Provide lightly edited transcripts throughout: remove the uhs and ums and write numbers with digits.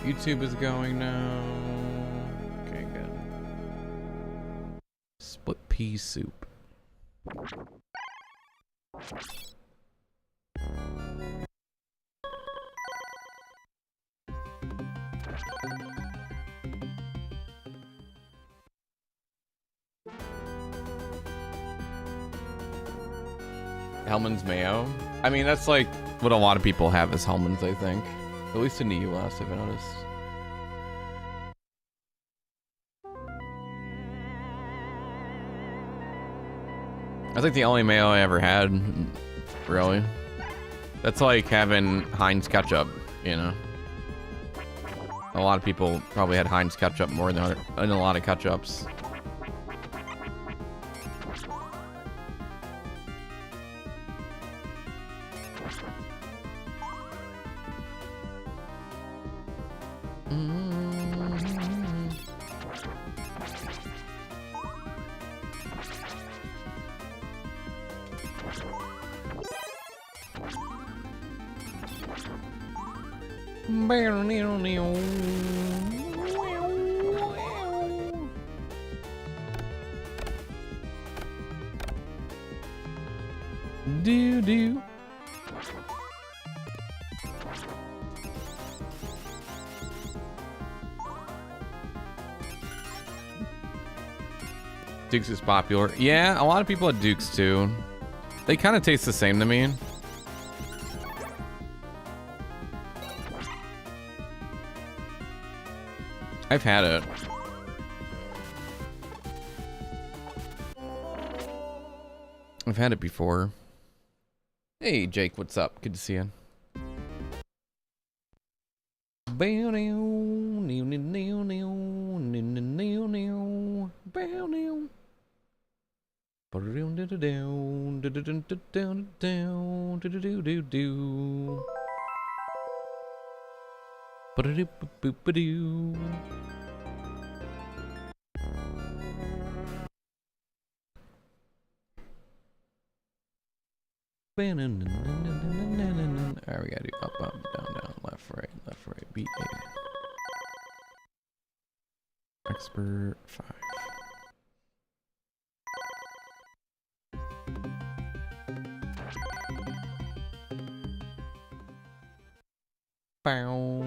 YouTube is going now. Okay, good. Split pea soup. Hellman's mayo. I mean, that's like what a lot of people have as Hellman's, I think. At least in the US, I've noticed. That's like the only mayo I ever had, really. That's like having Heinz ketchup, you know? A lot of people probably had Heinz ketchup more than a lot of ketchups. Dukes is popular. Yeah, a lot of people at Dukes too. They kind of taste the same to me. I've had it. I've had it before. Hey, Jake, what's up? Good to see you. Alright, we gotta do up, up, down, down, left, right, B, A. Expert 5. Bow.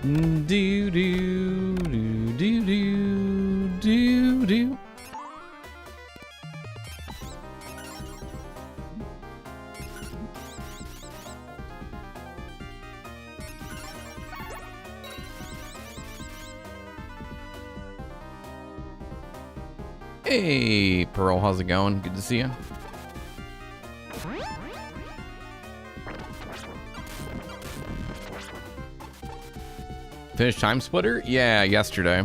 Do do do do do do do. Hey, Pearl, how's it going? Good to see you. Finished Time Splitter? Yeah, yesterday.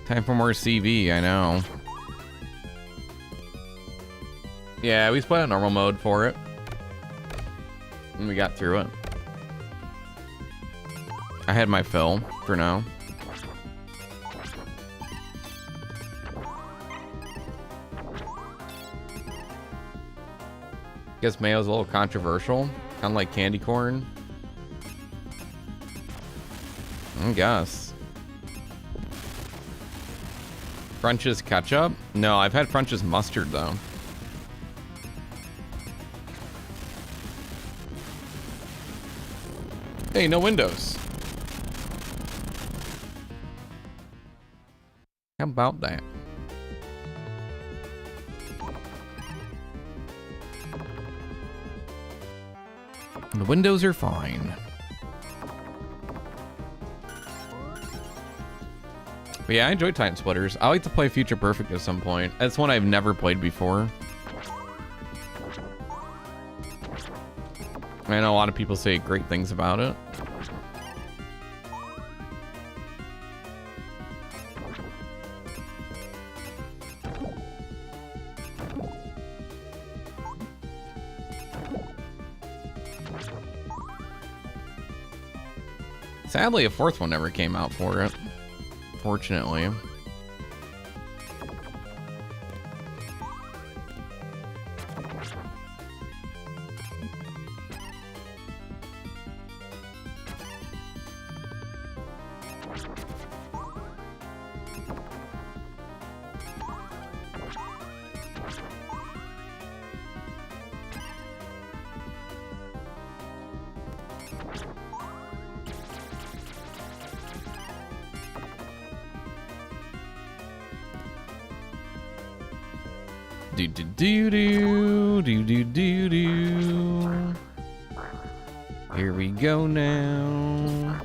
Time for more CV, I know. Yeah, we split on normal mode for it. And we got through it. I had my fill for now. Guess mayo's a little controversial, kind of like candy corn. I guess. French's ketchup? No, I've had French's mustard though. Hey, no windows. How about that? The windows are fine. But yeah, I enjoy Titan Splitters. I like to play Future Perfect at some point. That's one I've never played before. I know a lot of people say great things about it. Sadly, a fourth one never came out for it. Fortunately. Do. Here we go now.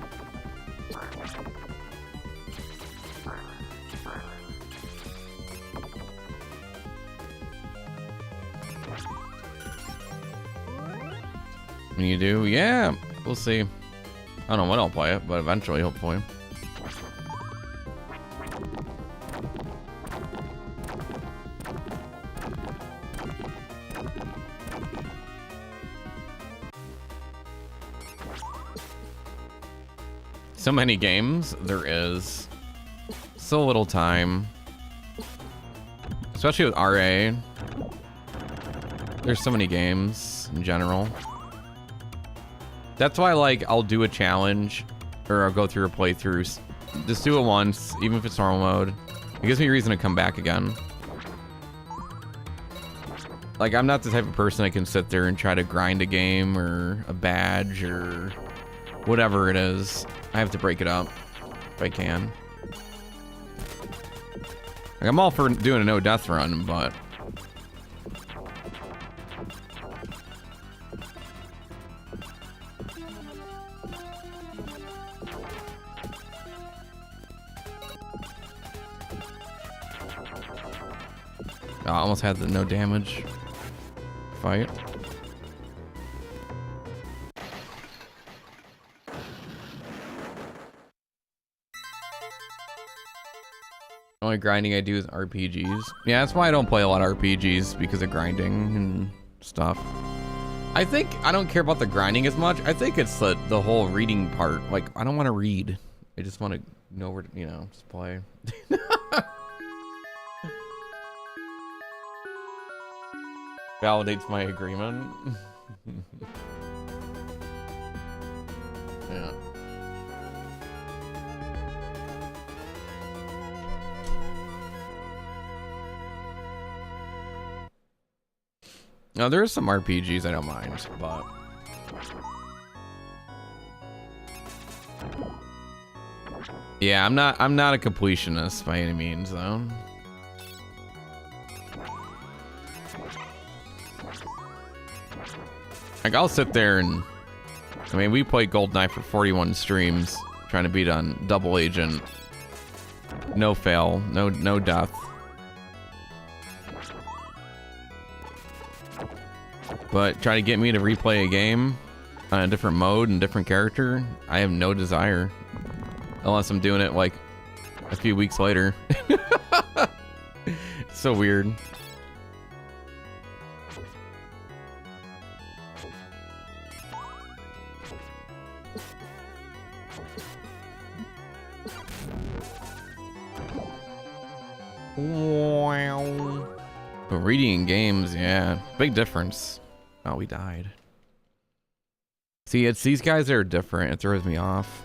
You do? Yeah, we'll see. I don't know when I'll play it, but eventually, hopefully. So many games there is. So little time. Especially with RA. There's so many games in general. That's why, like, I'll do a challenge or I'll go through a playthrough. Just do it once, even if it's normal mode. It gives me a reason to come back again. Like, I'm not the type of person that can sit there and try to grind a game or a badge or whatever it is. I have to break it up if I can. Like, I'm all for doing a no-death run, but... I almost had the no damage fight. Only grinding I do is RPGs. Yeah, that's why I don't play a lot of RPGs, because of grinding and stuff. I think I don't care about the grinding as much. I think it's the whole reading part. Like, I don't want to read. I just want to know where to, you know, just play. Validates my agreement. Yeah. No, there are some RPGs I don't mind, but yeah, I'm not a completionist by any means, though. Like, I'll sit there and, I mean, we played GoldenEye for 41 streams, trying to beat on double agent. No fail, no death. But try to get me to replay a game on a different mode and different character, I have no desire. Unless I'm doing it like a few weeks later. It's so weird. Wow. But reading in games, yeah, big difference. Oh, we died. See, it's these guys that are different. It throws me off.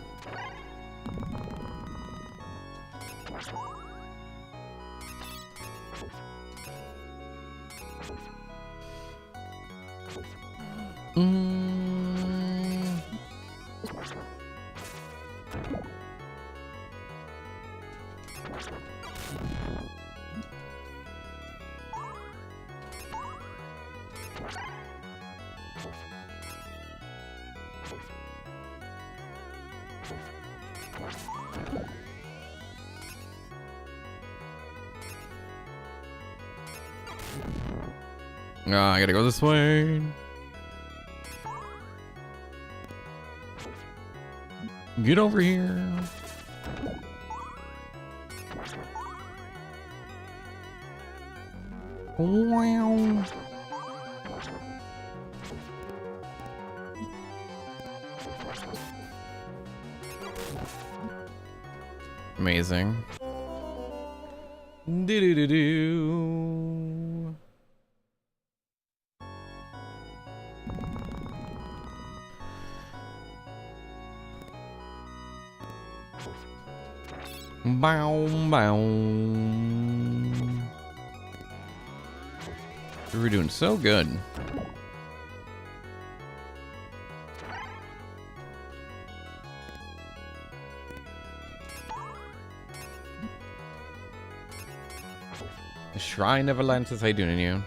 I gotta go this way. Get over here. Wow. Amazing. Do-do-do-do. Bow, bow. We're doing so good. Shrine of Atlantis, how you doing, you?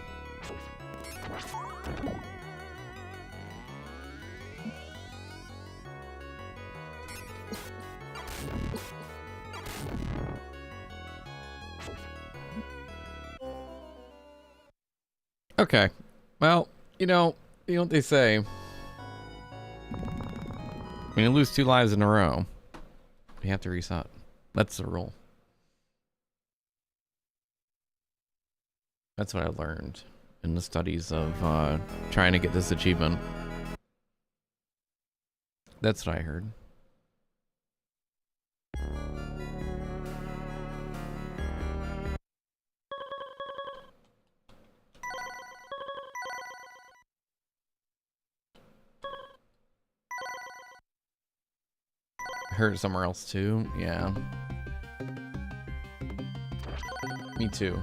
Okay. Well, you know what they say. When you lose 2 lives in a row, you have to reset. That's the rule. That's what I learned in the studies of trying to get this achievement. That's what I heard. I heard it somewhere else too. Yeah. Me too.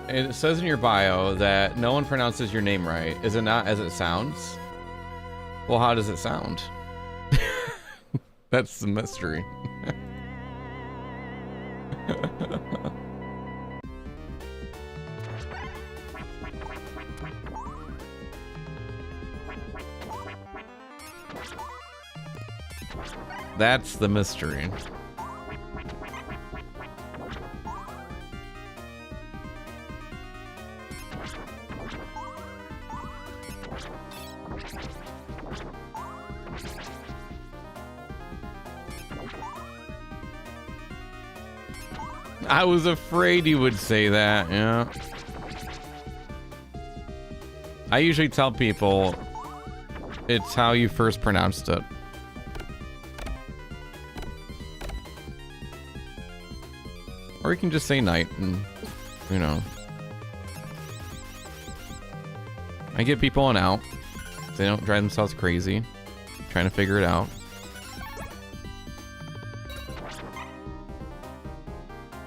It says in your bio that no one pronounces your name right. Is it not as it sounds? Well, how does it sound? That's the mystery. That's the mystery. I was afraid you would say that, yeah. I usually tell people it's how you first pronounced it. Or you can just say night and, you know. I give people an out. So they don't drive themselves crazy trying to figure it out.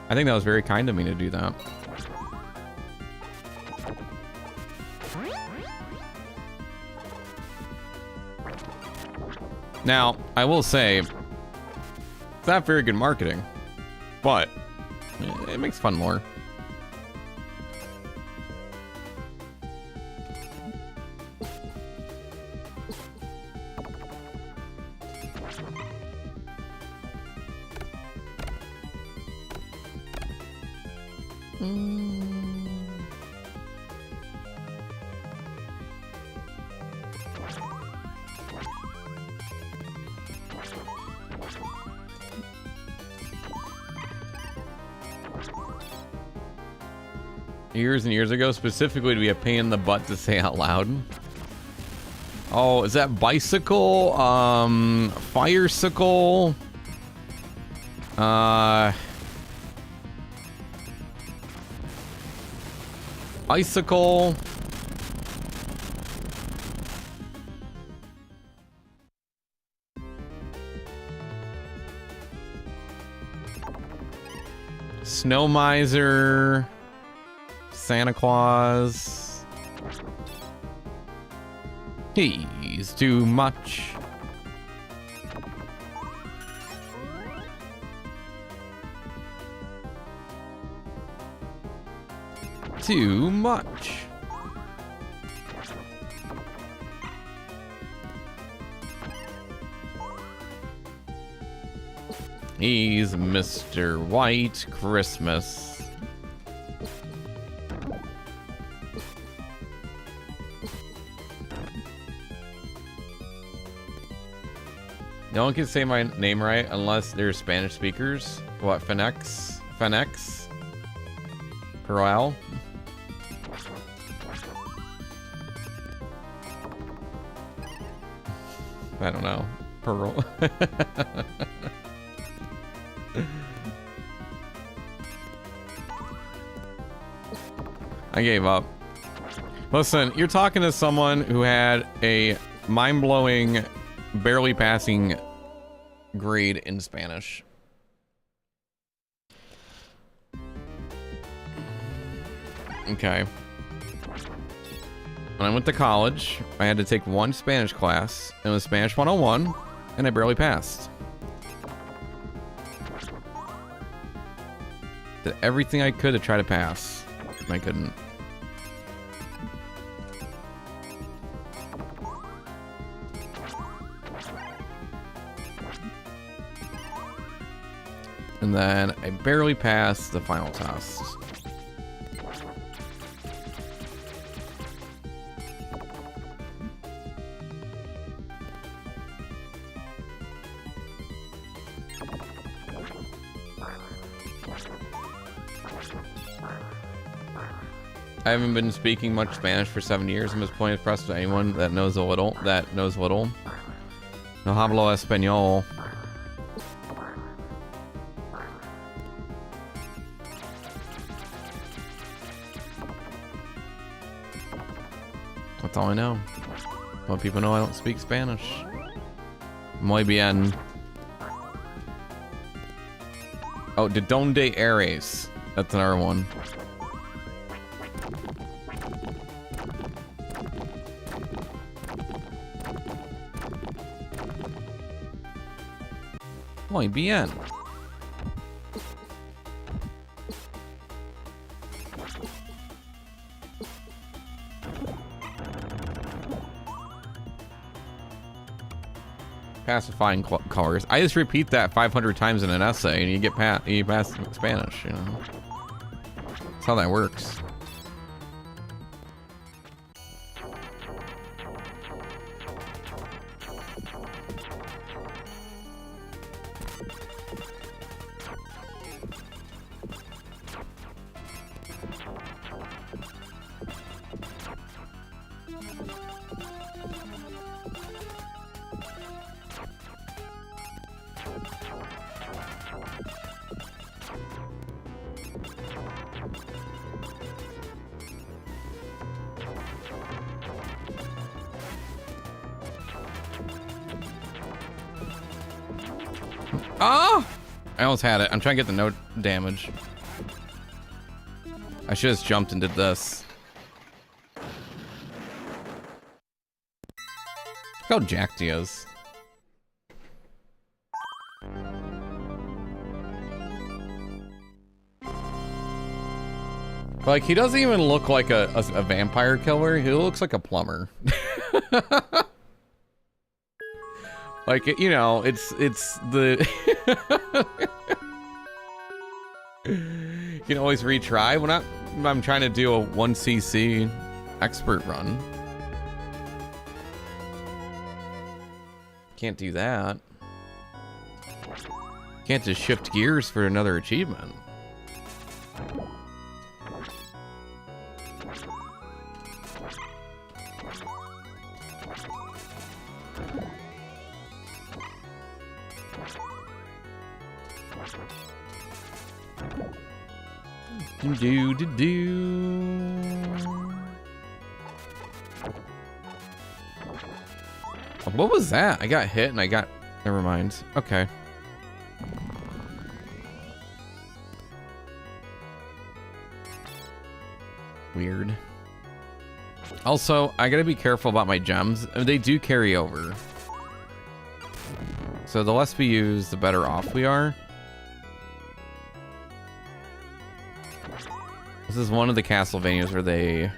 I think that was very kind of me to do that. Now, I will say, it's not very good marketing, but it makes fun more. Years and years ago, specifically to be a pain in the butt to say out loud. Oh, is that bicycle? Firesicle? Icicle? Snow Miser? Santa Claus. He's too much. Too much. He's Mr. White Christmas. No one can say my name right unless they're Spanish speakers. What, Fenex? Fenex? Peral? I don't know. Pearl. I gave up. Listen, you're talking to someone who had a mind-blowing, barely passing grade in Spanish. Okay. When I went to college, I had to take one Spanish class. It was Spanish 101, and I barely passed. Did everything I could to try to pass, and I couldn't. And then I barely passed the final test. I haven't been speaking much Spanish for 7 years. I'm just pointing across to anyone that knows a little. No hablo español. That's all I know. Well, people know I don't speak Spanish. Muy bien. Oh, de donde eres? That's another one. Muy bien. Pacifying colors. I just repeat that 500 times in an essay, and you pass Spanish. You know, that's how that works. Oh! I almost had it. I'm trying to get the no damage. I should have just jumped and did this. Look how jacked he is. Like, he doesn't even look like a vampire killer. He looks like a plumber. Like, you know, it's the... You can always retry. I'm trying to do a 1cc expert run. Can't do that. Can't just shift gears for another achievement. What was that? I got hit and I got... Never mind. Okay. Weird. Also, I gotta be careful about my gems. They do carry over. So the less we use, the better off we are. This is one of the Castlevanias where the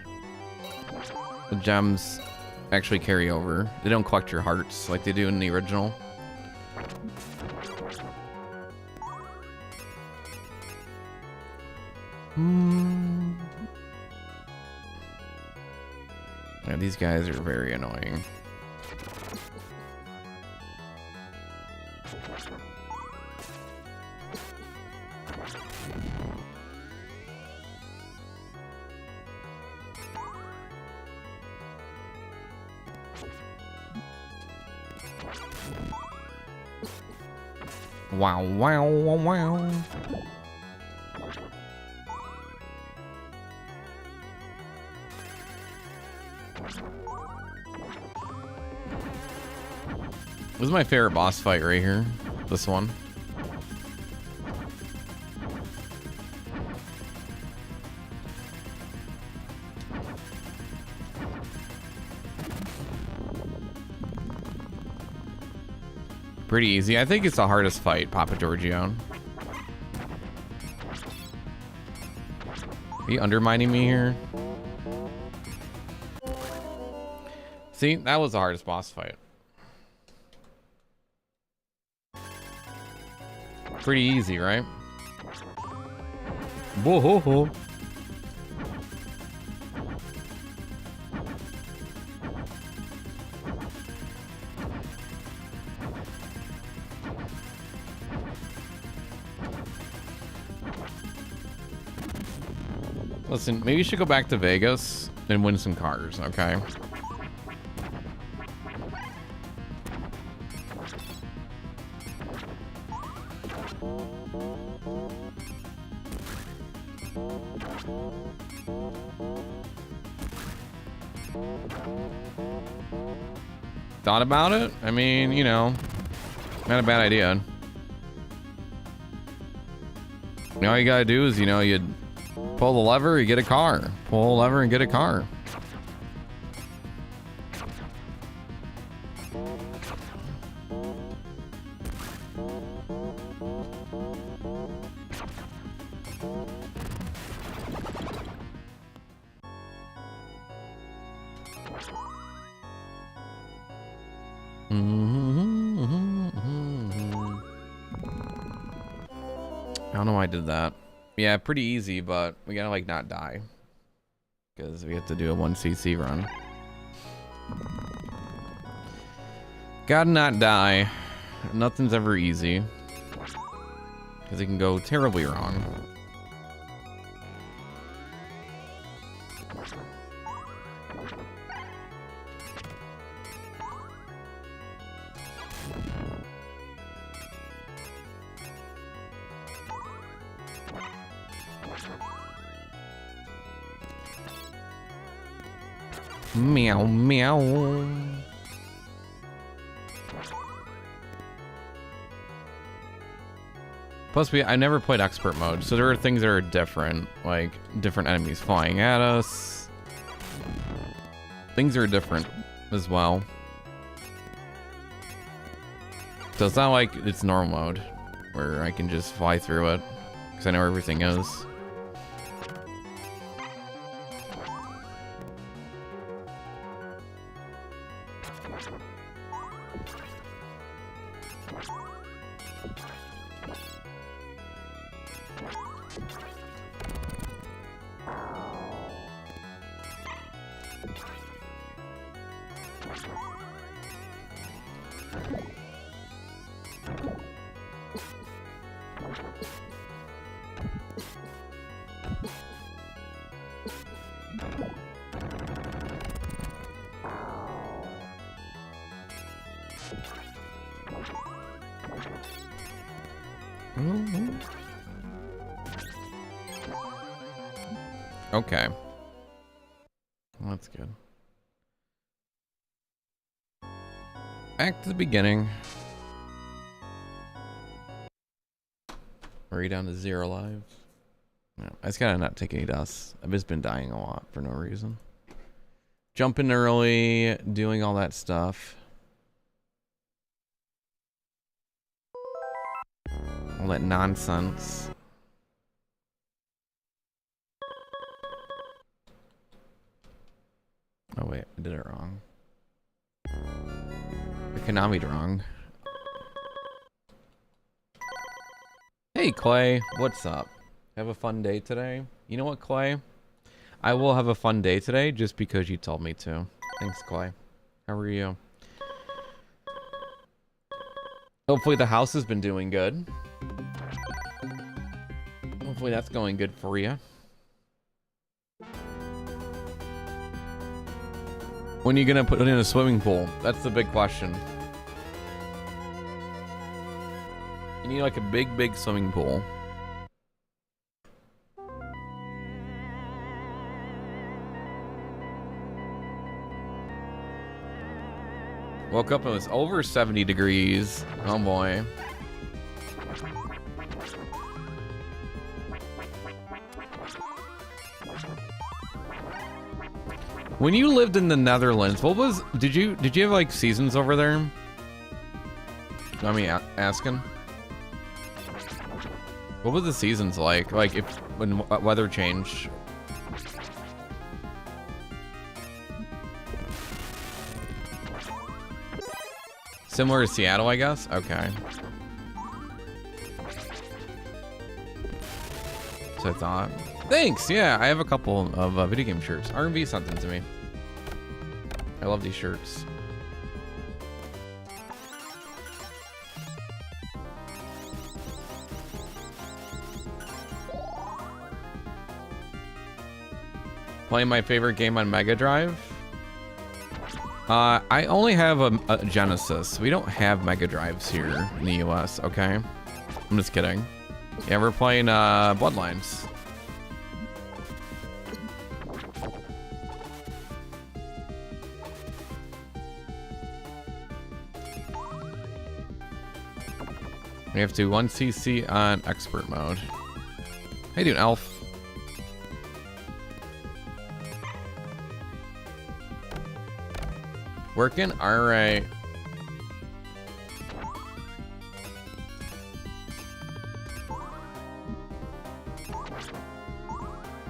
gems actually carry over. They don't collect your hearts like they do in the original. Yeah, these guys are very annoying. Wow, wow, wow, wow. This is my favorite boss fight right here. This one. Pretty easy. I think it's the hardest fight, Papa Giorgio. Are you undermining me here? See, that was the hardest boss fight. Pretty easy, right? Whoa-ho-ho. Listen, maybe you should go back to Vegas and win some cars, okay? Thought about it? I mean, you know, not a bad idea. All you gotta do is, you know, you pull the lever, you get a car. Pull the lever and get a car. I don't know why I did that. Yeah, pretty easy, but we gotta like not die because we have to do a 1cc run. Gotta not die. Nothing's ever easy because it can go terribly wrong. Meow, meow. Plus, I never played expert mode, so there are things that are different, like different enemies flying at us. Things are different as well. So it's not like it's normal mode, where I can just fly through it, because I know where everything is. Okay. Well, that's good. Back to the beginning. Are you down to 0 lives? No, I just gotta not take any dust. I've just been dying a lot for no reason. Jumping early, doing all that stuff. All that nonsense. Oh wait, I did it wrong. I Konami'd wrong. Hey Clay, what's up? Have a fun day today? You know what, Clay? I will have a fun day today just because you told me to. Thanks, Clay. How are you? Hopefully the house has been doing good. Hopefully that's going good for you. When are you gonna put it in a swimming pool? That's the big question. You need like a big swimming pool. Woke up and it was over 70 degrees. Oh boy. When you lived in the Netherlands, what was did you have like seasons over there? I mean, asking. What were the seasons like? Like if when weather changed? Similar to Seattle, I guess? Okay. So I thought. Thanks, yeah, I have a couple of video game shirts. R&B sent them to me. I love these shirts. Playing my favorite game on Mega Drive? I only have a Genesis. We don't have Mega Drives here in the US, okay? I'm just kidding. Yeah, we're playing Bloodlines. We have to 1cc on expert mode. How you doing, Elf? Working? Alright.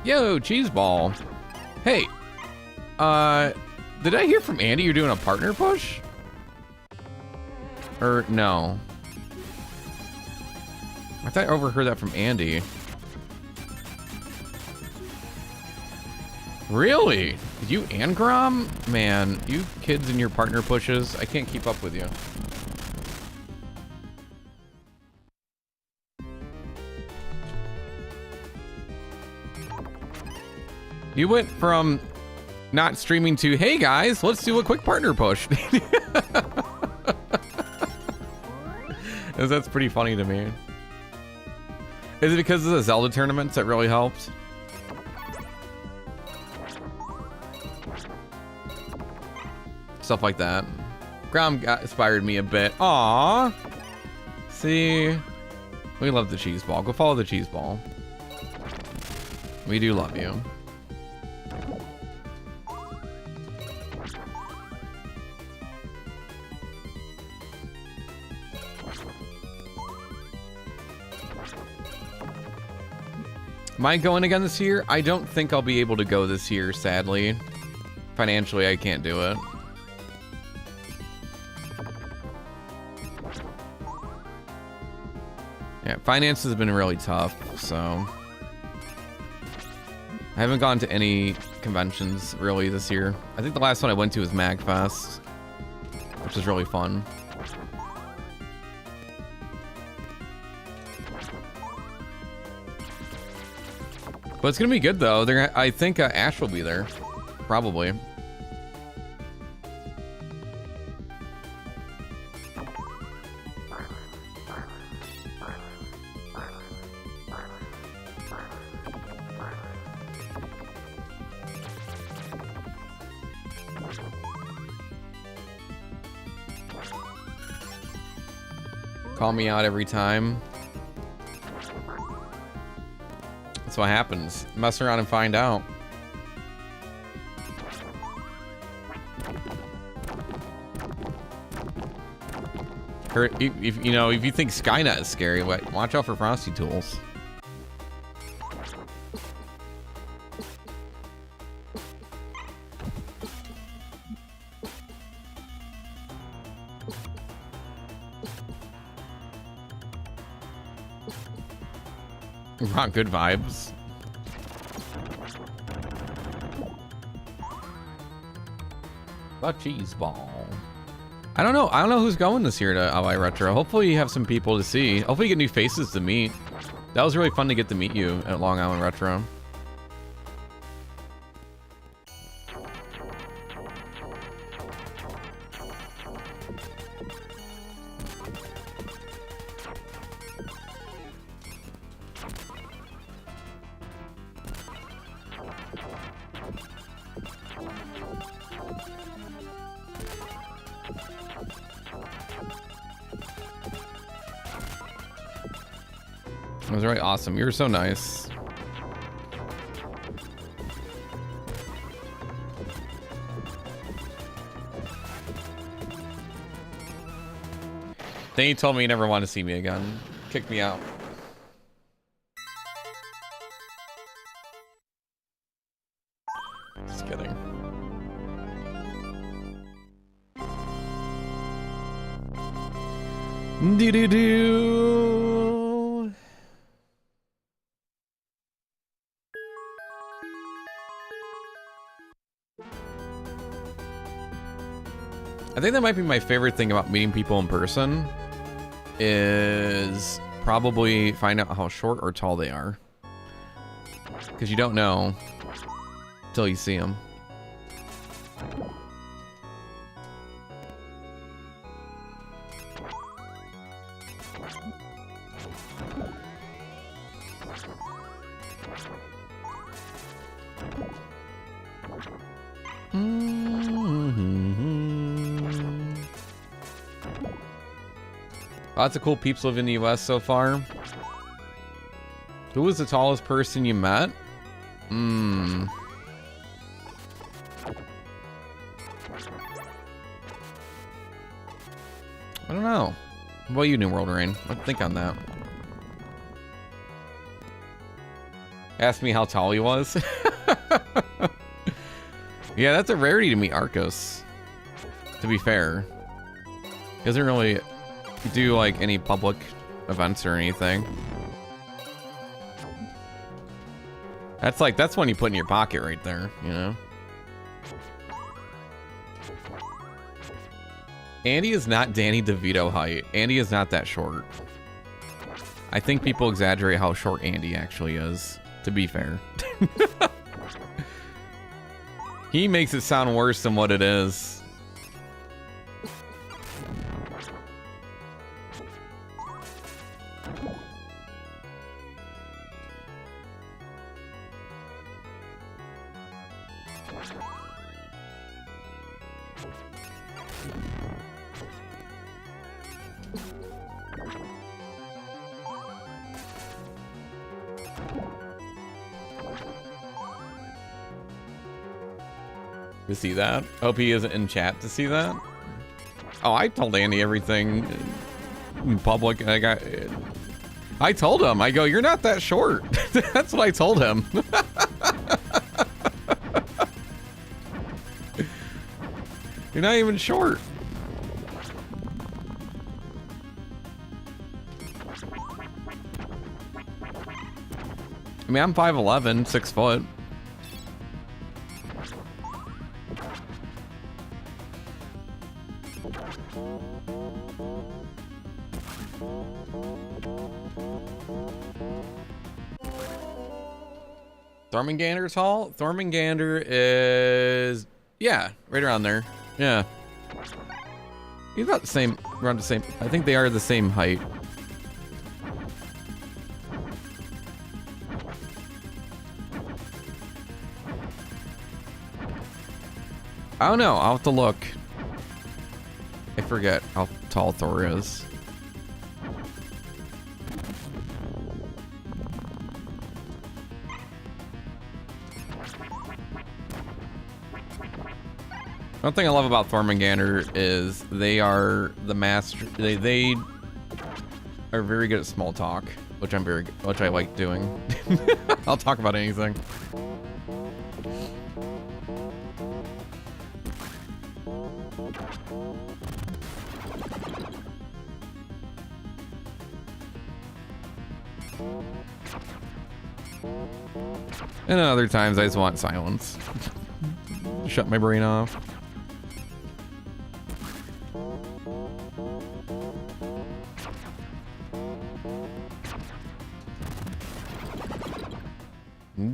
Yo, cheese ball. Hey. Did I hear from Andy you're doing a partner push? Or no? I thought I overheard that from Andy. Really? You and Grom? Man, you kids and your partner pushes, I can't keep up with you. You went from not streaming to, hey guys, let's do a quick partner push. That's pretty funny to me. Is it because of the Zelda tournaments that really helped? Stuff like that. Grom inspired me a bit. Aww. See? We love the cheese ball. Go follow the cheese ball. We do love you. Am I going again this year? I don't think I'll be able to go this year, sadly. Financially, I can't do it. Yeah, finances have been really tough, so I haven't gone to any conventions really this year. I think the last one I went to was MagFest, which was really fun. But it's gonna be good though. I think Ash will be there, probably. Call me out every time. That's what happens. Mess around and find out. If you know, if you think Skynet is scary, watch out for Frosty Tools. Not good vibes. The cheese ball. I don't know. I don't know who's going this year to LA Retro. Hopefully you have some people to see. Hopefully you get new faces to meet. That was really fun to get to meet you at Long Island Retro. It was really awesome. You were so nice. Then you told me you never want to see me again. Kicked me out. Just kidding. Do-do-do. I think that might be my favorite thing about meeting people in person is probably find out how short or tall they are. Because you don't know until you see them. Lots of cool peeps live in the US so far. Who was the tallest person you met? I don't know. What about you, New World Rain? Let's think on that. Ask me how tall he was. Yeah, that's a rarity to meet Arcos. To be fair. He doesn't really do like any public events or anything. That's one you put in your pocket right there, you know? Andy is not Danny DeVito height. Andy is not that short. I think people exaggerate how short Andy actually is, to be fair. He makes it sound worse than what it is. To see that. Hope he isn't in chat to see that. Oh, I told Andy everything in public. I told him. I go, you're not that short. That's what I told him. You're not even short. I mean, I'm 5'11", 6 foot. Thormangander tall? Thormangander is, yeah, right around there. Yeah. He's about the same, around the same. I think they are the same height. I don't know. I'll have to look. I forget how tall Thor is. One thing I love about Thormangander is they are the master. They are very good at small talk, which I like doing. I'll talk about anything. And other times I just want silence. Shut my brain off.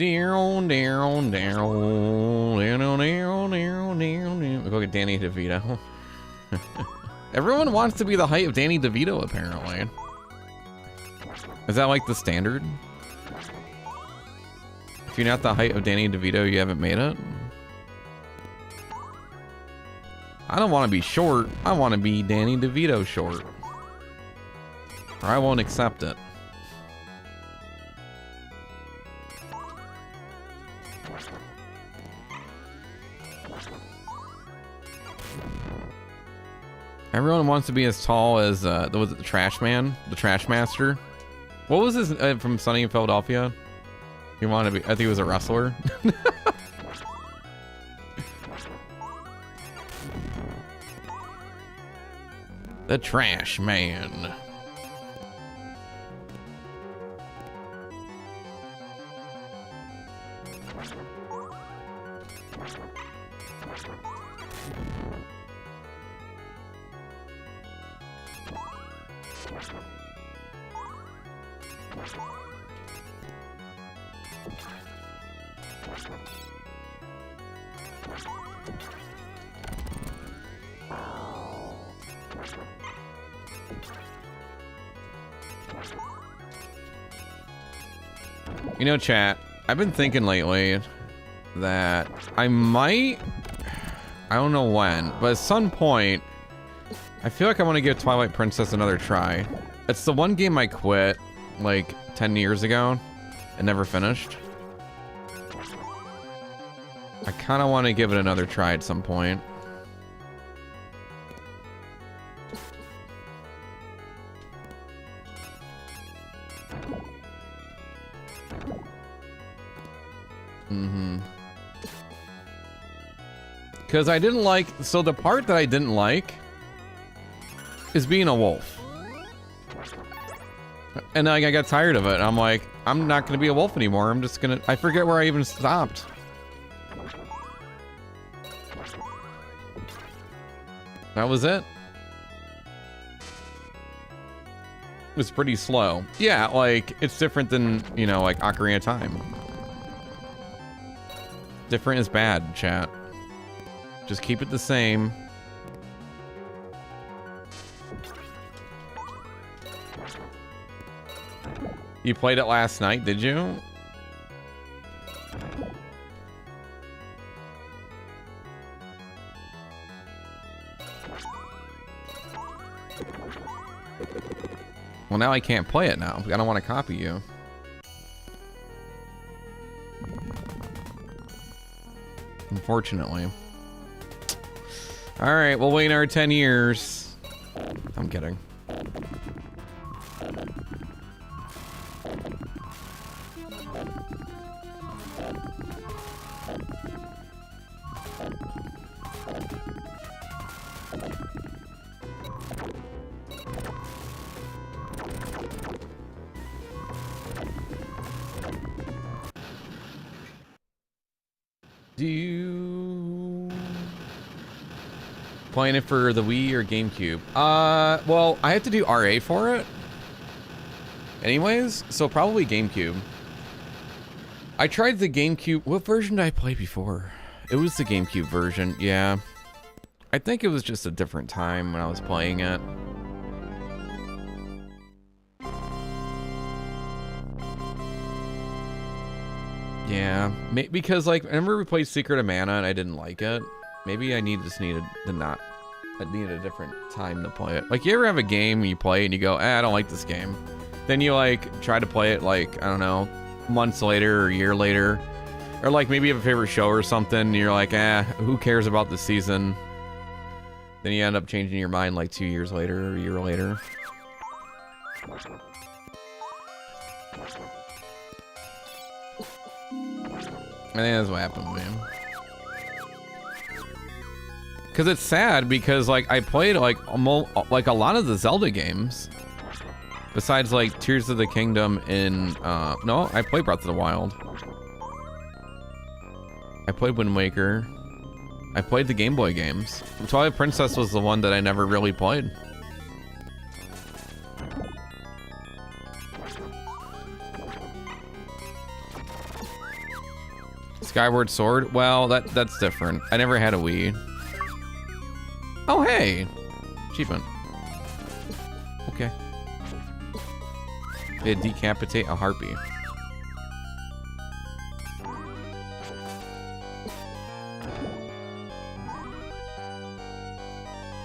Down, down, down, down, down, down, down. Go get Danny DeVito. Everyone wants to be the height of Danny DeVito, apparently. Is that like the standard? If you're not the height of Danny DeVito, you haven't made it? I don't want to be short. I want to be Danny DeVito short. Or I won't accept it. Everyone wants to be as tall as, was it the Trash Man? The Trash Master? What was his, from Sunny in Philadelphia? He wanted to be, I think he was a wrestler. The Trash Man. You know, chat, I've been thinking lately that I might, I don't know when, but at some point, I feel like I want to give Twilight Princess another try. It's the one game I quit like 10 years ago and never finished. I kind of want to give it another try at some point. Because I didn't like, so the part that I didn't like is being a wolf. And I got tired of it. I'm like, I'm not going to be a wolf anymore. I'm just going to, I forget where I even stopped. That was it. It was pretty slow. Yeah, like, it's different than, you know, like Ocarina of Time. Different is bad, chat. Just keep it the same. You played it last night, did you? Well, now I can't play it now. I don't want to copy you. Unfortunately. All right, we'll wait our 10 years. I'm kidding. Playing it for the Wii or GameCube? Well, I have to do RA for it. Anyways, so probably GameCube. I tried the GameCube. What version did I play before? It was the GameCube version, yeah. I think it was just a different time when I was playing it. Yeah, because like, I remember we played Secret of Mana and I didn't like it. Maybe I just needed a different time to play it. Like, you ever have a game you play and you go, I don't like this game. Then you like try to play it like, I don't know, months later or a year later. Or like maybe you have a favorite show or something and you're like, who cares about this season? Then you end up changing your mind like 2 years later or a year later. I think that's what happened with me. Because it's sad because like I played like a lot of the Zelda games. Besides like Tears of the Kingdom and no, I played Breath of the Wild. I played Wind Waker. I played the Game Boy games. Twilight Princess was the one that I never really played. Skyward Sword? Well, that's different. I never had a Wii. Oh, hey! Achievement. Okay. They decapitate a harpy.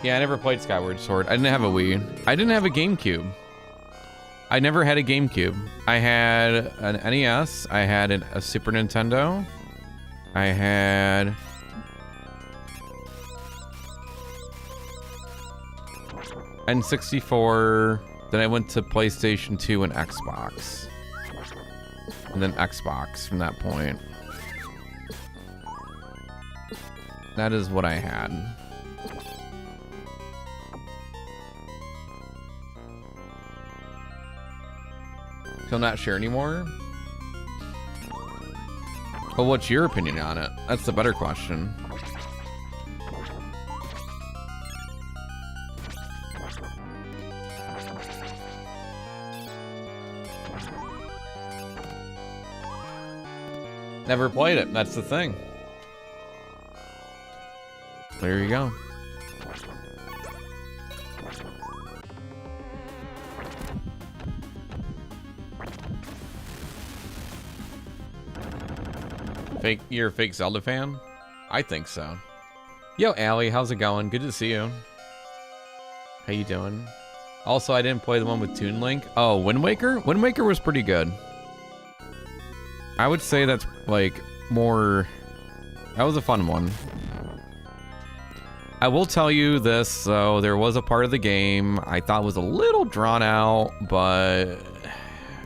Yeah, I never played Skyward Sword. I didn't have a Wii. I didn't have a GameCube. I never had a GameCube. I had an NES. I had a Super Nintendo. I had... N64. Then I went to PlayStation 2 and Xbox. And then Xbox from that point. That is what I had. So I'm not sure anymore? Well, what's your opinion on it? That's the better question. Never played it, that's the thing. There you go. You're a fake Zelda fan? I think so. Yo, Allie, how's it going? Good to see you. How you doing? Also, I didn't play the one with Toon Link. Oh, Wind Waker? Wind Waker was pretty good. I would say that's like more... That was a fun one. I will tell you this, though. There was a part of the game I thought was a little drawn out, but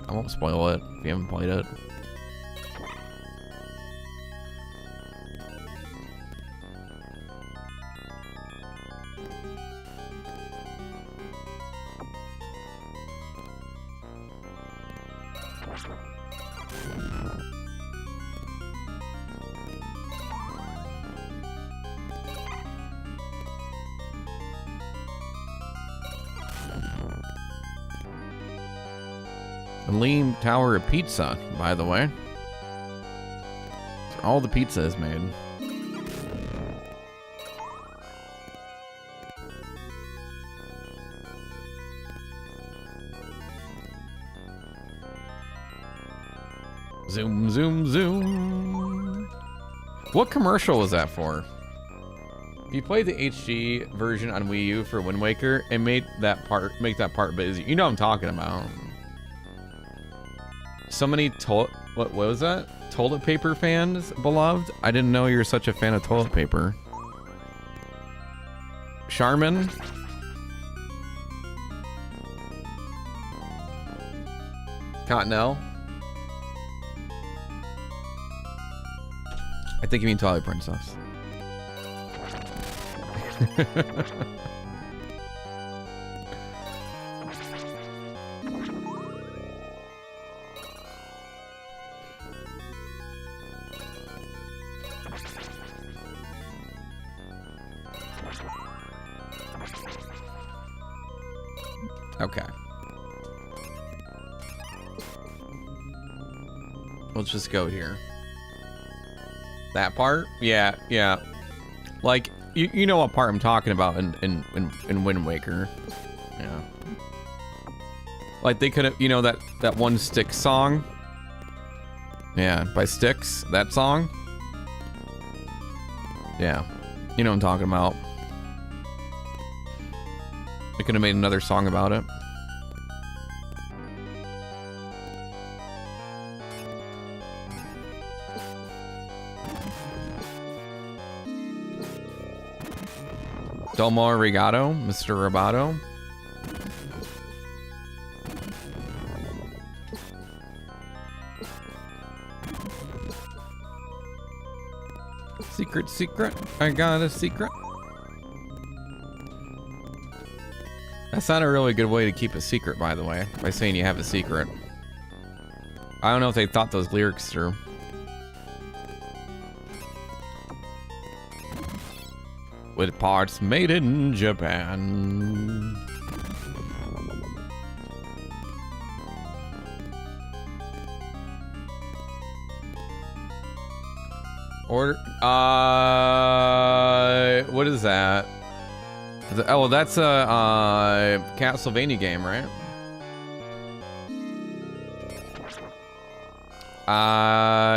I won't spoil it if you haven't played it. Lean Tower of Pizza, by the way. All the pizza is made. Zoom, zoom, zoom. What commercial was that for? If you play the HD version on Wii U for Wind Waker, it made that part busy. You know what I'm talking about. So many what was that? Toilet paper fans, beloved? I didn't know you're such a fan of toilet paper. Charmin? Cottonelle? I think you mean Twilight Princess. Okay. Let's just go here. That part? Yeah, yeah. Like, you know what part I'm talking about in Wind Waker. Yeah. Like, they could have, you know, that one Styx song? Yeah, by Styx, that song? Yeah. You know what I'm talking about. They could have made another song about it. Domo Arigato, Mr. Roboto. Secret, secret. I got a secret. That's not a really good way to keep a secret, by the way, by saying you have a secret. I don't know if they thought those lyrics through. With parts made in Japan. Order. What is that? Oh, that's a Castlevania game, right?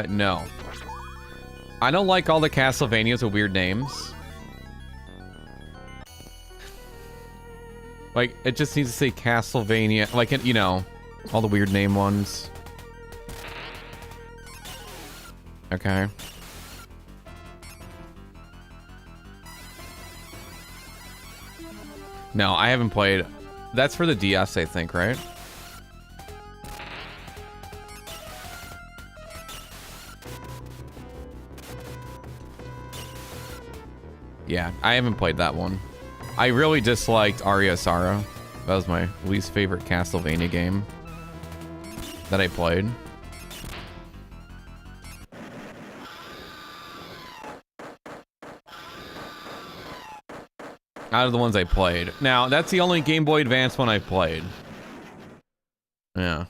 No. I don't like all the Castlevanias with weird names. Like, it just needs to say Castlevania. Like, you know, all the weird name ones. Okay. No, I haven't played. That's for the DS, I think, right? Yeah, I haven't played that one. I really disliked Aria Sara. That was my least favorite Castlevania game that I played. Out of the ones I played. Now, that's the only Game Boy Advance one I played. Yeah.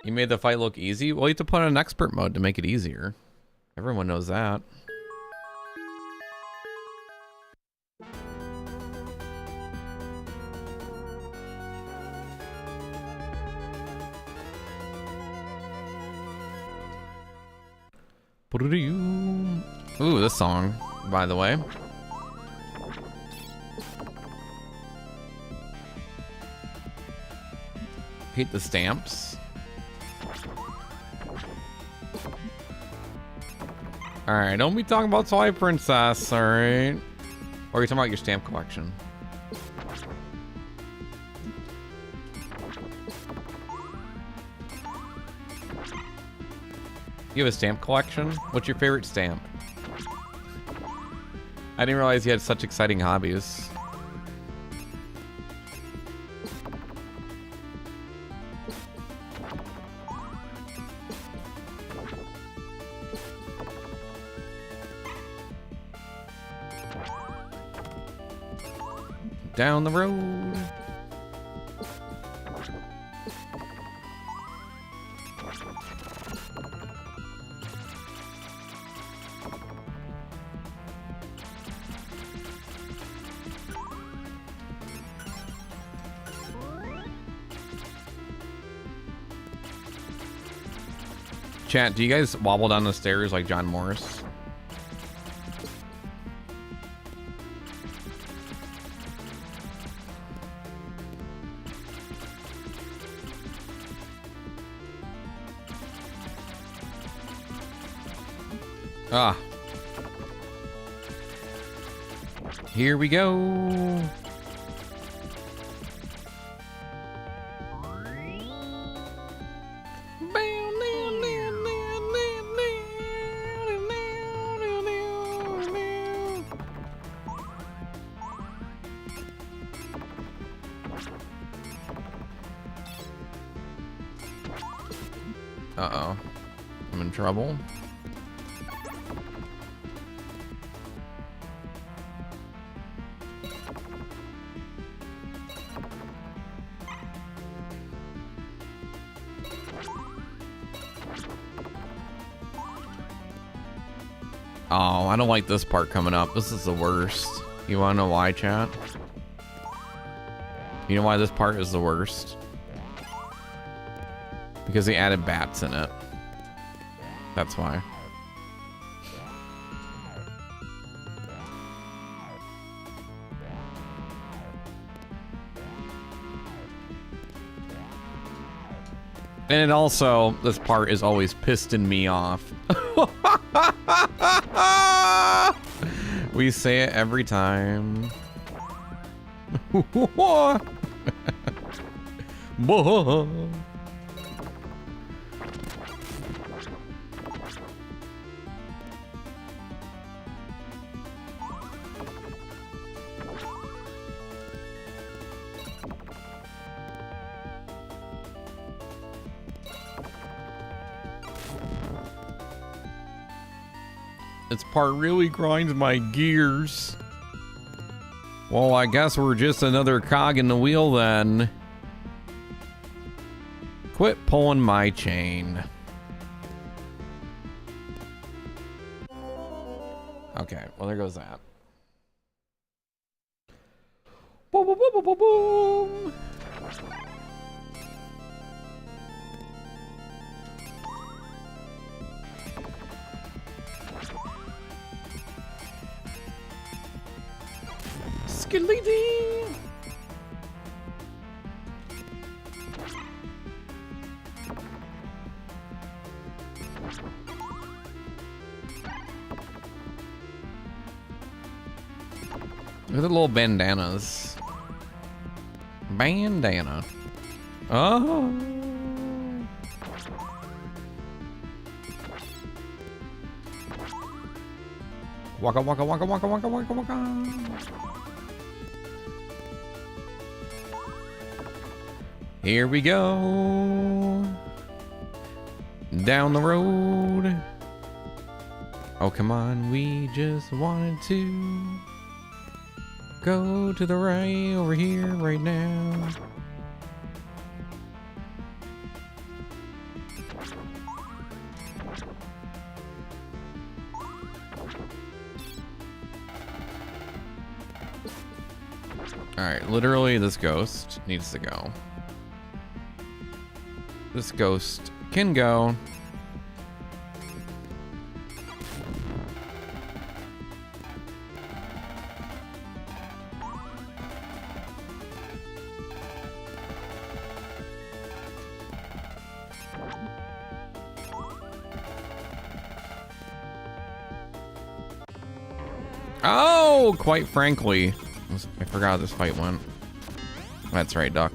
You made the fight look easy? Well, you have to put on an expert mode to make it easier. Everyone knows that. Ooh, this song, by the way. Hate the stamps. Alright, don't be talking about Toy Princess, alright? Or are you talking about your stamp collection? You have a stamp collection? What's your favorite stamp? I didn't realize you had such exciting hobbies. Down the road. Chat, do you guys wobble down the stairs like John Morris? Ah. Here we go. Uh-oh. I'm in trouble. Oh, I don't like this part coming up. This is the worst. You wanna know why, chat? You know why this part is the worst? Because they added bats in it. That's why. And also, this part is always pissing me off. We say it every time. This part really grinds my gears. Well, I guess we're just another cog in the wheel then. Quit pulling my chain. Okay, well there goes that. Boom, boom, boom, boom, boom, boom. Skidly-dee. Look at the little bandanas. Bandana. Oh. Waka waka waka waka waka waka waka. Here we go. Down the road. Oh, come on. We just wanted to go to the right over here right now. Alright, literally this ghost needs to go. This ghost can go. Oh, quite frankly, I forgot how this fight went. That's right, Duck.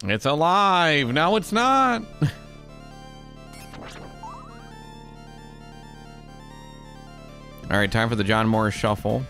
It's alive! No, it's not! Alright, time for the John Morris Shuffle.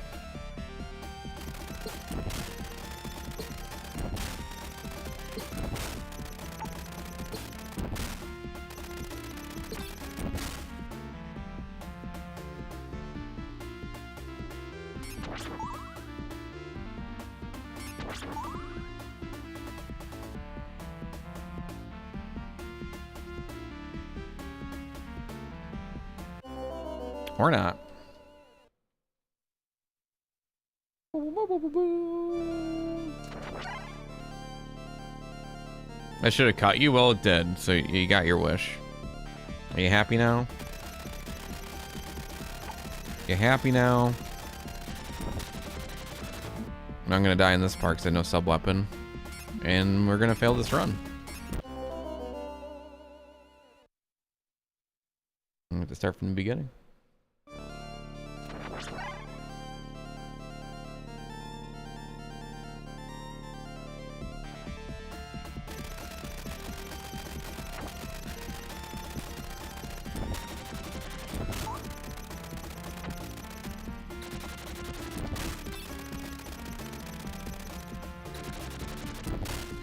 Or not. I should have caught you. Well, it did. So you got your wish. Are you happy now? You happy now? I'm gonna die in this part because I have no sub weapon, and we're gonna fail this run. I'm gonna have to start from the beginning.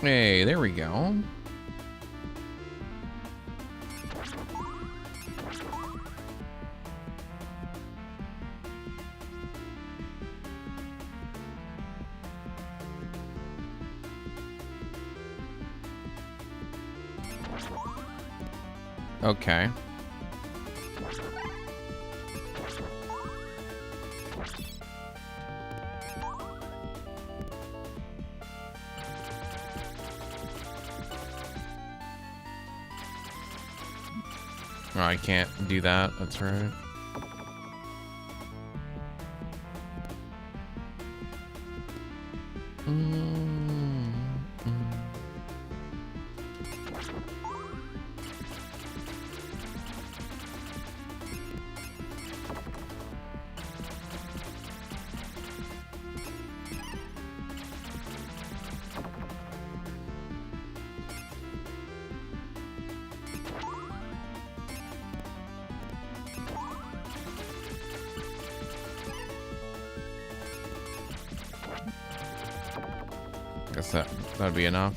Hey, there we go. Okay. Oh, I can't do that. That's right. guess that'd be enough.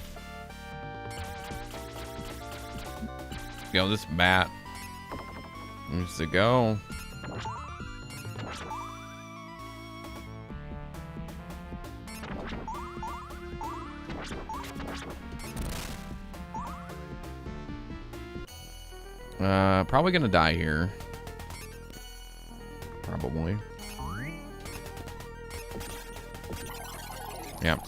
Yo, this bat needs to go. Probably gonna die here. Probably. Yep.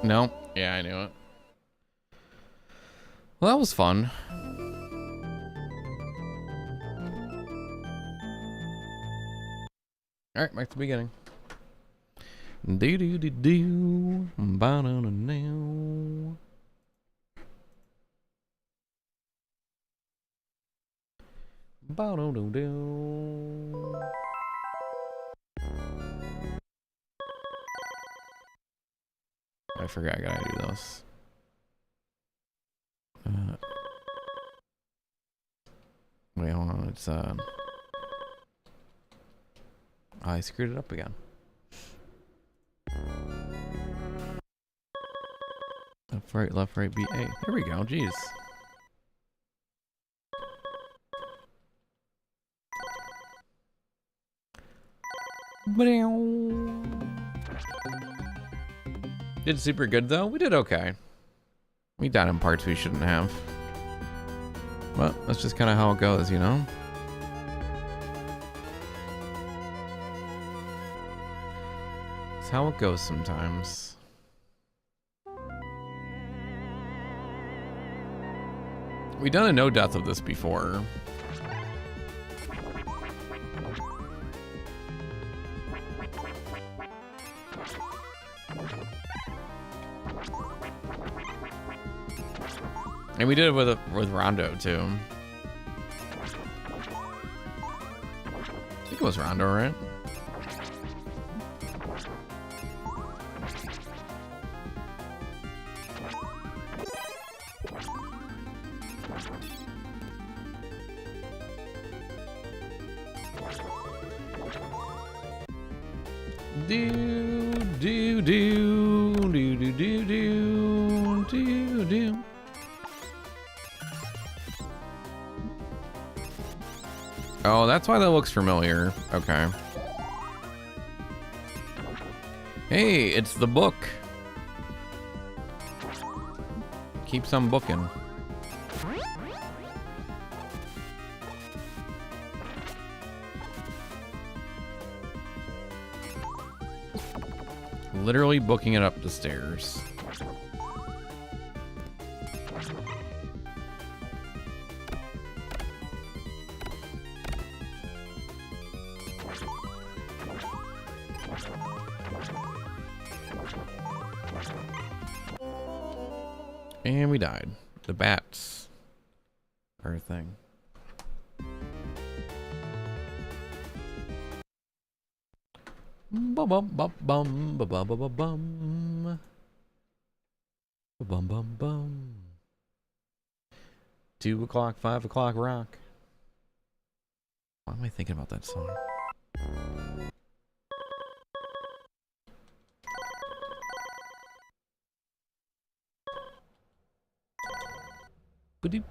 No. Yeah, I knew it. Well, that was fun. All right, back to the beginning. Do do do do. Ba do do do. Ba do do do. I forgot I gotta do this. Wait, hold on. It's I screwed it up again. Left, right, B, A. Here we go. Jeez. Did super good though. We did okay. We died in parts we shouldn't have. Well, that's just kind of how it goes, you know? It's how it goes sometimes. We've done a no death of this before. And we did it with Rondo too. I think it was Rondo, right? Do. Oh, that's why that looks familiar. Okay. Hey, it's the book. Keeps on booking. Literally booking it up the stairs. And we died. The bats are a thing. Bum bum bum bum bum bum bum bum bum bum bum. 2 o'clock, 5 o'clock rock. Why am I thinking about that song? The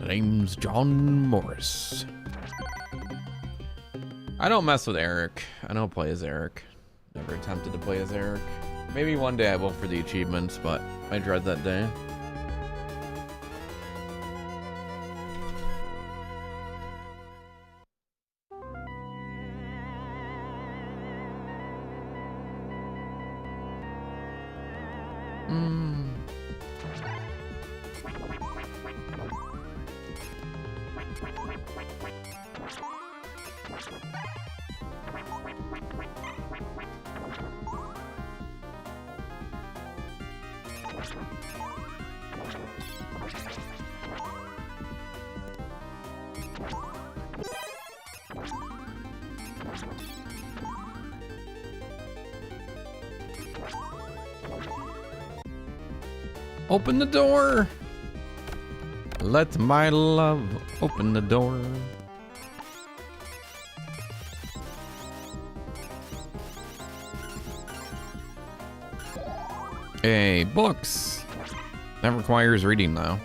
name's John Morris. I don't mess with Eric. I don't play as Eric. Never attempted to play as Eric. Maybe one day I will for the achievements, but I dread that day. Open the door. Let my love open the door. Hey, books. That requires reading though.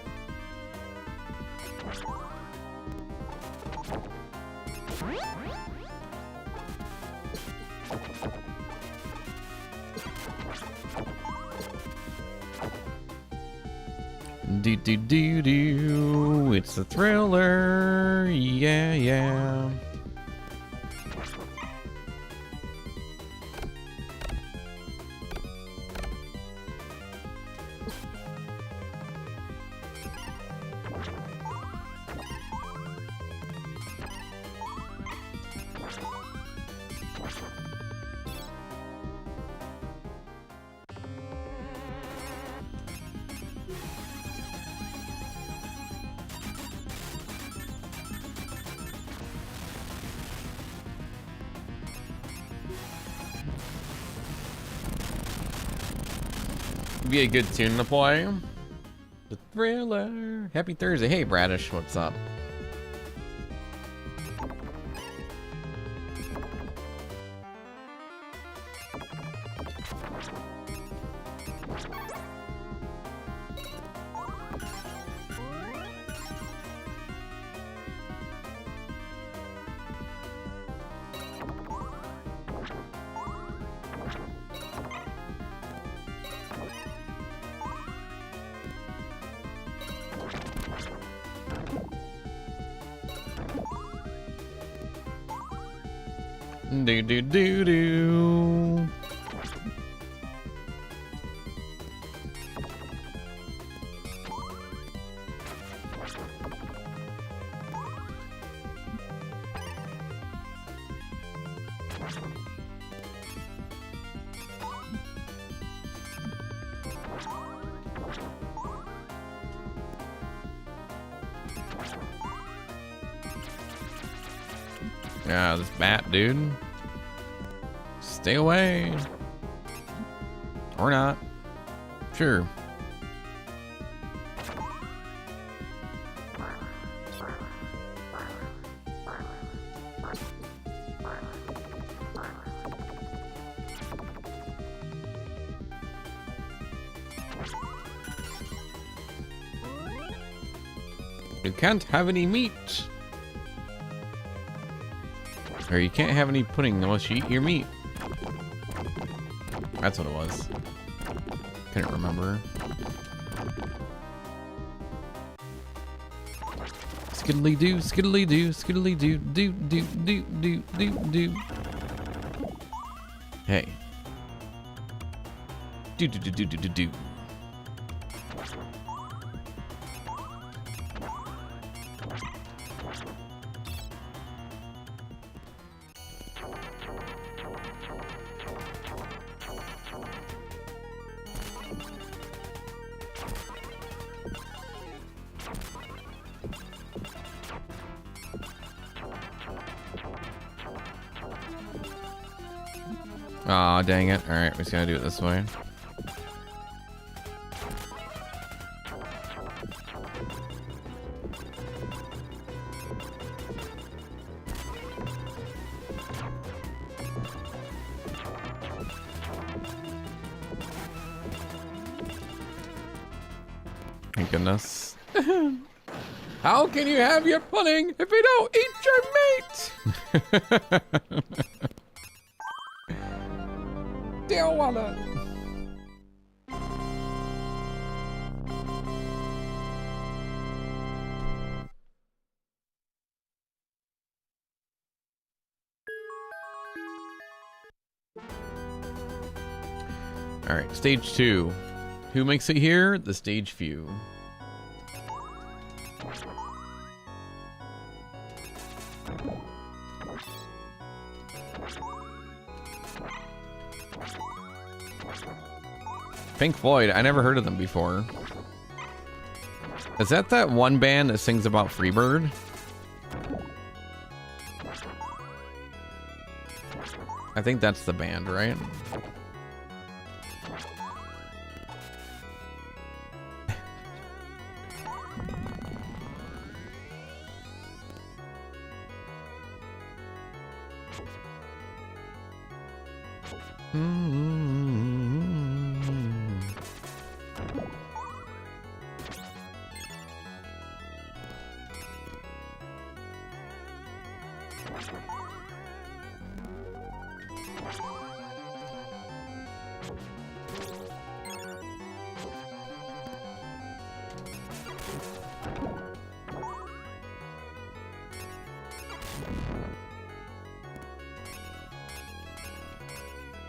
Do. It's a thriller. Yeah, yeah. Be a good tune to play. The thriller. Happy Thursday. Hey, Bradish, what's up? Do. Yeah, this bat, dude. Stay away. Or not. Sure. You can't have any meat. Or you can't have any pudding unless you eat your meat. That's what it was. Couldn't remember. Skiddly doo, skiddly doo, skiddly doo, do. Hey. Do. Aw, dang it. Alright, we're just gonna do it this way. Thank goodness. How can you have your pudding if you don't eat your meat? Dear wallet. All right, stage 2. Who makes it here? The stage few. Pink Floyd, I never heard of them before. Is that one band that sings about Freebird? I think that's the band, right?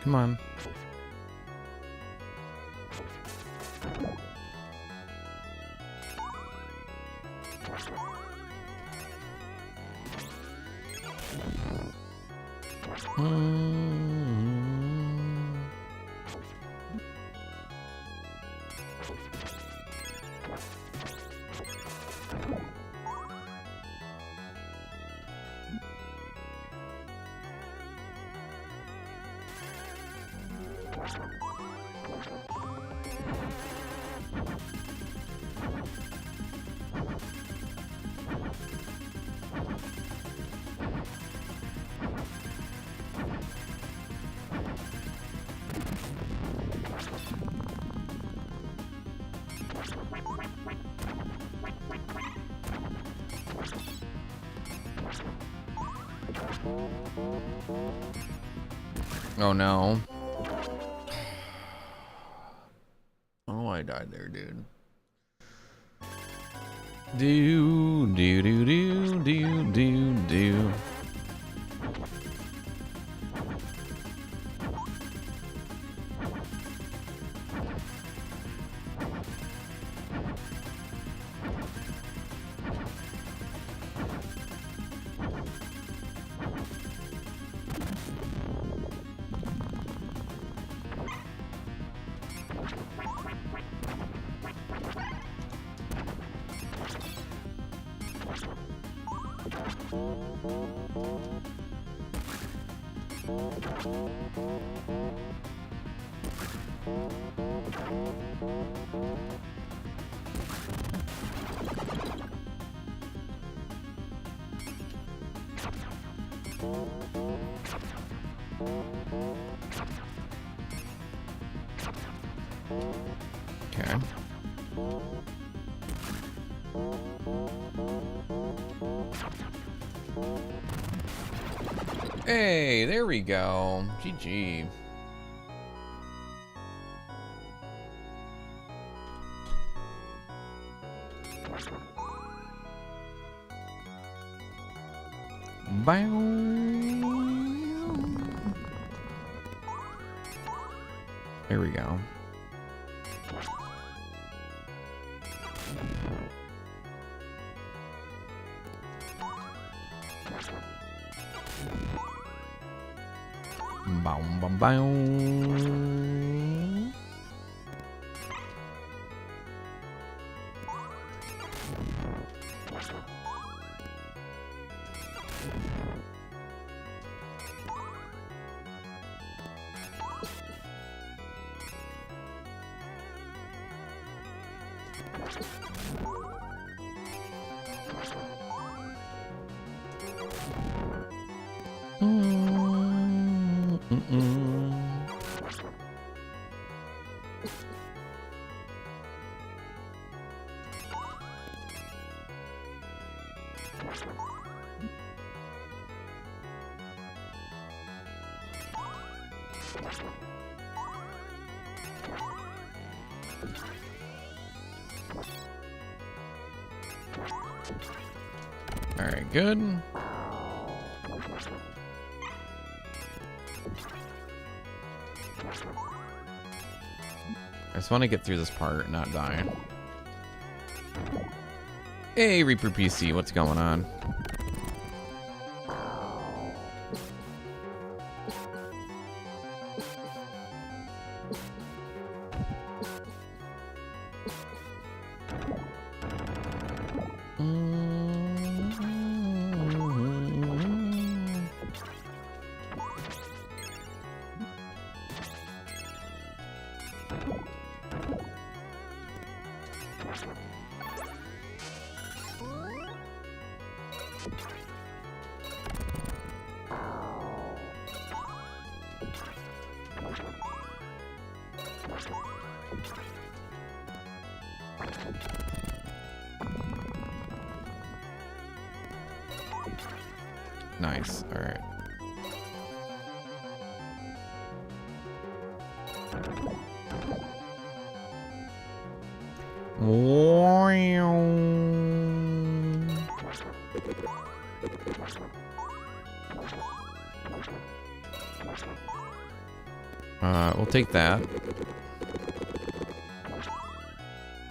Come on. Oh no. Oh, I died there, dude. Do do do do do do do. Okay. Hey, there we go. GG. Bow. There we go. Bow, bow, bow. All right, good. I just want to get through this part and not die. Hey, Reaper PC, what's going on? Nice. All right. We'll take that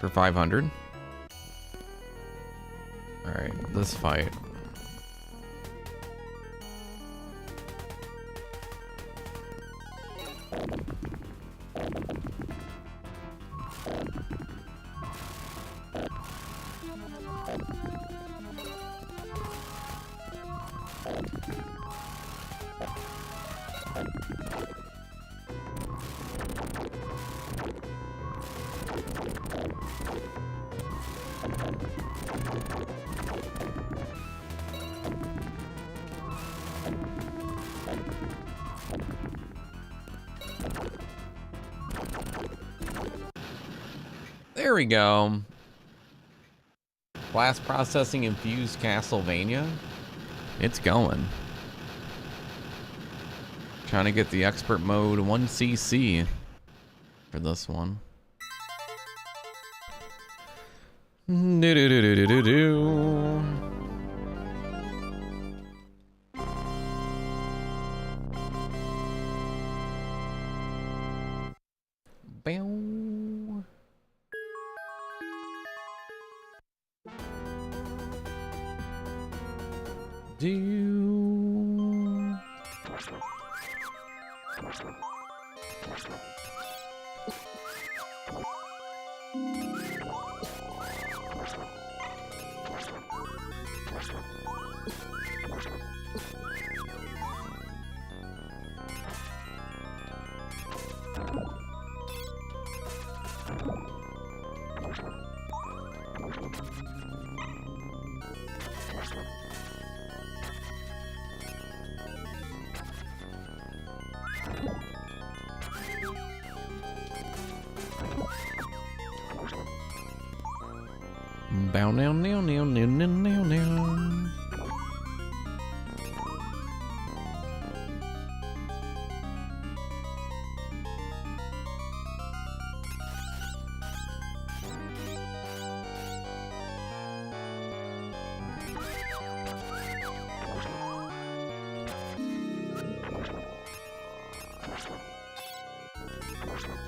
for 500. All right, let's fight. There we go. Blast processing infused Castlevania. It's going. Trying to get the expert mode 1cc for this one. Do-do-do-do-do-do. Bow. Do. Bow now, now, now, now, now, now, now.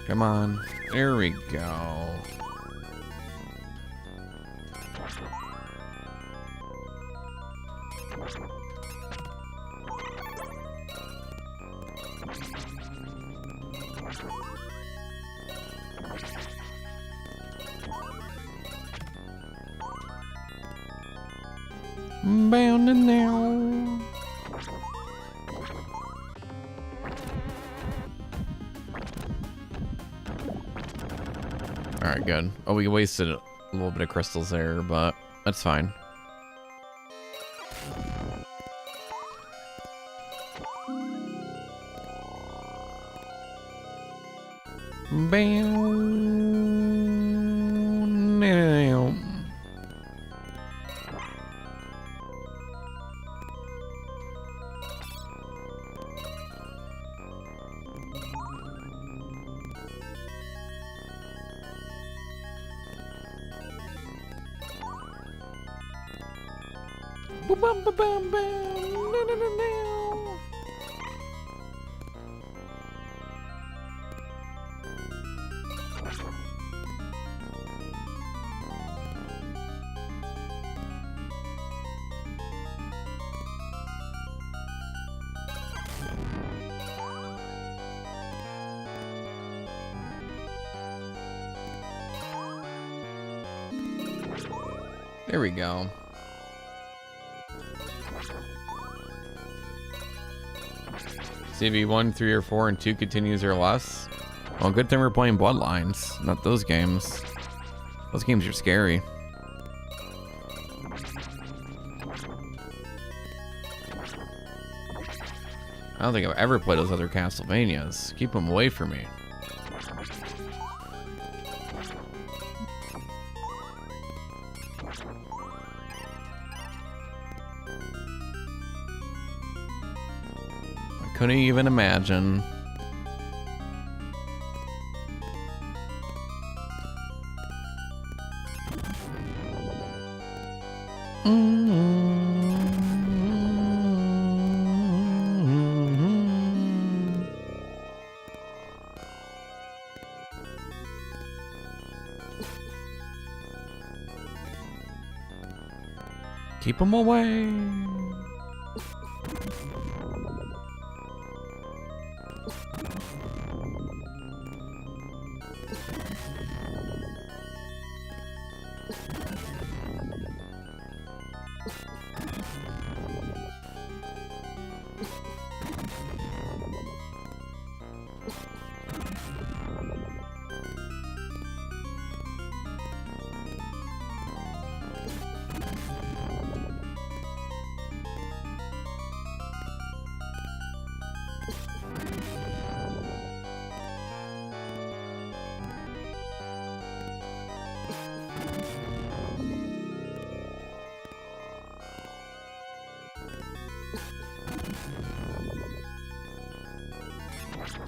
Come on. There we go. Bound and now. Alright, good. Oh, we wasted a little bit of crystals there, but that's fine. Bound now. There we go. CV 1, 3, or 4, and 2 continues or less. Well, good thing we're playing Bloodlines, not those games. Those games are scary. I don't think I've ever played those other Castlevanias. Keep them away from me. I couldn't even imagine. Keep them away.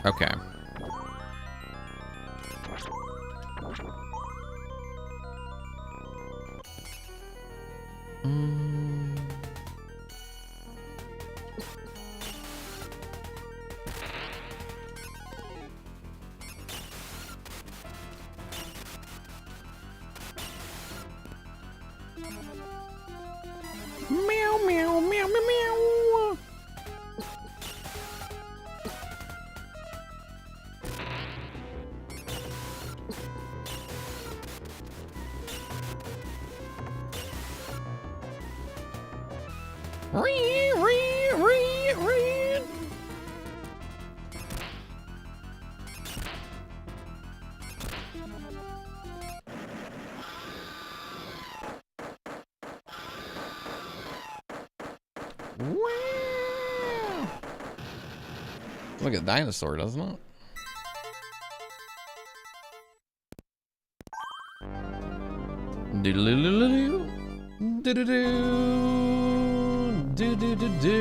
Okay. Meow, meow, meow, meow, meow. Ree, ree, ree, ree. Wow. Look at dinosaur, doesn't it? Do-do-do-do-do. Do-do-do. Do-do-do-do.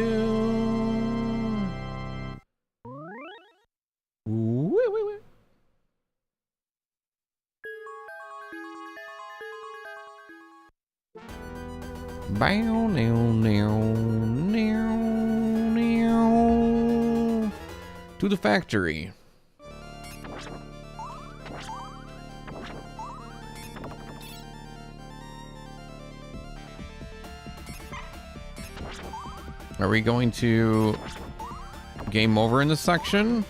Wee-wee-wee. Bow, now, now, now, now. To the factory. Are we going to game over in this section?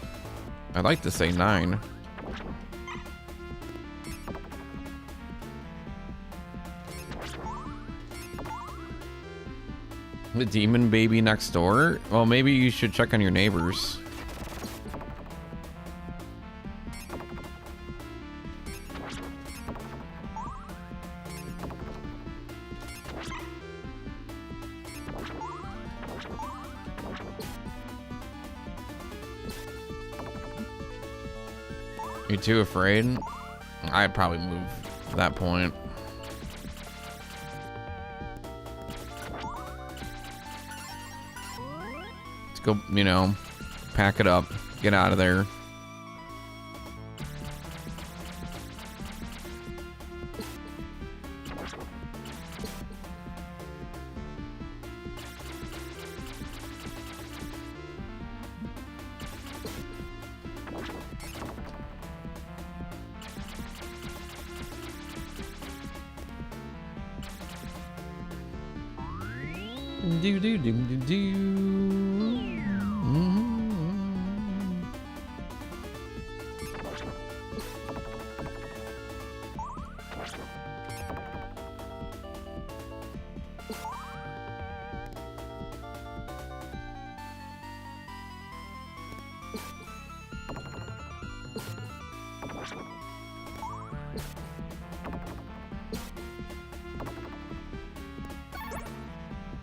I'd like to say 9. The demon baby next door? Well, maybe you should check on your neighbors. You're too afraid? I'd probably move at that point. Let's go, you know, pack it up, get out of there. Do do do do do.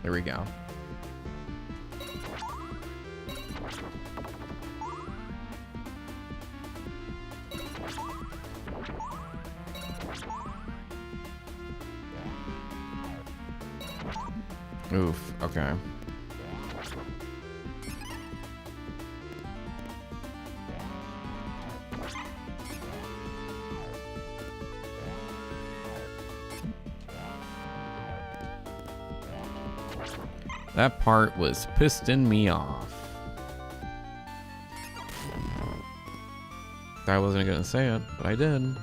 There we go. Oof, okay. That part was pissing me off. I wasn't gonna say it, but I did.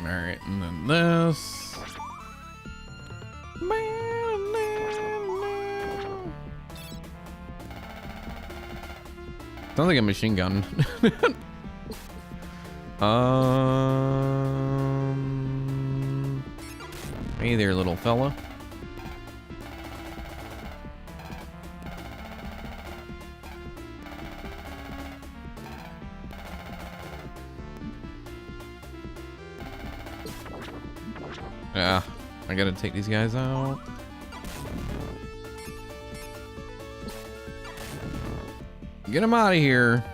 Alright, and then this. Sounds like a machine gun. Hey there, little fella. Yeah, I gotta take these guys out. Get them out of here.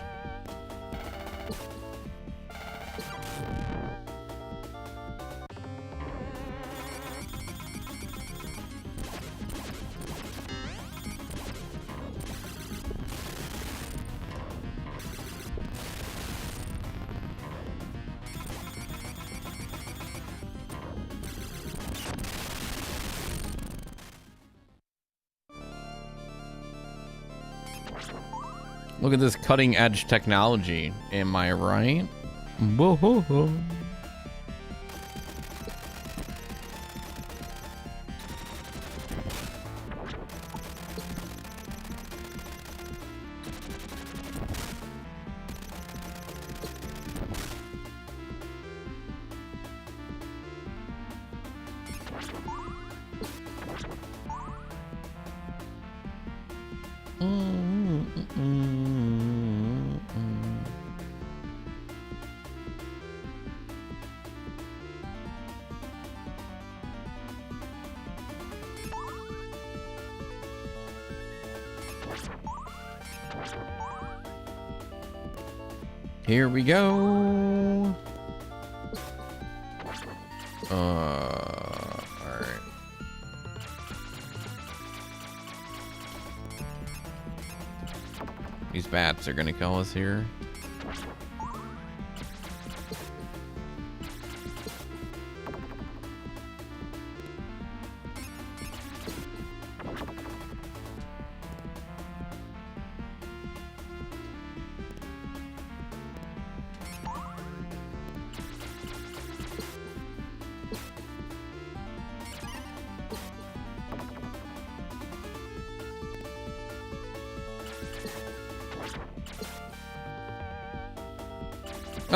Look at this cutting edge technology. Am I right? Whoa. Here we go. All right. These bats are gonna kill us here.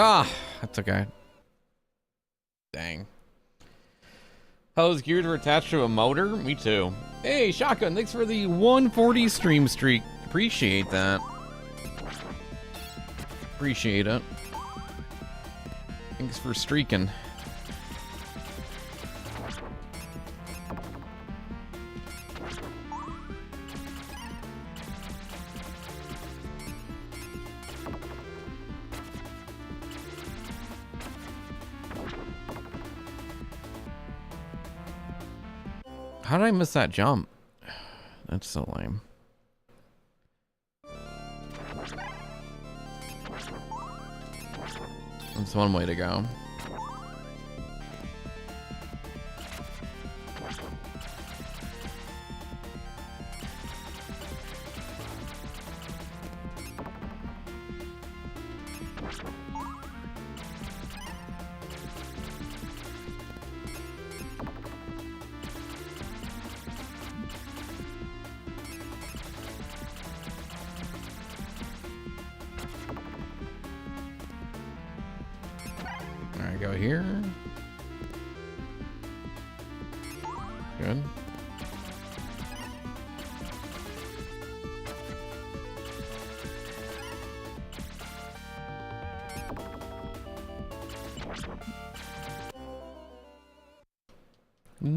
Ah, that's okay. Dang. Those gears are attached to a motor? Me too. Hey, Shotgun, thanks for the 140 stream streak. Appreciate that. Appreciate it. Thanks for streaking. How did I miss that jump? That's so lame. That's one way to go. go here. Good.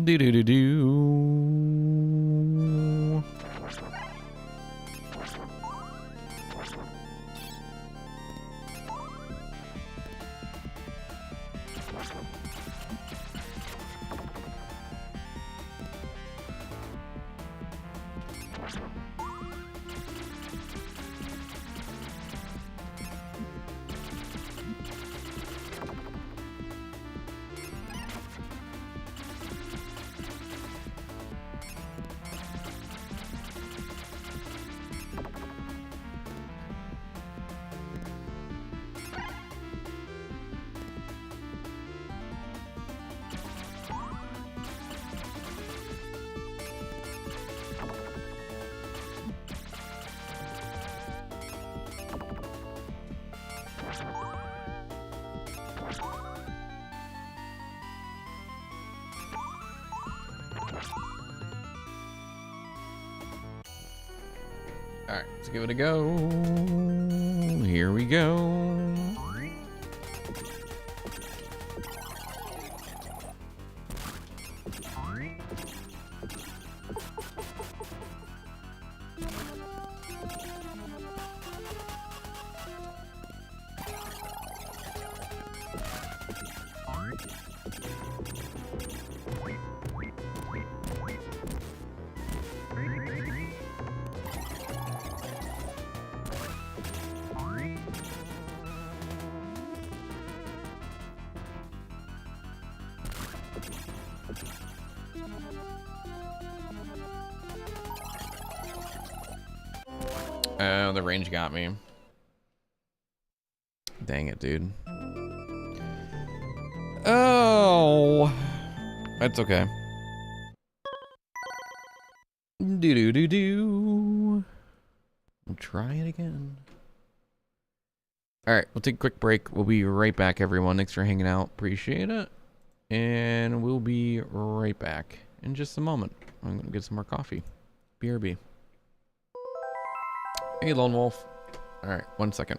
Do do do do. Alright, let's give it a go. Here we go. Oh, the range got me. Dang it, dude. Oh, that's okay. Do. We'll try it again. All right, we'll take a quick break. We'll be right back, everyone. Thanks for hanging out. Appreciate it. And we'll be right back in just a moment. I'm gonna get some more coffee. BRB. Hey, Lone Wolf. All right, 1 second.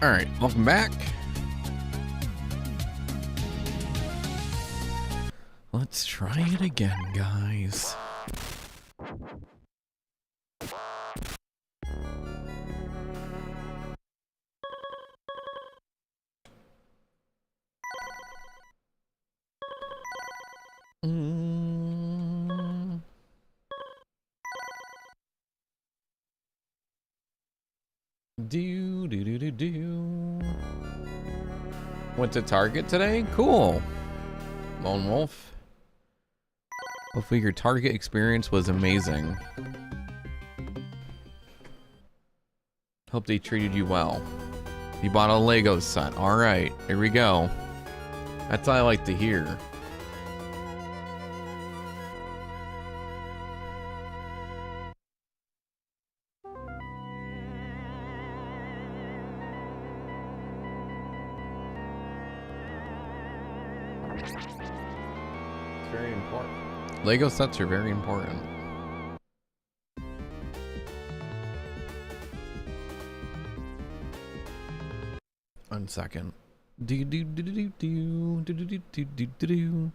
All right, welcome back. Let's try it again, guys. Went to Target today? Cool. Lone Wolf. Hopefully your Target experience was amazing. Hope they treated you well. You bought a Lego set. Alright, here we go. That's what I like to hear. Very important. Lego sets are very important. One second. Do do do do do do do do do do do.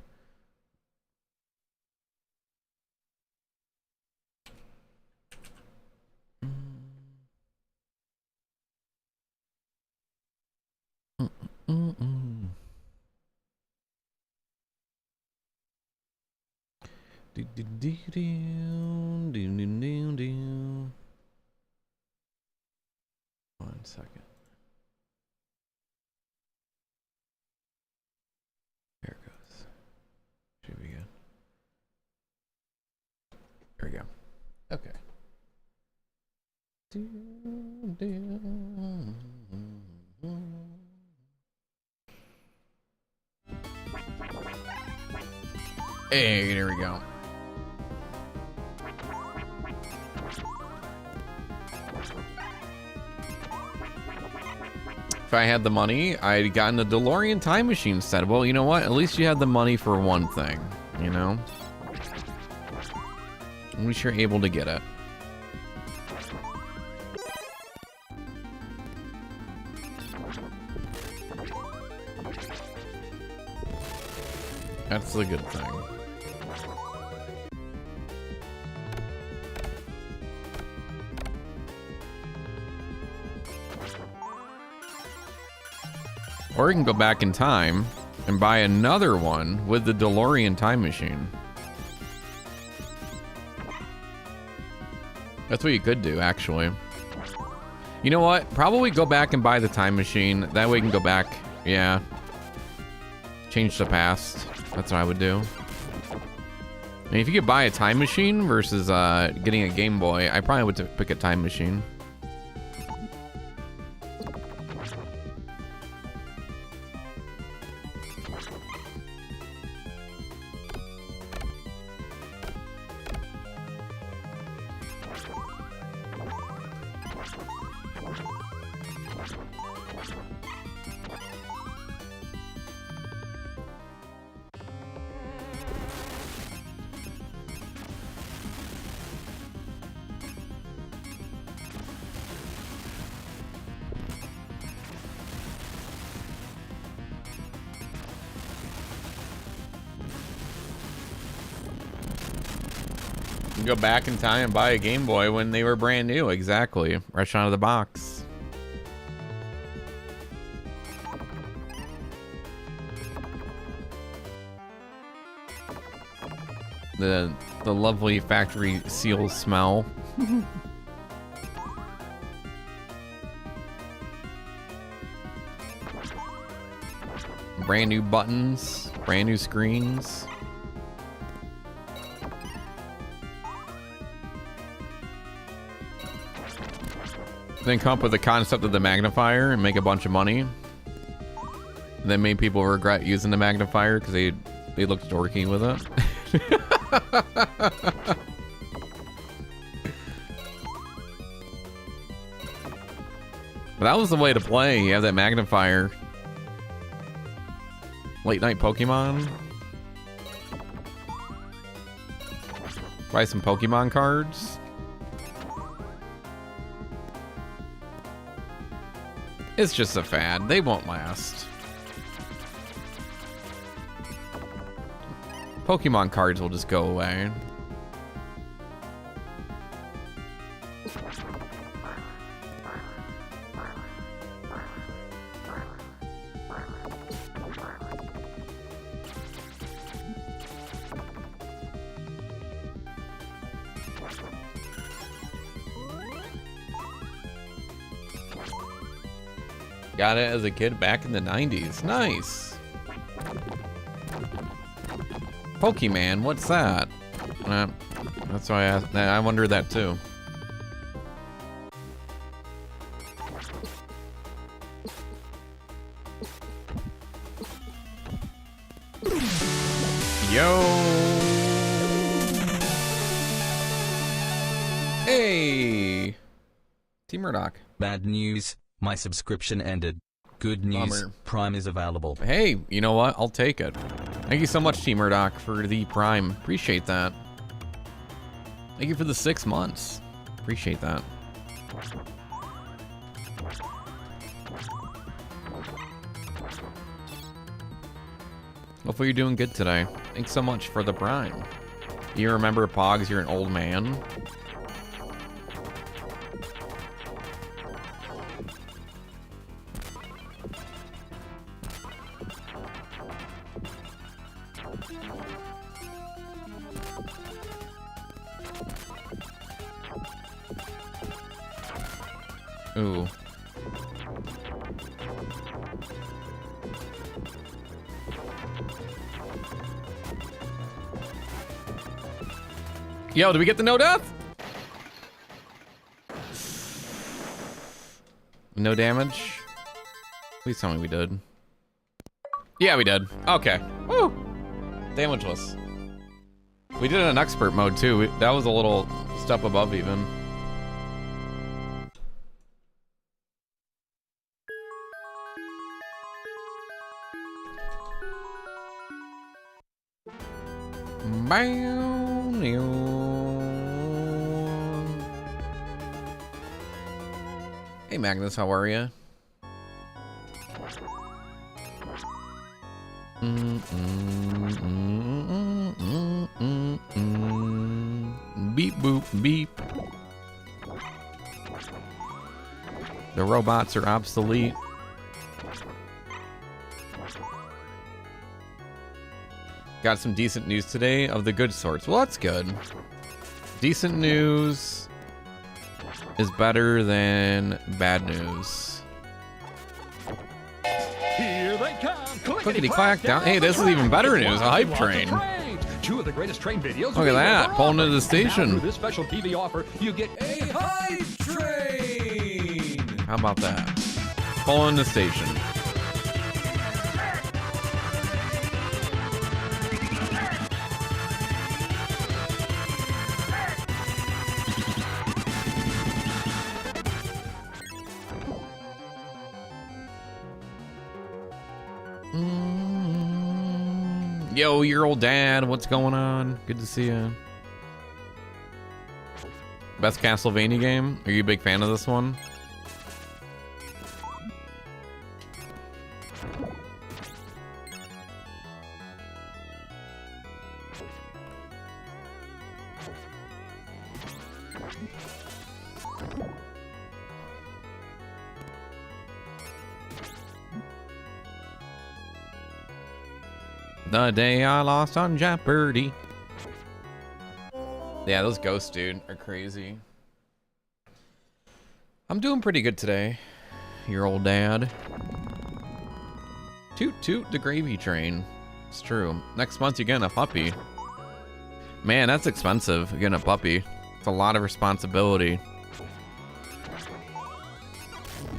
Do do do do do do do. One second. There it goes. Should be good. There we go. Okay. Do, do. Hey, there we go. If I had the money, I'd gotten a DeLorean time machine set. Well, you know what? At least you had the money for one thing, you know? At least you're able to get it. That's the good thing. Or you can go back in time and buy another one with the DeLorean time machine. That's what you could do, actually. You know what? Probably go back and buy the time machine. That way you can go back. Yeah. Change the past. That's what I would do. I mean, if you could buy a time machine versus getting a Game Boy, I probably would pick a time machine. Go back in time and buy a Game Boy when they were brand new. Exactly. Fresh out of the box. The lovely factory seal smell. Brand new buttons, brand new screens. Then come up with the concept of the magnifier and make a bunch of money. And then made people regret using the magnifier because they looked dorky with it. But that was the way to play. You have that magnifier. Late night Pokemon. Buy some Pokemon cards. It's just a fad. They won't last. Pokemon cards will just go away. Got it as a kid back in the 90s. Nice. Pokemon, what's that? That's why I wonder that too. Yo. Hey. Team Murdoch. Bad news. My subscription ended. Good news, Bummer. Prime is available. Hey, you know what? I'll take it. Thank you so much, Team Murdoch, for the Prime. Appreciate that. Thank you for the 6 months. Appreciate that. Hopefully you're doing good today. Thanks so much for the Prime. You remember, Pogs, you're an old man? Ooh. Yo, did we get the no death? No damage? Please tell me we did. Yeah, we did. Okay. Woo! Damageless. We did it in expert mode too. That was a little step above even. Hey Magnus, how are you? Beep boop beep. The robots are obsolete. Got some decent news today of the good sorts. Well, that's good. Decent news is better than bad news. Here they come. Clickety clack down. Hey, this is even better news. A hype train. Two of the greatest train videos. Look at that. Pulling into the station. Through this special TV offer, you get a hype train. How about that? Pulling the station. Yo, your old dad, what's going on? Good to see you. Best Castlevania game? Are you a big fan of this one? The day I lost on Jeopardy. Yeah, those ghosts, dude, are crazy. I'm doing pretty good today, your old dad. Toot toot the gravy train. It's true. Next month you're getting a puppy. Man, that's expensive, getting a puppy. It's a lot of responsibility.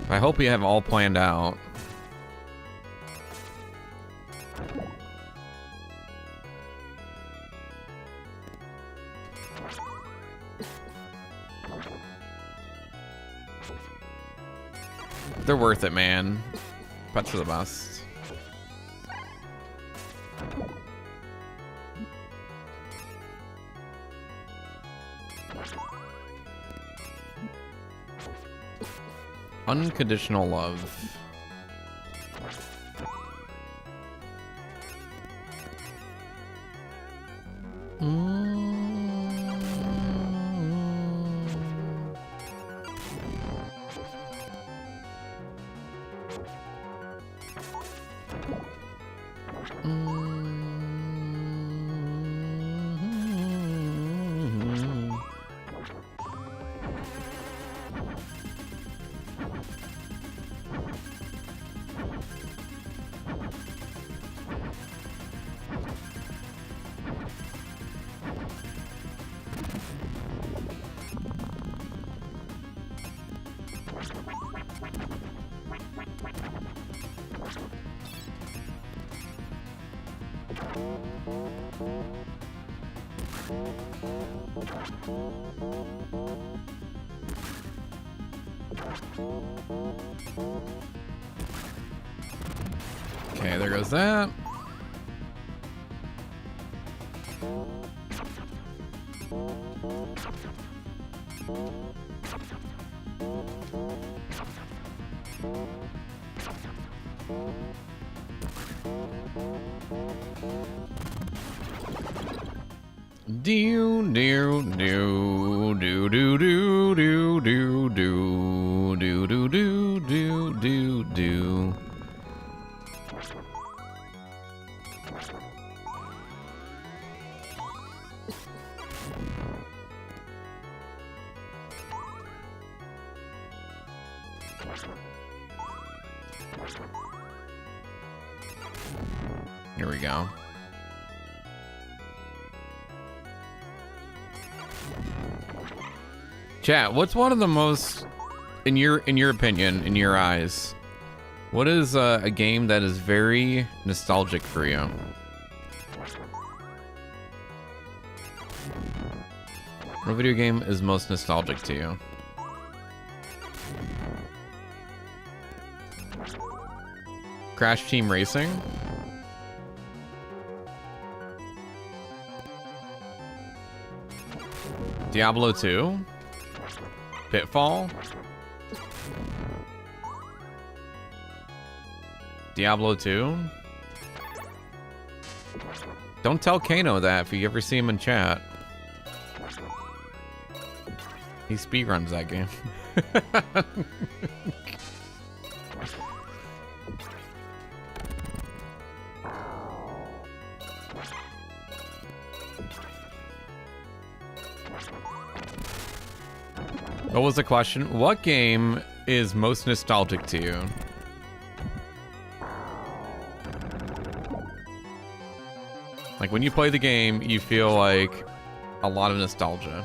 I hope you have it all planned out. They're worth it, man. Pets are the best. Unconditional love. Okay, there goes that. Do do do do do do do do do do do do do do. Here we go. Chat, what's one of the most, in your opinion, in your eyes, what is a game that is very nostalgic for you? What video game is most nostalgic to you? Crash Team Racing? Diablo 2? Pitfall? Diablo 2? Don't tell Kano that if you ever see him in chat. He speedruns that game. What was the question? What game is most nostalgic to you? Like when you play the game, you feel like a lot of nostalgia.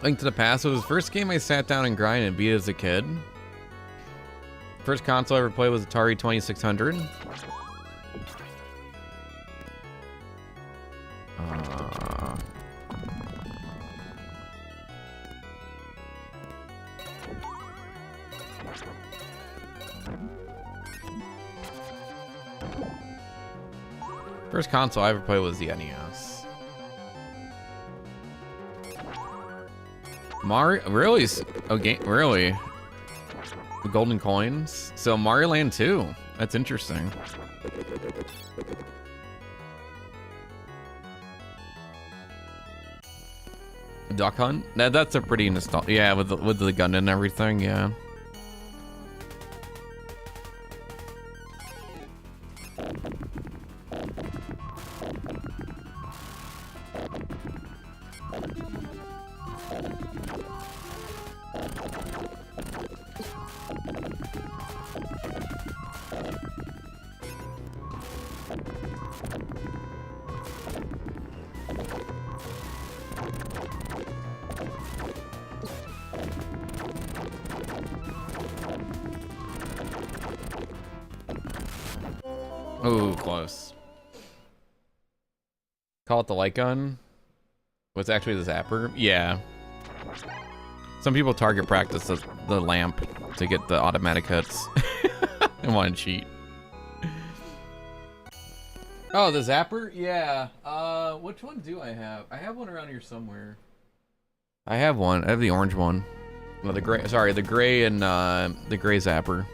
Link to the Past was the first game I sat down and grinded and beat as a kid. First console I ever played was Atari 2600. First console I ever played was the NES. Mario, really? Okay, really? The Golden Coins? So Mario Land 2. That's interesting. Duck Hunt? That's a pretty nostalgic. Yeah, with the gun and everything. Yeah. Ooh, close. Call it the light gun. What's actually the zapper? Yeah. Some people target practice the lamp to get the automatic hits and want to cheat. Oh, the zapper? Yeah. Which one do I have? I have one around here somewhere. I have one. I have the orange one. No, the gray. Sorry, the gray and the gray zapper.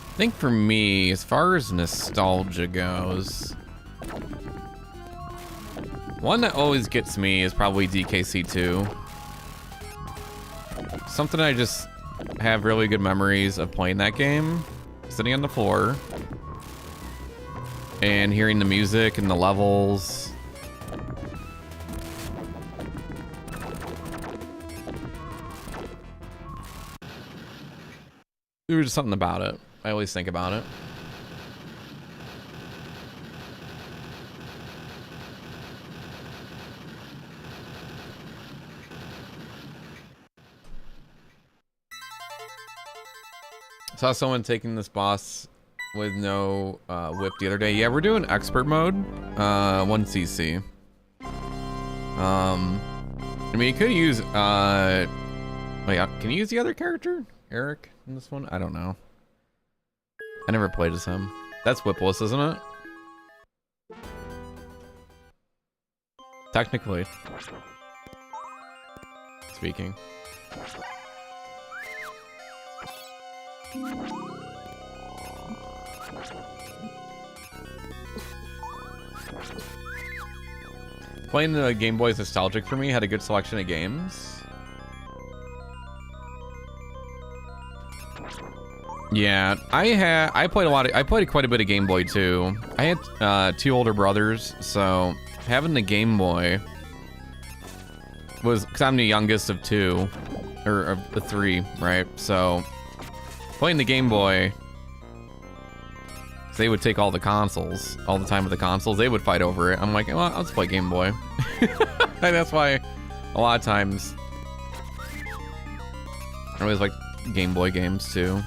I think for me, as far as nostalgia goes, one that always gets me is probably DKC2. Something I just have really good memories of playing that game, sitting on the floor, and hearing the music and the levels. There was just something about it. I always think about it. Saw someone taking this boss with no whip the other day. Yeah, we're doing expert mode, 1cc. I mean, you could use, wait, can you use the other character? Eric in this one? I don't know. I never played as him. That's whipless, isn't it? Technically. Speaking. Playing the Game Boy is nostalgic for me. Had a good selection of games. Yeah, I played quite a bit of Game Boy too. I had 2 older brothers, so having the Game Boy was, because I'm the youngest of 2, or of the 3, right? So playing the Game Boy, they would take all the consoles, all the time with the consoles. They would fight over it. I'm like, well, I'll just play Game Boy. And that's why a lot of times I always like Game Boy games too.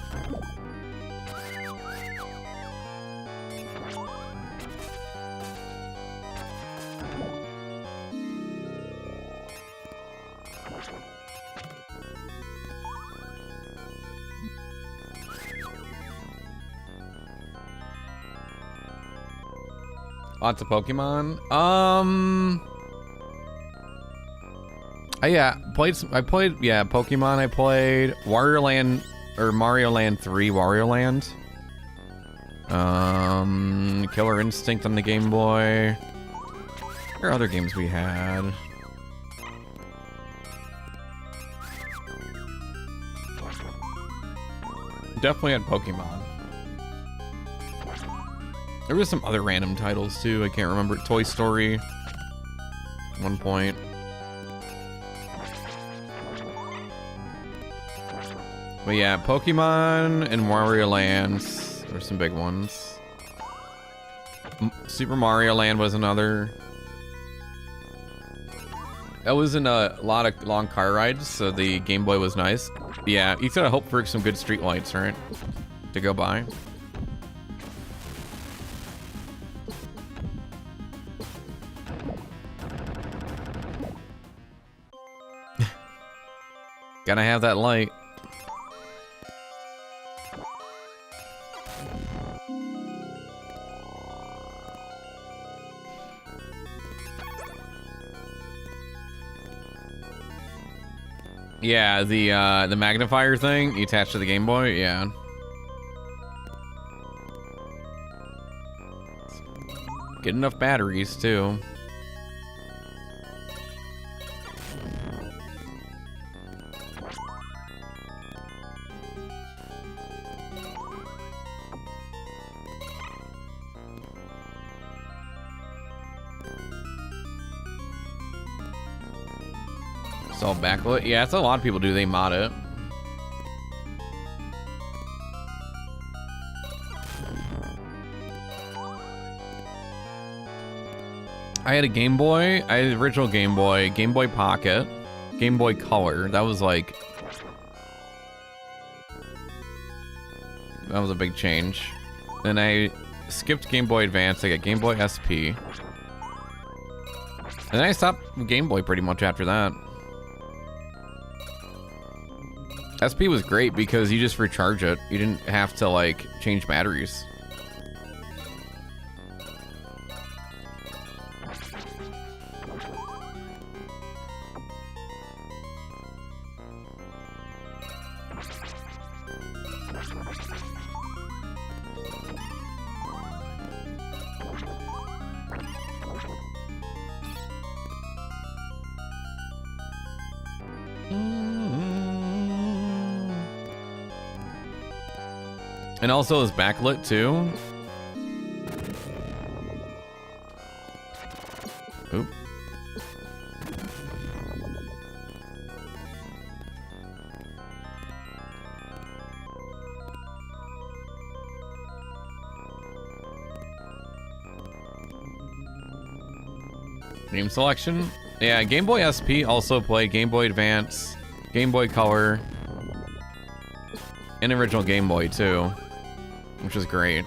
Lots of Pokemon. Yeah, I played Pokemon. I played Wario Land, or Mario Land 3, Wario Land. Killer Instinct on the Game Boy. There are other games we had. Definitely had Pokemon. There was some other random titles too. I can't remember. Toy Story. At one point. But yeah, Pokemon and Wario Land were some big ones. Super Mario Land was another. That was in a lot of long car rides, so the Game Boy was nice. Yeah, you gotta hope for some good street lights, right? To go by. Gotta have that light. Yeah, the magnifier thing you attach to the Game Boy, yeah. Get enough batteries too. It's all backlit. Yeah, that's what a lot of people do. They mod it. I had a Game Boy. I had the original Game Boy, Game Boy Pocket, Game Boy Color. That was like... That was a big change. Then I skipped Game Boy Advance. I got Game Boy SP. And then I stopped Game Boy pretty much after that. SP was great because you just recharge it. You didn't have to like change batteries. And also it's backlit too. Oop. Game selection. Yeah, Game Boy SP also played Game Boy Advance, Game Boy Color, and original Game Boy too, which is great.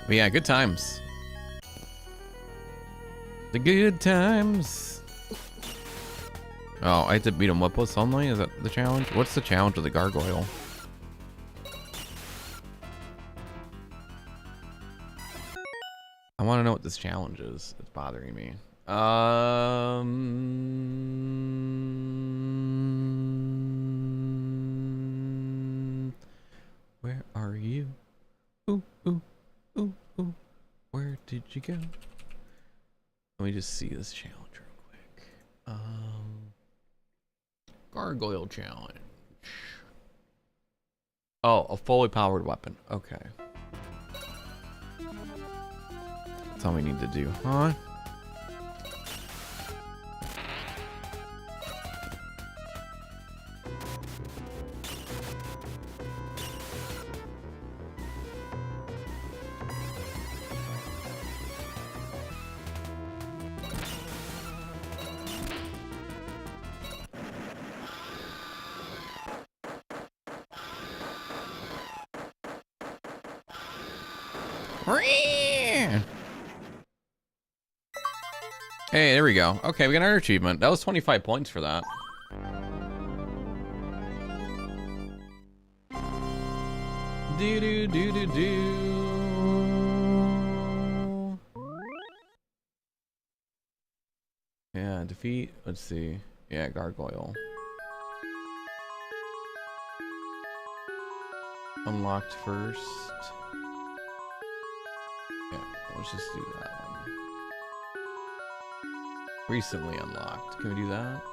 But yeah, good times. The good times. Oh, I had to beat him up with sunlight? Is that the challenge? What's the challenge with the gargoyle? I want to know what this challenge is. It's bothering me. Where are you? Ooh, ooh, ooh, ooh. Where did you go? Let me just see this challenge real quick. Gargoyle challenge. Oh, a fully powered weapon. Okay. That's all we need to do, huh? Hey, there we go. Okay, we got another achievement. That was 25 points for that. Do do do do do. Yeah, defeat. Let's see. Yeah, gargoyle. Unlocked first. Yeah, let's just do that one. Recently unlocked. Can we do that?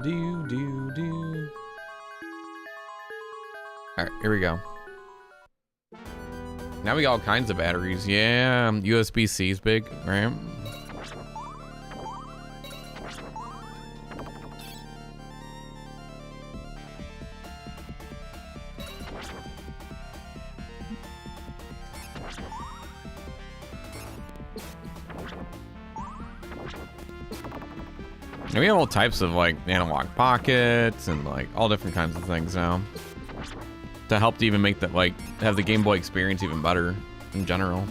Do do do. All right, here we go. Now we got all kinds of batteries. Yeah, USB-C is big, right? And we have all types of like analog pockets and like all different kinds of things now. to help to even make that, like, have the Game Boy experience even better in general.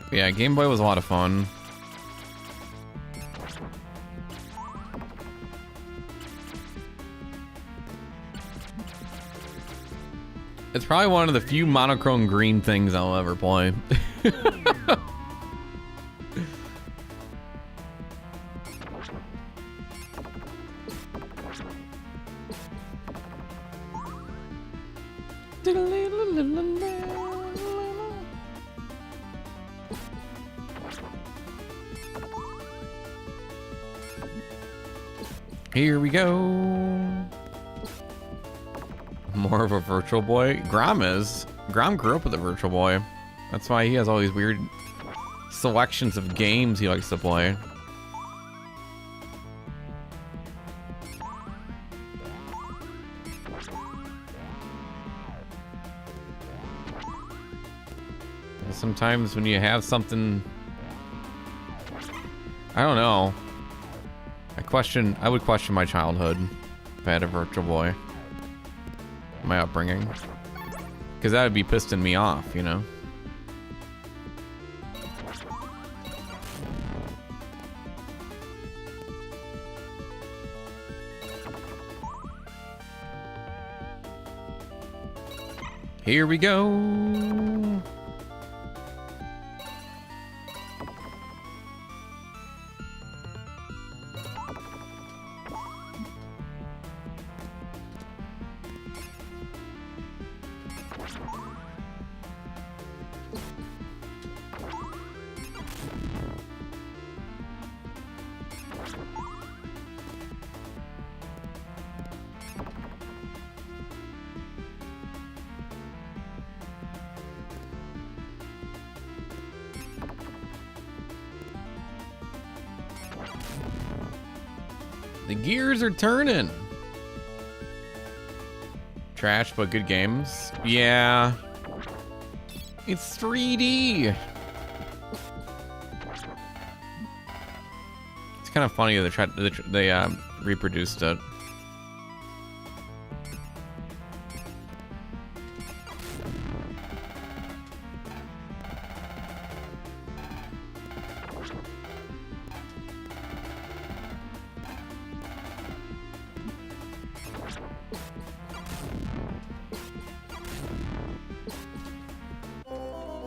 Yeah, Game Boy was a lot of fun. It's probably one of the few monochrome green things I'll ever play. Here we go. More of a Virtual Boy. Grom is. Grom grew up with a Virtual Boy. That's why he has all these weird selections of games he likes to play. Sometimes when you have something, I don't know. I would question my childhood if I had a Virtual Boy. My upbringing. Because that would be pissing me off, you know? Here we go. The gears are turning. Trash, but good games. Yeah. It's 3D. It's kind of funny they reproduced it.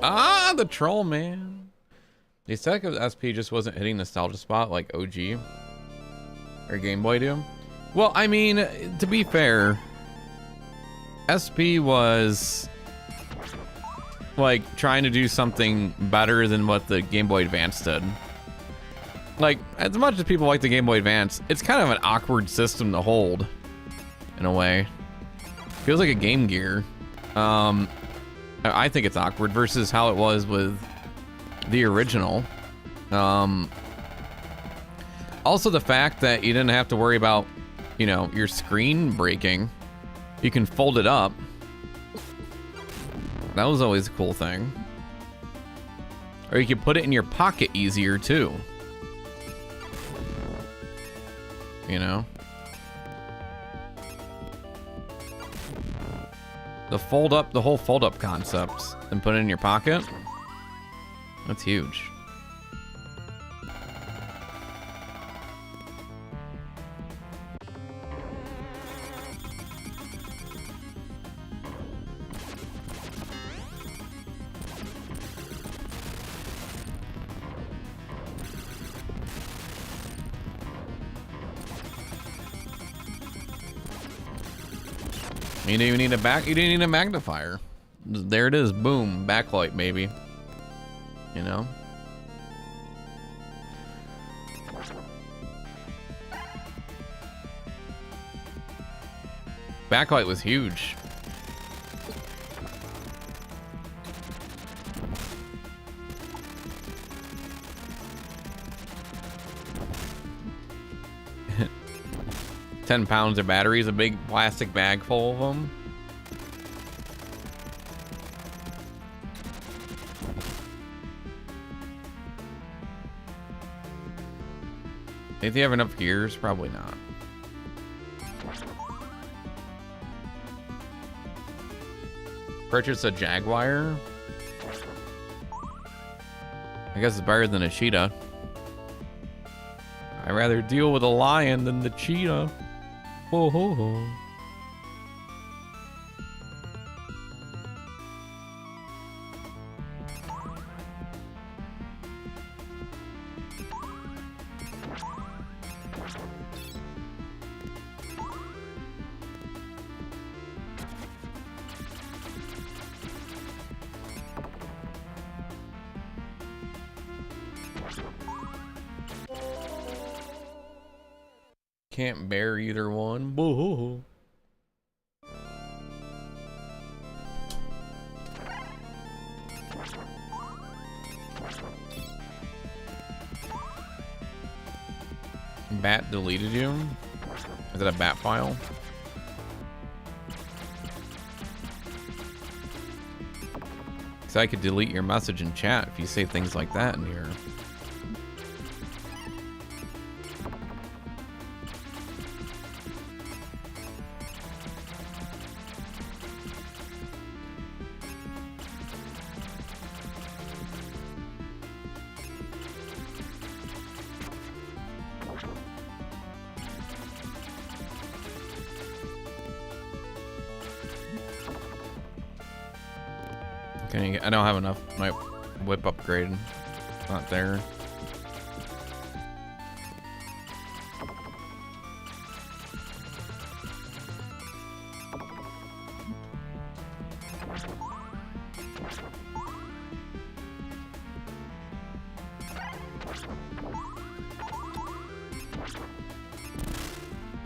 Ah, the troll, man. The aesthetic of SP just wasn't hitting nostalgia spot like OG or Game Boy do. Well, I mean, to be fair, SP was like trying to do something better than what the Game Boy Advance did. Like, as much as people like the Game Boy Advance, it's kind of an awkward system to hold in a way. Feels like a Game Gear. I think it's awkward versus how it was with the original. Also the fact that you didn't have to worry about, you know, your screen breaking. You can fold it up. That was always a cool thing. Or you could put it in your pocket easier too. You know? The whole fold up concepts and put it in your pocket. That's huge. You didn't even need you didn't need a magnifier. There it is, boom, backlight maybe. You know? Backlight was huge. 10 pounds of batteries, a big plastic bag full of them. Think they have enough gears? Probably not. Purchase a Jaguar? I guess it's better than a cheetah. I'd rather deal with a lion than the cheetah. Ho ho ho. Can't bear either one. Boo. Bat deleted you? Is it a bat file? So I could delete your message in chat if you say things like that in here. I don't have enough. My whip upgrade. Not there.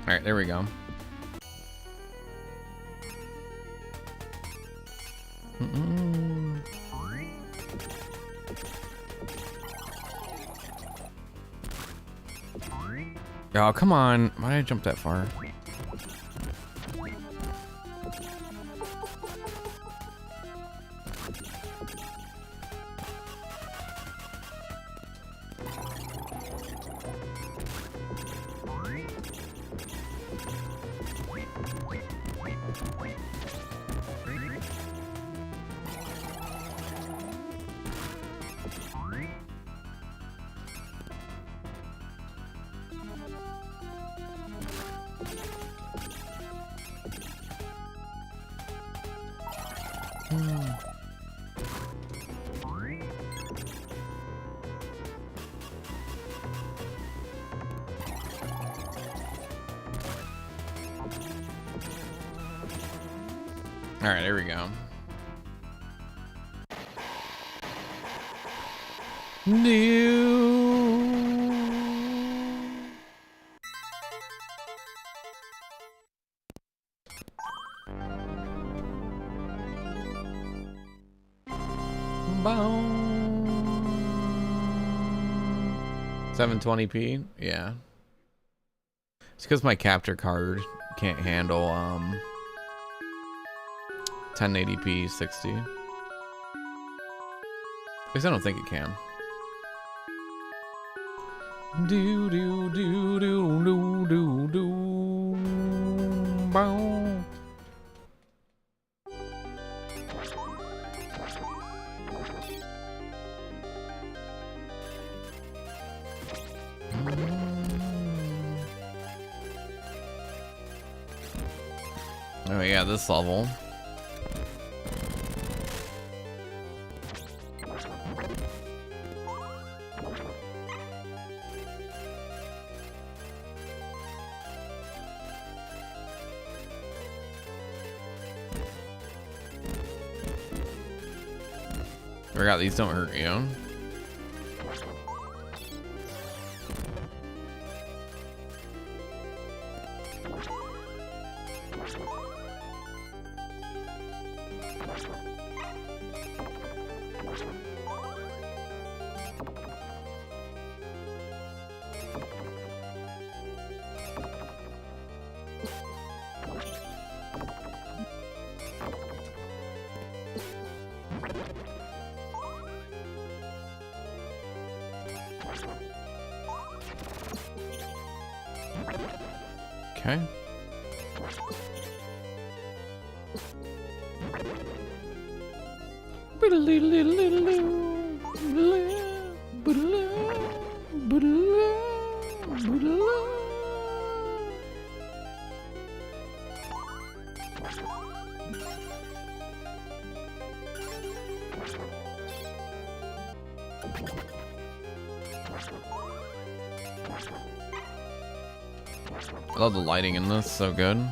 All right, there we go. Oh, come on. Why did I jump that far? All right, there we go. Boom. 720p, yeah. It's because my capture card can't handle 1080p 60. At least I don't think it can. Do do do do do do do. Bow. Oh yeah, this level. Forgot these don't hurt you. Okay. I love the lighting in this, so good.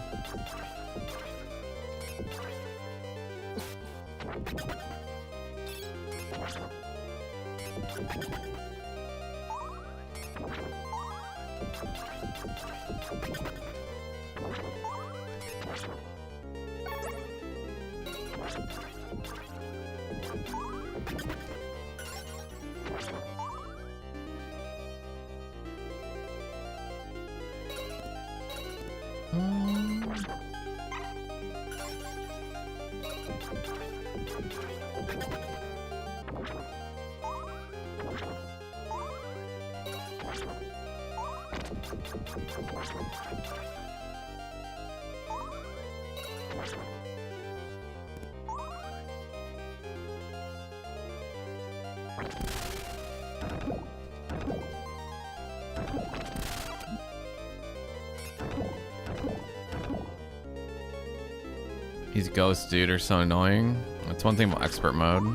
These ghosts, dude, are so annoying. That's one thing about expert mode.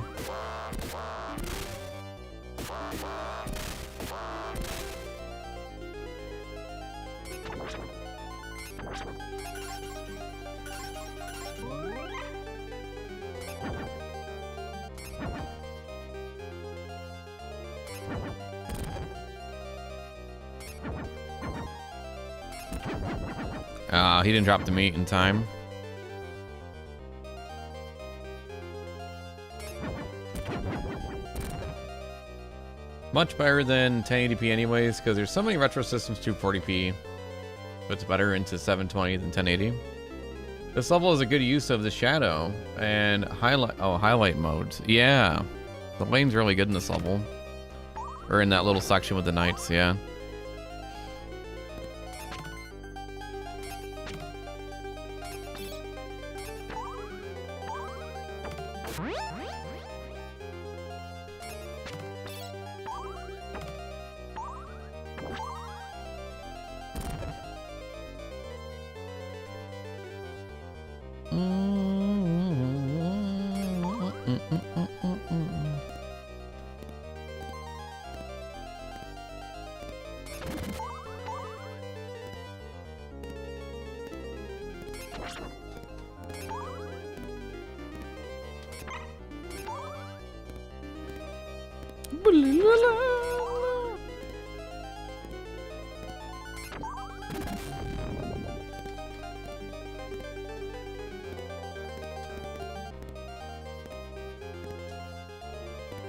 He didn't drop the meat in time. Much better than 1080p anyways, because there's so many retro systems 240p, but it's better into 720 than 1080. This level is a good use of the shadow and highlight modes. Yeah, the lane's really good in this level, or in that little section with the knights. Yeah.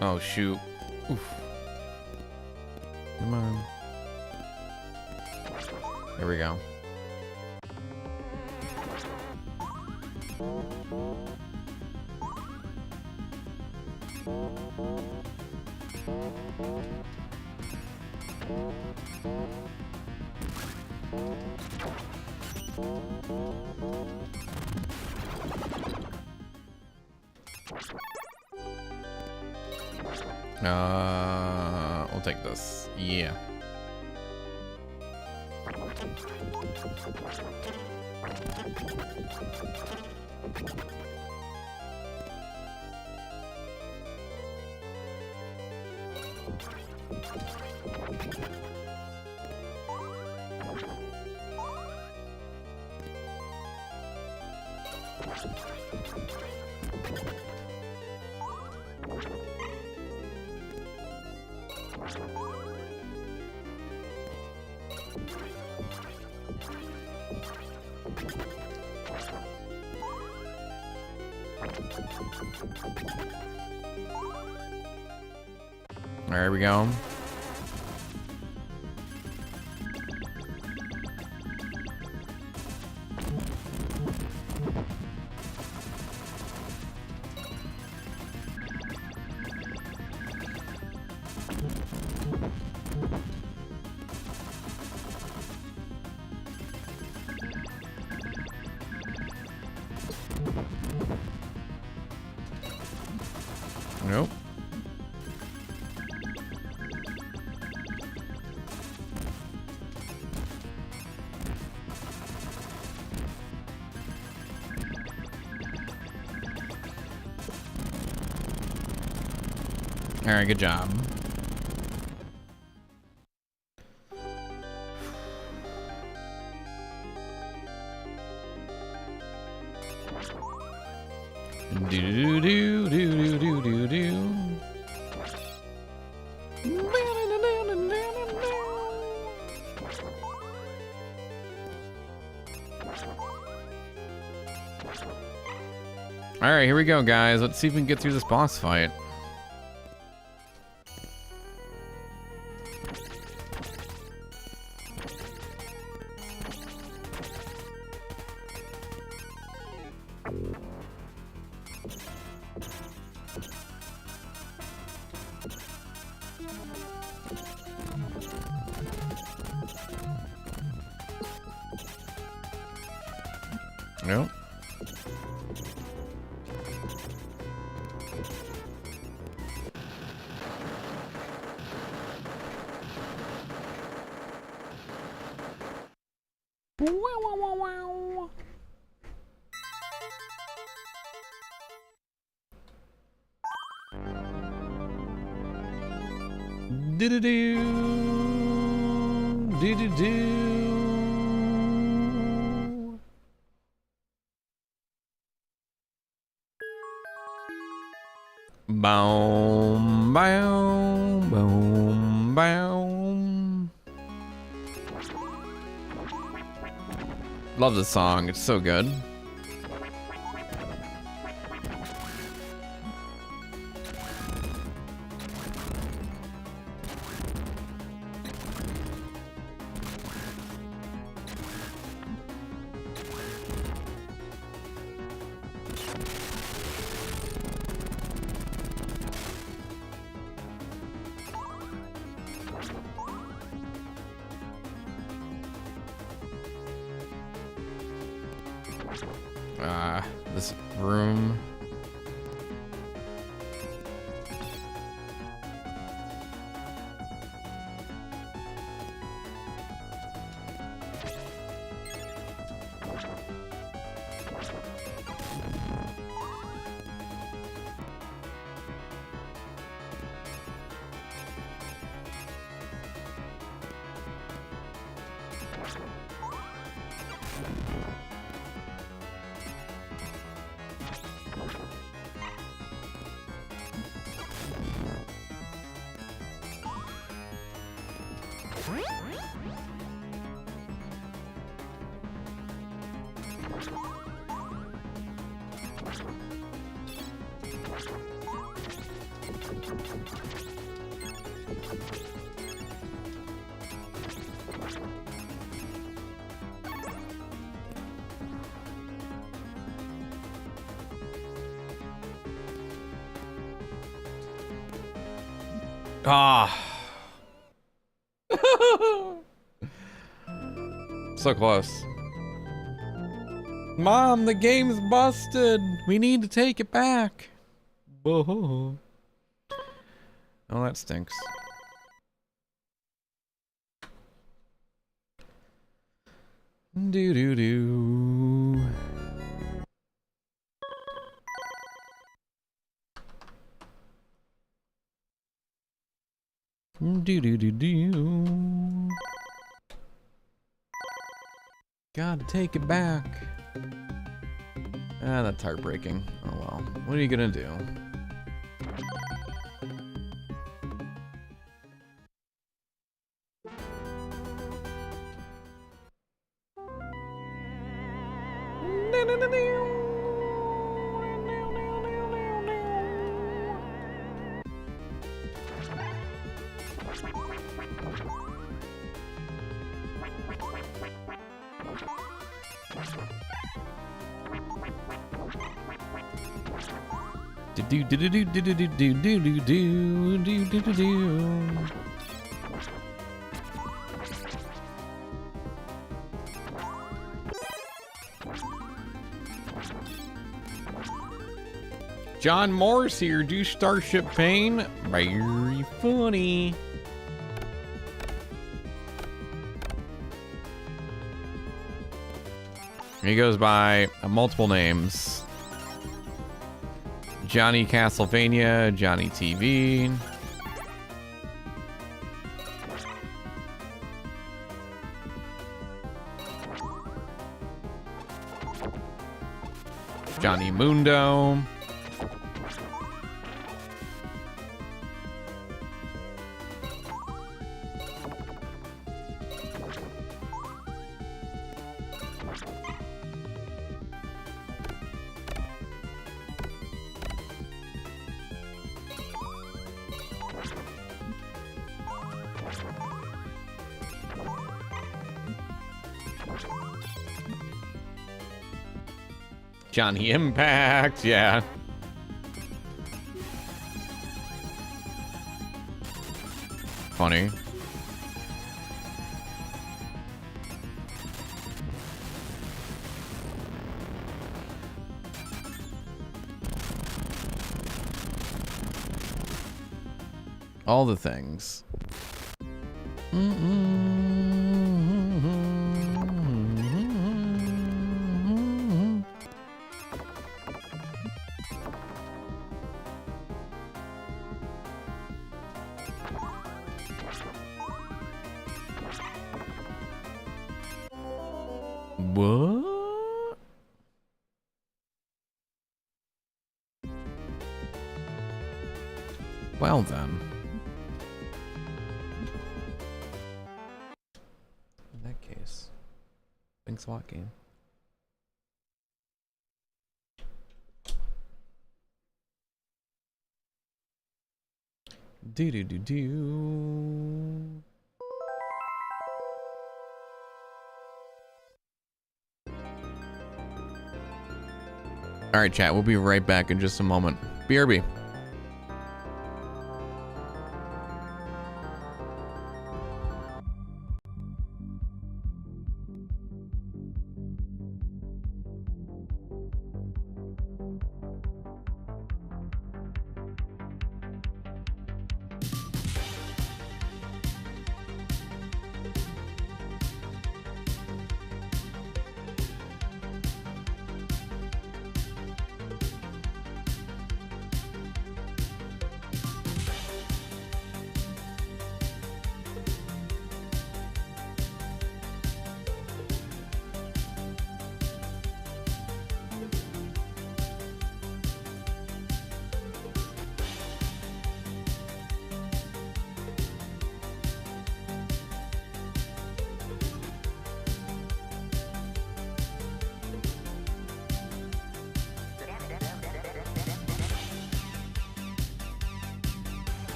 Oh shoot. Oof. Come on. Here we go. We'll take this. Yeah. There we go. Nope. All right, good job. Do do do do do do do do. All right, here we go, guys. Let's see if we can get through this boss fight. Nope. Do-do-do. Do-do-do. Boom, boom, boom, boom. Love this song. It's so good. This room. Ah. So close. Mom, the game's busted. We need to take it back. Whoa. Oh, that stinks. Do do do. Do do do do. Gotta take it back. Ah, that's heartbreaking. Oh well. What are you gonna do? Do do do do do do do do do do do do do do. John Morris here. Do Starship Pain. Very funny. He goes by multiple names. Johnny Castlevania, Johnny TV. Johnny Mundo. Johnny Impact, yeah. Funny. All the things. What? Well then. In that case, thanks a lot, game. Do do do do. All right, chat. We'll be right back in just a moment. BRB.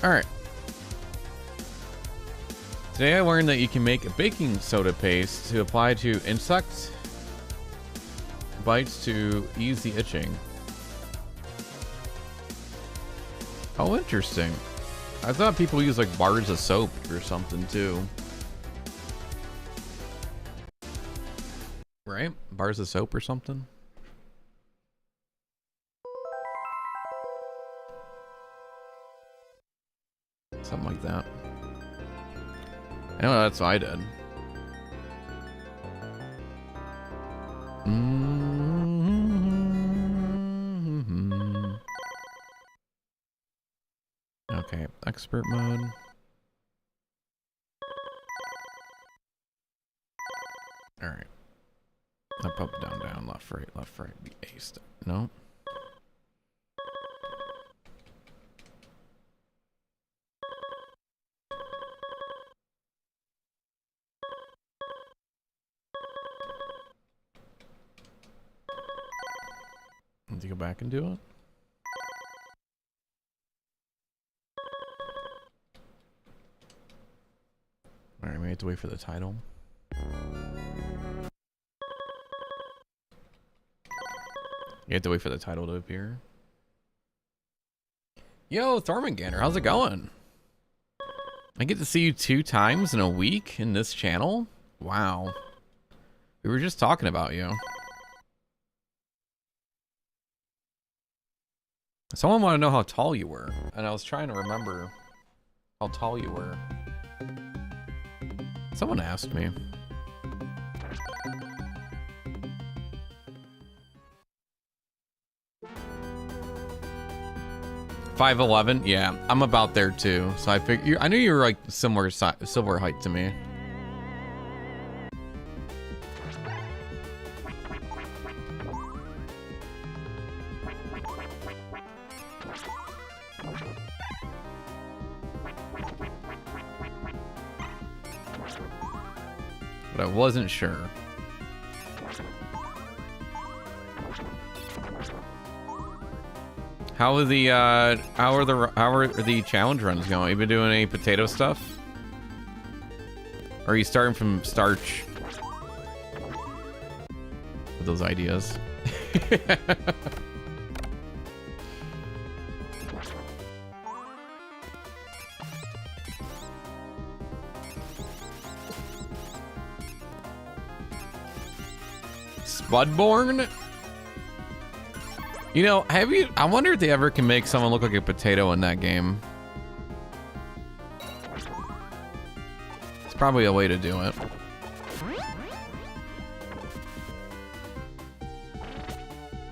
All right. Today I learned that you can make a baking soda paste to apply to insect bites to ease the itching. Oh, interesting. I thought people use like bars of soap or something too. Right? Bars of soap or something? Something like that. I know that's what I did. Okay, expert mode. All right. Up, up, down, down, left, right, be aced. No. Need to go back and do it. All right, we have to wait for the title. You have to wait for the title to appear. Yo, Thormangander, how's it going? I get to see you 2 times in a week in this channel? Wow. We were just talking about you. Someone wanted to know how tall you were, and I was trying to remember how tall you were. Someone asked me. $5'11"? Yeah, I'm about there too. So I knew you were like similar height to me. But I wasn't sure. How are the challenge runs going? You been doing any potato stuff? Or are you starting from starch with those ideas? Spudborn? You know, I wonder if they ever can make someone look like a potato in that game. It's probably a way to do it.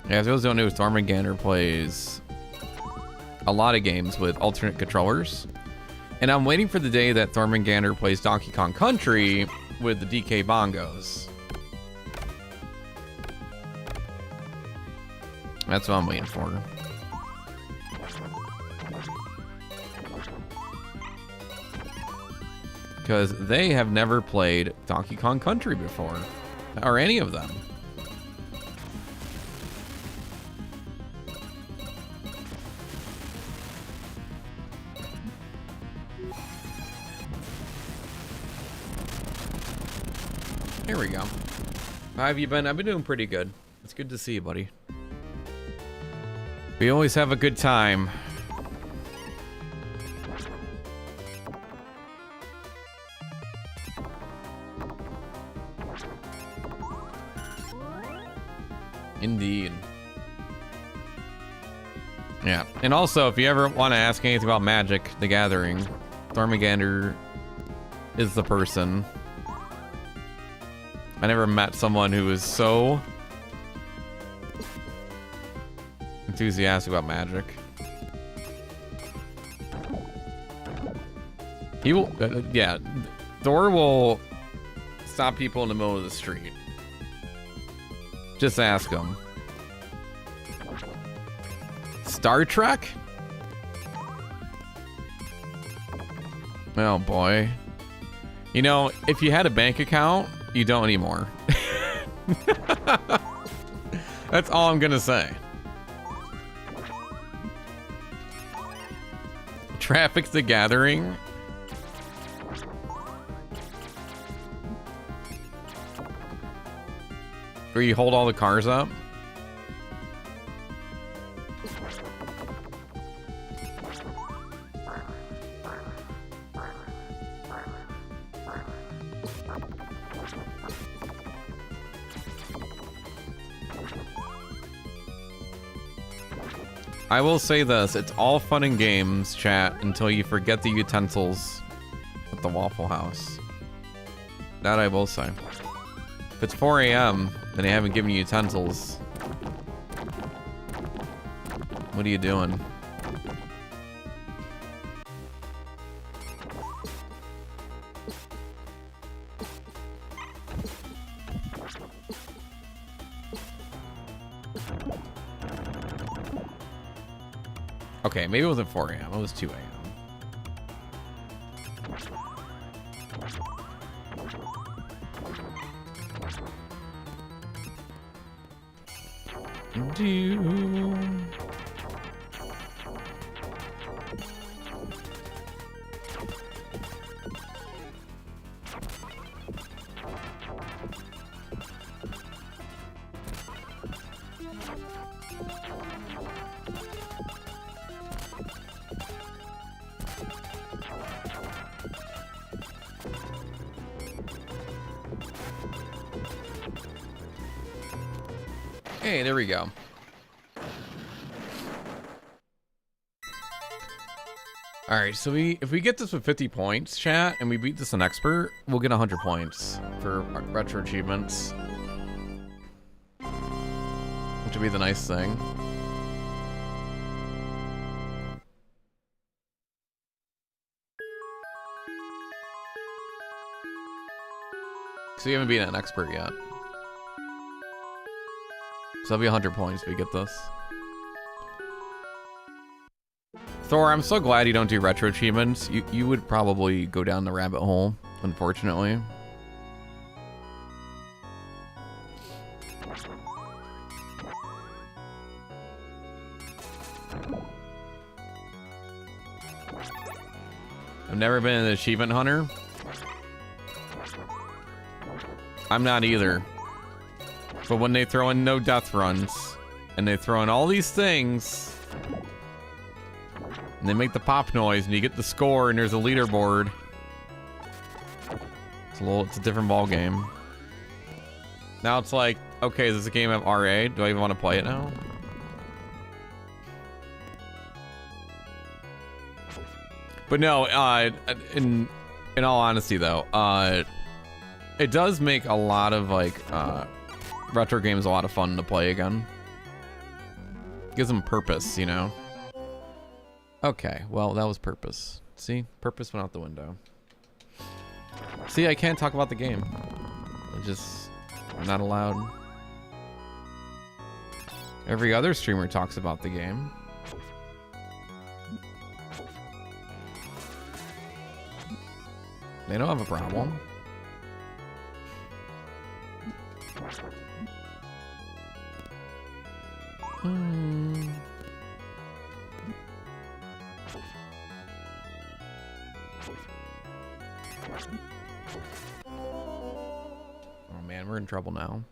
Yeah, as those don't know, Thormangander plays a lot of games with alternate controllers. And I'm waiting for the day that Thormangander plays Donkey Kong Country with the DK bongos. That's what I'm waiting for. Because they have never played Donkey Kong Country before. Or any of them. Here we go. How have you been? I've been doing pretty good. It's good to see you, buddy. We always have a good time. Indeed. Yeah, and also if you ever want to ask anything about Magic the Gathering, Thormangander is the person. I never met someone who was so enthusiastic about Magic. He will, yeah, Thor will stop people in the middle of the street. Just ask him. Star Trek? Oh boy. You know, if you had a bank account, you don't anymore. That's all I'm gonna say. Traffic's the Gathering. Where you hold all the cars up. I will say this, it's all fun and games, chat, until you forget the utensils at the Waffle House. That I will say. If it's 4 a.m., and they haven't given you utensils, what are you doing? Okay, maybe it wasn't 4 a.m. It was 2 a.m. Hey, there we go. All right, so if we get this with 50 points, chat, and we beat this on expert, we'll get 100 points for retro achievements, which would be the nice thing. So you haven't beaten an expert yet. So that'll be 100 points if we get this. Thor, I'm so glad you don't do retro achievements. You would probably go down the rabbit hole, unfortunately. I've never been an achievement hunter. I'm not either. But when they throw in no death runs, and they throw in all these things, and they make the pop noise, and you get the score, and there's a leaderboard, it's a different ball game. Now it's like, okay, is this a game of RA? Do I even want to play it now? But no, in all honesty though, it does make a lot of like retro games a lot of fun to play again. Gives them purpose, you know. Okay, well that was purpose. See, purpose went out the window. See, I can't talk about the game. I'm not allowed. Every other streamer talks about the game. They don't have a problem. Oh man, we're in trouble now.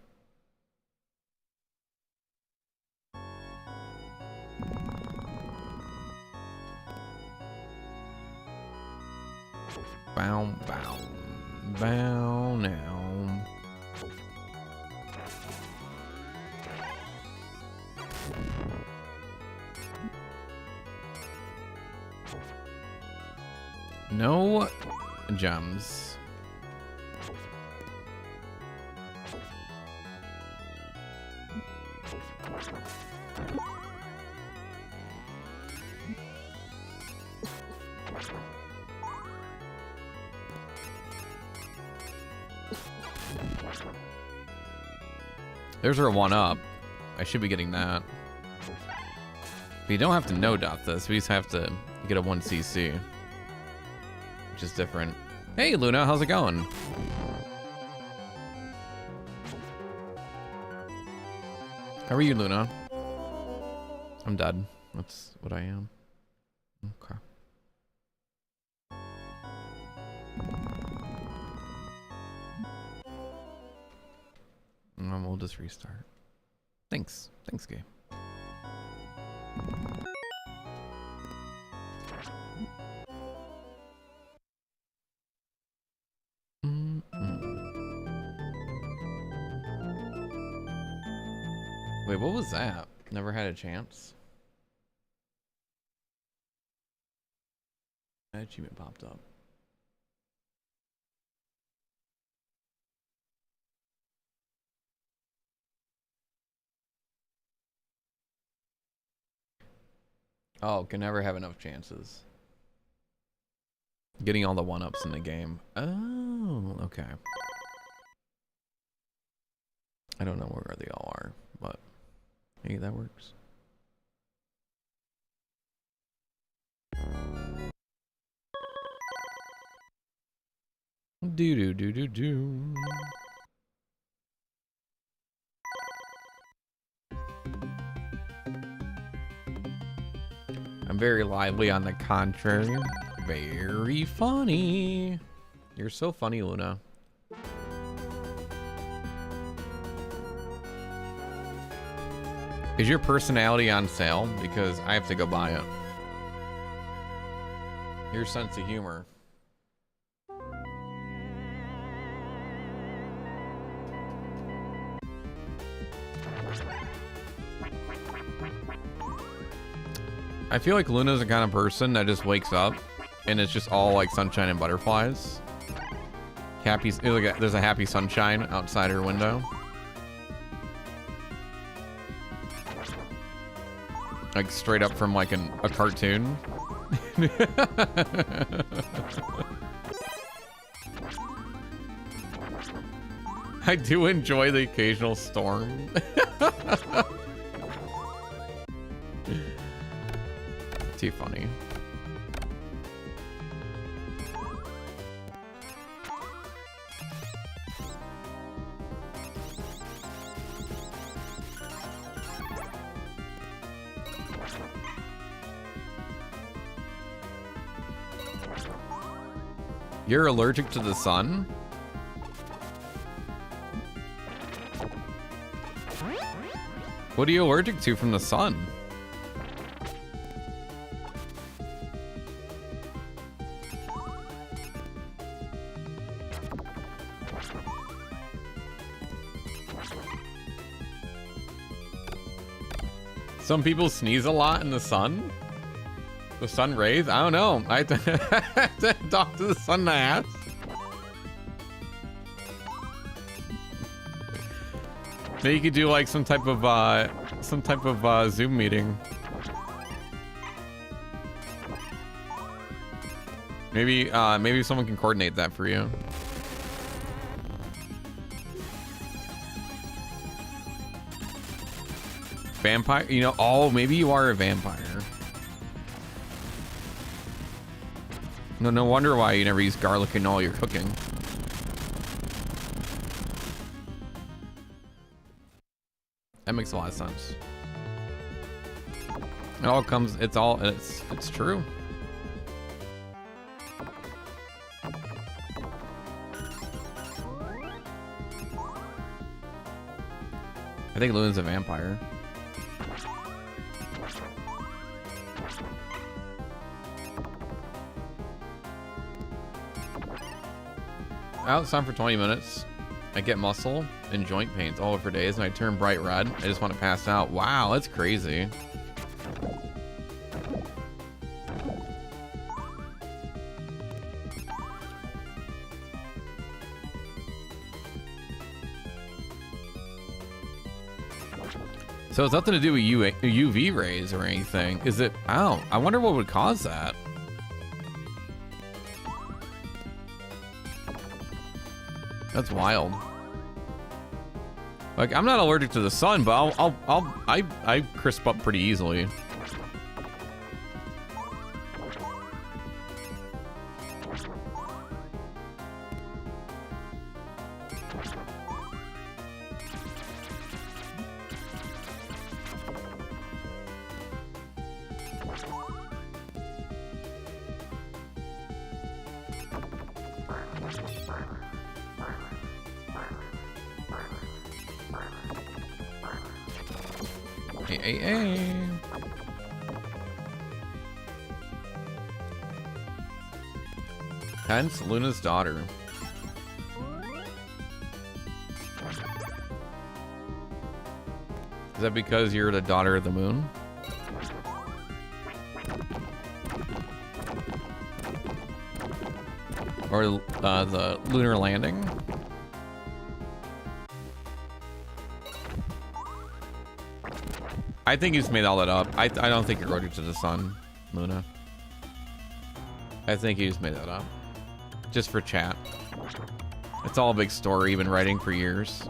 Bow, bow, bow now. No gems. There's our 1-up. I should be getting that. But you don't have to no dot this. We just have to get a 1cc. Which is different. Hey Luna, how's it going? How are you, Luna? I'm dead. That's what I am. Okay. this restart. Thanks. Thanks, game. Wait, what was that? Never had a chance. That achievement popped up. Oh, can never have enough chances. Getting all the one-ups in the game. Oh, okay. I don't know where they all are, but maybe that works. Do. I'm very lively, on the contrary. Very funny. You're so funny, Luna. Is your personality on sale? Because I have to go buy it. Your sense of humor. I feel like Luna's the kind of person that just wakes up and it's just all like sunshine and butterflies. Happy, there's a happy sunshine outside her window. Like straight up from like a cartoon. I do enjoy the occasional storm. Too funny. You're allergic to the sun? What are you allergic to from the sun? Some people sneeze a lot in the sun? The sun rays? I don't know. I have to talk to the sun and ask. Maybe you could do like some type of Zoom meeting. Maybe someone can coordinate that for you. Vampire? You know, oh, maybe you are a vampire. No wonder why you never use garlic in all your cooking. That makes a lot of sense. It all comes, it's true. I think Luna's a vampire. Outside for 20 minutes. I get muscle and joint pains all over for days, and I turn bright red. I just want to pass out. Wow, that's crazy. So it's nothing to do with UV rays or anything. Is it? Oh, I wonder what would cause that. That's wild. Like, I'm not allergic to the sun, but I crisp up pretty easily. Hey. Hence Luna's daughter. Is that because you're the daughter of the moon? Or the lunar landing? I think you just made all that up. I don't think you're related to the sun, Luna. I think you just made that up. Just for chat. It's all a big story you've been writing for years.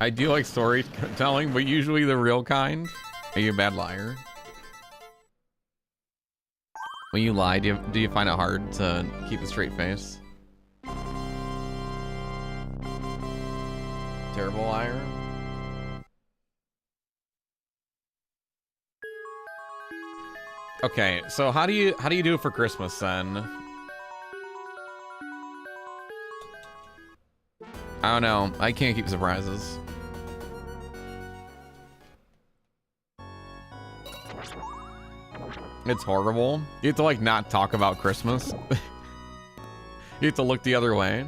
I do like storytelling, but usually the real kind. Are you a bad liar? When you lie, do you find it hard to keep a straight face? Terrible liar. Okay, so how do you do it for Christmas then? I don't know. I can't keep surprises. It's horrible. You have to like not talk about Christmas. You have to look the other way.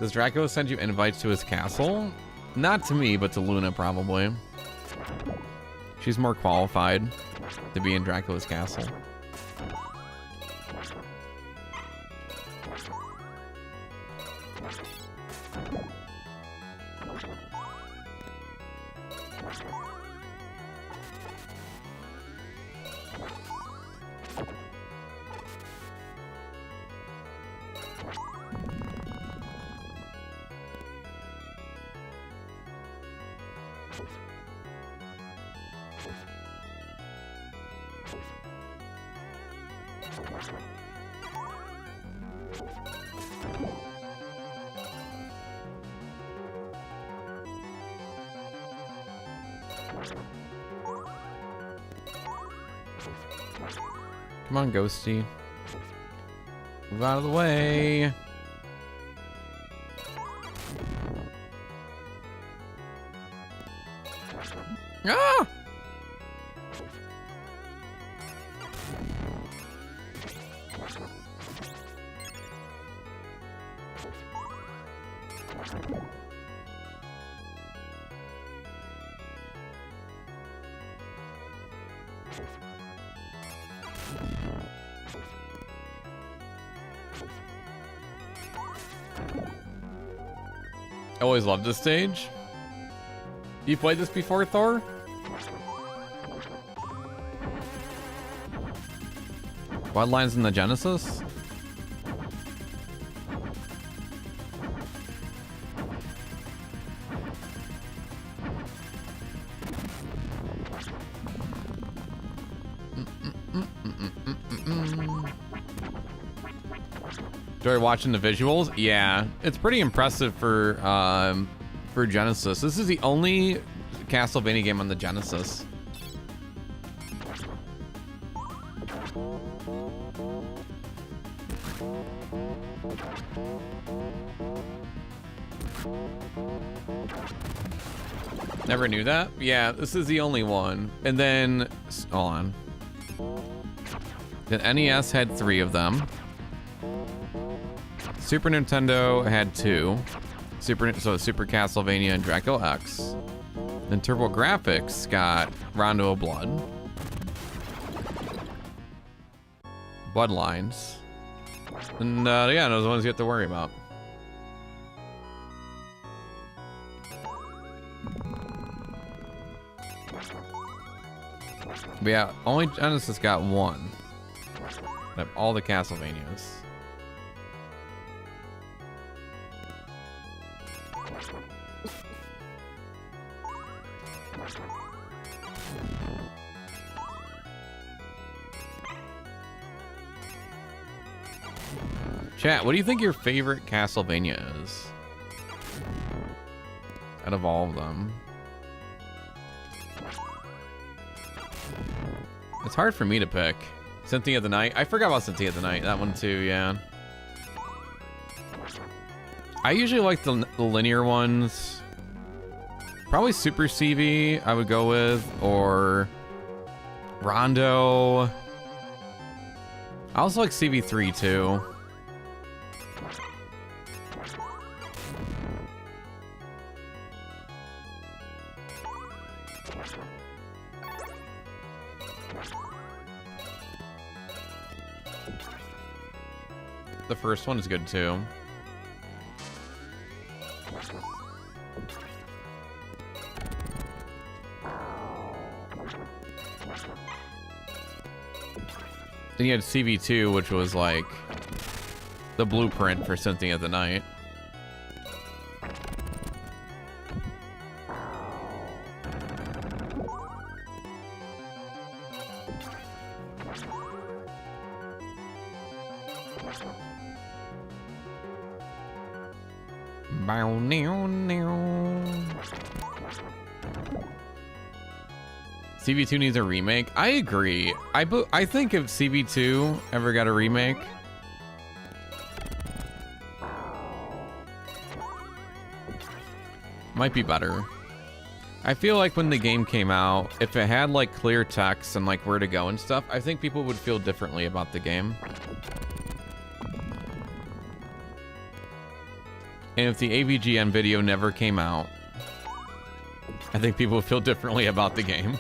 Does Draco send you invites to his castle? Not to me, but to Luna probably. She's more qualified to be in Draco's castle. Come on, Ghosty. Move out of the way. Ah! I always loved this stage. You played this before, Thor? Bloodlines in the Genesis? Enjoy watching the visuals? Yeah, it's pretty impressive for Genesis. This is the only Castlevania game on the Genesis. Never knew that? Yeah, this is the only one. And then, hold on. The NES had 3 of them. Super Nintendo had 2. Super Castlevania and Draco X. Then TurboGrafx got Rondo of Blood. Bloodlines. And yeah, those are the ones you have to worry about. But yeah, only Genesis got 1. I have all the Castlevanias. Chat, what do you think your favorite Castlevania is? Out of all of them. It's hard for me to pick. Symphony of the Night. I forgot about Symphony of the Night. That one too, yeah. I usually like the linear ones. Probably Super CV I would go with, or Rondo. I also like CV3 too. The first one is good too. Then you had CV2, which was like the blueprint for Symphony of the Night. CV2 needs a remake. I agree. I think if CV2 ever got a remake, might be better. I feel like when the game came out, if it had like clear text and like where to go and stuff, I think people would feel differently about the game. And if the AVGN video never came out, I think people would feel differently about the game.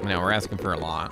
Now we're asking for a lot.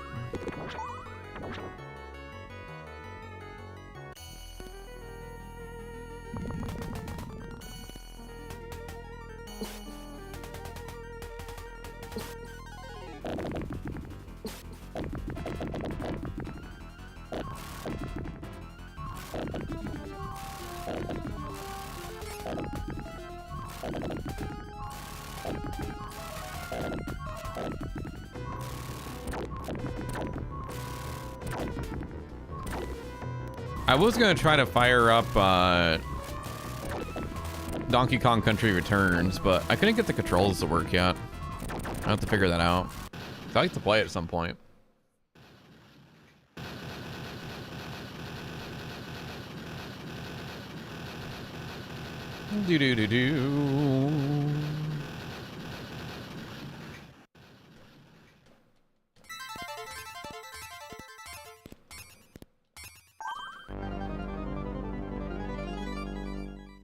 I was gonna try to fire up Donkey Kong Country Returns, but I couldn't get the controls to work yet. I have to figure that out. I'd like to play it at some point. Do do do do.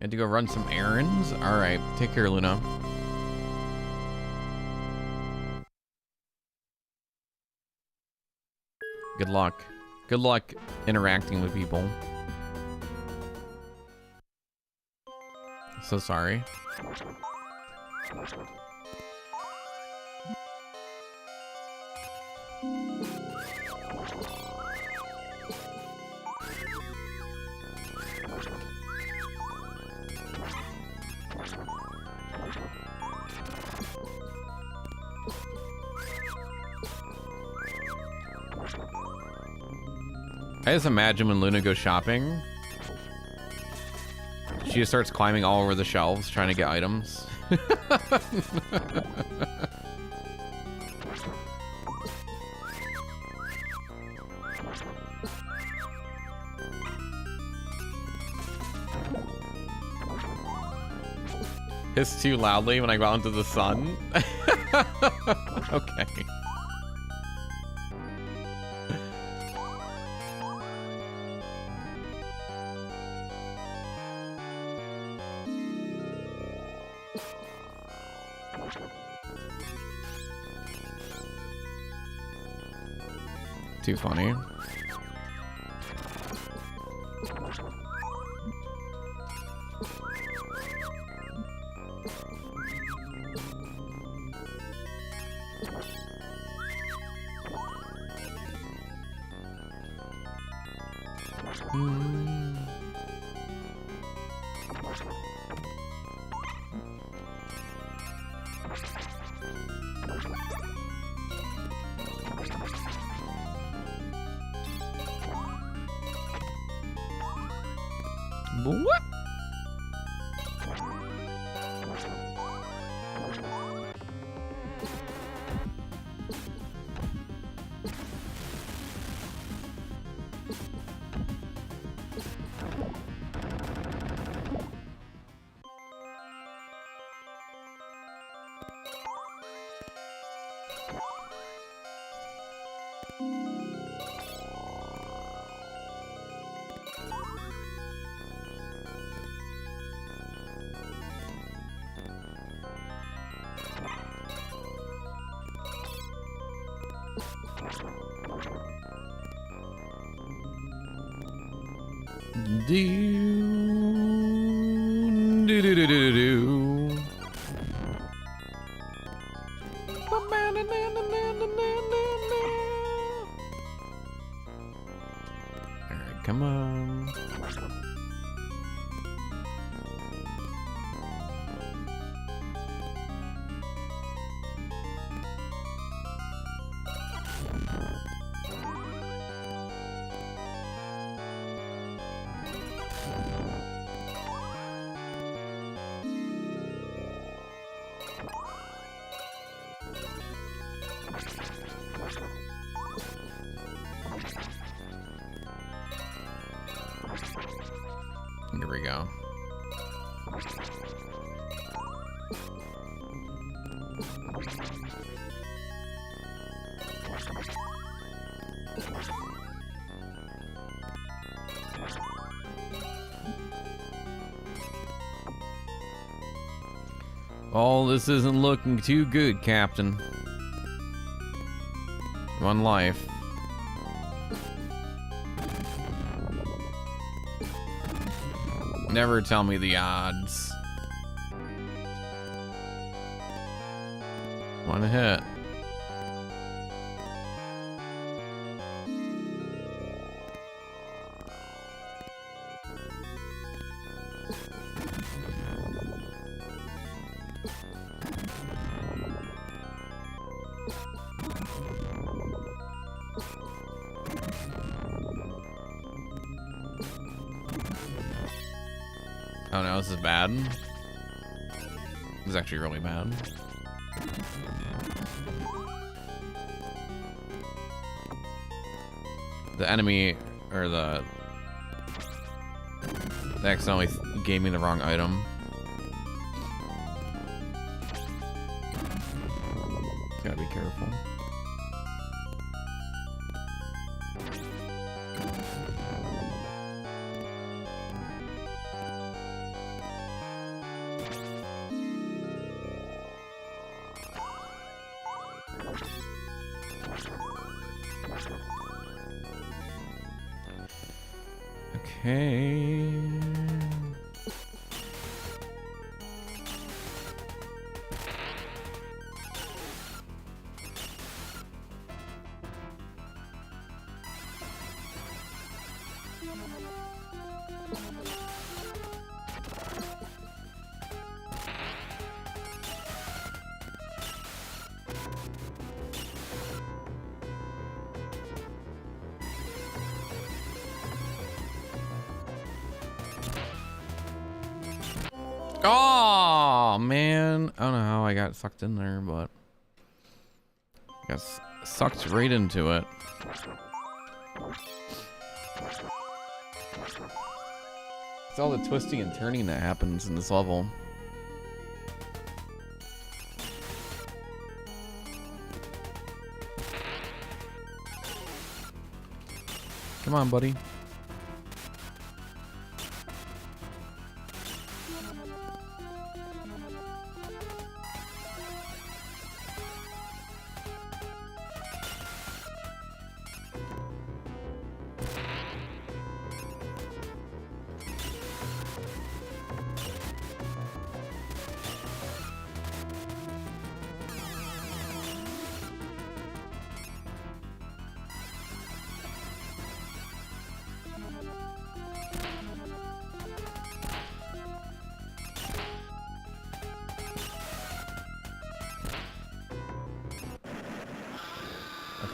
Had to go run some errands? Alright, take care, Luna. Good luck. Good luck interacting with people. So sorry. I just imagine when Luna goes shopping, she just starts climbing all over the shelves trying to get items. Hiss too loudly when I go out into the sun. Okay. Too funny. What? Do. Alright, come on. Here we go. Oh, this isn't looking too good, Captain. One life. Never tell me the odds. One hit. Oh no, this is bad. This is actually really bad. The enemy, or the they accidentally gave me the wrong item. Gotta be careful. Okay. Oh man, I don't know how I got sucked in there, but I got sucked right into it. It's all the twisting and turning that happens in this level. Come on, buddy.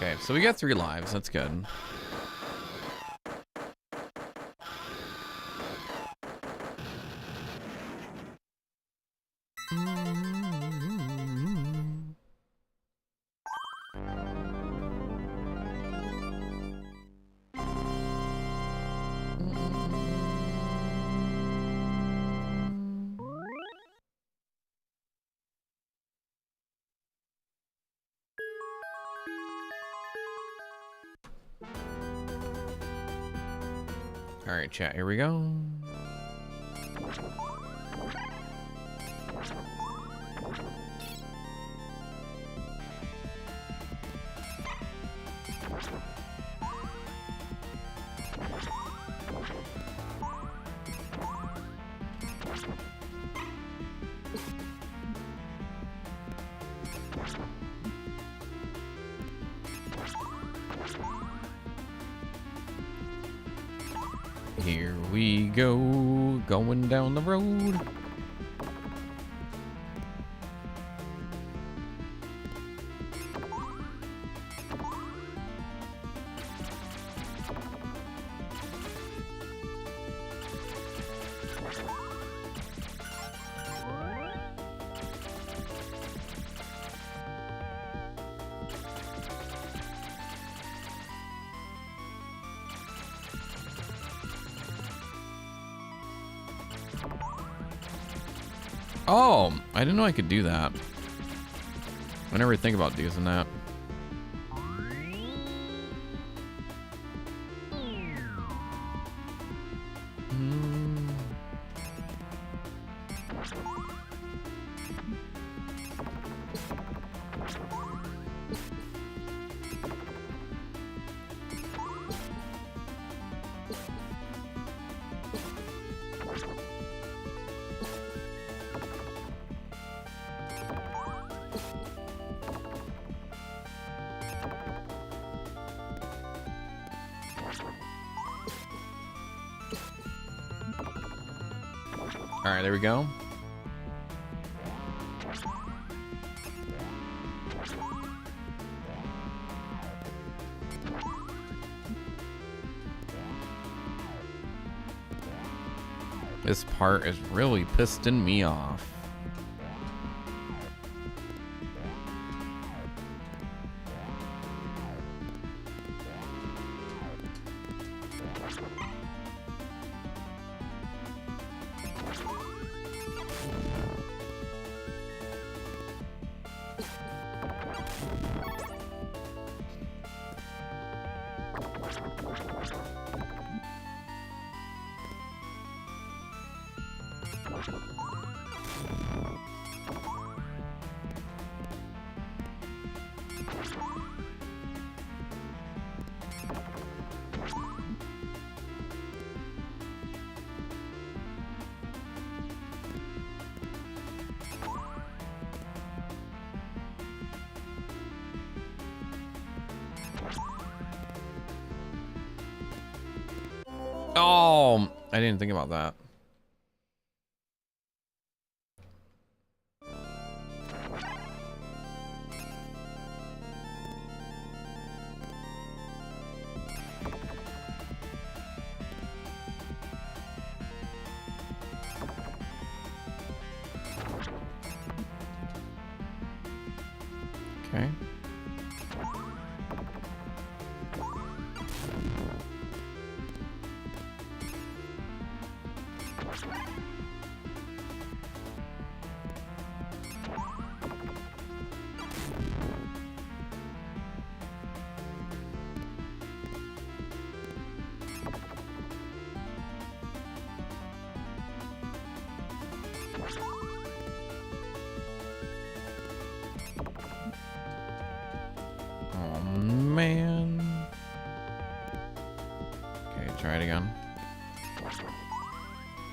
Okay, so we got 3 lives. That's good. All right, chat. Here we go. Here we go, going down the road. Oh, I didn't know I could do that. I never think about using that. All right, there we go. This part is really pissing me off. Oh, I didn't think about that. Okay. Oh man. Okay, try it again.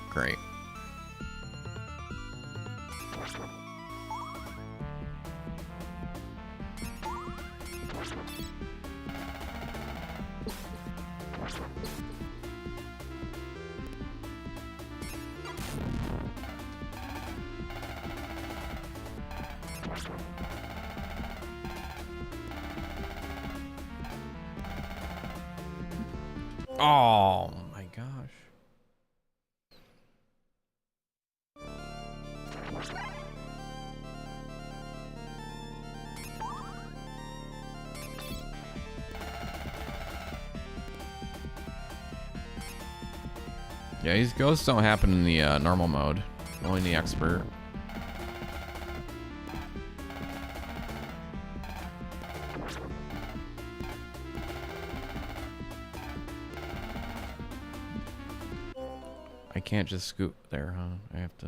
Great. Oh my gosh. Yeah, these ghosts don't happen in the normal mode, only in the expert. I can't just scoot there, huh? I have to...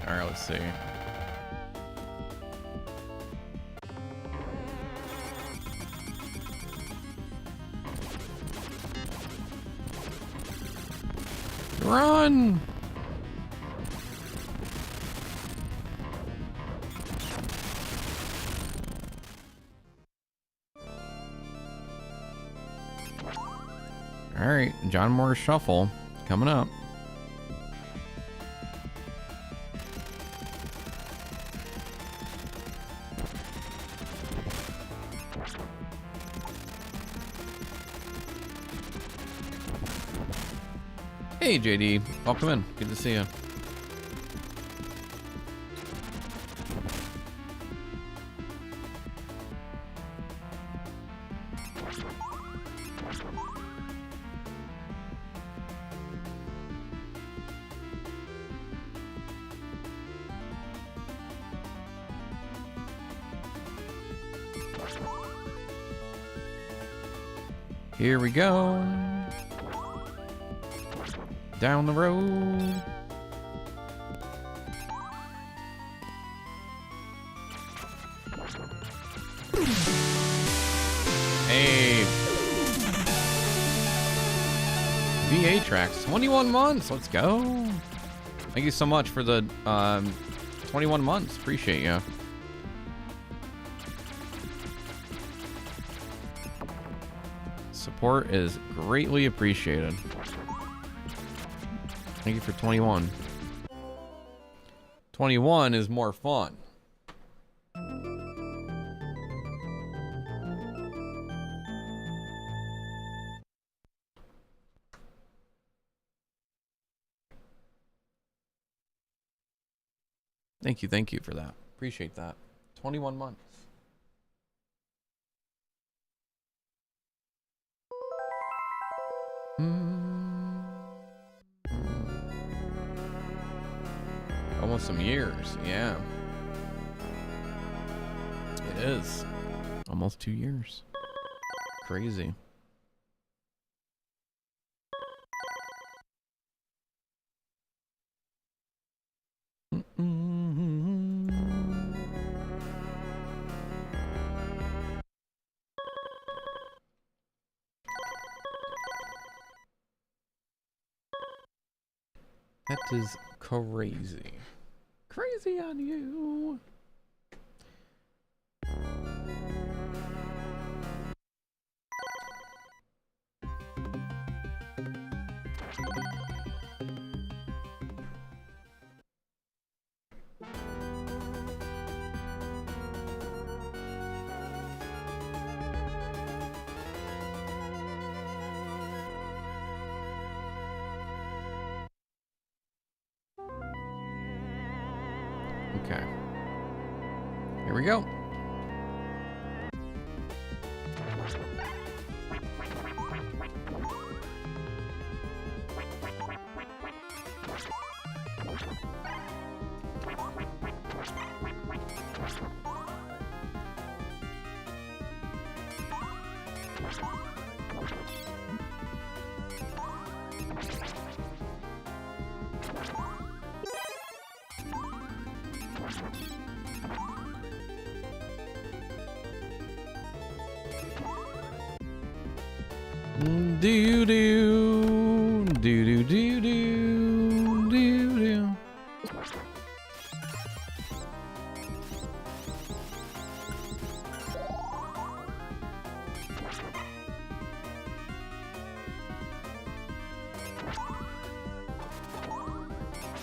Alright, let's see. Run! Alright, John Moore's Shuffle coming up. Hey JD, welcome in. Good to see you. Here we go. Down the road. Hey. VA tracks, 21 months. Let's go. Thank you so much for the 21 months. Appreciate you. Support is greatly appreciated. Thank you for 21. 21 is more fun. Thank you for that. Appreciate that. 21 months. Almost some years, yeah. It is. Almost 2 years. Crazy. That is crazy. Crazy on you. Okay. Here we go. Do do do do do do do do.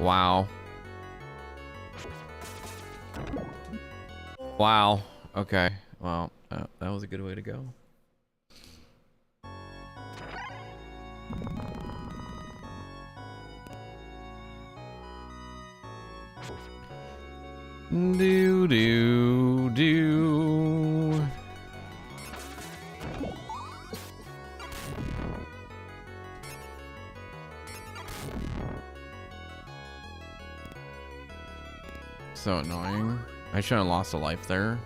Wow. Wow. Okay. Well, that was a good way to go. Do do do. So annoying. I shouldn't have lost a life there.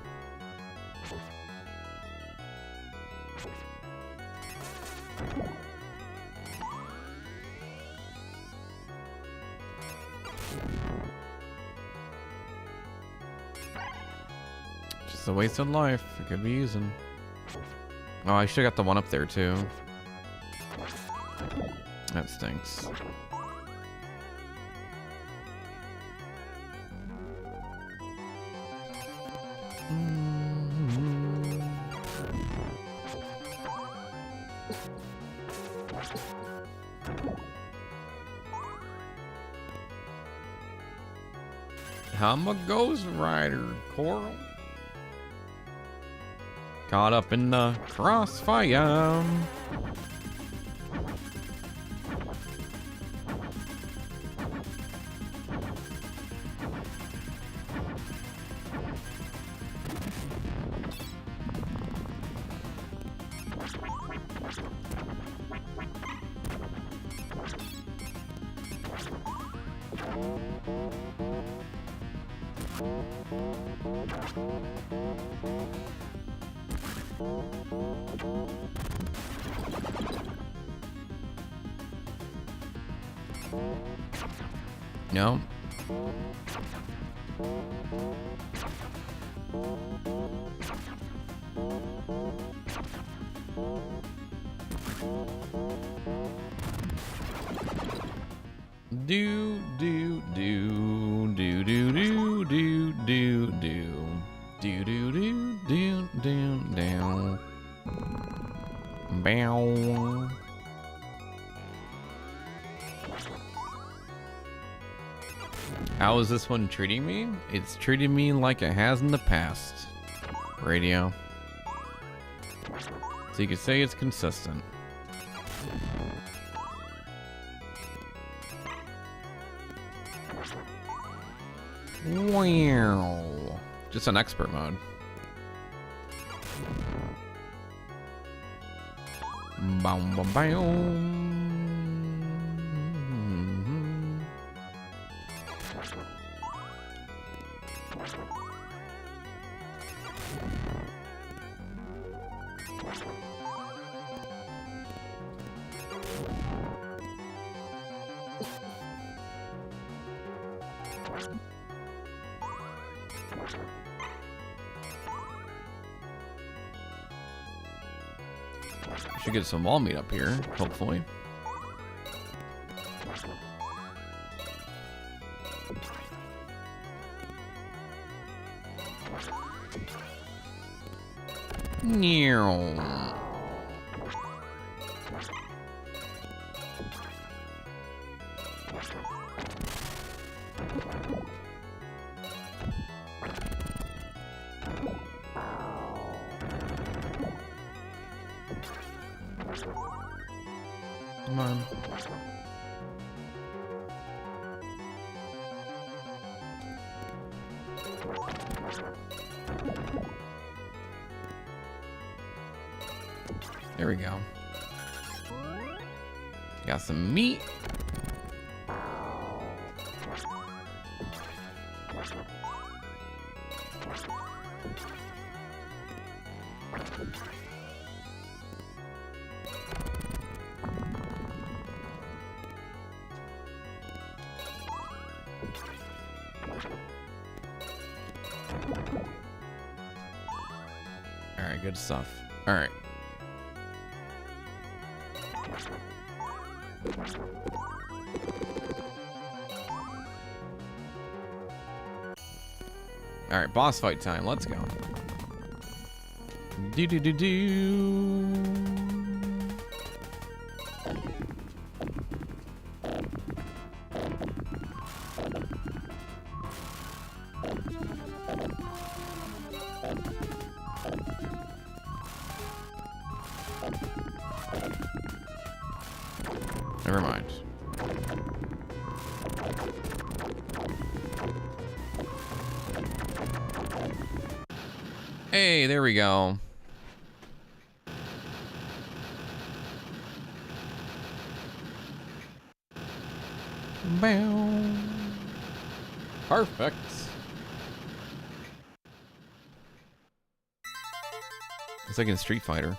Just a wasted life. I could be using. Oh, I should have got the one up there too. That stinks. I'm a ghost rider, Coral. Caught up in the crossfire. No. Do do do do do do do do do do do do do do. Bow. How is this one treating me? It's treating me like it has in the past. Radio. So you could say it's consistent. Wow. Just an expert mode. Boom, boom, boom. Should get some wall meat up here, hopefully. Meow. Come on. There we go. Got some meat. All right, good stuff. All right. All right, boss fight time. Let's go. Do do do do. Never mind. Hey, there we go. Bow. Perfect. It's like in Street Fighter.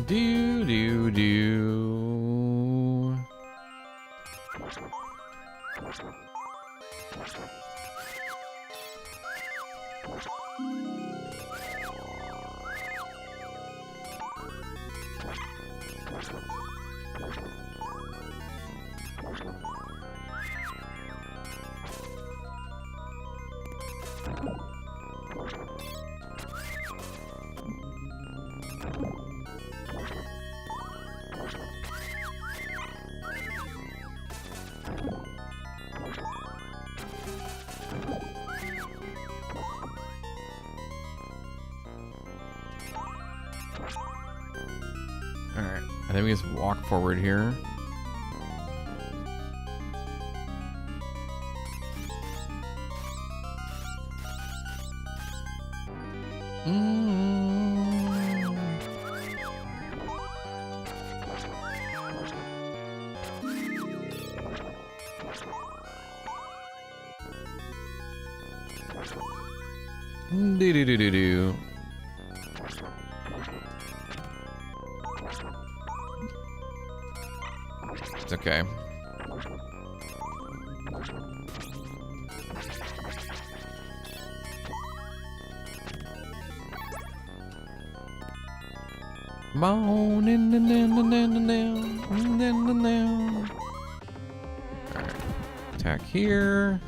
Do do do. Alright, I think we just walk forward here. Do do do do do. It's okay. Alright, attack here.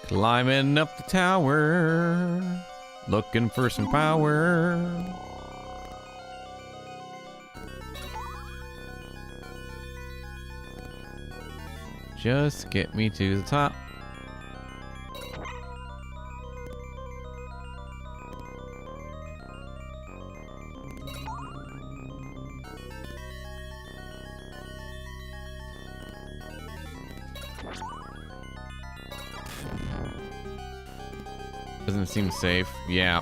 Climbing up the tower, looking for some power. Just get me to the top. Doesn't seem safe. Yeah.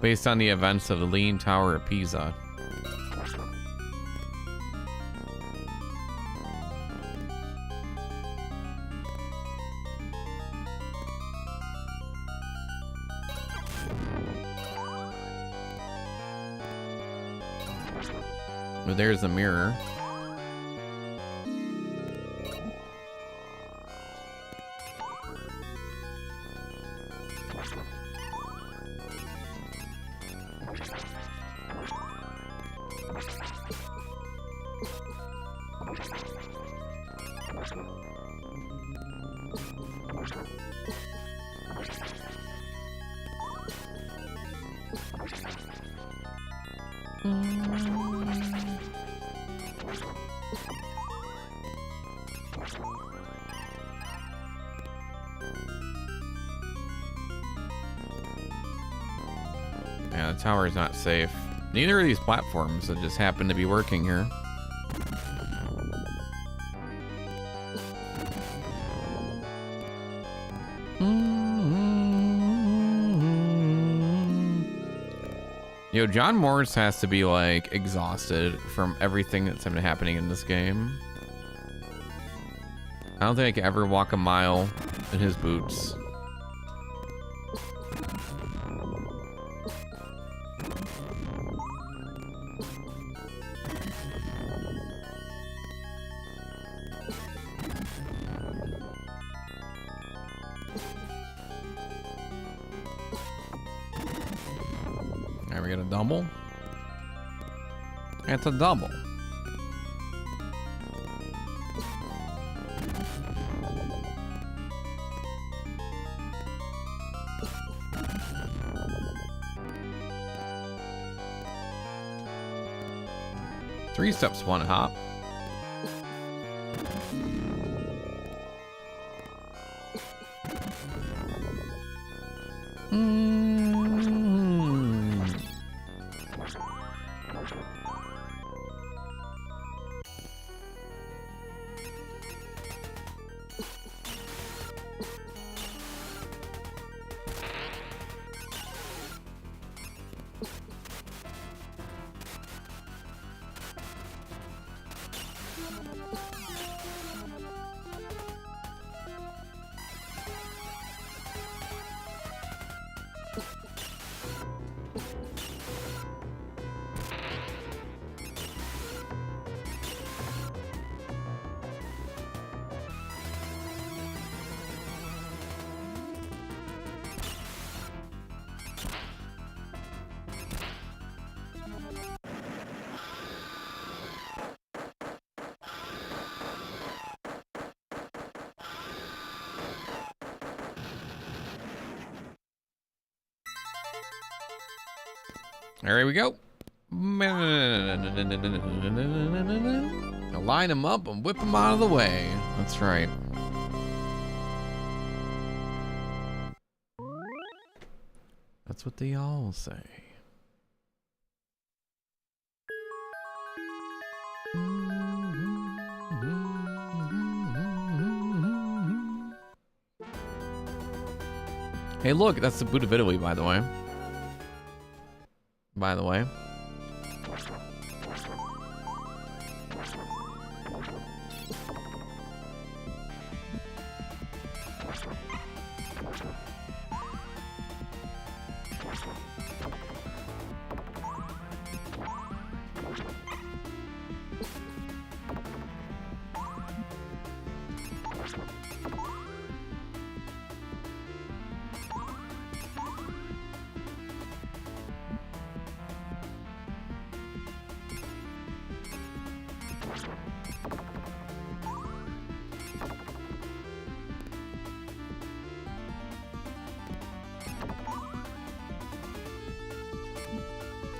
Based on the events of the Leaning Tower of Pisa. But there's a mirror. Yeah, the tower is not safe. Neither of these platforms that just happen to be working here. Yo, John Morris has to be like exhausted from everything that's been happening in this game. I don't think I could ever walk a mile in his boots. double? It's a double. Three steps, one hop. There we go. I'll line them up and whip them out of the way. That's right. That's what they all say. Hey, look, that's the boot of Italy, by the way.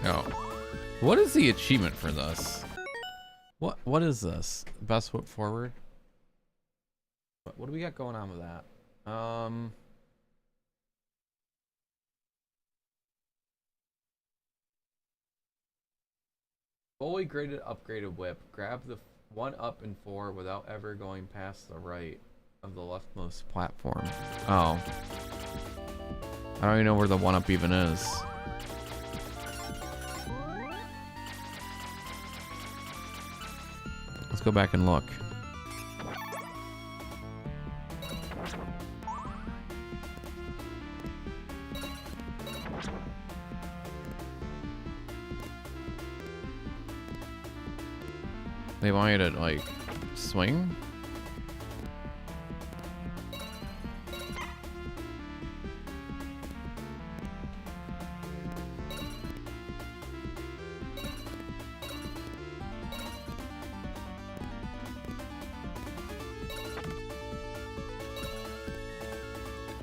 Oh. What is the achievement for this? What is this? Best foot forward? What do we got going on with that? Fully graded upgraded whip. Grab the 1 up and 4 without ever going past the right of the leftmost platform. Oh. I don't even know where the 1 up even is. Let's go back and look. They want you to, like, swing?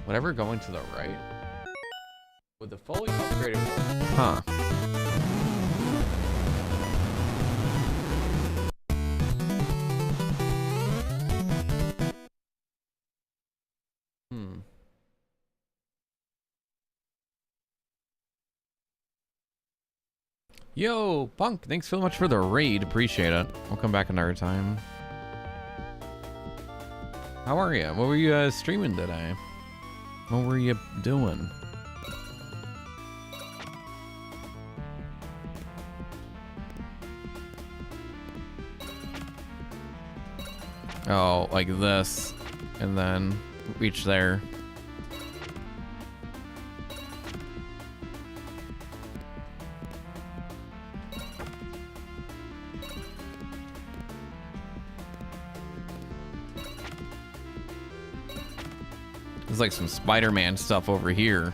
Whatever going to the right. With the fully upgraded... Huh. Yo, Punk, thanks so much for the raid. Appreciate it. We'll come back another time. How are you? What were you streaming today? What were you doing? Oh, like this. And then reach there. There's like some Spider-Man stuff over here.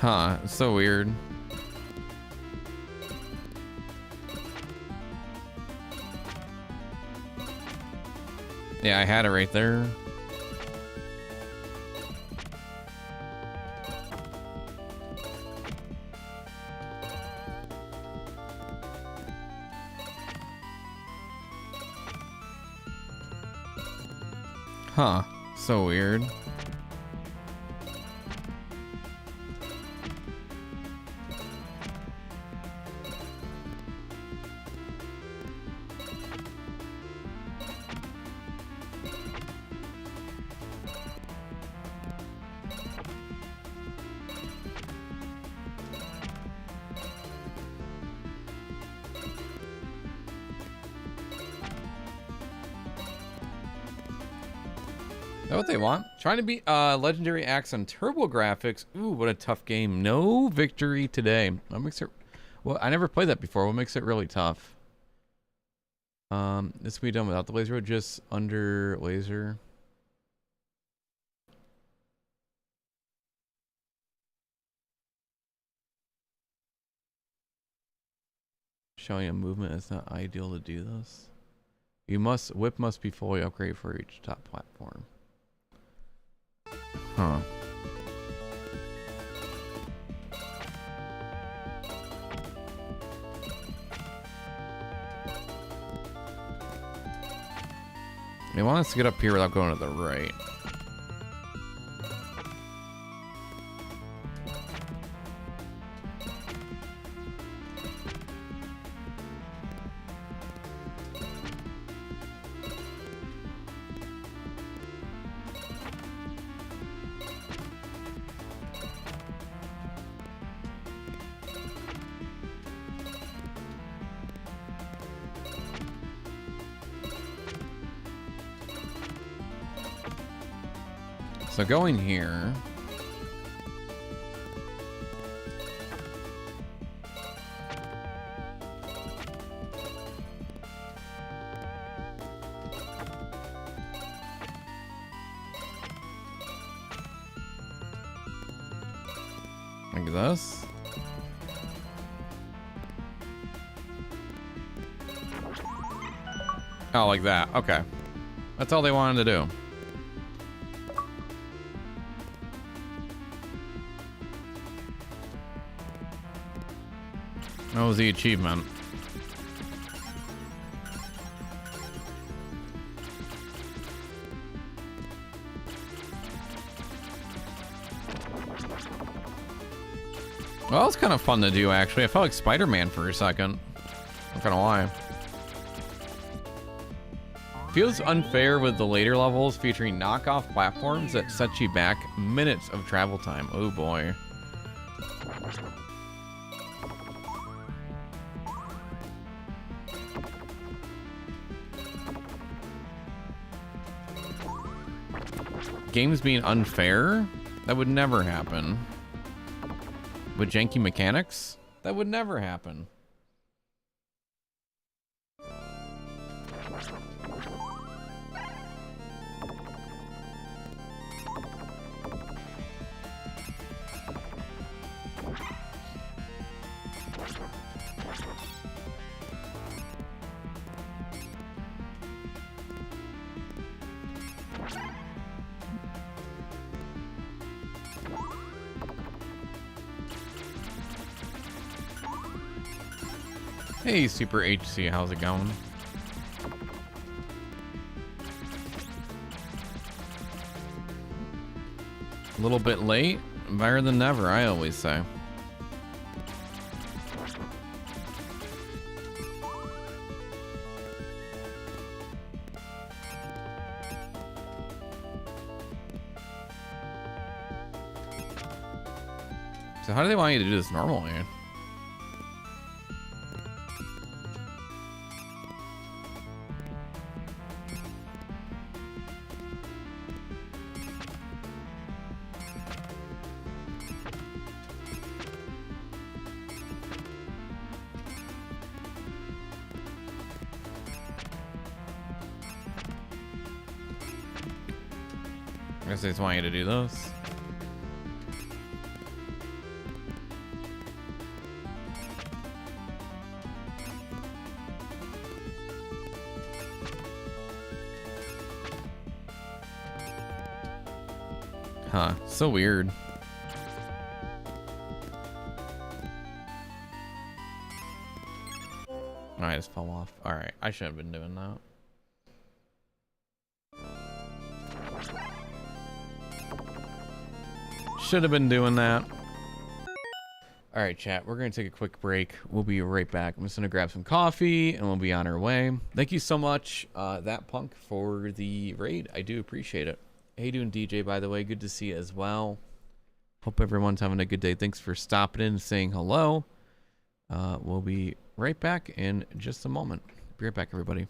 Huh, it's so weird. Yeah, I had it right there. Huh, so weird. Is that what they want? Trying to beat Legendary Axe on Turbo Graphics. Ooh, what a tough game. No victory today. What makes it... Well, I never played that before. What makes it really tough? This can be done without the laser, just under laser. Showing a movement is not ideal to do this. Whip must be fully upgraded for each top platform. Huh. They want us to get up here without going to the right. So going here. Like this. Oh, like that. Okay. That's all they wanted to do. That was the achievement. Well, it's kind of fun to do, actually. I felt like Spider-Man for a second. Not gonna lie. Feels unfair with the later levels featuring knockoff platforms that set you back minutes of travel time. Oh boy. Games being unfair? That would never happen. With janky mechanics? That would never happen. Hey, Super HC, how's it going? A little bit late, better than never, I always say. So how do they want you to do this normally? I guess they just want you to do those. Huh, so weird. I just fell off. Alright, I should have been doing that. Should have been doing that. Alright, chat, we're going to take a quick break. We'll be right back. I'm just going to grab some coffee, and we'll be on our way. Thank you so much, That Punk, for the raid. I do appreciate it. How you doing, DJ, by the way? Good to see you as well. Hope everyone's having a good day. Thanks for stopping in and saying hello. We'll be right back in just a moment. Be right back, everybody.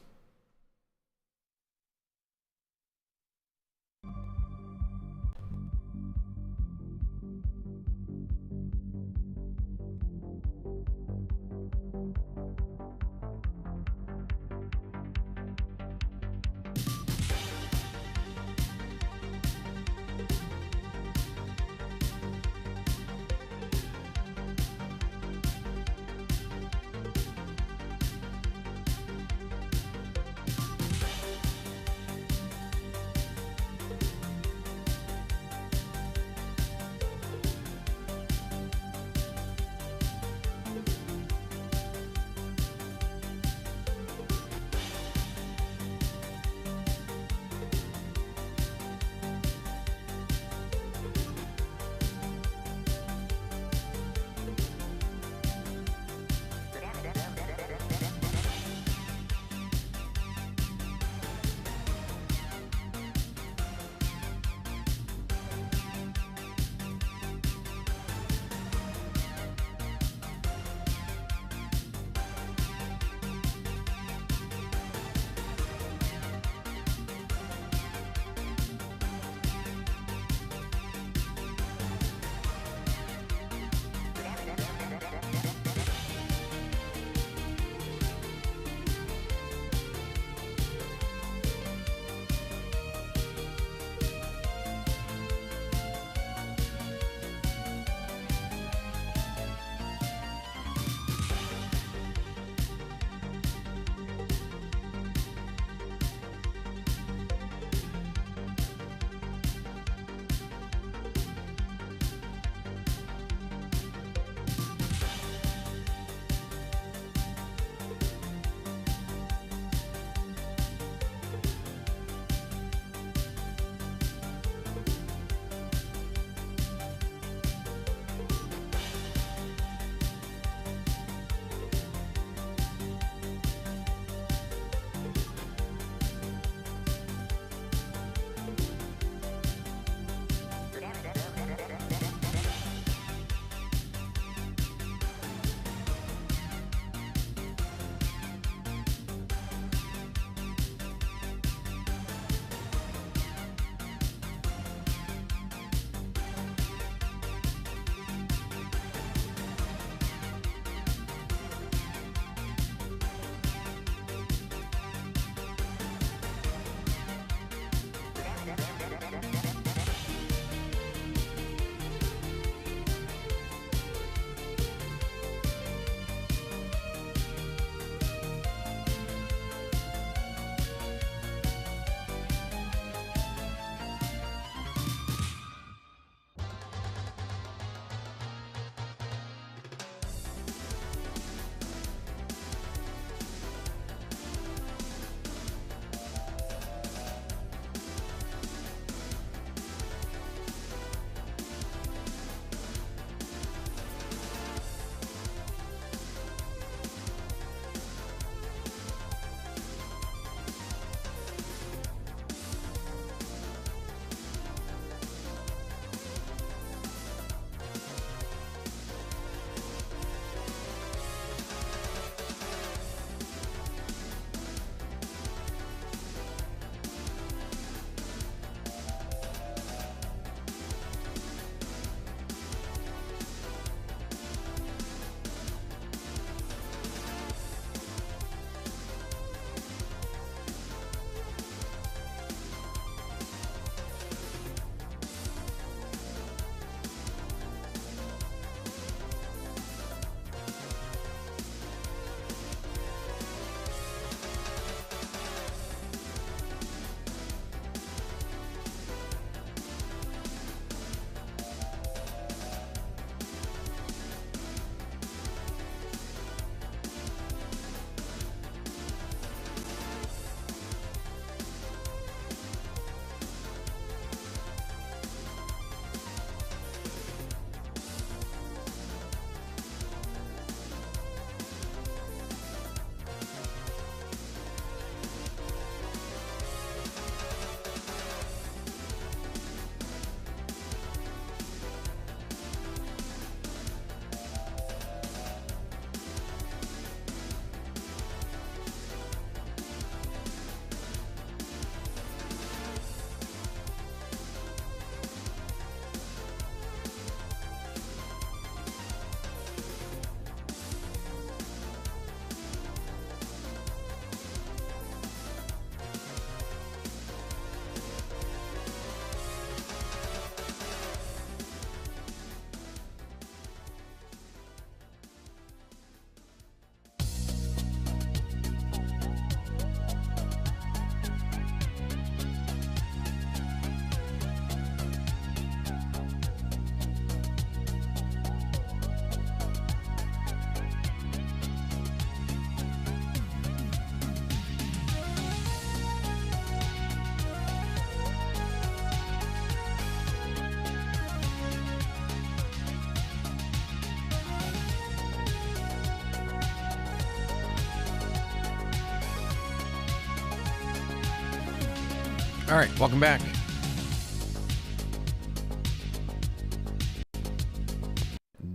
All right, welcome back.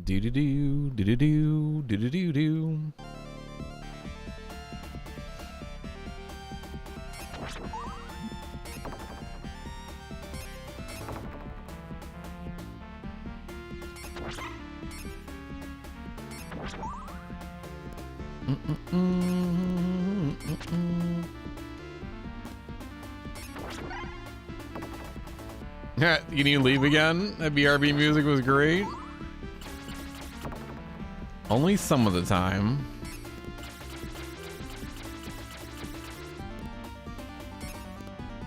Do do do do do do do do do do. Can you leave again? That BRB music was great. Only some of the time.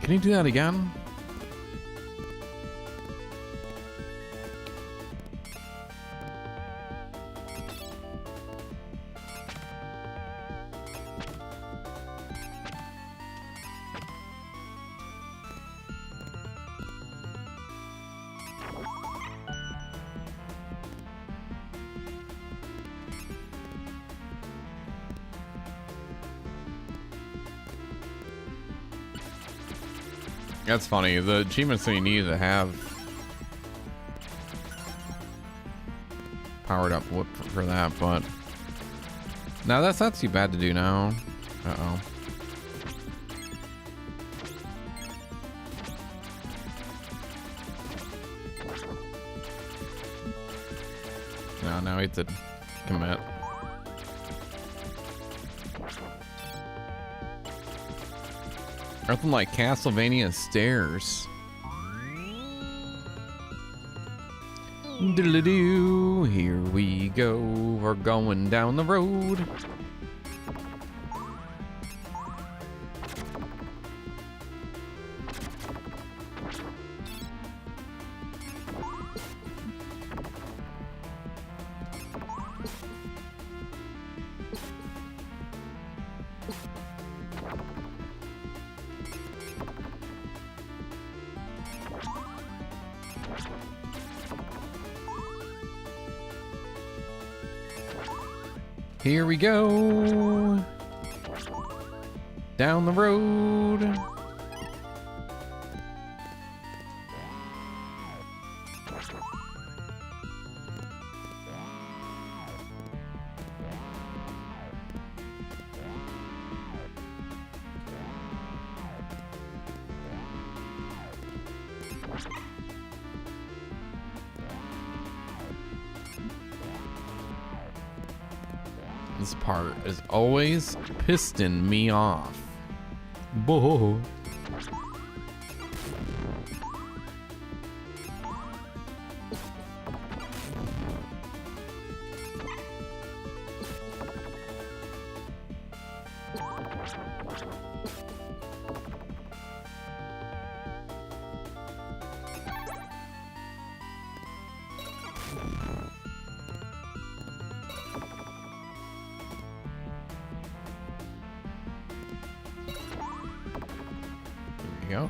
Can you do that again? That's funny. The achievements that you need to have powered up whoop for that, but now that's not too bad to do now. Uh-oh. No, now we have to commit. Nothing like Castlevania stairs. Diddle-doo, here we go. We're going down the road. Here we go. Down the road. This part is always pissing me off. Boho.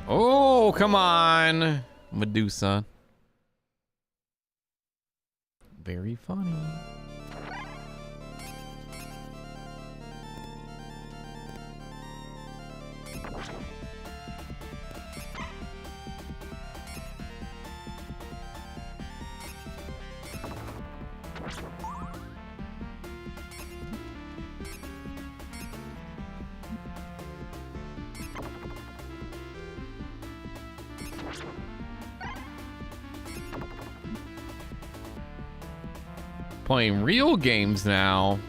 Oh, come on, Medusa. Very funny. Playing real games now.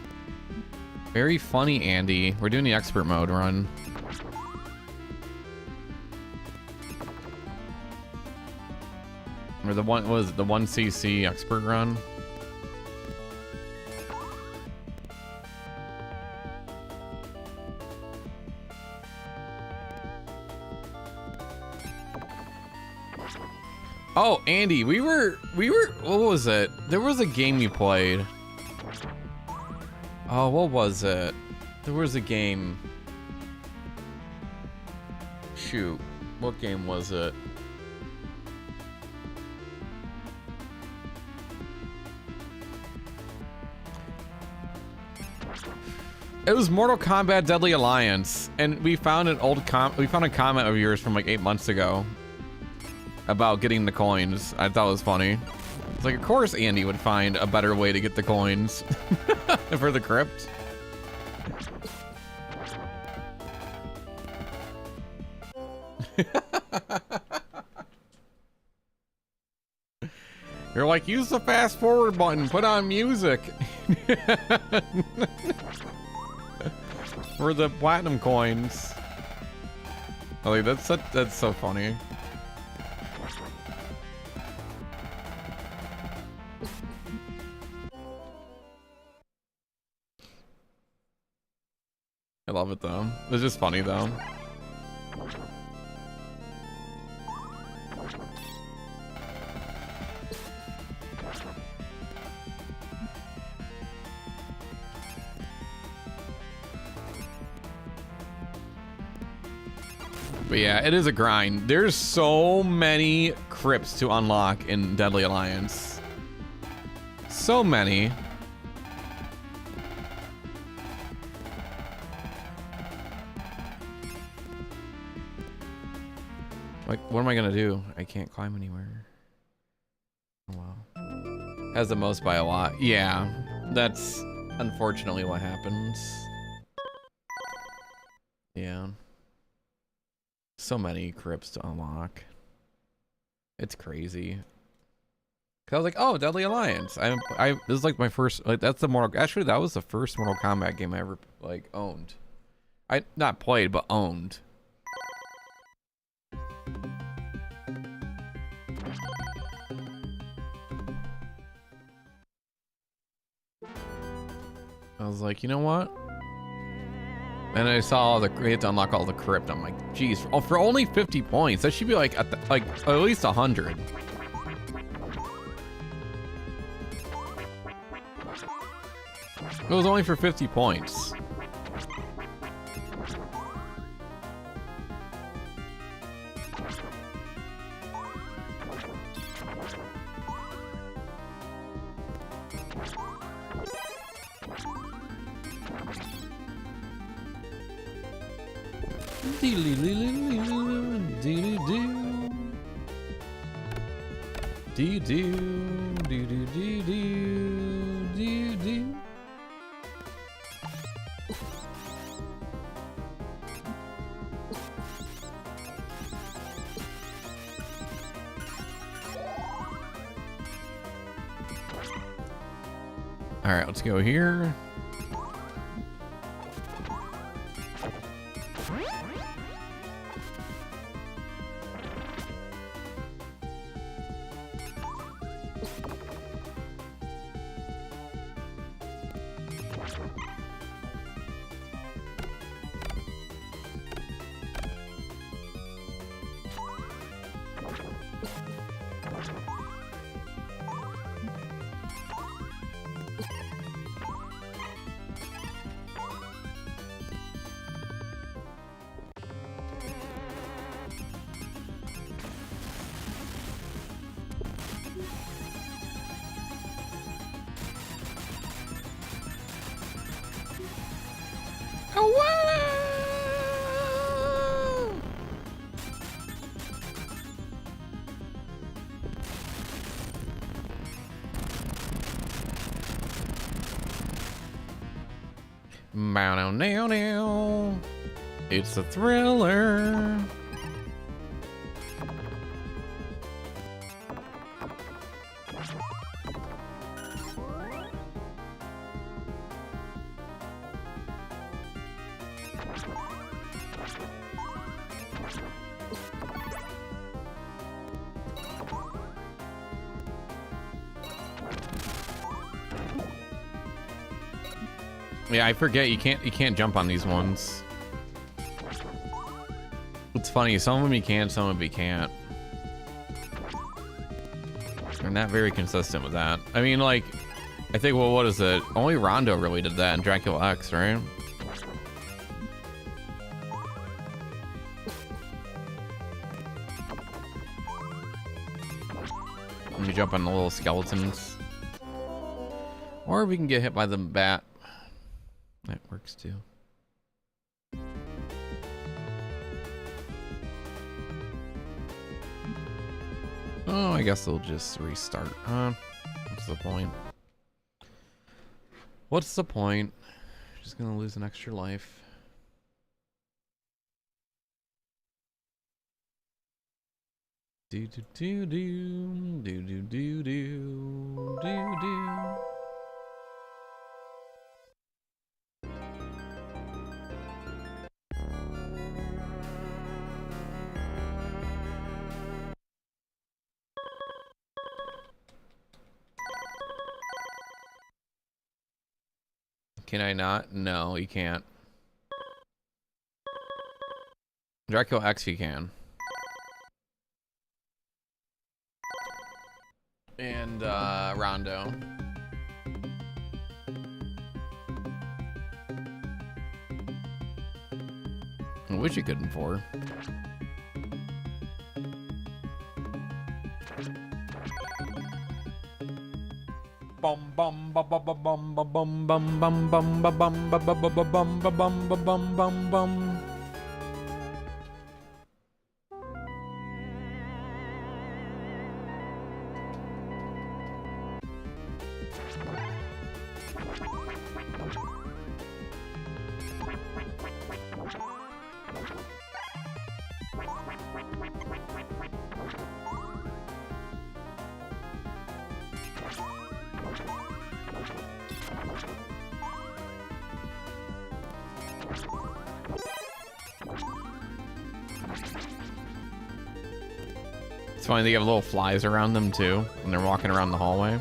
Very funny, Andy. We're doing the expert mode run. Or the one was the 1cc expert run. Oh, Andy, we were, what was it? There was a game you played. Oh, what was it? There was a game. Shoot, what game was it? It was Mortal Kombat Deadly Alliance, and we found an old we found a comment of yours from like 8 months ago about getting the coins. I thought it was funny. It's like, of course Andy would find a better way to get the coins for the crypt. You're like, use the fast forward button, put on music. For the platinum coins. I like, that's so funny. I love it though. It's just funny though. But yeah, it is a grind. There's so many crypts to unlock in Deadly Alliance. So many. Like, what am I gonna do? I can't climb anywhere. Oh wow. Has the most by a lot. Yeah, that's unfortunately what happens. Yeah. So many crypts to unlock. It's crazy. Cause I was like, oh, Deadly Alliance. This is like my first, like, that's the actually that was the first Mortal Kombat game I ever like owned. I not played, but owned. I was like, you know what? And I saw all the, you had to unlock all the crypt. I'm like, geez, for only 50 points, that should be like at least 100. It was only for 50 points. All right, let's go here. It's a thriller. Yeah, I forget you can't jump on these ones. It's funny, some of them you can, some of them you can't. They're not very consistent with that. I mean, like, I think, well, what is it? Only Rondo really did that in Dracula X, right? Let me jump on the little skeletons. Or we can get hit by the bat. That works too. Oh, I guess they'll just restart, huh? What's the point? What's the point? Just gonna lose an extra life. Do do do do do do do do do do. Can I not? No, you can't. Draco X you can. And Rondo. I wish you couldn't for. Bum bum bum bum bum bum bum bum bum bum bum bum bum bum bum bum bum bum. It's funny, they have little flies around them too when they're walking around the hallway.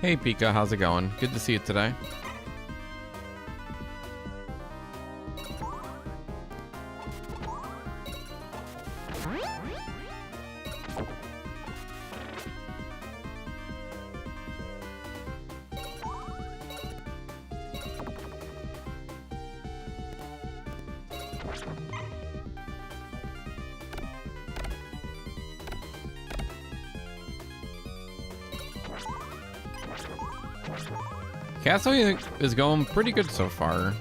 Hey Pika, how's it going? Good to see you today. Castle is going pretty good so far.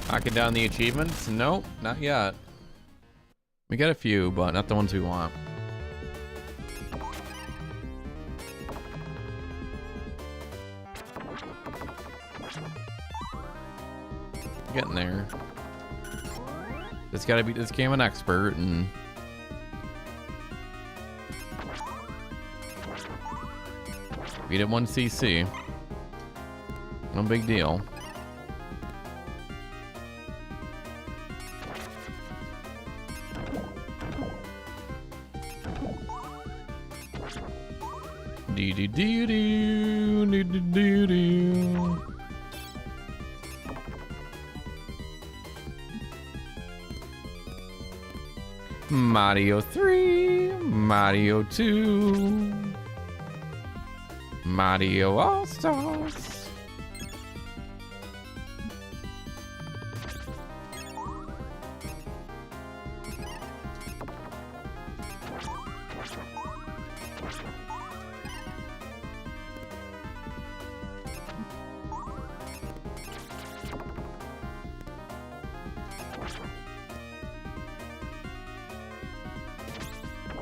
Knocking down the achievements? Nope, not yet. We got a few, but not the ones we want. Getting there. It's gotta be this game an expert and beat it 1 CC. No big deal. Do do do do do do do. Mario 3, Mario 2, Mario All-Stars.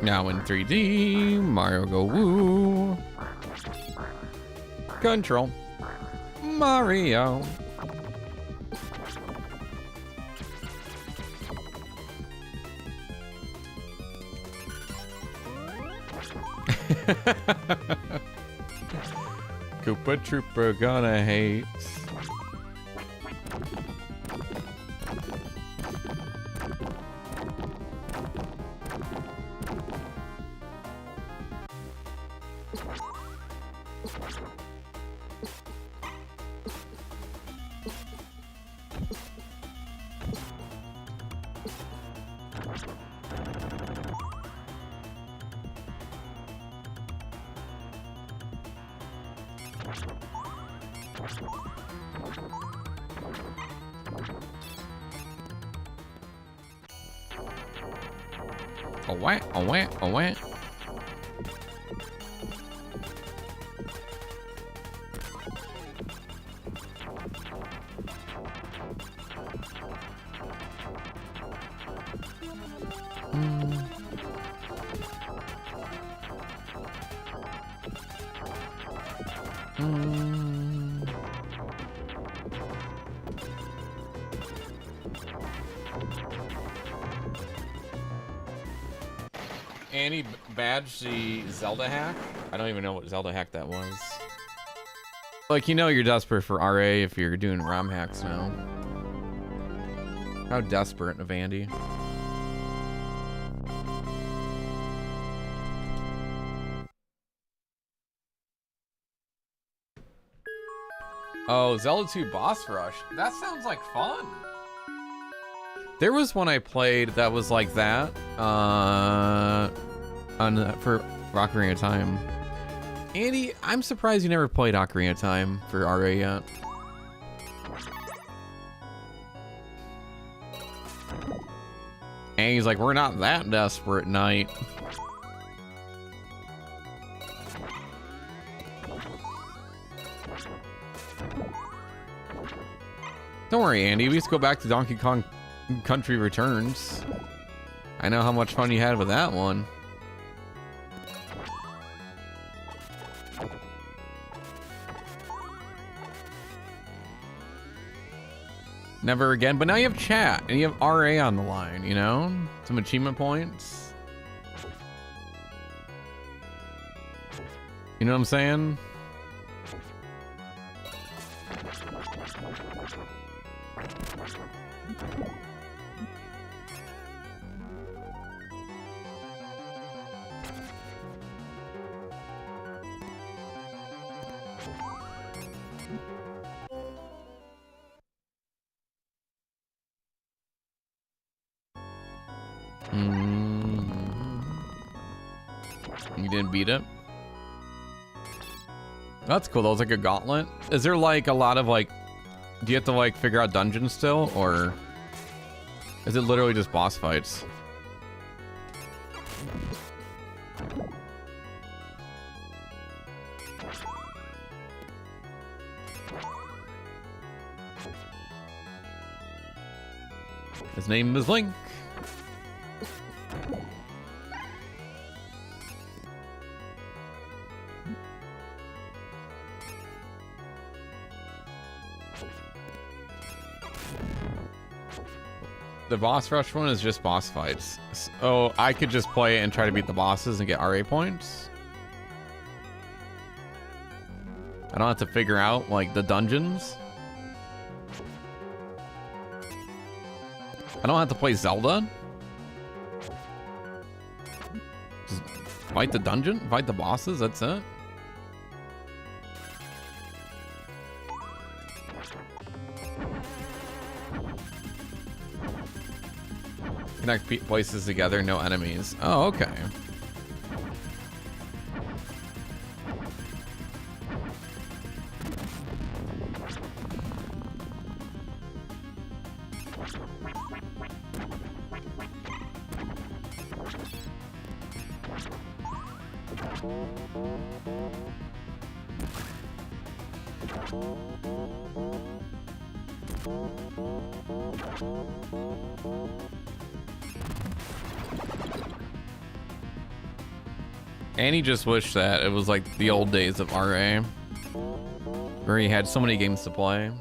Now in 3D, Mario Go Woo. Control. Mario. Koopa Trooper gonna hate. A wah, a wah, a wah. Annie badged the Zelda hack? I don't even know what Zelda hack that was. Like, you know you're desperate for RA if you're doing ROM hacks now. How desperate of Andy. Oh, Zelda 2 Boss Rush. That sounds like fun. There was one I played that was like that. For Ocarina of Time. Andy, I'm surprised you never played Ocarina of Time for RA yet. And he's like, we're not that desperate, Knight. Don't worry, Andy. We just go back to Donkey Kong Country Returns. I know how much fun you had with that one. Never again, but now you have chat and you have RA on the line, you know? Some achievement points. You know what I'm saying? You didn't beat it? That's cool. That was like a gauntlet. Is there like a lot of like, do you have to like figure out dungeons still, or is it literally just boss fights? His name is Link. The boss rush one is just boss fights. So I could just play it and try to beat the bosses and get RA points. I don't have to figure out like the dungeons. I don't have to play Zelda. Just fight the dungeon, fight the bosses, that's it. Connect places together, no enemies. Oh, okay. Annie just wished that it was like the old days of RA, where he had so many games to play.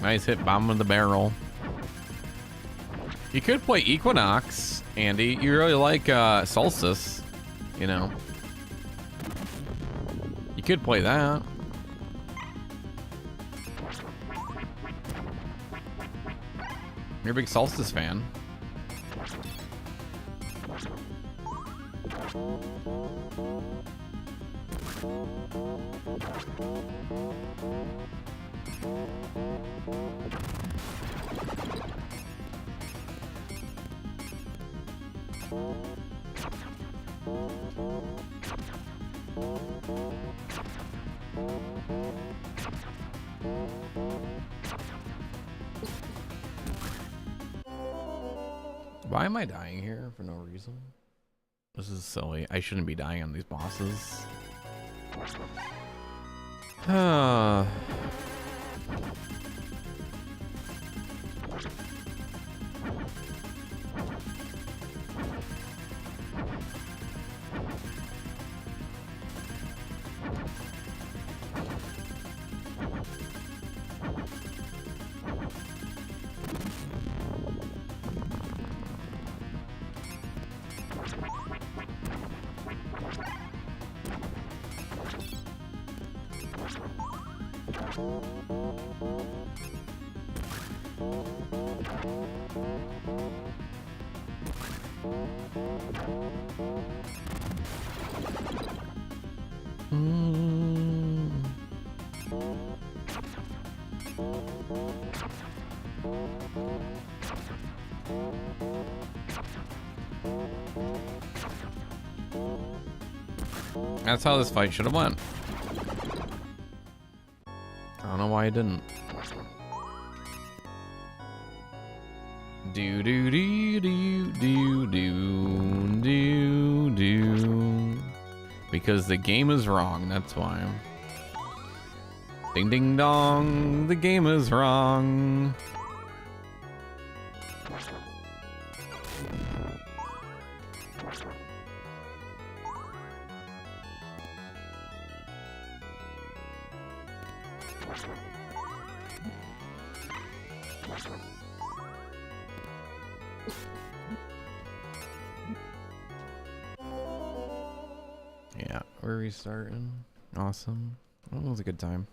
Nice hit, bomb in the barrel. You could play Equinox, Andy. You really like Solstice, you know. You could play that. You're a big Solstice fan. Why am I dying here for no reason? This is silly. I shouldn't be dying on these bosses. That's how this fight should have went. I don't know why I didn't. Do do do do do do do do. Because the game is wrong, that's why. Ding ding dong, the game is wrong. Yeah, we're restarting. Awesome. That was a good time.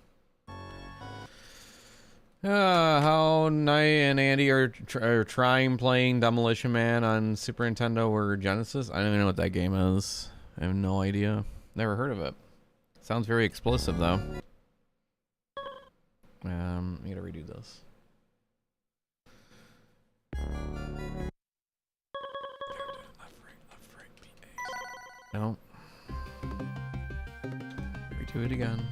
How Nye and Andy are trying playing Demolition Man on Super Nintendo or Genesis. I don't even know what that game is. I have no idea. Never heard of it. Sounds very explicit though. I gotta redo this. Left, right, PA. No. Redo it again.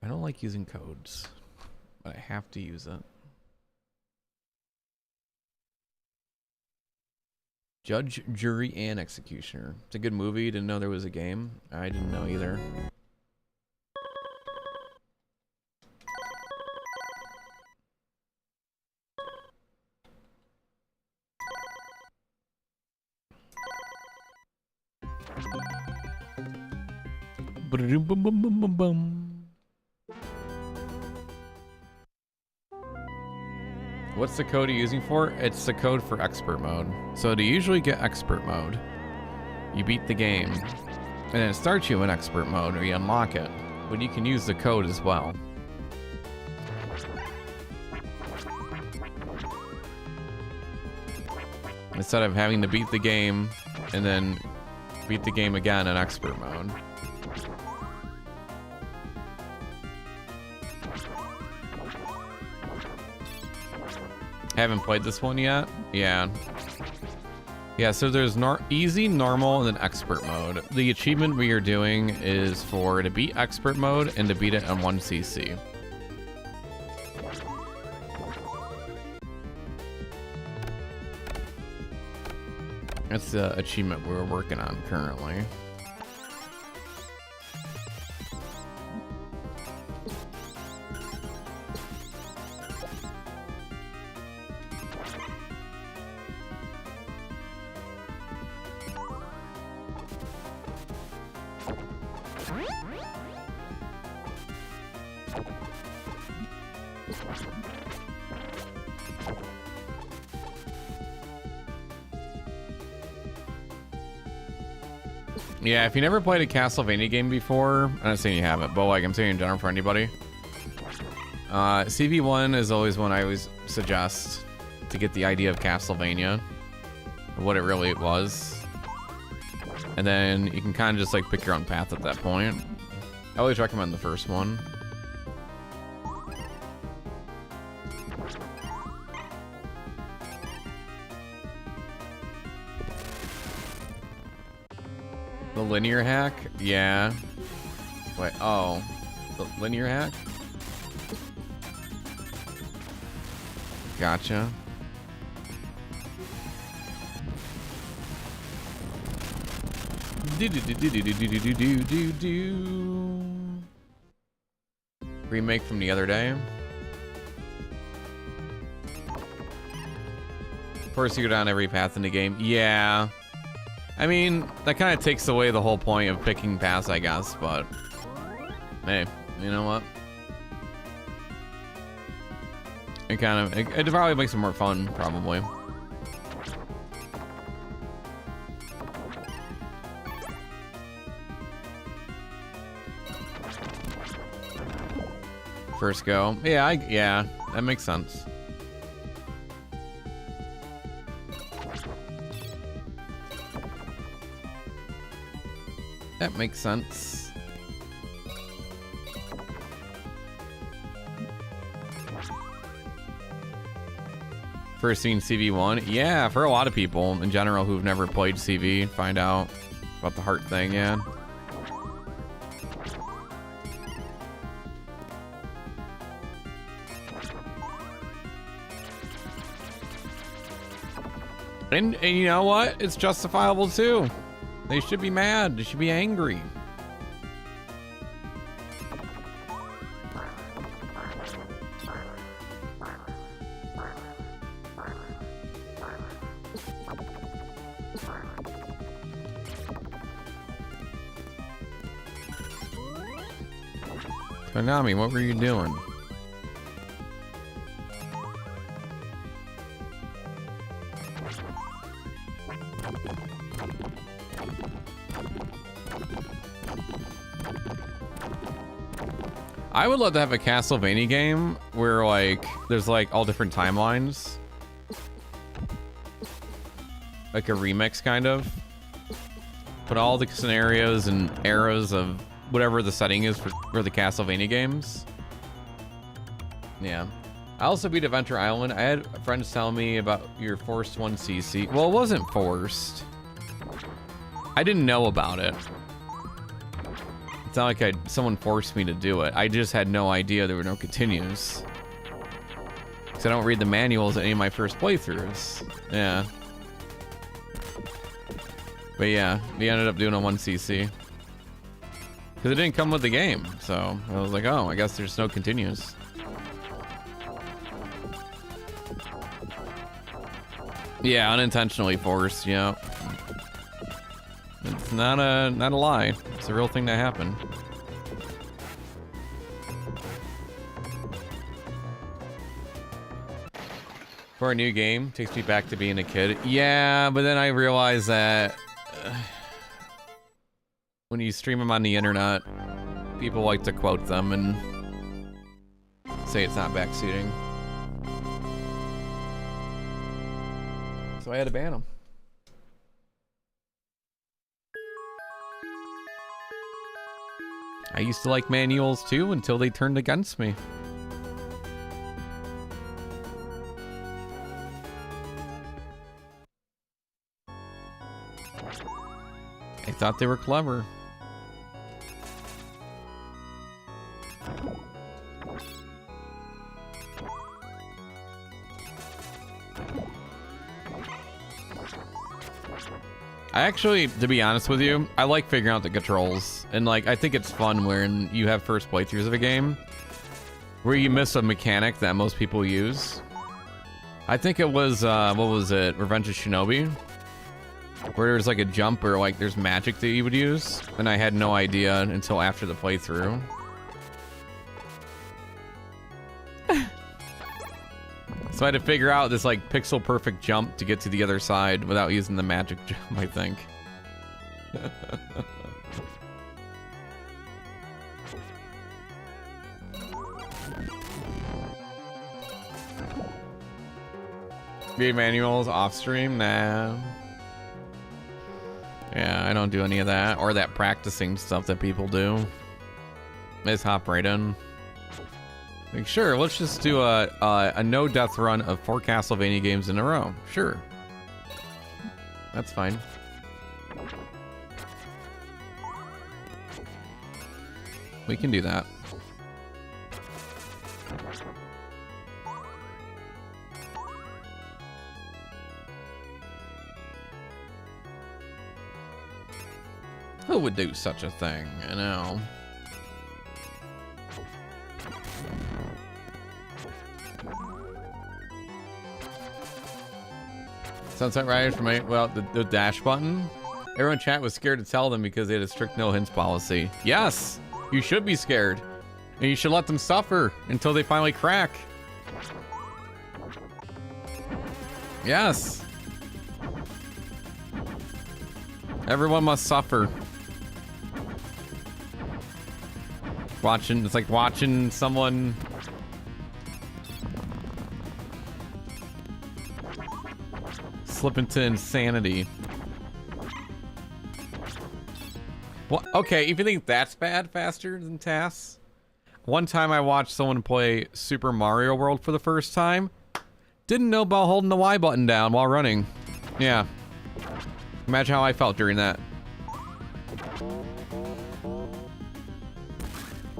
I don't like using codes, but I have to use it. Judge, Jury, and Executioner. It's a good movie. Didn't know there was a game. I didn't know either. What's the code you're using for? It's the code for expert mode. So to usually get expert mode, you beat the game, and then it starts you in expert mode, or you unlock it. But you can use the code as well. Instead of having to beat the game, and then beat the game again in expert mode. Haven't played this one yet? Yeah. Yeah, so there's easy, normal, and then expert mode. The achievement we are doing is to beat expert mode and to beat it on 1cc. That's the achievement we're working on currently. Yeah, if you never played a Castlevania game before, I'm not saying you haven't, but like I'm saying in general for anybody, CV1 is always one I always suggest to get the idea of Castlevania, what it really was, and then you can kind of just like pick your own path at that point. I always recommend the first one. The linear hack, yeah. Wait, oh. The linear hack? Gotcha. Remake from the other day. First, you go down every path in the game. Yeah. I mean, that kind of takes away the whole point of picking paths, I guess, but hey, you know what? It probably makes it more fun, probably. First go. Yeah, yeah, that makes sense. That makes sense. First seen CV1? Yeah, for a lot of people in general who've never played CV, find out about the heart thing, yeah. And you know what? It's justifiable too. They should be mad. They should be angry. Konami, what were you doing? I would love to have a Castlevania game where like there's like all different timelines. Like a remix kind of. Put all the scenarios and eras of whatever the setting is for the Castlevania games. Yeah. I also beat Adventure Island. I had friends tell me about your Forced 1cc. Well, it wasn't forced. I didn't know about it. It's not like someone forced me to do it. I just had no idea there were no continues. Because I don't read the manuals at any of my first playthroughs. Yeah. But yeah, we ended up doing a 1cc. Because it didn't come with the game. So I was like, oh, I guess there's no continues. Yeah, unintentionally forced, yeah. It's not a lie. It's a real thing that happened. For a new game, takes me back to being a kid. Yeah, but then I realized that when you stream them on the internet, people like to quote them and say it's not backseating. So I had to ban them. I used to like manuals too until they turned against me. I thought they were clever. I actually, to be honest with you, I like figuring out the controls. And like, I think it's fun when you have first playthroughs of a game where you miss a mechanic that most people use. I think it was, what was it? Revenge of Shinobi? Where there's like a jump or like there's magic that you would use. And I had no idea until after the playthrough. So I had to figure out this like pixel perfect jump to get to the other side without using the magic jump, I think. Read manuals off stream? Nah. Yeah, I don't do any of that. Or that practicing stuff that people do. Just hop right in. Like, sure, let's just do a no-death run of 4 Castlevania games in a row. Sure. That's fine. we can do that. Who would do such a thing, you know? Sunset Riders from the dash button. Everyone in chat was scared to tell them because they had a strict no hints policy. Yes, you should be scared, and you should let them suffer until they finally crack. Yes. Everyone must suffer. It's like watching someone slip into insanity. Well, okay, if you think that's bad, faster than TAS. One time I watched someone play Super Mario World for the first time. Didn't know about holding the Y button down while running. Yeah. Imagine how I felt during that.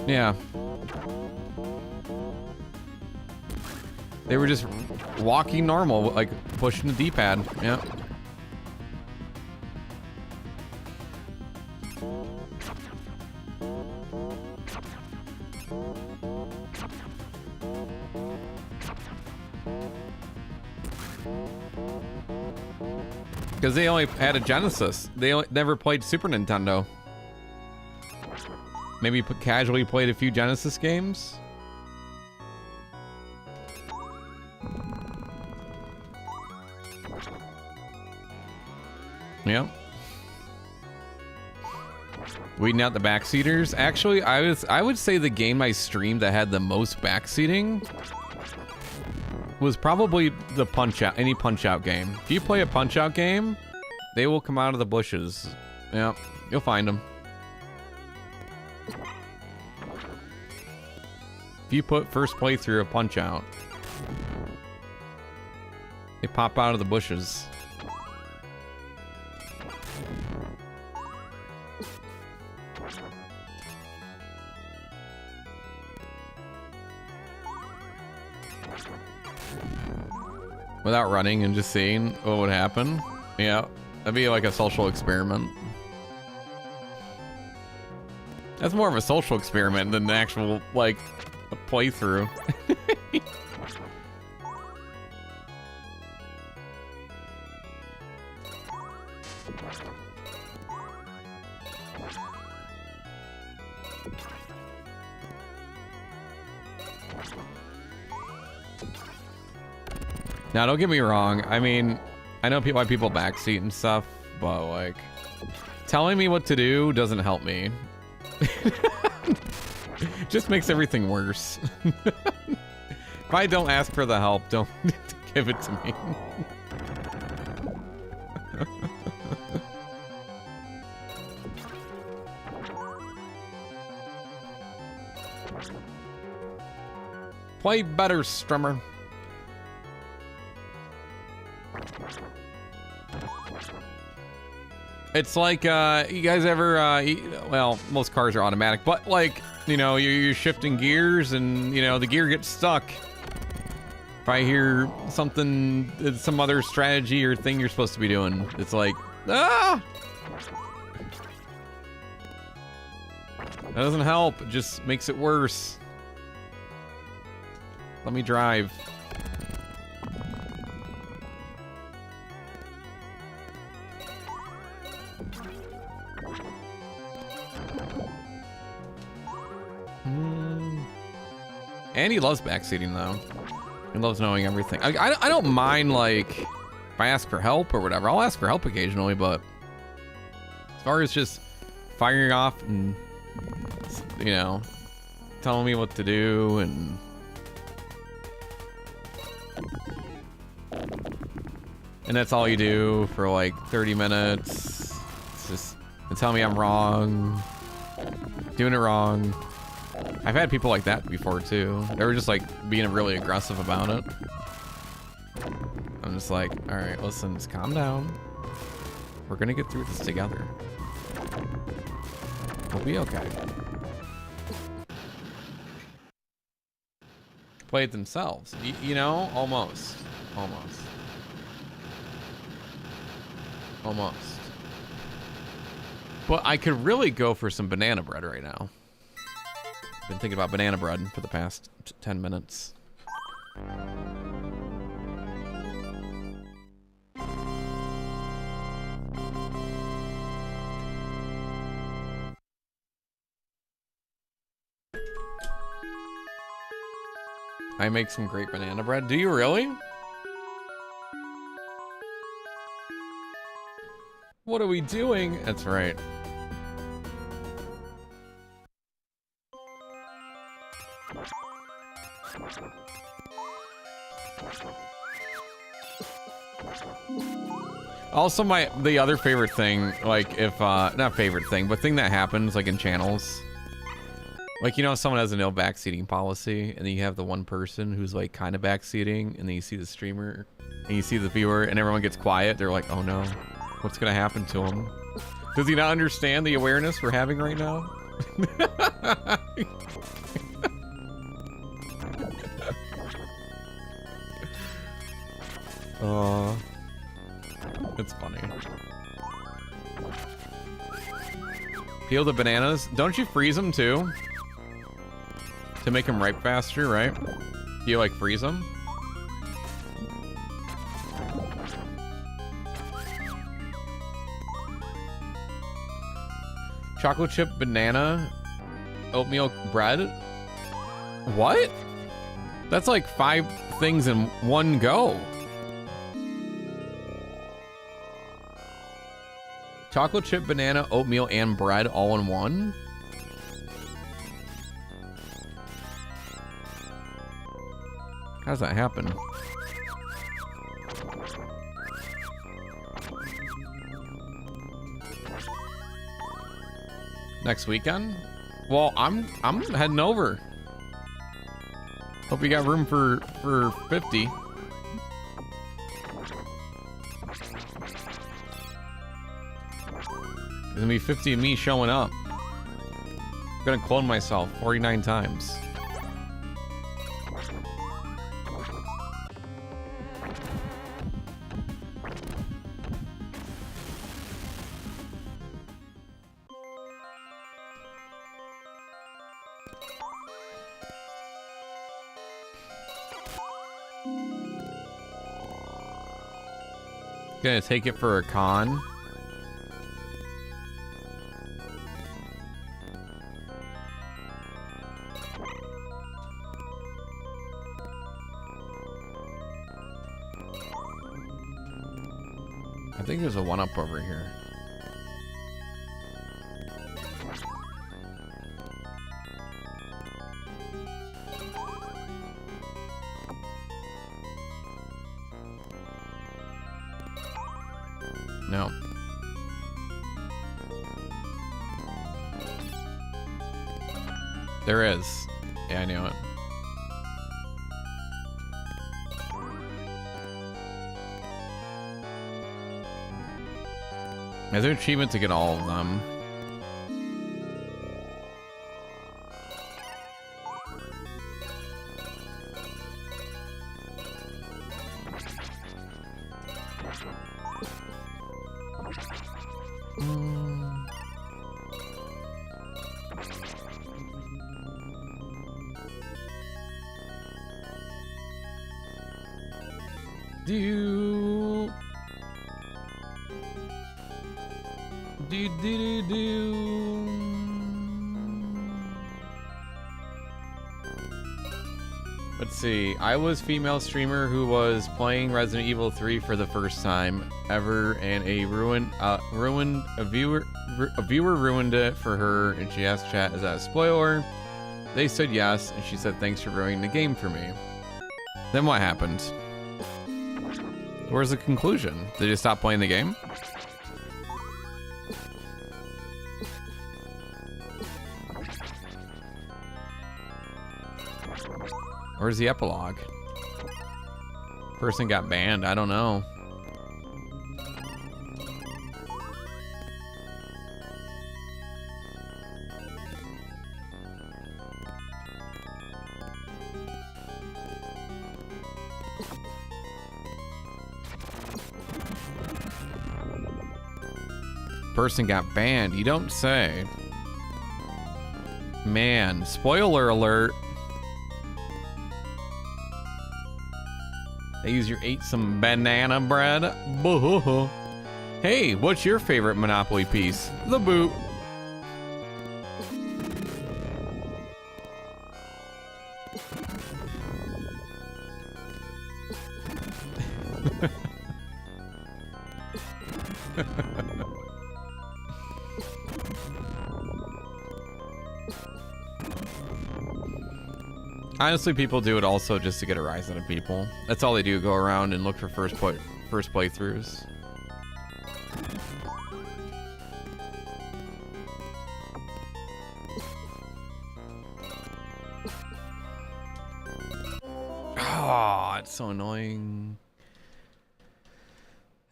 Yeah. They were just walking normal, like pushing the D-pad. Yeah. Because they only had a Genesis. They never played Super Nintendo. Maybe casually played a few Genesis games. Yep. Weeding out the backseaters. Actually, I would say the game I streamed that had the most backseating was probably the Punch-Out, any Punch-Out game. If you play a Punch-Out game, they will come out of the bushes. Yeah, you'll find them. If you put first playthrough of Punch-Out, they pop out of the bushes. Without running and just seeing what would happen. Yeah, that'd be like a social experiment. That's more of a social experiment than an actual, like, a playthrough. Now, don't get me wrong. I mean, I know why people backseat and stuff, but like, telling me what to do doesn't help me. Just makes everything worse. If I don't ask for the help, don't give it to me. Play better, Strummer. It's like, you guys ever, well, most cars are automatic, but like, you know, you're shifting gears and, you know, the gear gets stuck. If I hear something, some other strategy or thing you're supposed to be doing, it's like, ah! That doesn't help, it just makes it worse. Let me drive. And he loves backseating, though. He loves knowing everything. I don't mind, like, if I ask for help or whatever. I'll ask for help occasionally, but as far as just firing off and, you know, telling me what to do and... And that's all you do for, like, 30 minutes. It's just... And tell me I'm wrong. Doing it wrong. I've had people like that before too. They were just like being really aggressive about it. I'm just like, all right, listen, just calm down. We're gonna get through this together. We'll be okay. play it themselves. You know, almost. But I could really go for some banana bread right now. Been thinking about banana bread for the past 10 minutes. I make some great banana bread. Do you really? What are we doing? That's right. Also, the other favorite thing, like if not favorite thing, but thing that happens like in channels, like, you know, someone has a no backseating policy, and then you have the one person who's like kind of backseating, and then you see the streamer, and you see the viewer, and everyone gets quiet. They're like, oh no, what's gonna happen to him? Does he not understand the awareness we're having right now? It's funny. Peel the bananas. Don't you freeze them too? To make them ripe faster, right? Do you like freeze them? Chocolate chip banana oatmeal bread? What? That's like 5 things in one go. Chocolate chip banana oatmeal and bread all in one? How does that happen? Next weekend? Well, I'm heading over. Hope you got room for 50. There's gonna be 50 of me showing up. I'm gonna clone myself 49 times. Gonna take it for a con. I think there's a 1-up over here. No. There is. Yeah, I knew it. Is there an achievement to get all of them? Let's see. I was female streamer who was playing Resident Evil 3 for the first time ever, and a viewer ruined it for her, and she asked chat, "Is that a spoiler?" They said yes, and she said, "Thanks for ruining the game for me." Then what happened? Where's the conclusion? Did you stop playing the game? Where's the epilogue? Person got banned. I don't know. person got banned. You don't say. Man, spoiler alert. They use your ate some banana bread. Boo-hoo-hoo. Hey, what's your favorite Monopoly piece? The boot. Honestly, people do it also just to get a rise out of people. That's all they do, go around and look for first playthroughs. Oh, it's so annoying.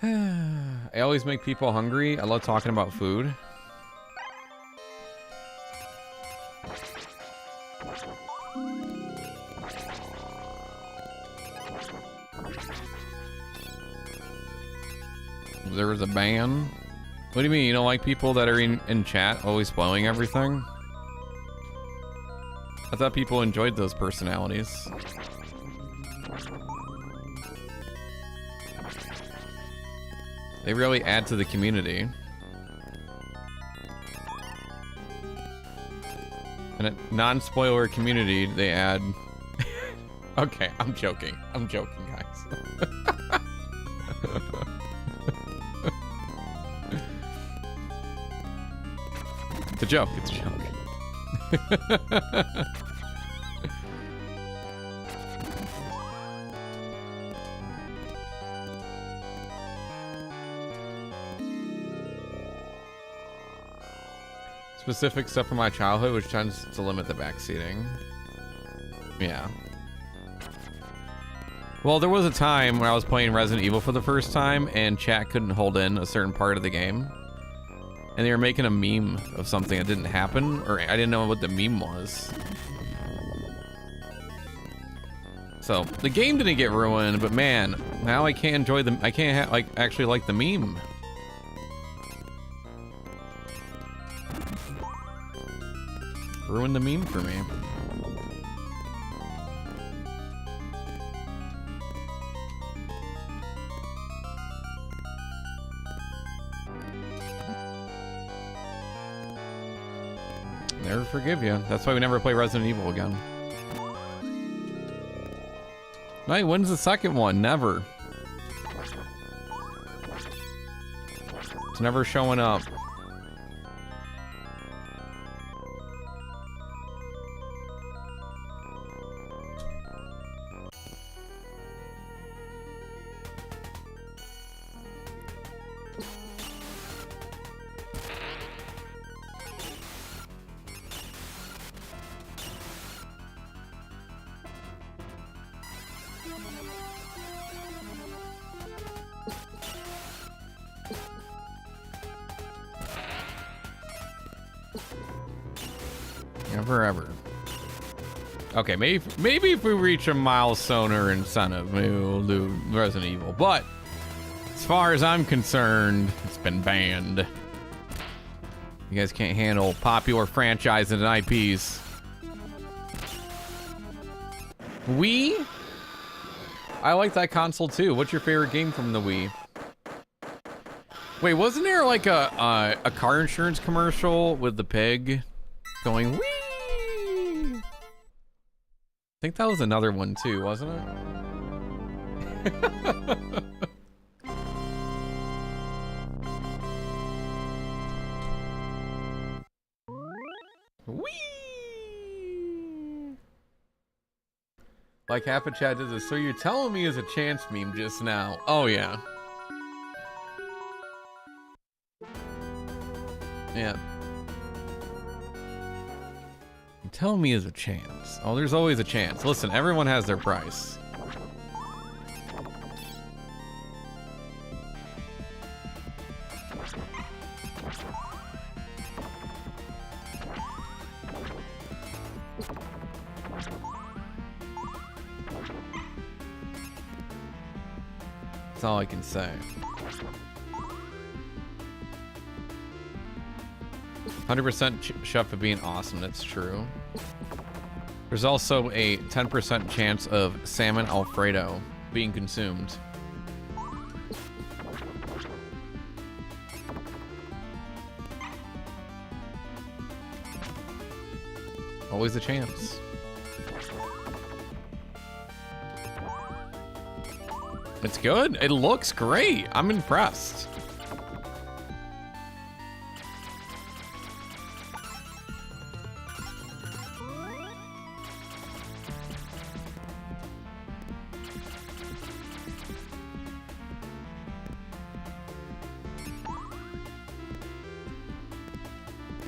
I always make people hungry. I love talking about food. There was a ban. What do you mean? You don't like people that are in chat always spoiling everything? I thought people enjoyed those personalities. They really add to the community. In a non-spoiler community, they add... Okay, I'm joking. I'm joking, guys. It's a joke. It's a joke. Specific stuff from my childhood, which tends to limit the backseating. Yeah. Well, there was a time when I was playing Resident Evil for the first time, and chat couldn't hold in a certain part of the game. And they were making a meme of something that didn't happen, or I didn't know what the meme was. So the game didn't get ruined, but man, now I can't enjoy the. I can't actually like the meme. Ruined the meme for me. Never forgive you. That's why we never play Resident Evil again. Hey, when's the second one? Never. It's never showing up. Forever. Okay, maybe if we reach a milestone or incentive, maybe we'll do Resident Evil. But as far as I'm concerned, it's been banned. You guys can't handle popular franchises and IPs. Wii? I like that console too. What's your favorite game from the Wii? Wait, wasn't there like a car insurance commercial with the pig going wee? I think that was another one too, wasn't it? Whee! Like half a chat does this. So you're telling me is a chance meme just now? Oh yeah. Yeah. Tell me is a chance. Oh, there's always a chance. Listen, everyone has their price. That's all I can say. 100% chef of being awesome. That's true. There's also a 10% chance of salmon Alfredo being consumed. Always a chance. It's good. It looks great. I'm impressed.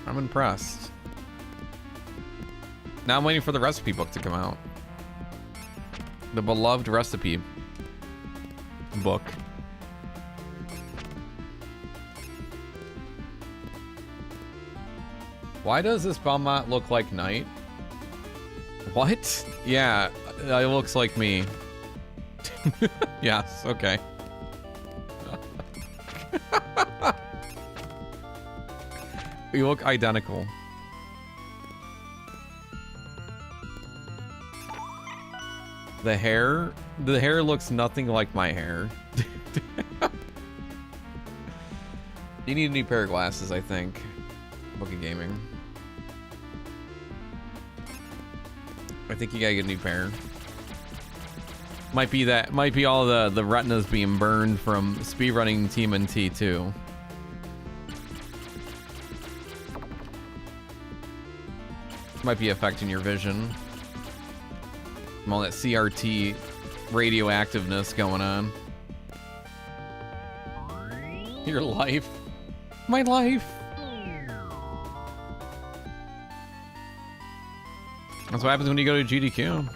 I'm impressed. Now I'm waiting for the recipe book to come out. The beloved recipe book. Why does this Belmont look like night? What? Yeah, it looks like me. Yes, okay. We look identical. The hair looks nothing like my hair. You need a new pair of glasses, I think. Book of Gaming. I think you gotta get a new pair. Might be all the retinas being burned from speedrunning TMNT too. Might be affecting your vision. From all that CRT radioactiveness going on. Your life. My life. That's what happens when you go to GDQ.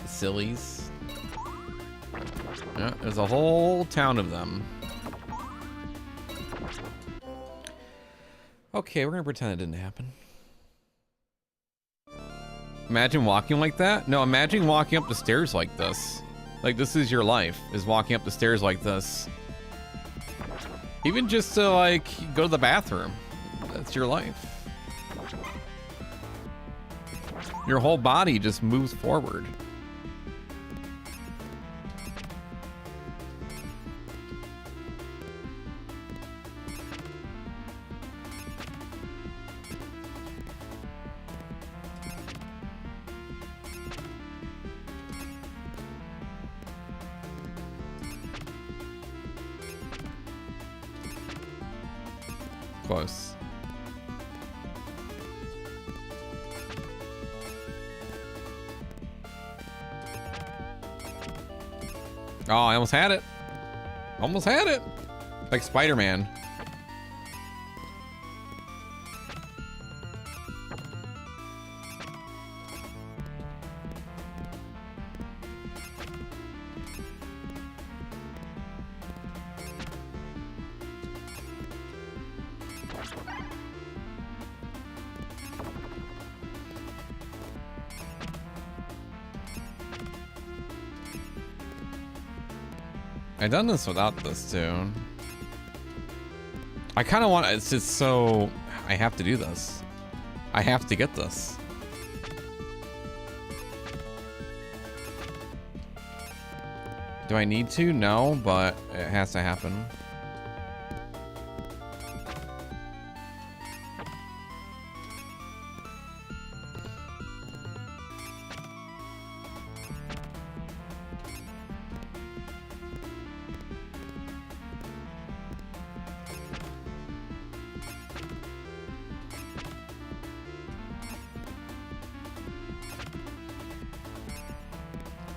Sillies. Yeah, there's a whole town of them. Okay, we're gonna pretend it didn't happen. Imagine walking like that? No, imagine walking up the stairs like this. Like, this is your life, is walking up the stairs like this. Even just to, like, go to the bathroom. That's your life. Your whole body just moves forward. Close. Oh, I almost had it. Almost had it. Like Spider-Man. I've done this without this too. I kind of want, it's just so, I have to do this. I have to get this. Do I need to? No, but it has to happen.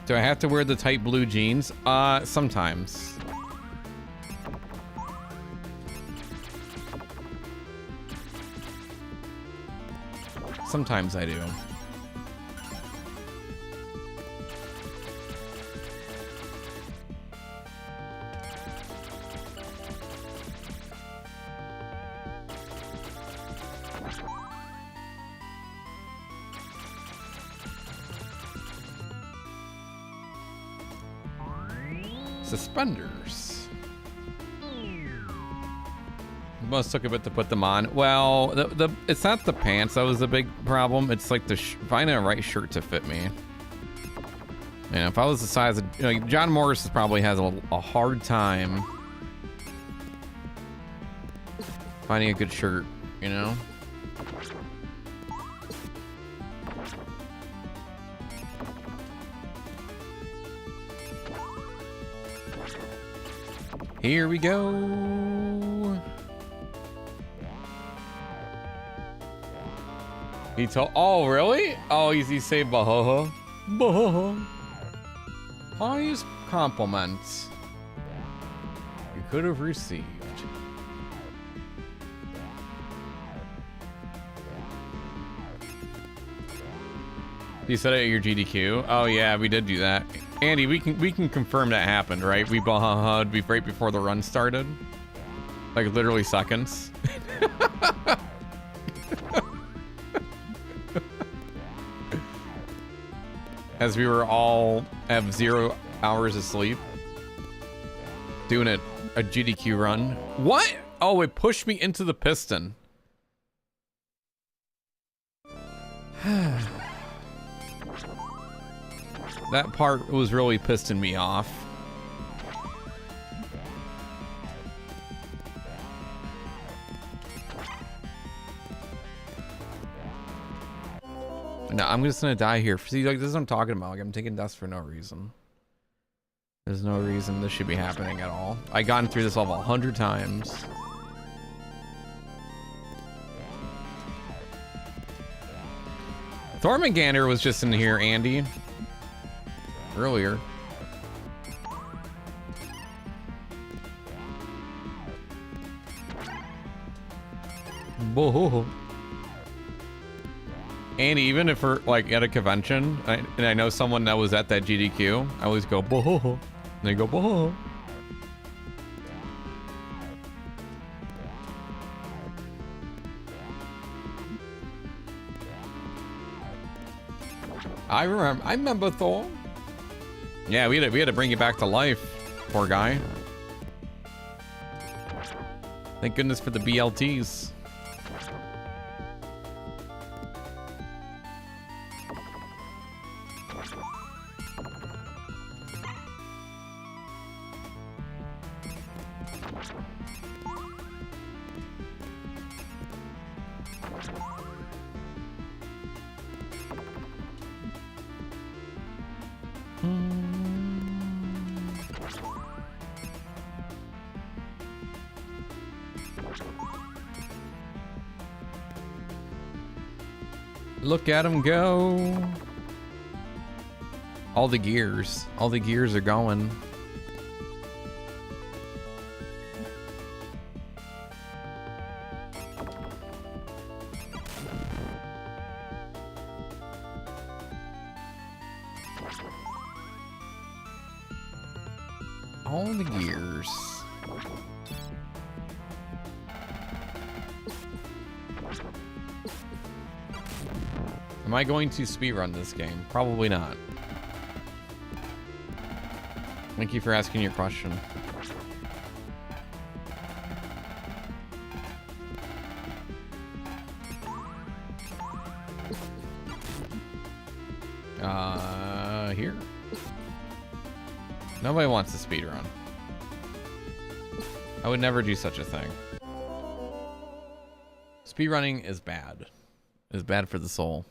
Do I have to wear the tight blue jeans? Sometimes. Sometimes I do. Suspenders. Must took a bit to put them on. Well, it's not the pants that was the big problem. It's like finding a right shirt to fit me. And if I was the size of, you know, John Morris probably has a hard time finding a good shirt, you know? Here we go. He told, oh, really? Oh, he say bahaha. Bahaha. Highest compliments you could have received. You said it at your GDQ. Oh yeah, we did do that. Andy, we can confirm that happened, right? We bahahaed right before the run started, like literally seconds. As we were all have 0 hours of sleep, doing a GDQ run. What? Oh, it pushed me into the piston. That part was really pissing me off. No, I'm just gonna die here. See, like, this is what I'm talking about. Like, I'm taking deaths for no reason. There's no reason this should be happening at all. I gotten through this level 100 times. Thormagander was just in here, Andy. Earlier. Whoa. And even if we're like at a convention and I know someone that was at that GDQ, I always go boho, and they go boho. I remember Thor. Yeah, we had to bring you back to life, poor guy. Thank goodness for the BLTs. Look at him go. All the gears are going. All the gears. Am I going to speedrun this game? Probably not. Thank you for asking your question. Here. Nobody wants to speedrun. I would never do such a thing. Speedrunning is bad. It is bad for the soul.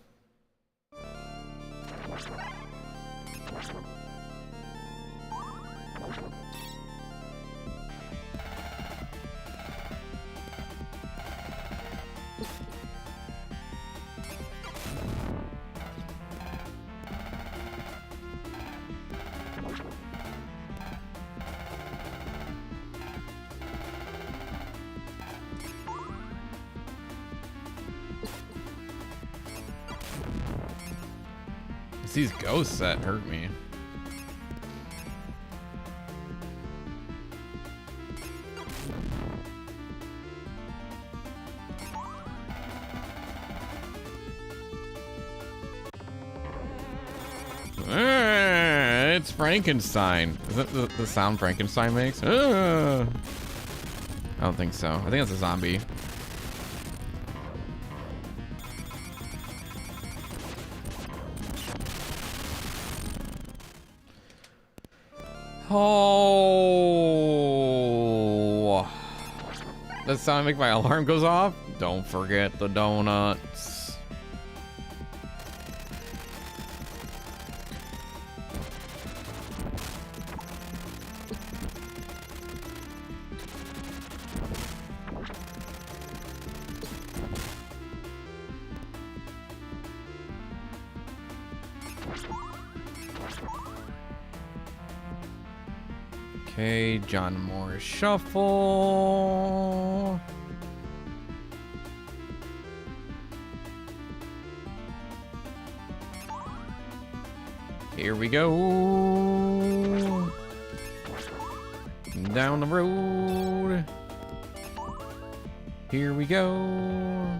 It's these ghosts that hurt me. It's Frankenstein. Is that the sound Frankenstein makes? I don't think so. I think it's a zombie. Oh, that sound make my alarm goes off? Don't forget the donuts. Okay, John Moore shuffle. Here we go. Down the road. Here we go.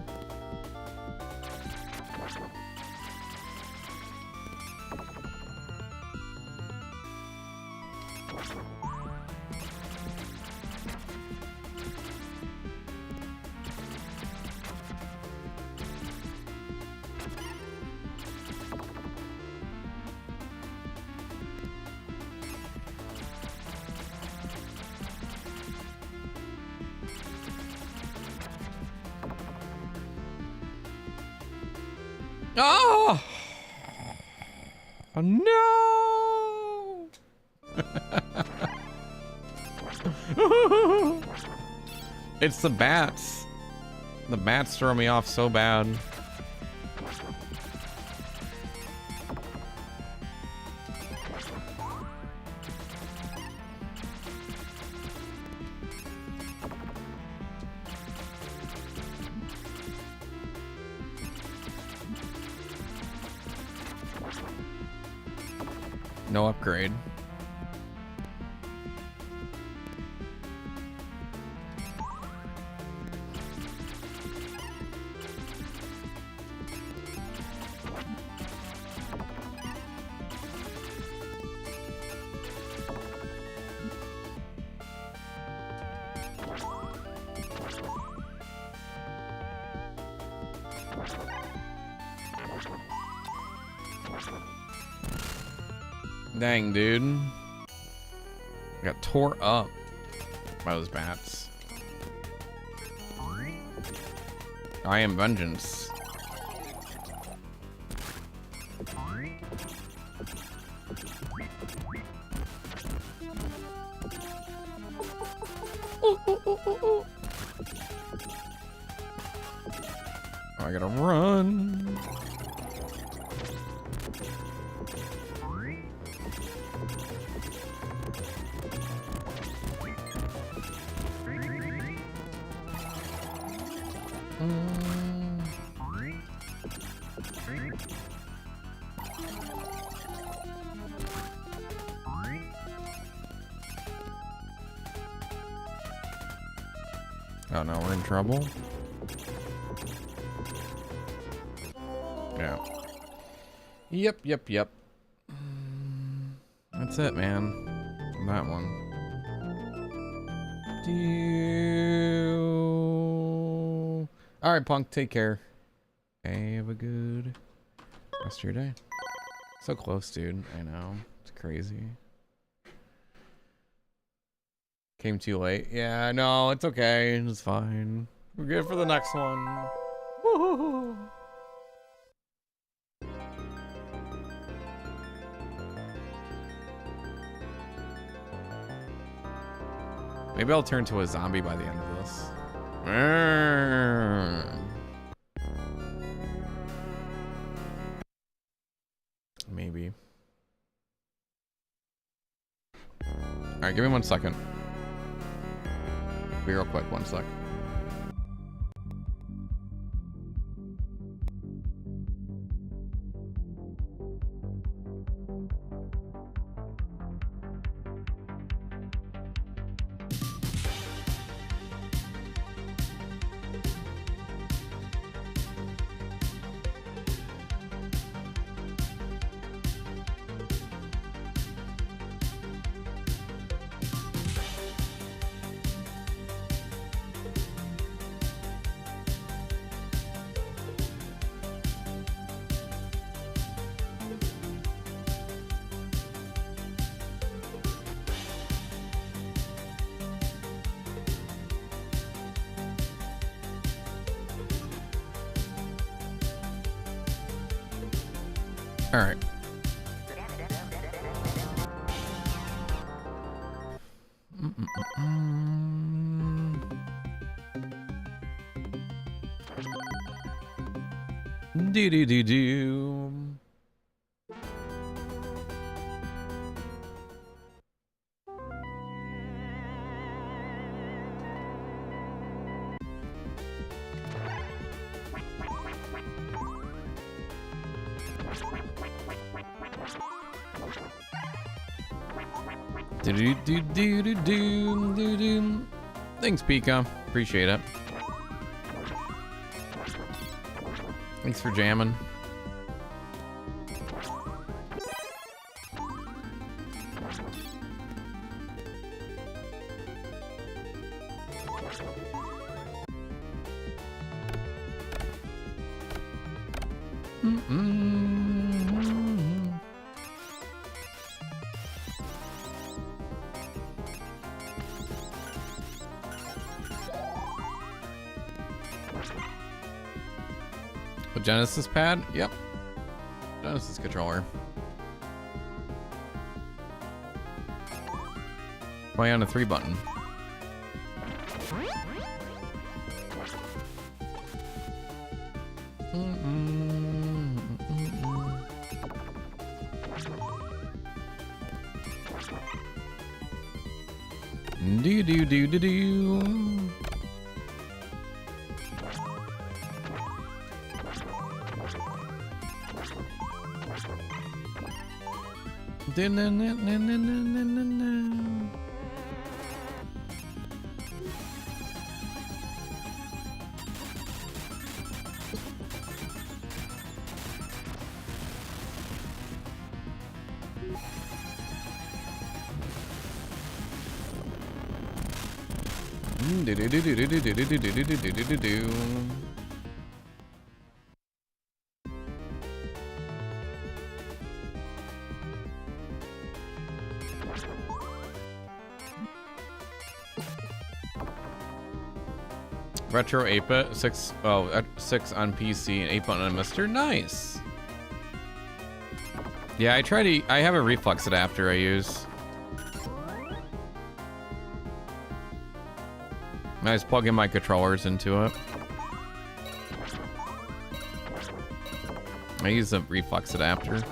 Oh! Oh no! It's the bats. The bats throw me off so bad. No upgrade. Dang, dude. I got tore up by those bats. I am vengeance. Oh, I gotta run. Oh no, we're in trouble. Yeah. Yep. That's it, man. That one. All right, Punk. Take care. Hey, have a good rest of your day. So close, dude. I know. It's crazy. Came too late. Yeah, no, it's okay. It's fine. We're good for the next one. Woohoo! Maybe I'll turn to a zombie by the end of this. Maybe. All right, give me 1 second. Be real quick, 1 sec. All right. Do do do do. Do do do do do do do. Thanks, Pika. Appreciate it. Thanks for jamming. A Genesis pad? Yep. Genesis controller. Why on a 3 button? Do do do do do. Retro 8-bit, 6 on PC and 8-button on MiSTer. Nice. Yeah, I have a reflex adapter I use. I just plug in my controllers into it. I use a reflex adapter.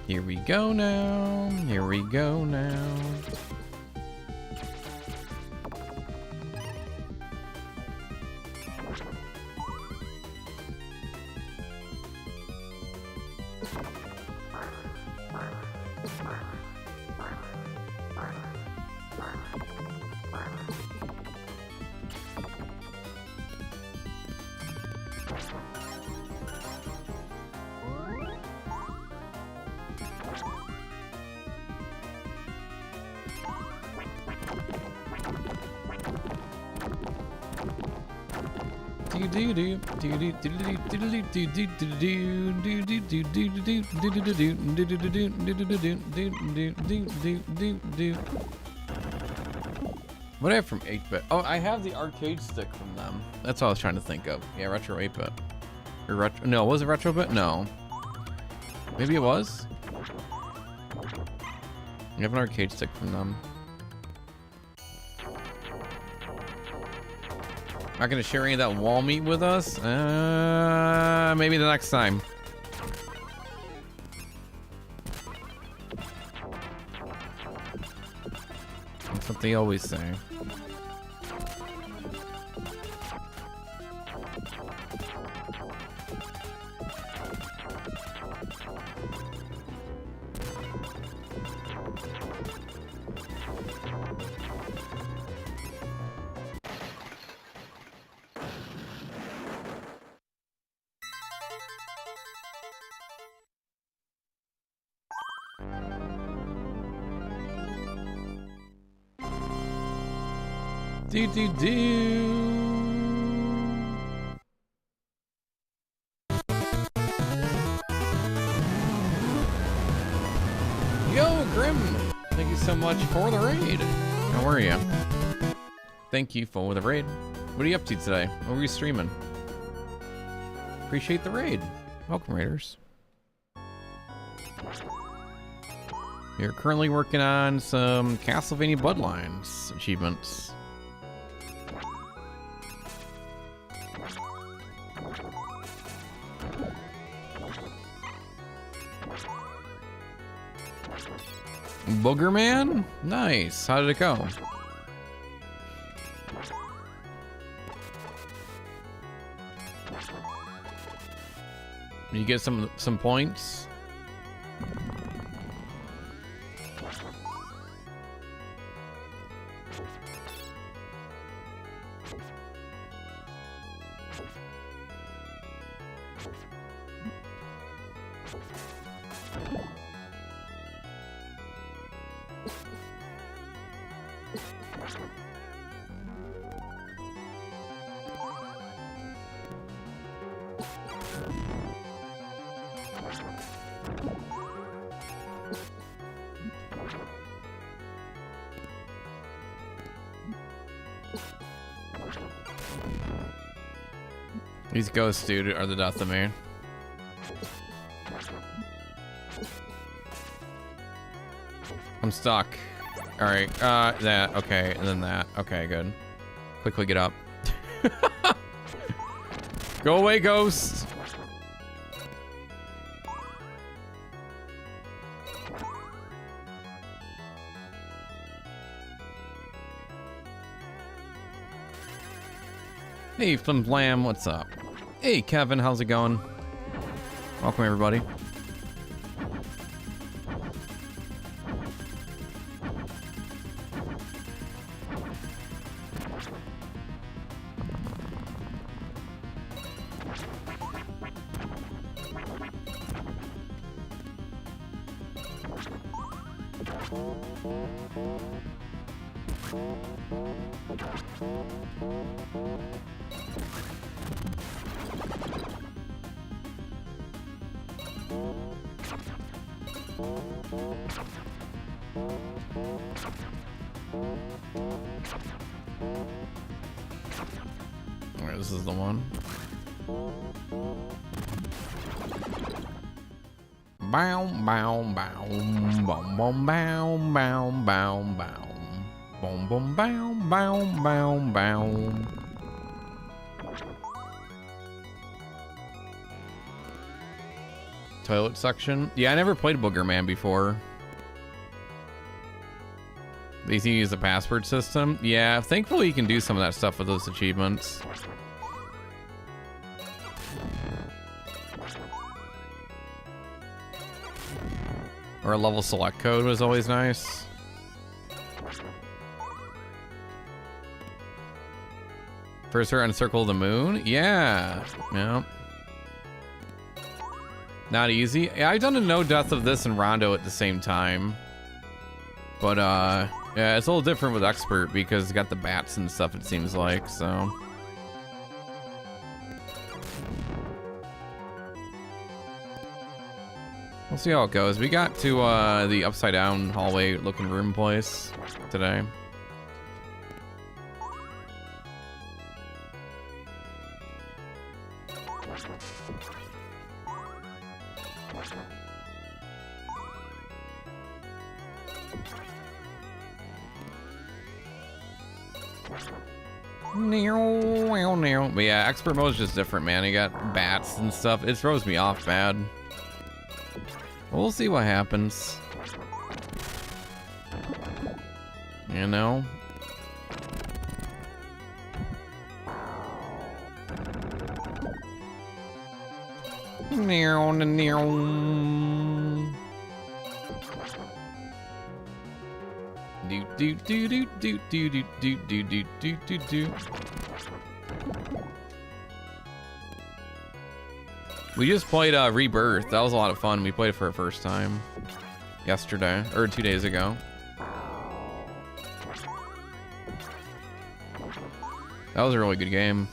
Here we go now. Here we go now. What do I have from 8-bit? Oh, I have the arcade stick from them. That's what I was trying to think of. Yeah, Retro 8-bit. Or retro? No, was it Retro bit? No. Maybe it was. I have an arcade stick from them. Not gonna share any of that wall meat with us? Maybe the next time. That's what they always say. Do do do. Yo, Grim! Thank you so much for the raid. How are you? Thank you for the raid. What are you up to today? What were you streaming? Appreciate the raid. Welcome, raiders. We're currently working on some Castlevania Bloodlines achievements. Booger Man? Nice. How did it go? Did you get some points? These ghosts, dude, are the death of me. I'm stuck. All right, that, okay, and then that. Okay, good. Quickly get up. Go away, ghost. Hey, Flim Flam, what's up? Hey, Kevin, how's it going? Welcome, everybody. Alright, this is the one. Bow, bow, bow, boom, boom, bow, bow, bow, bow, boom, boom, bow, bow, bow, bow. Toilet section? Yeah, I never played Booger Man before. They can use the password system. Yeah, thankfully you can do some of that stuff with those achievements. Or a level select code was always nice. First her Encircle the Moon? Yeah. Yeah. Not easy. Yeah, I've done a no death of this and Rondo at the same time. But yeah, it's a little different with Expert because it's got the bats and stuff, it seems like, so. We'll see how it goes. We got to the upside down hallway looking room place today. But yeah, expert mode is just different, man. You got bats and stuff. It throws me off bad. We'll see what happens. You know? We just played Rebirth. That was a lot of fun. We played it for the first time yesterday, or 2 days ago. That was a really good game.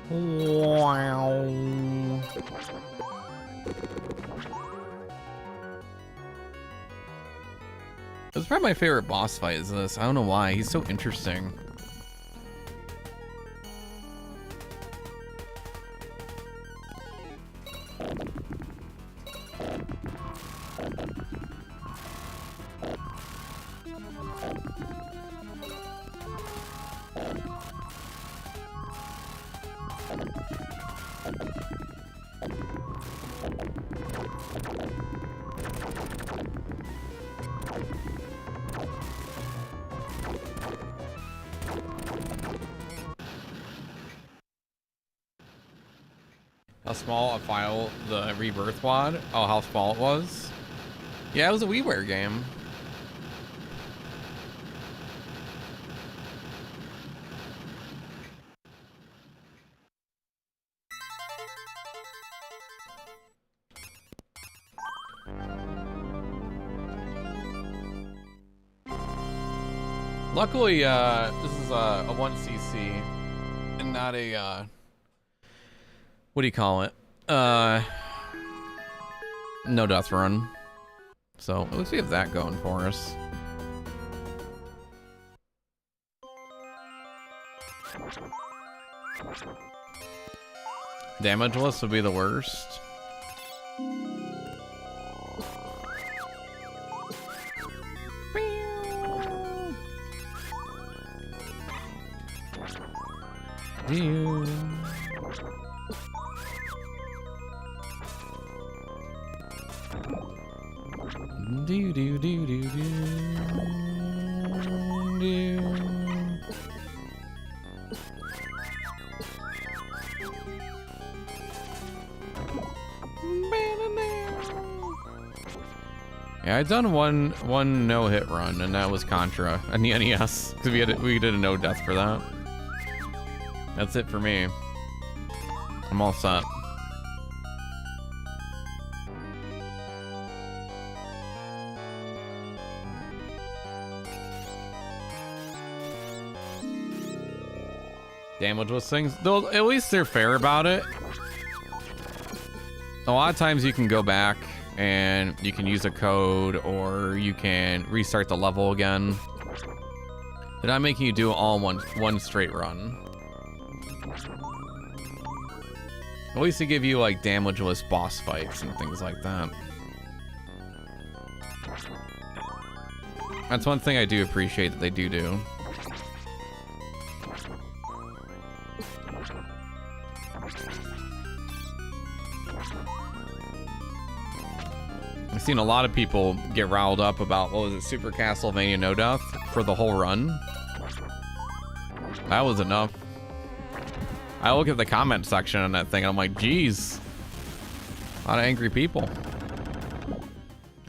Wow. That's probably my favorite boss fight is this. I don't know why. He's so interesting. How small a file the Rebirth wad? Oh, how small it was? Yeah, it was a WiiWare game. Luckily, this is a 1cc and not a, what do you call it? No death run. So at least we have that going for us. Damageless would be the worst. Do do do do do do. Yeah, I'd done one no-hit run, and that was Contra on the NES because we did a no death for that. That's it for me. I'm all set. Damageless things, though, at least they're fair about it. A lot of times you can go back and you can use a code or you can restart the level again. They're not making you do it all in one straight run. At least they give you like damageless boss fights and things like that. That's one thing I do appreciate that they do. I've seen a lot of people get riled up about, what was it, Super Castlevania No Death for the whole run. That was enough. I look at the comment section on that thing and I'm like, geez, a lot of angry people.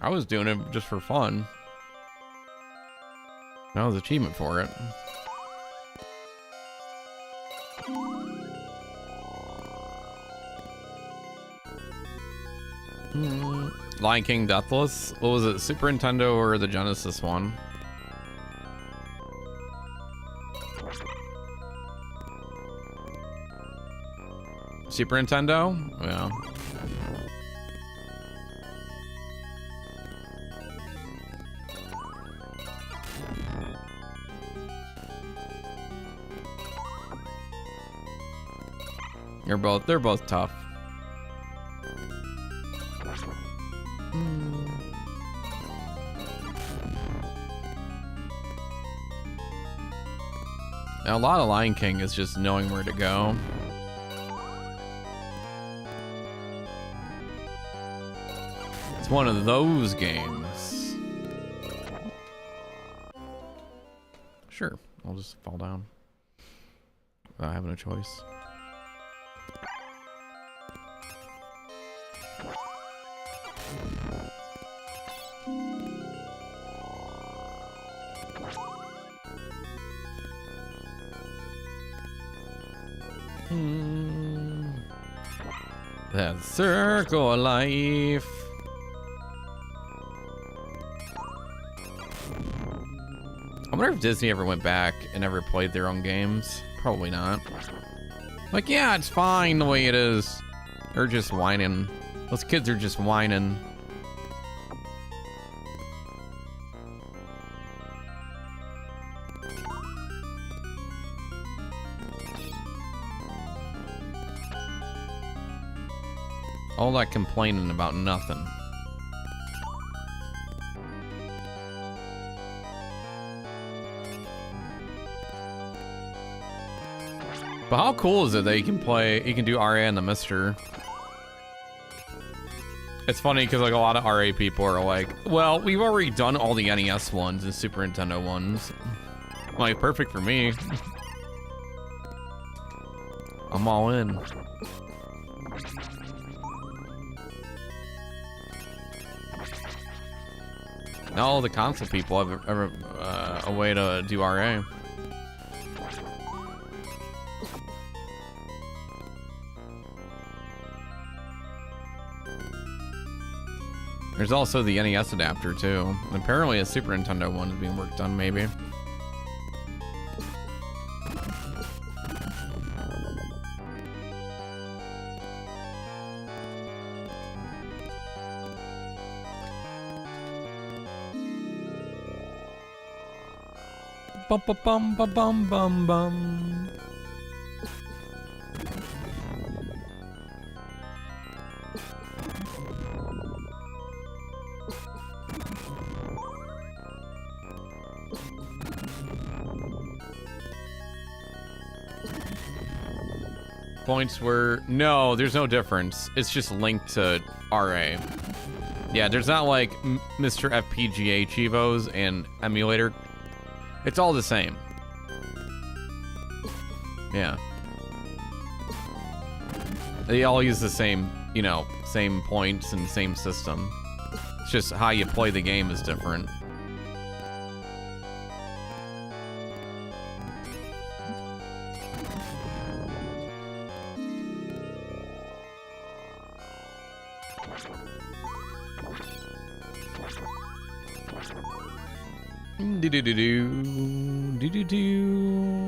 I was doing it just for fun. That was achievement for it. Lion King Deathless? What was it, Super Nintendo or the Genesis one? Super Nintendo? Yeah. They're both tough. Now, a lot of Lion King is just knowing where to go. It's one of those games. Sure, I'll just fall down without having a choice. That circle of life. I wonder if Disney ever went back and ever played their own games. Probably not. Like, yeah, it's fine the way it is. They're just whining. Those kids are just whining. All that complaining about nothing. But how cool is it that you can do RA on the MiSTer? It's funny because like a lot of RA people are like, well, we've already done all the NES ones and Super Nintendo ones. Like, perfect for me. I'm all in. Now all the console people have a way to do RA. There's also the NES adapter too. Apparently a Super Nintendo one is being worked on, maybe. Bum bum bum bum bum bum bum. Points were no, there's no difference. It's just linked to RA. Yeah, there's not like MiSTer FPGA Chivos and emulator. It's all the same. Yeah. They all use the same, you know, same points and same system. It's just how you play the game is different. Do-do-do-do. Do-do-do.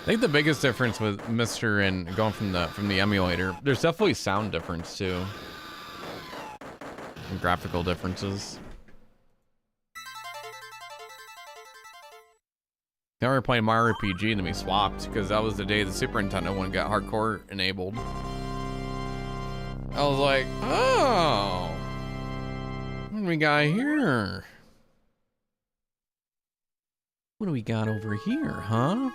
I think the biggest difference with MiSTer and going from the emulator, there's definitely sound difference too, and graphical differences. Now we're playing Mario RPG and then we swapped because that was the day the Super Nintendo one got hardcore enabled. I was like, oh, what do we got here? What do we got over here, huh?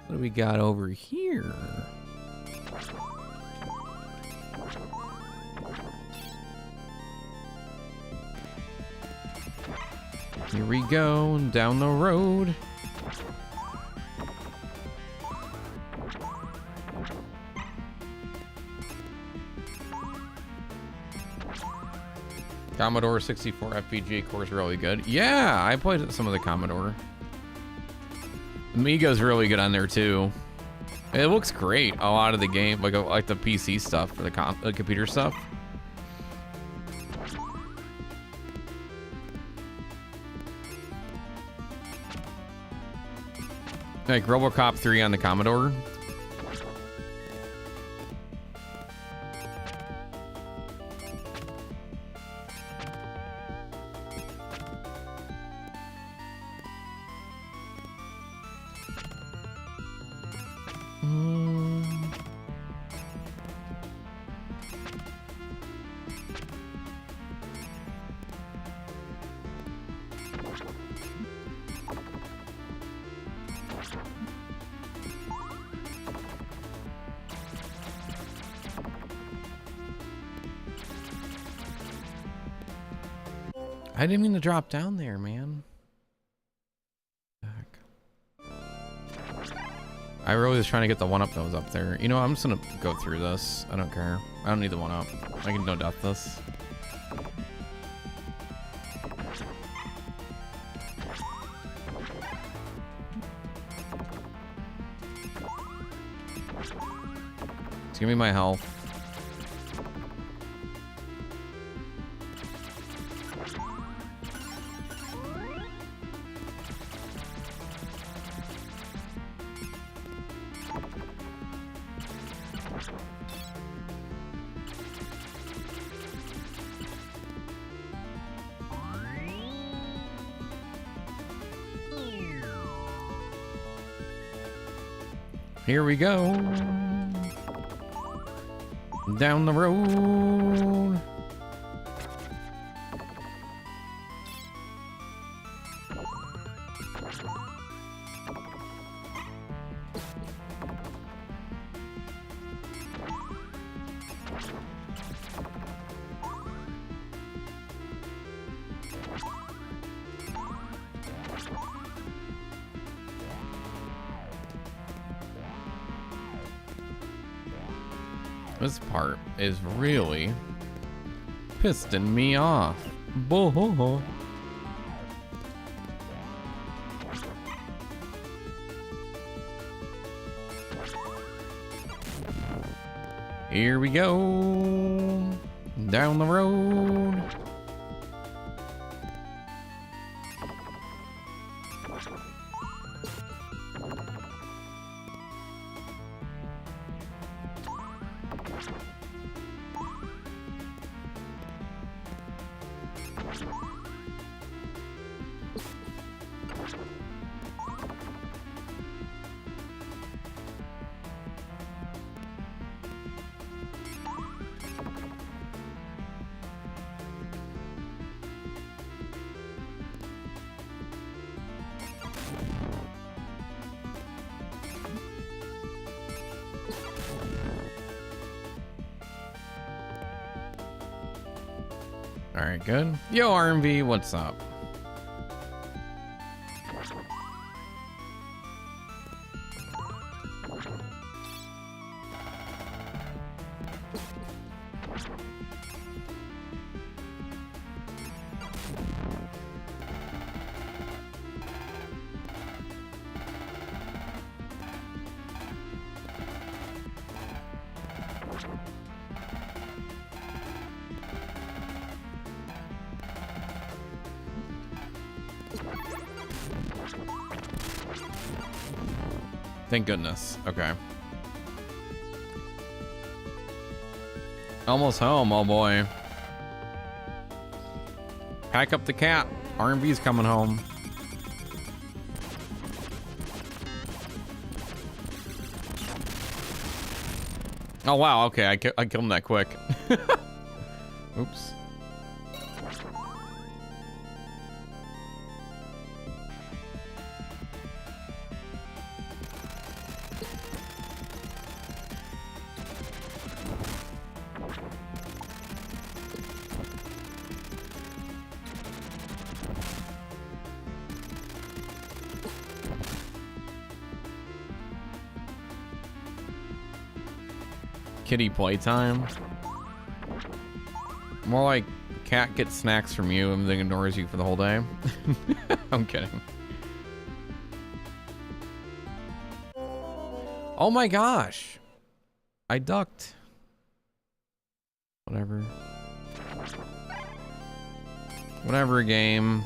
What do we got over here? Here we go, down the road. Commodore 64 FPGA core is really good. Yeah, I played some of the Commodore. Amiga's really good on there too. It looks great. A lot of the game, like the PC stuff for the computer stuff. Like RoboCop 3 on the Commodore. I didn't mean to drop down there, man. Heck. I really was trying to get the 1-up that was up there. You know, I'm just gonna go through this. I don't care. I don't need the 1-up. I can no death this. Just give me my health. Here we go. Down the road. This part is really pissing me off. Boo-hoo-hoo. Here we go. Down the road. All right, good. Yo, RMV, what's up? Thank goodness. Okay. Almost home, oh boy. Pack up the cat. RMV's coming home. Oh wow, okay, I killed him that quick. Oops. Kitty playtime. More like cat gets snacks from you and then ignores you for the whole day. I'm kidding. Oh my gosh. I ducked. Whatever. Whatever, game.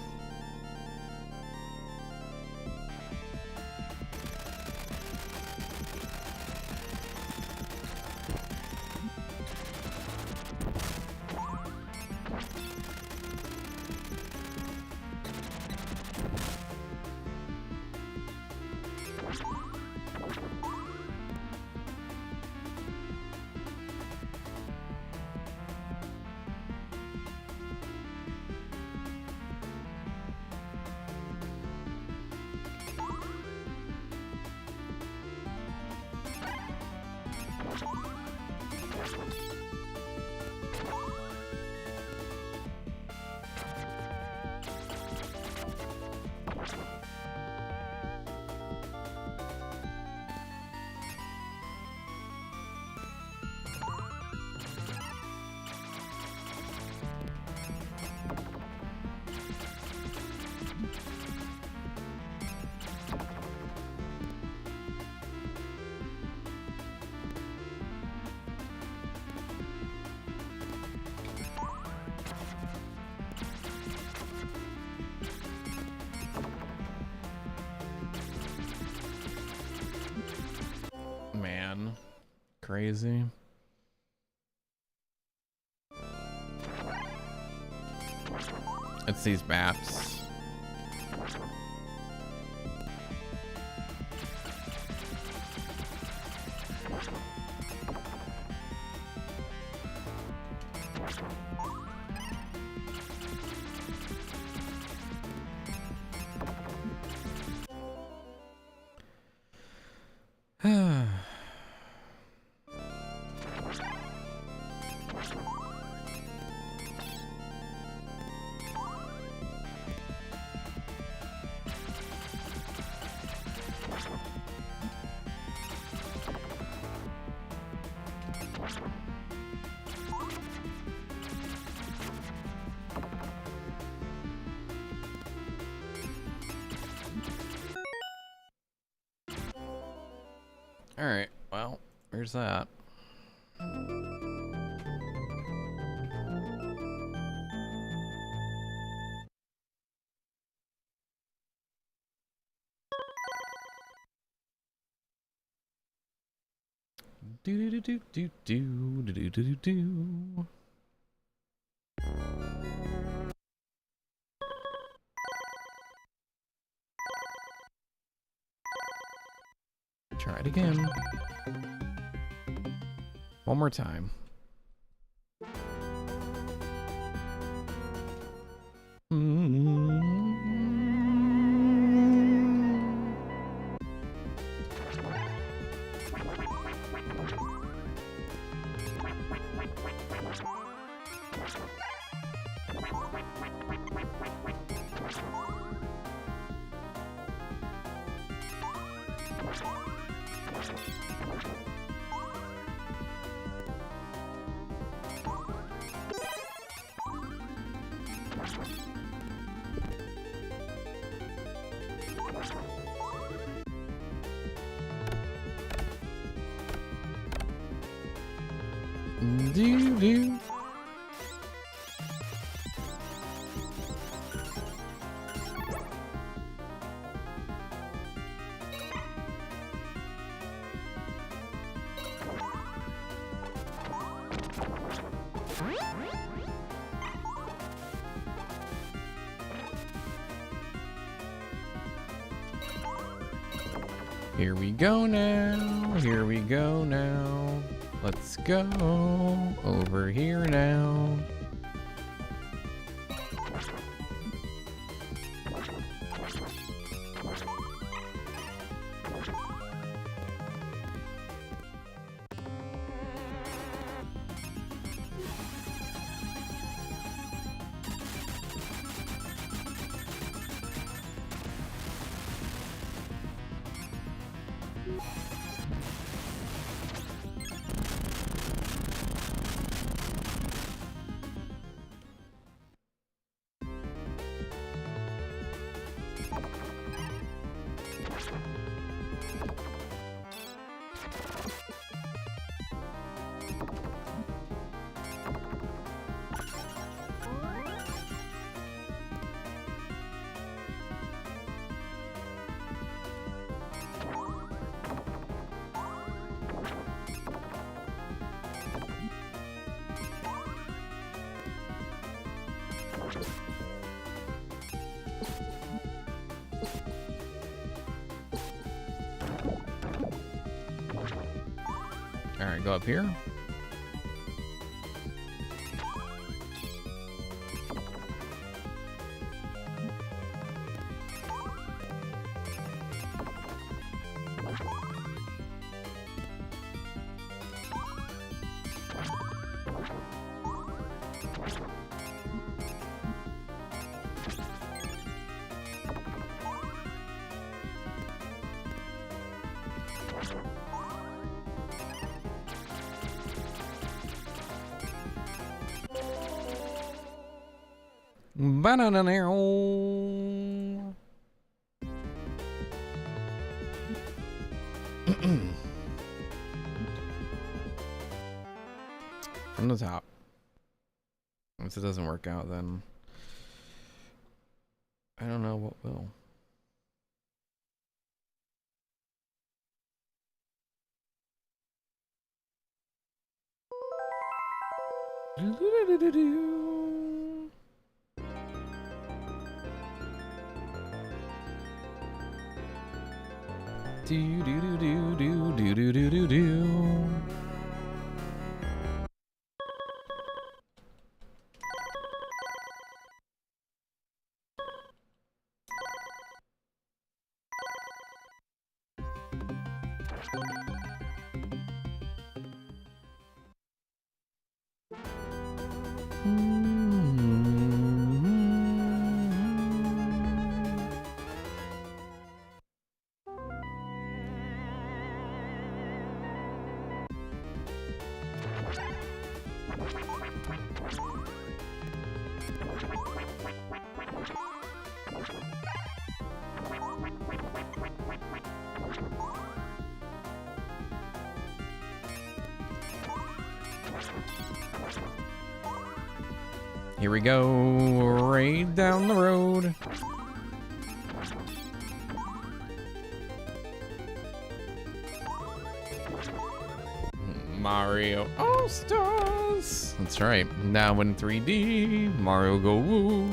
crazy. It's these bats. All right, well, there's that. Do do do do do do do do do. Try it again. One more time. Do do. Here we go now. Here we go now. Let's go over here now. All right, go up here. Banana now. From the top. If it doesn't work out, then I don't know what will. Do do do do do do do do do. Here we go, right down the road. Mario All-Stars. That's right. Now in 3D, Mario Go Woo.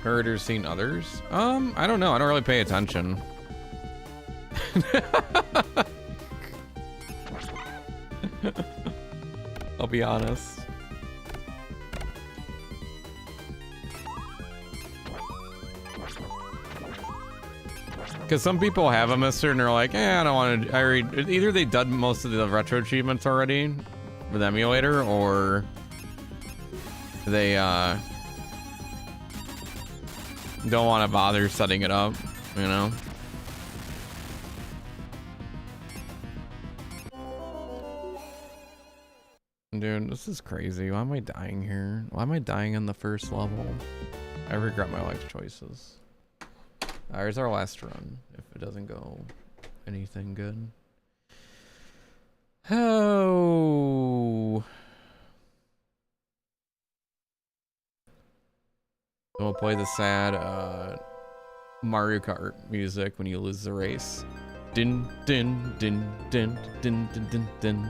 Heard or seen others? I don't know. I don't really pay attention. I'll be honest. Because some people have a MiSTer and they're like, I don't want to. Either they've done most of the retro achievements already with emulator, or they don't want to bother setting it up, you know? Dude, this is crazy. Why am I dying here? Why am I dying on the first level? I regret my life choices. Here's our last run, if it doesn't go anything good. Oh. We'll play the sad Mario Kart music when you lose the race. Din din din din din din din din.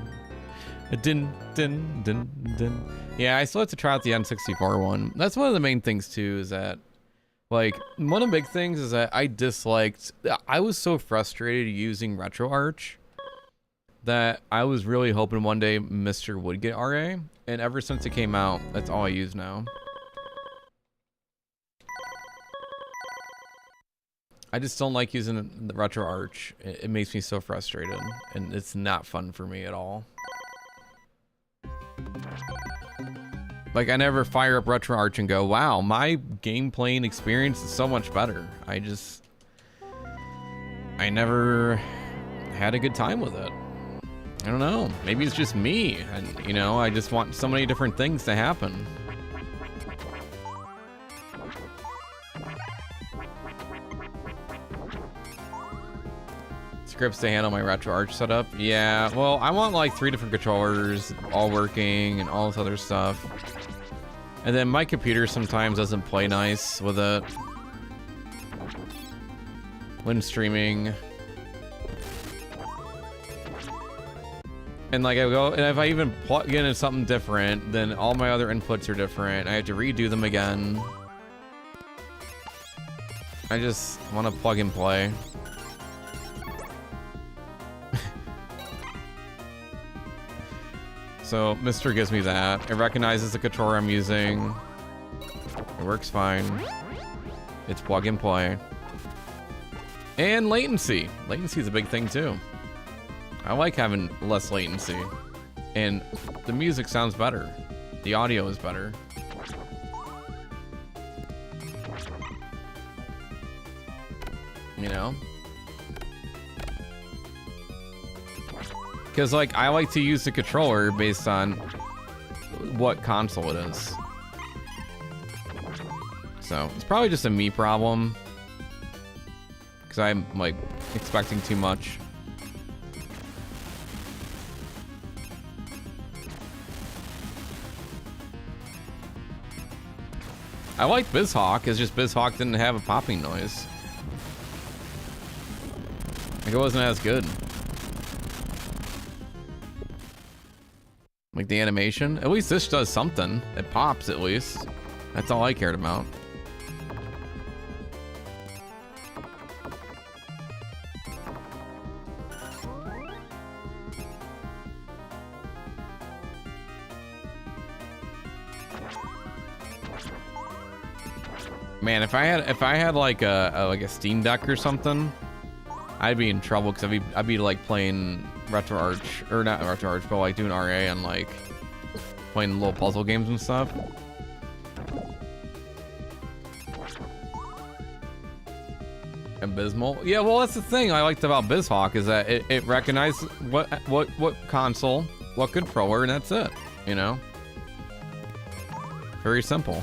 Din din din din. Yeah, I still have to try out the N64 one. That's one of the main things too, is that, like, one of the big things is that I was so frustrated using RetroArch that I was really hoping one day MiSTer would get RA, and ever since it came out, that's all I use now. I just don't like using the RetroArch. It makes me so frustrated, and it's not fun for me at all. Like, I never fire up RetroArch and go, wow, my game playing experience is so much better. I never had a good time with it. I don't know. Maybe it's just me, and, you know, I just want so many different things to happen. Scripts to handle my RetroArch setup. Yeah, well, I want like 3 different controllers all working and all this other stuff. And then my computer sometimes doesn't play nice with it when streaming. And like I go, and if I even plug in something different, then all my other inputs are different. I have to redo them again. I just want to plug and play. So MiSTer gives me that. It recognizes the controller I'm using. It works fine. It's plug and play. And latency. Latency is a big thing too. I like having less latency. And the music sounds better. The audio is better. You know? Because, like, I like to use the controller based on what console it is. So, it's probably just a me problem. Because I'm, like, expecting too much. I liked BizHawk, it's just BizHawk didn't have a popping noise. Like, it wasn't as good. Like the animation, at least this does something. It pops at least. That's all I cared about. Man, if I had like a Steam Deck or something, I'd be in trouble because I'd be like playing RetroArch, or not RetroArch, but like doing RA and like playing little puzzle games and stuff. Abysmal. Yeah, well, that's the thing I liked about BizHawk is that it recognized what console, what controller, and that's it. You know, very simple.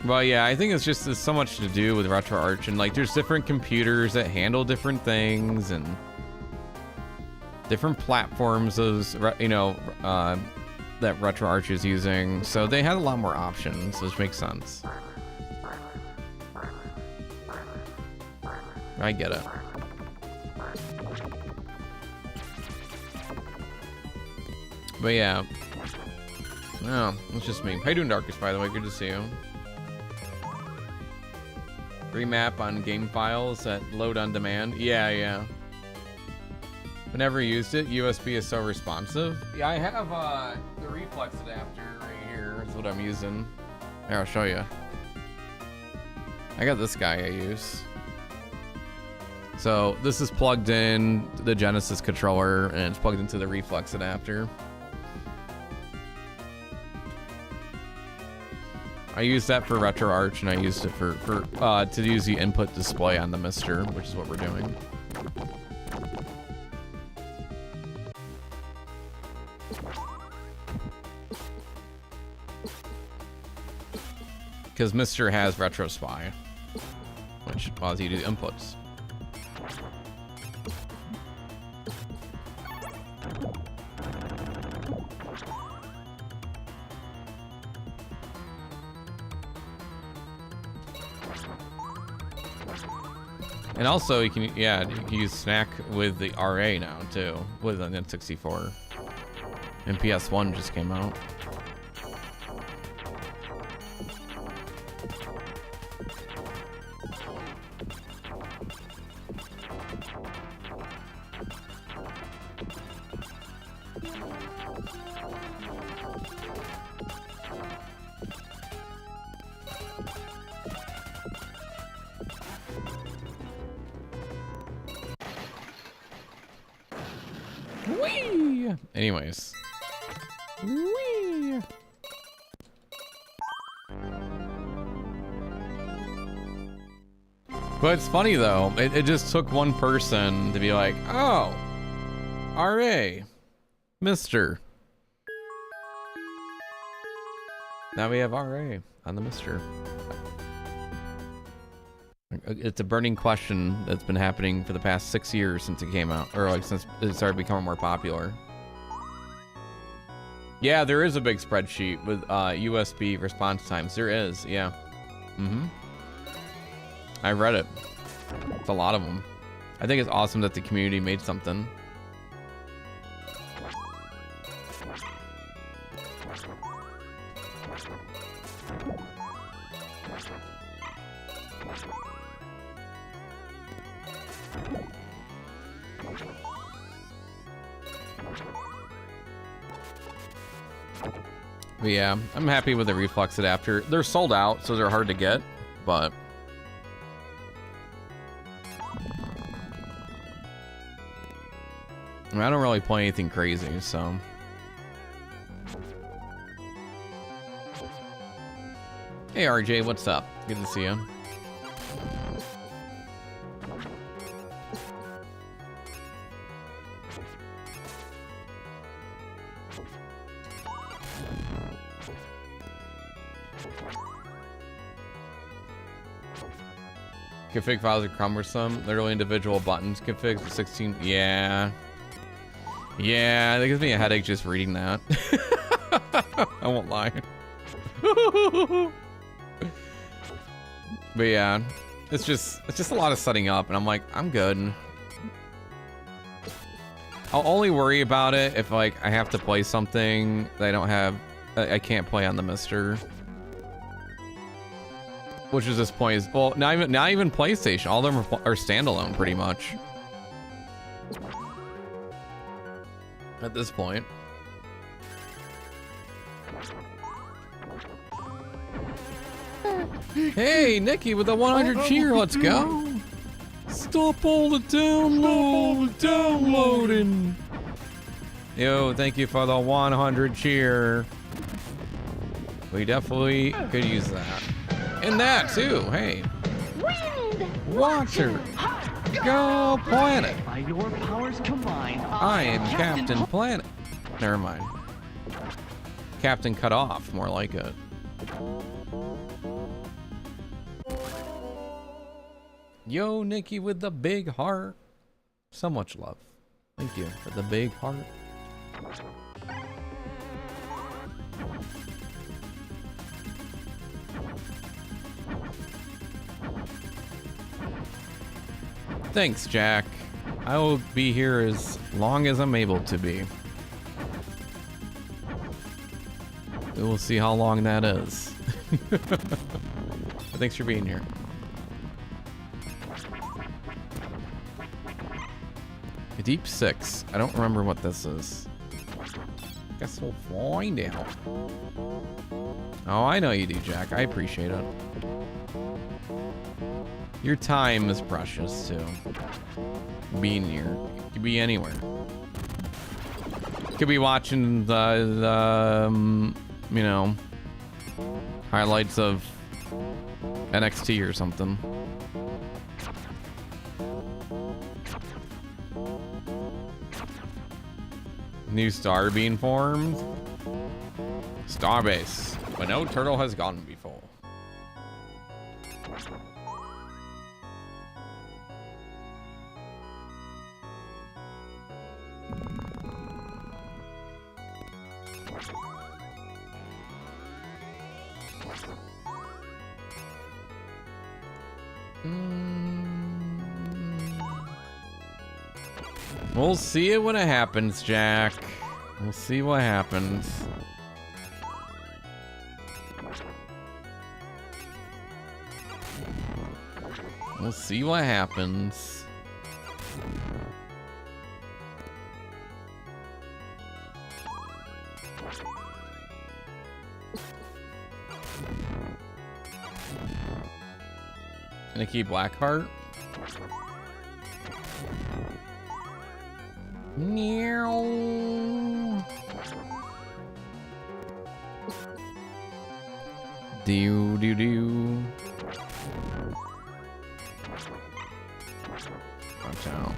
Well, yeah, I think it's so much to do with RetroArch, and like there's different computers that handle different things and different platforms as that RetroArch is using, so they had a lot more options, which makes sense. I get it. But yeah. Oh, it's just me. How you doing, Darkest, by the way? Good to see you. Remap on game files that load on demand. Yeah. I've never used it. USB is so responsive. Yeah, I have the reflex adapter right here. Is what I'm using. Here, I'll show you. I got this guy I use. So this is plugged in the Genesis controller, and it's plugged into the reflex adapter. I used that for RetroArch, and I used it for to use the input display on the MiSTer, which is what we're doing. Because MiSTer has RetroSpy, which allows you to do inputs. And also, you can use Snack with the RA now too, with an N64. And PS1 just came out. Whee! Anyways. Whee! But it's funny though, it just took one person to be like, oh, RA, MiSTer. Now we have RA on the MiSTer. It's a burning question that's been happening for the past 6 years since it came out, or like since it started becoming more popular. Yeah, there is a big spreadsheet with USB response times. There is, yeah. I read it. It's a lot of them. I think it's awesome that the community made something. But yeah, I'm happy with the reflex adapter. They're sold out, so they're hard to get, but I don't really play anything crazy, so. Hey RJ, what's up? Good to see you. Config files are cumbersome. Literally individual buttons configs for 16. Yeah. Yeah, that gives me a headache just reading that. I won't lie. But yeah, it's just a lot of setting up, and I'm like, I'm good. I'll only worry about it if like I have to play something that I don't have, I can't play on the MiSTer. Which is this point is, well, not even PlayStation. All of them are standalone pretty much. At this point. Hey, Nikki with the 100 cheer, let's go. Stop all the downloading. Yo, thank you for the 100 cheer. We definitely could use that. And that too, hey. Water, go planet. By your powers combined, I am Captain Planet. Never mind. Captain cut off, more like it. Yo, Nikki with the big heart. So much love. Thank you for the big heart. Thanks, Jack. I will be here as long as I'm able to be. We will see how long that is. Thanks for being here. Deep 6. I don't remember what this is. Guess we'll find out. Oh, I know you do, Jack. I appreciate it. Your time is precious, too. Being here. You could be anywhere. You could be watching the you know, highlights of NXT or something. New star being formed. Starbase, but no turtle has gone before. We'll see it when it happens, Jack. We'll see what happens. We'll see what happens. Nikki Blackheart. Meow. Do do do. Watch out.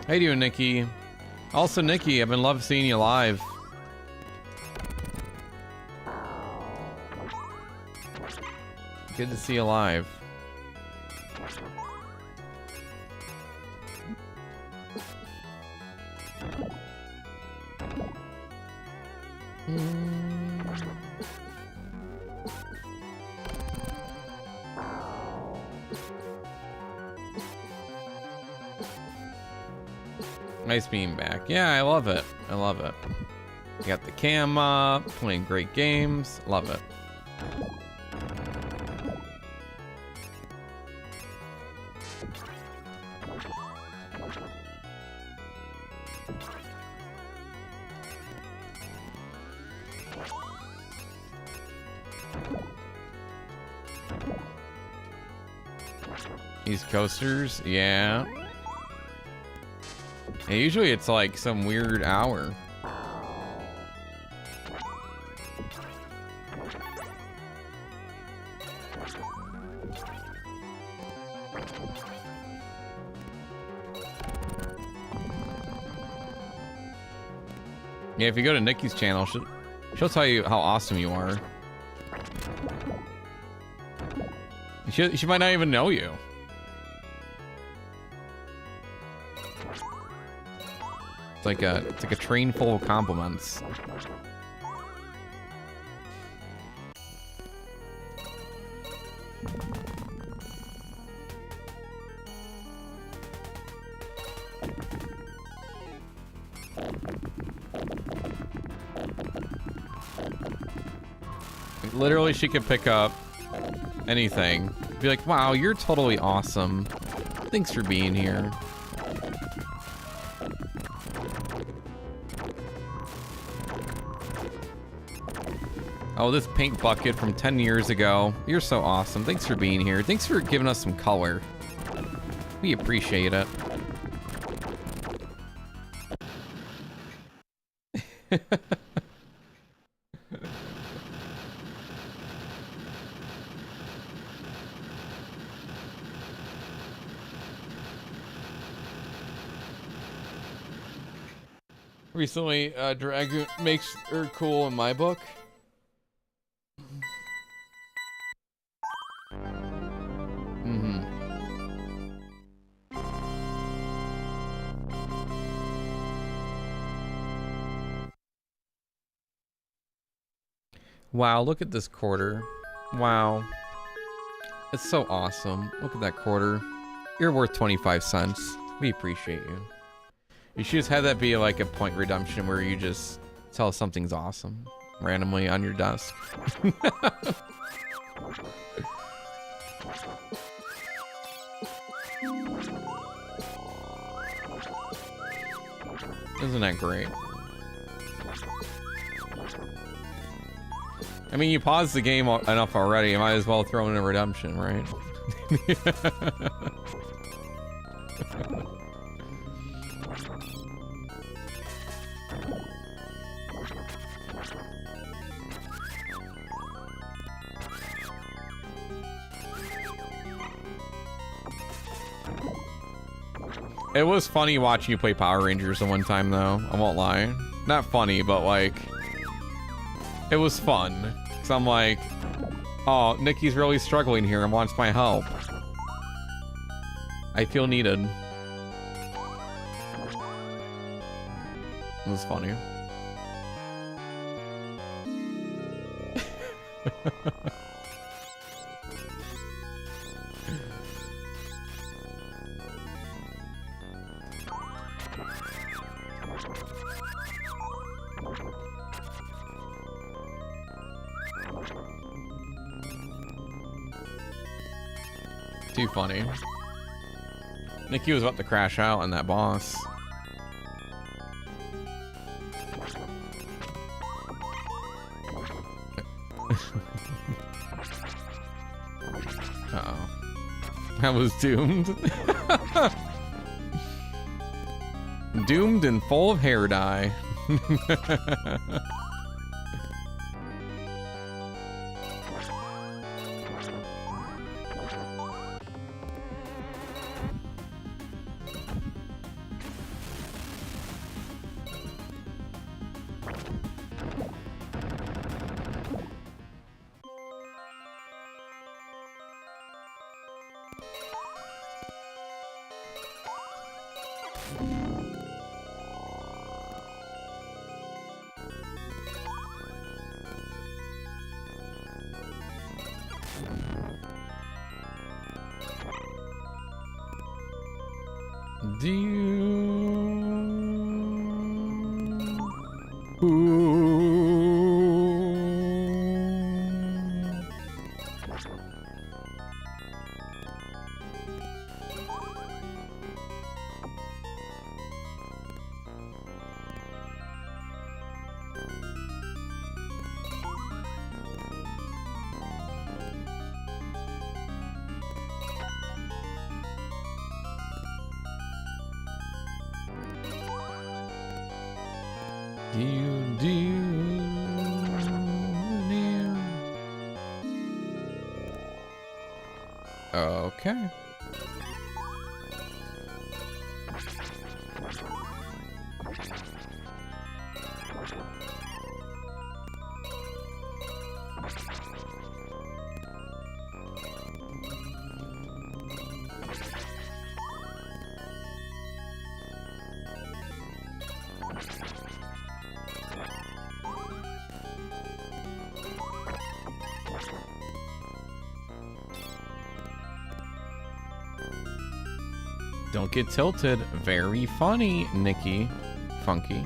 How you doing, Nikki? Also, Nikki, I've been loving seeing you live. Good to see you live. Nice being back. Yeah, I love it. I love it. You got the cam up, playing great games. Love it. East Coasters, yeah. And usually it's like some weird hour. Yeah, if you go to Nikki's channel, she'll tell you how awesome you are. She might not even know you. It's like a train full of compliments. Literally, she could pick up anything. Be like, wow, you're totally awesome. Thanks for being here. Oh, this paint bucket from 10 years ago. You're so awesome. Thanks for being here. Thanks for giving us some color. We appreciate it. Recently, Dragoon makes her cool in my book. Wow, look at this quarter. Wow. It's so awesome. Look at that quarter. You're worth 25 cents. We appreciate you. You should just have that be like a point redemption where you just tell something's awesome randomly on your desk. Isn't that great? I mean, you paused the game enough already. You might as well throw in a redemption, right? It was funny watching you play Power Rangers the one time, though. I won't lie. Not funny, but like... it was fun. Because I'm like, oh, Nikki's really struggling here and wants my help. I feel needed. It was funny. Too funny. Nikki was about to crash out on that boss. Uh-oh. I was doomed. Doomed and full of hair dye. Do you... Okay. Don't get tilted. Very funny, Nikki. Funky.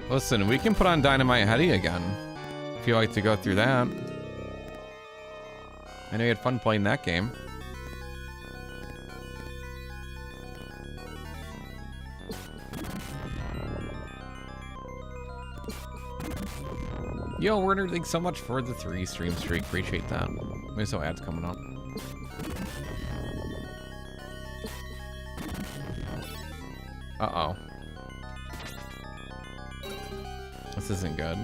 Listen, we can put on Dynamite Heady again. If you like to go through that. I know you had fun playing that game. Yo, Werner, thanks so much for the 3 stream streak. Appreciate that. There's no ads coming up. Uh-oh. This isn't good.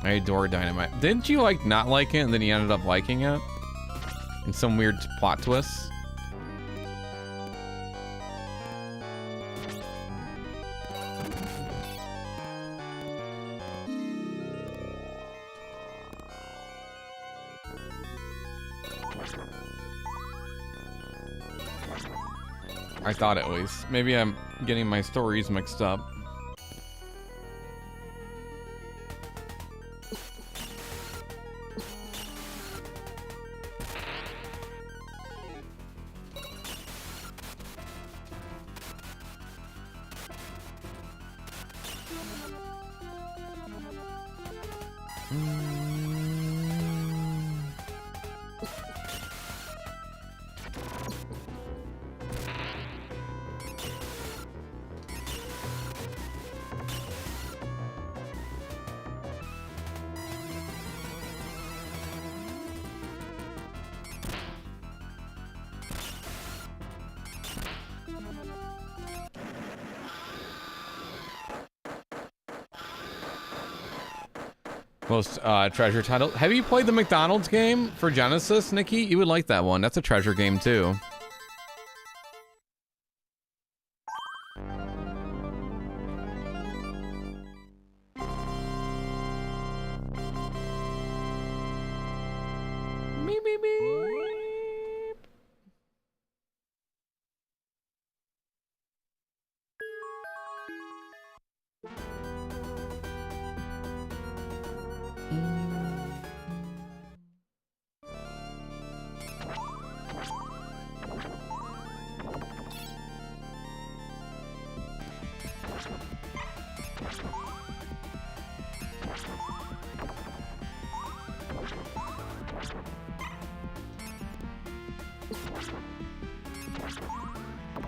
I adore Dynamite. Didn't you like not like it and then you ended up liking it? In some weird plot twist? I thought at least. Maybe I'm getting my stories mixed up. Most treasure title. Have you played the McDonald's game for Genesis, Nikki? You would like that one. That's a treasure game too. Beep, beep, beep.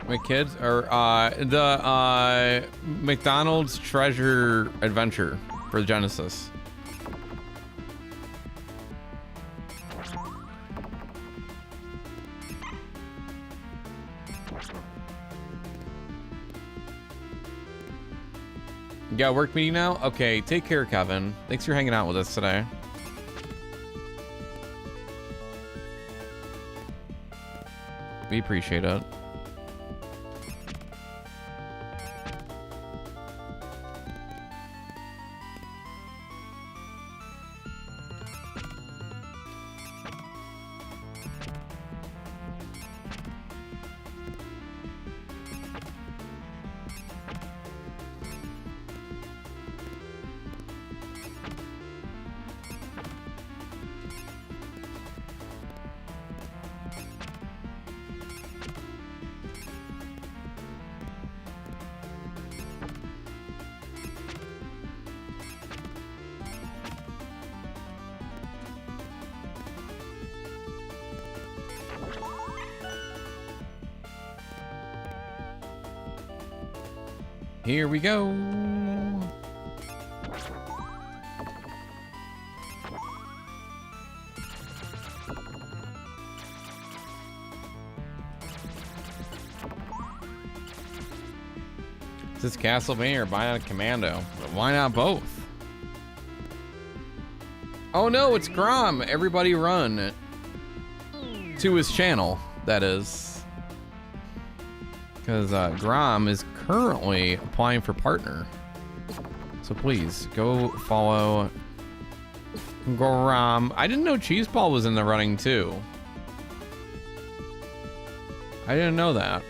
My kids are the McDonald's Treasure Adventure for Genesis. You got a work meeting now? Okay, take care, Kevin. Thanks for hanging out with us today. We appreciate it. Here we go. Is this Castlevania or Bionic Commando? But why not both? Oh no, it's Grom. Everybody run to his channel, that is. Because Grom is currently applying for partner. So please go follow Goram. I didn't know Cheeseball was in the running too. I didn't know that.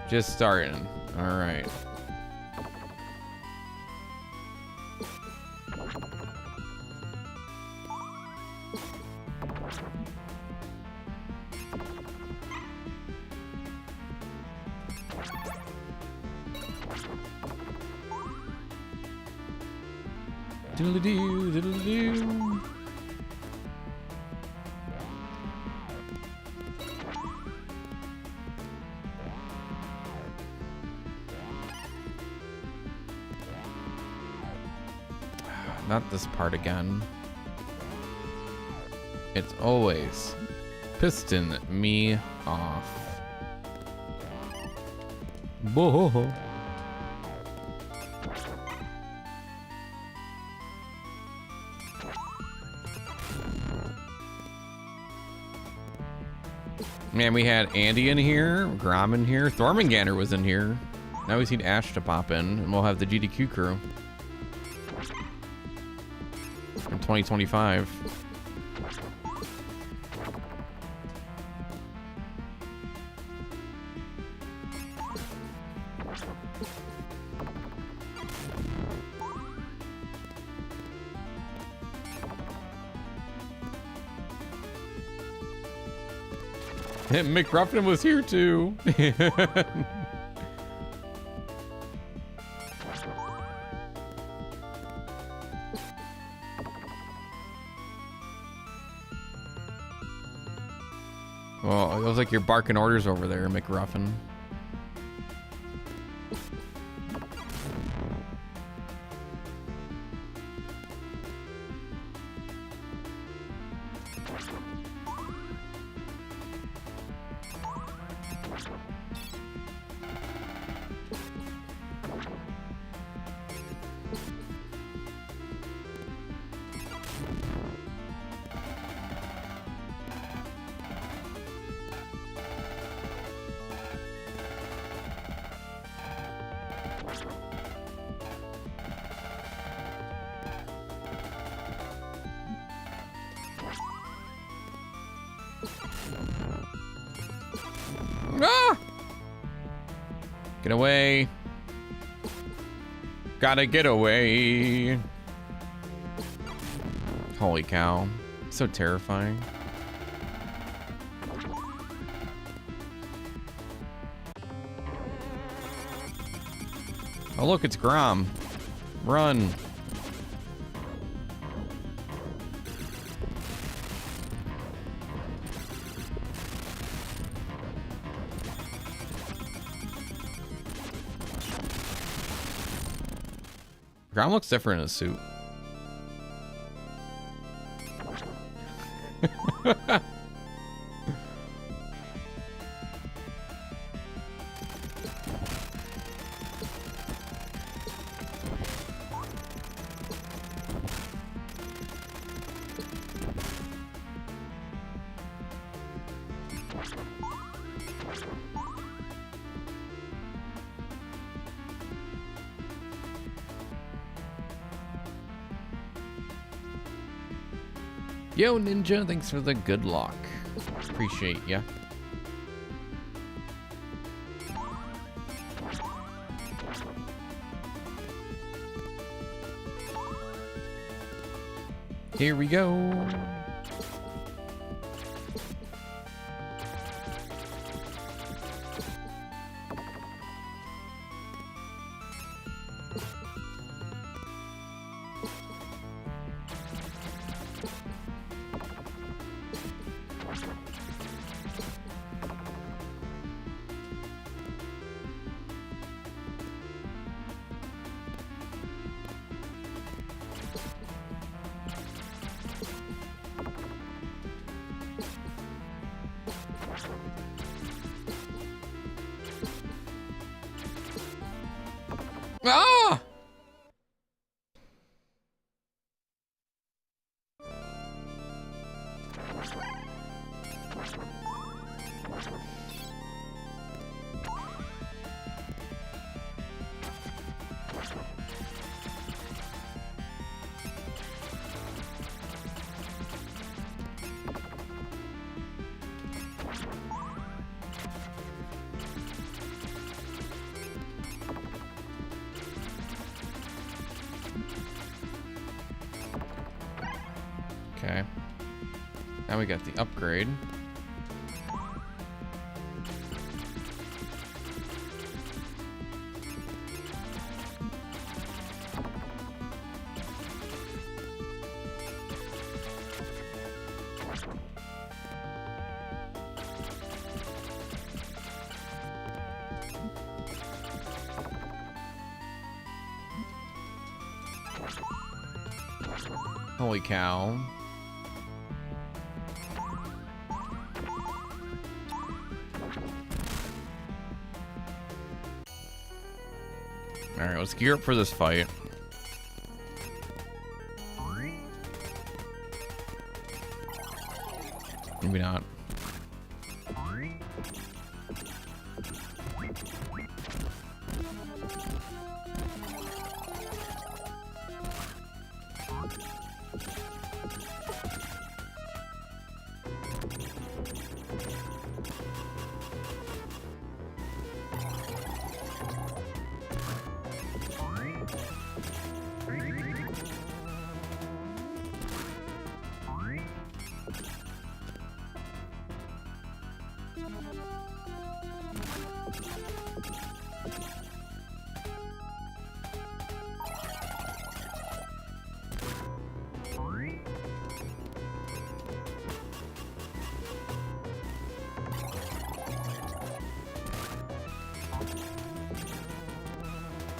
Just starting. All right. Diddle-doo, diddle-doo. Not this part again. It's always piston me off. Whoa. Man, we had Andy in here, Grom in here, Thormangander was in here. Now we need Ash to pop in, and we'll have the GDQ crew. From 2025. Mick Ruffin was here too. Well, it was like you're barking orders over there, Mick Ruffin. Ah! Get away. Gotta get away. Holy cow. So terrifying. Oh look, it's Grom. Run. Grom looks different in a suit. Yo, Ninja, thanks for the good luck. Appreciate ya. Here we go. Ah! Okay. Now we got the upgrade. Holy cow. Alright, let's gear up for this fight. Maybe not.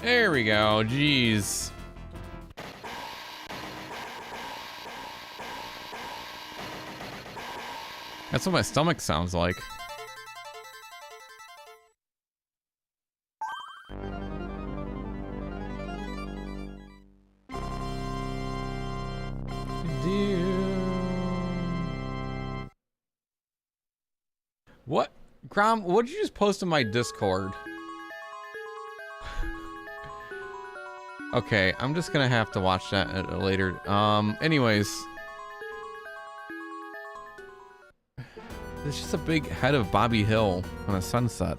There we go. Jeez. That's what my stomach sounds like. What? Grom, what did you just post in my Discord? Okay, I'm just gonna have to watch that at a later. Anyways. There's just a big head of Bobby Hill on a sunset.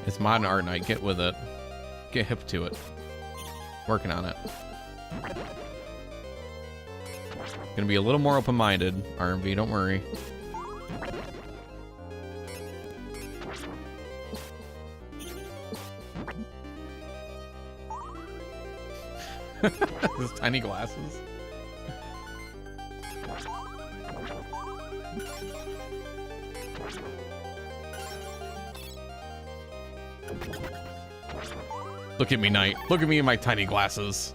It's modern art night. Get with it. Get hip to it. Working on it. Gonna be a little more open-minded, RMV, don't worry. Those tiny glasses. Look at me, Knight. Look at me in my tiny glasses.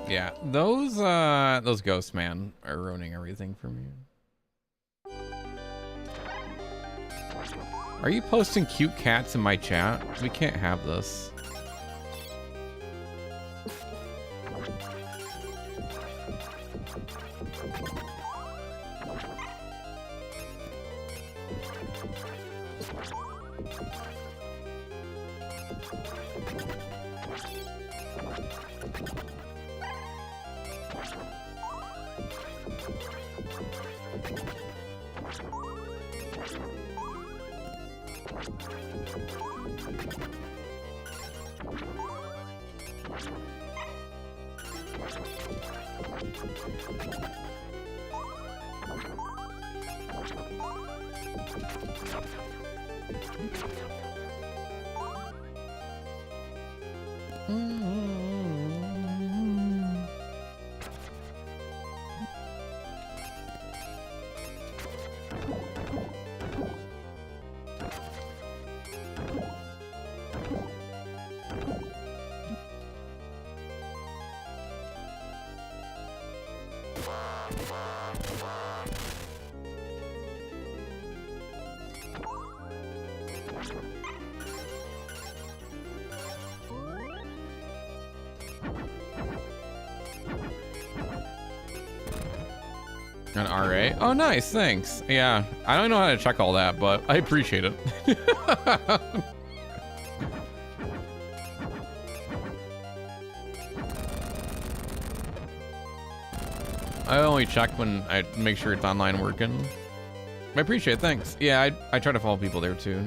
Yeah, those ghosts, man, are ruining everything for me. Are you posting cute cats in my chat? We can't have this. An RA? Oh, nice, thanks. Yeah, I don't know how to check all that, but I appreciate it. I only check when I make sure it's online working. I appreciate it, thanks. Yeah, I try to follow people there too.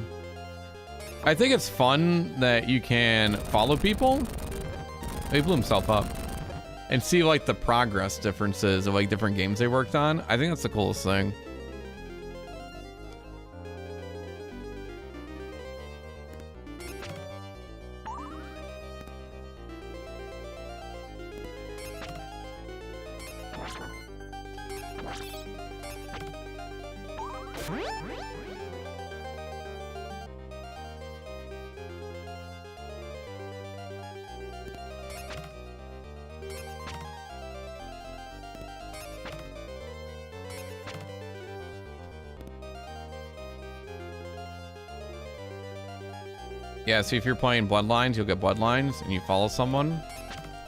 I think it's fun that you can follow people. He blew himself up. And see like the progress differences of like different games they worked on. I think that's the coolest thing. Yeah, so if you're playing Bloodlines, you'll get Bloodlines, and you follow someone,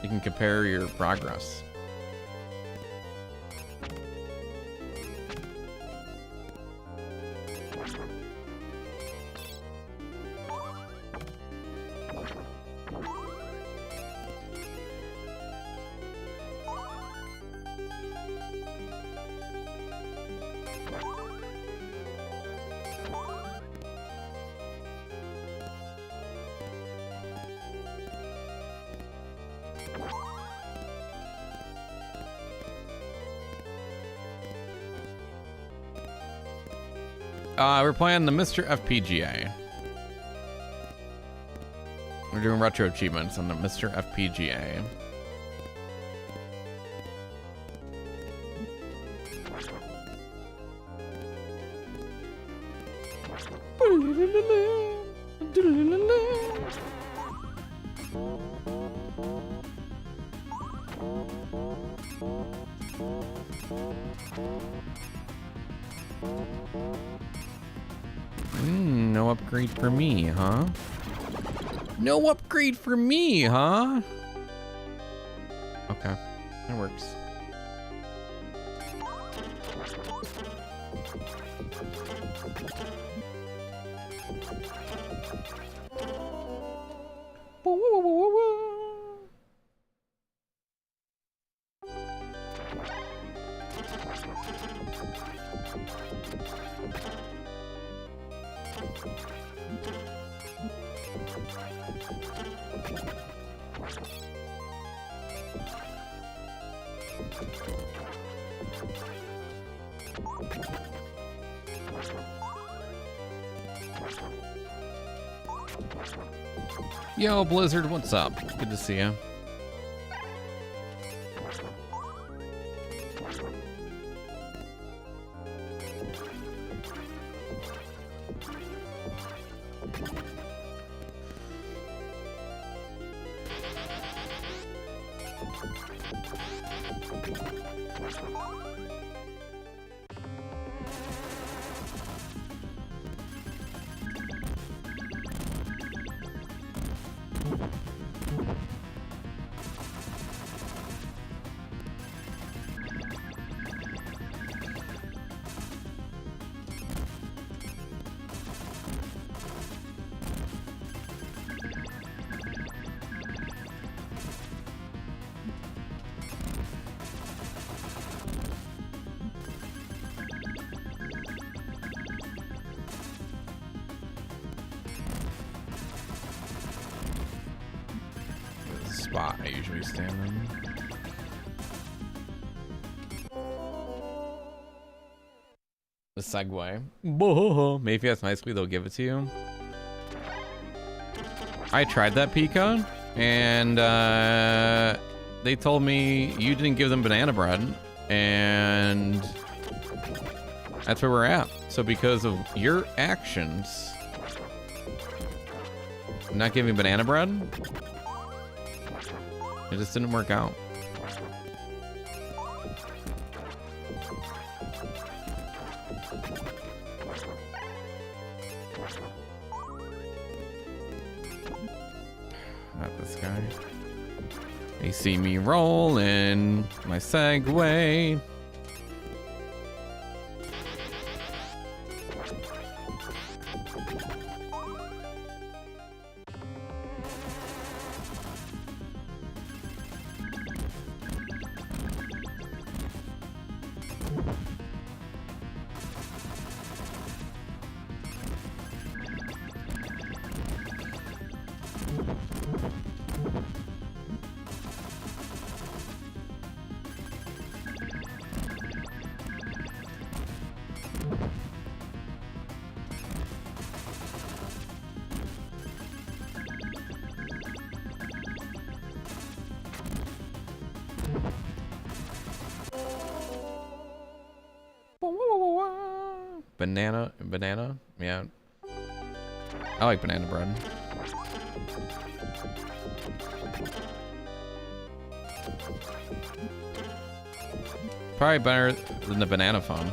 you can compare your progress. We're playing the MiSTer FPGA. We're doing retro achievements on the MiSTer FPGA. No upgrade for me, huh? No upgrade for me, huh? Okay, that works. Yo, Blizzard, what's up? Good to see you. spot I usually stand in. The Segway. Maybe that's nicely they'll give it to you. I tried that Pika, and they told me you didn't give them banana bread, and that's where we're at. So because of your actions, not giving banana bread, it just didn't work out. Not this guy. They see me roll in my Segway. Banana, yeah. I like banana bread. Probably better than the banana phone.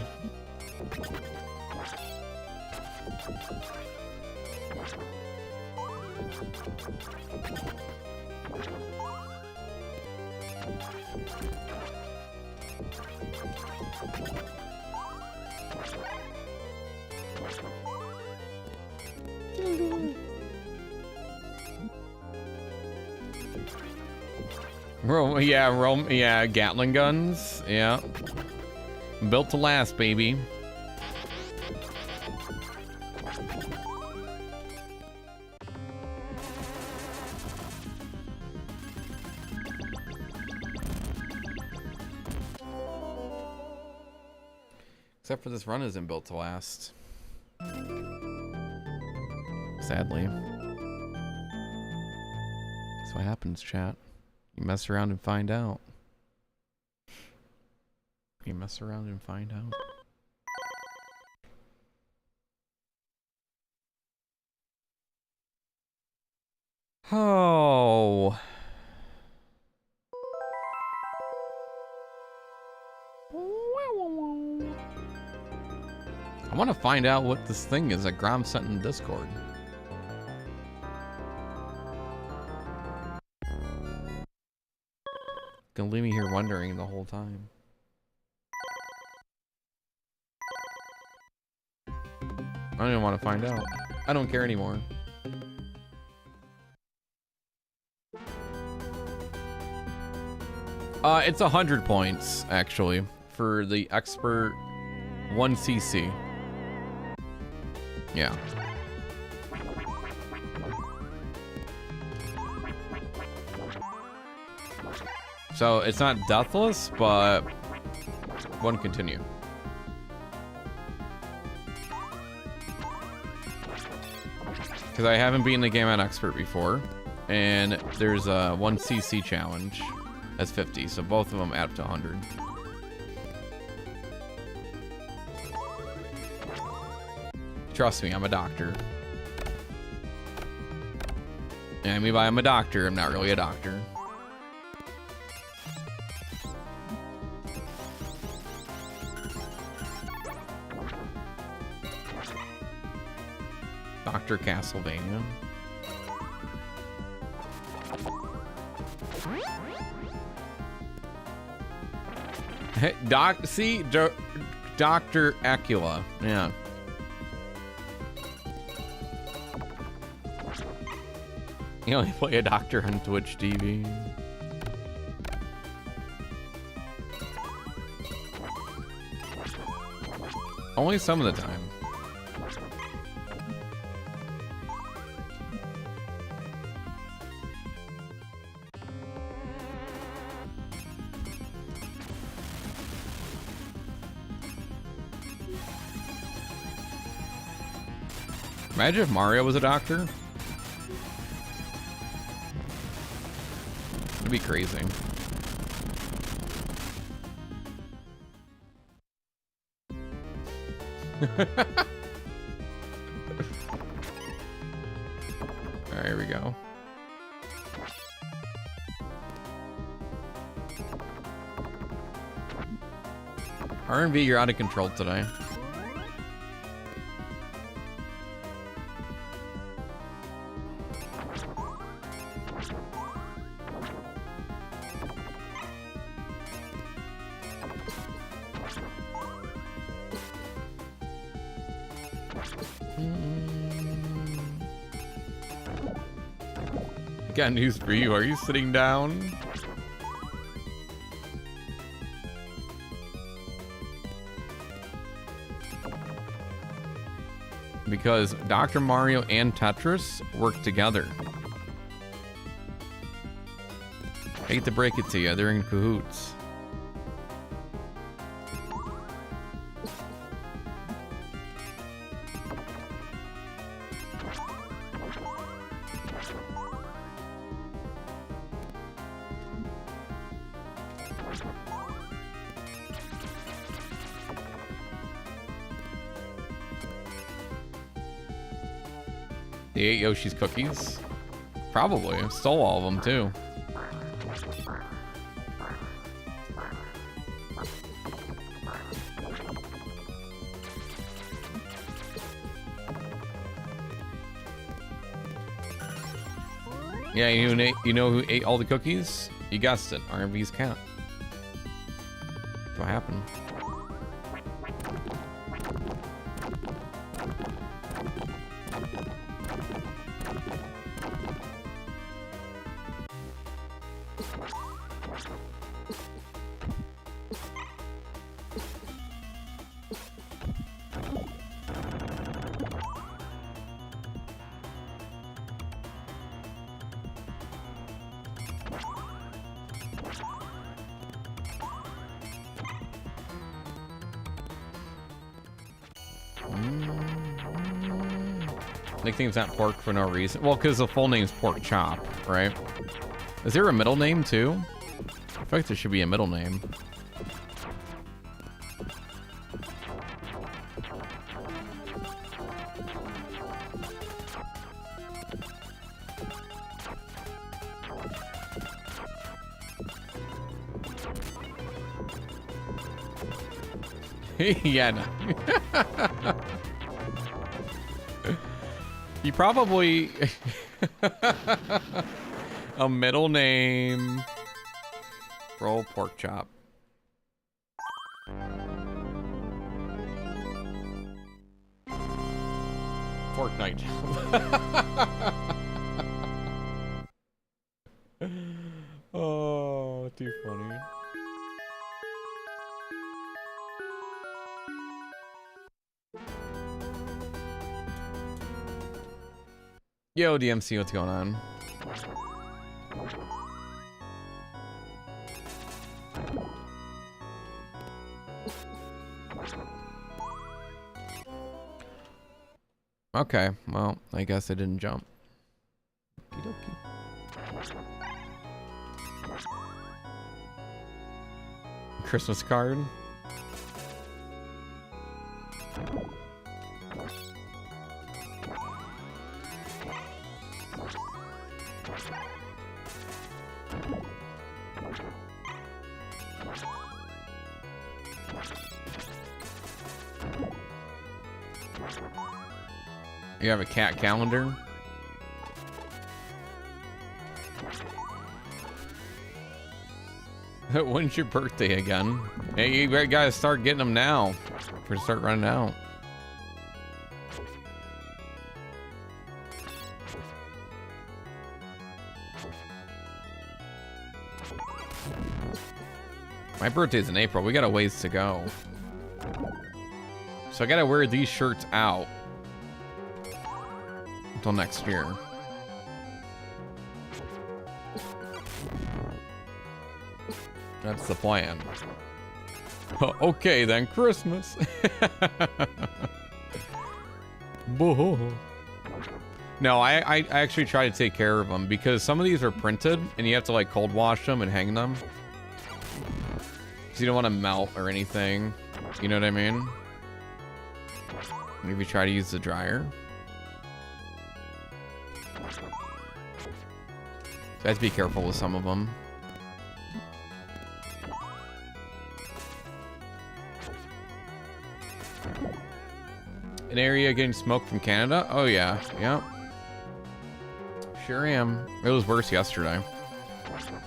Yeah, Gatling guns. Yeah. Built to last, baby. Except for this run isn't built to last. Sadly. That's what happens, chat. You mess around and find out. You mess around and find out. Oh. I want to find out what this thing is that Grom sent in Discord. Gonna leave me here wondering the whole time. I don't even want to find out. I don't care anymore. It's 100 points actually for the expert 1cc. Yeah. So it's not deathless, but one continue. Because I haven't beaten the game on expert before, and there's a 1cc challenge that's 50, so both of them add up to 100. Trust me, I'm a doctor. And I mean by I'm a doctor, I'm not really a doctor. Dr. Castlevania. Hey, Dr. Acula. Yeah. You only play a doctor on Twitch TV. Only some of the time. Imagine if Mario was a doctor. It'd be crazy. Alright, here we go. R&V, you're out of control today. Got news for you. Are you sitting down? Because Dr. Mario and Tetris work together. I hate to break it to you, they're in cahoots. They ate Yoshi's cookies? Probably. Stole all of them, too. Yeah, you know who ate all the cookies? You guessed it. R&V's cat. That's what happened. Nickname's not pork for no reason. Well, because the full name's Pork Chop, right? Is there a middle name too? I feel like there should be a middle name. Yeah, no. You probably a middle name for old Pork Chop. Fortnite. Oh, too funny. Yo, DMC, what's going on? Okay, well, I guess I didn't jump. Okey-dokey. Christmas card. You have a cat calendar? When's your birthday again? Hey, you gotta start getting them now. Before start running out. My birthday's in April. We got a ways to go. So I gotta wear these shirts out until next year. That's the plan. Okay then, Christmas. Boo. No, I actually try to take care of them because some of these are printed and you have to like cold wash them and hang them. Because you don't want to melt or anything. You know what I mean? Maybe try to use the dryer. So I have to be careful with some of them. An area getting smoke from Canada? Oh yeah, yep. Sure am. It was worse yesterday.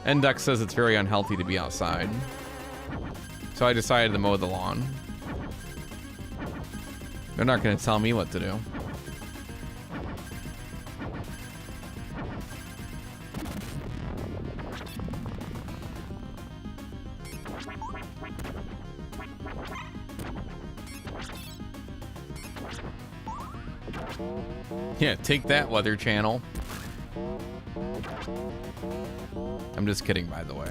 Enduck says it's very unhealthy to be outside. So I decided to mow the lawn. They're not going to tell me what to do. Yeah, take that, Weather Channel. I'm just kidding, by the way.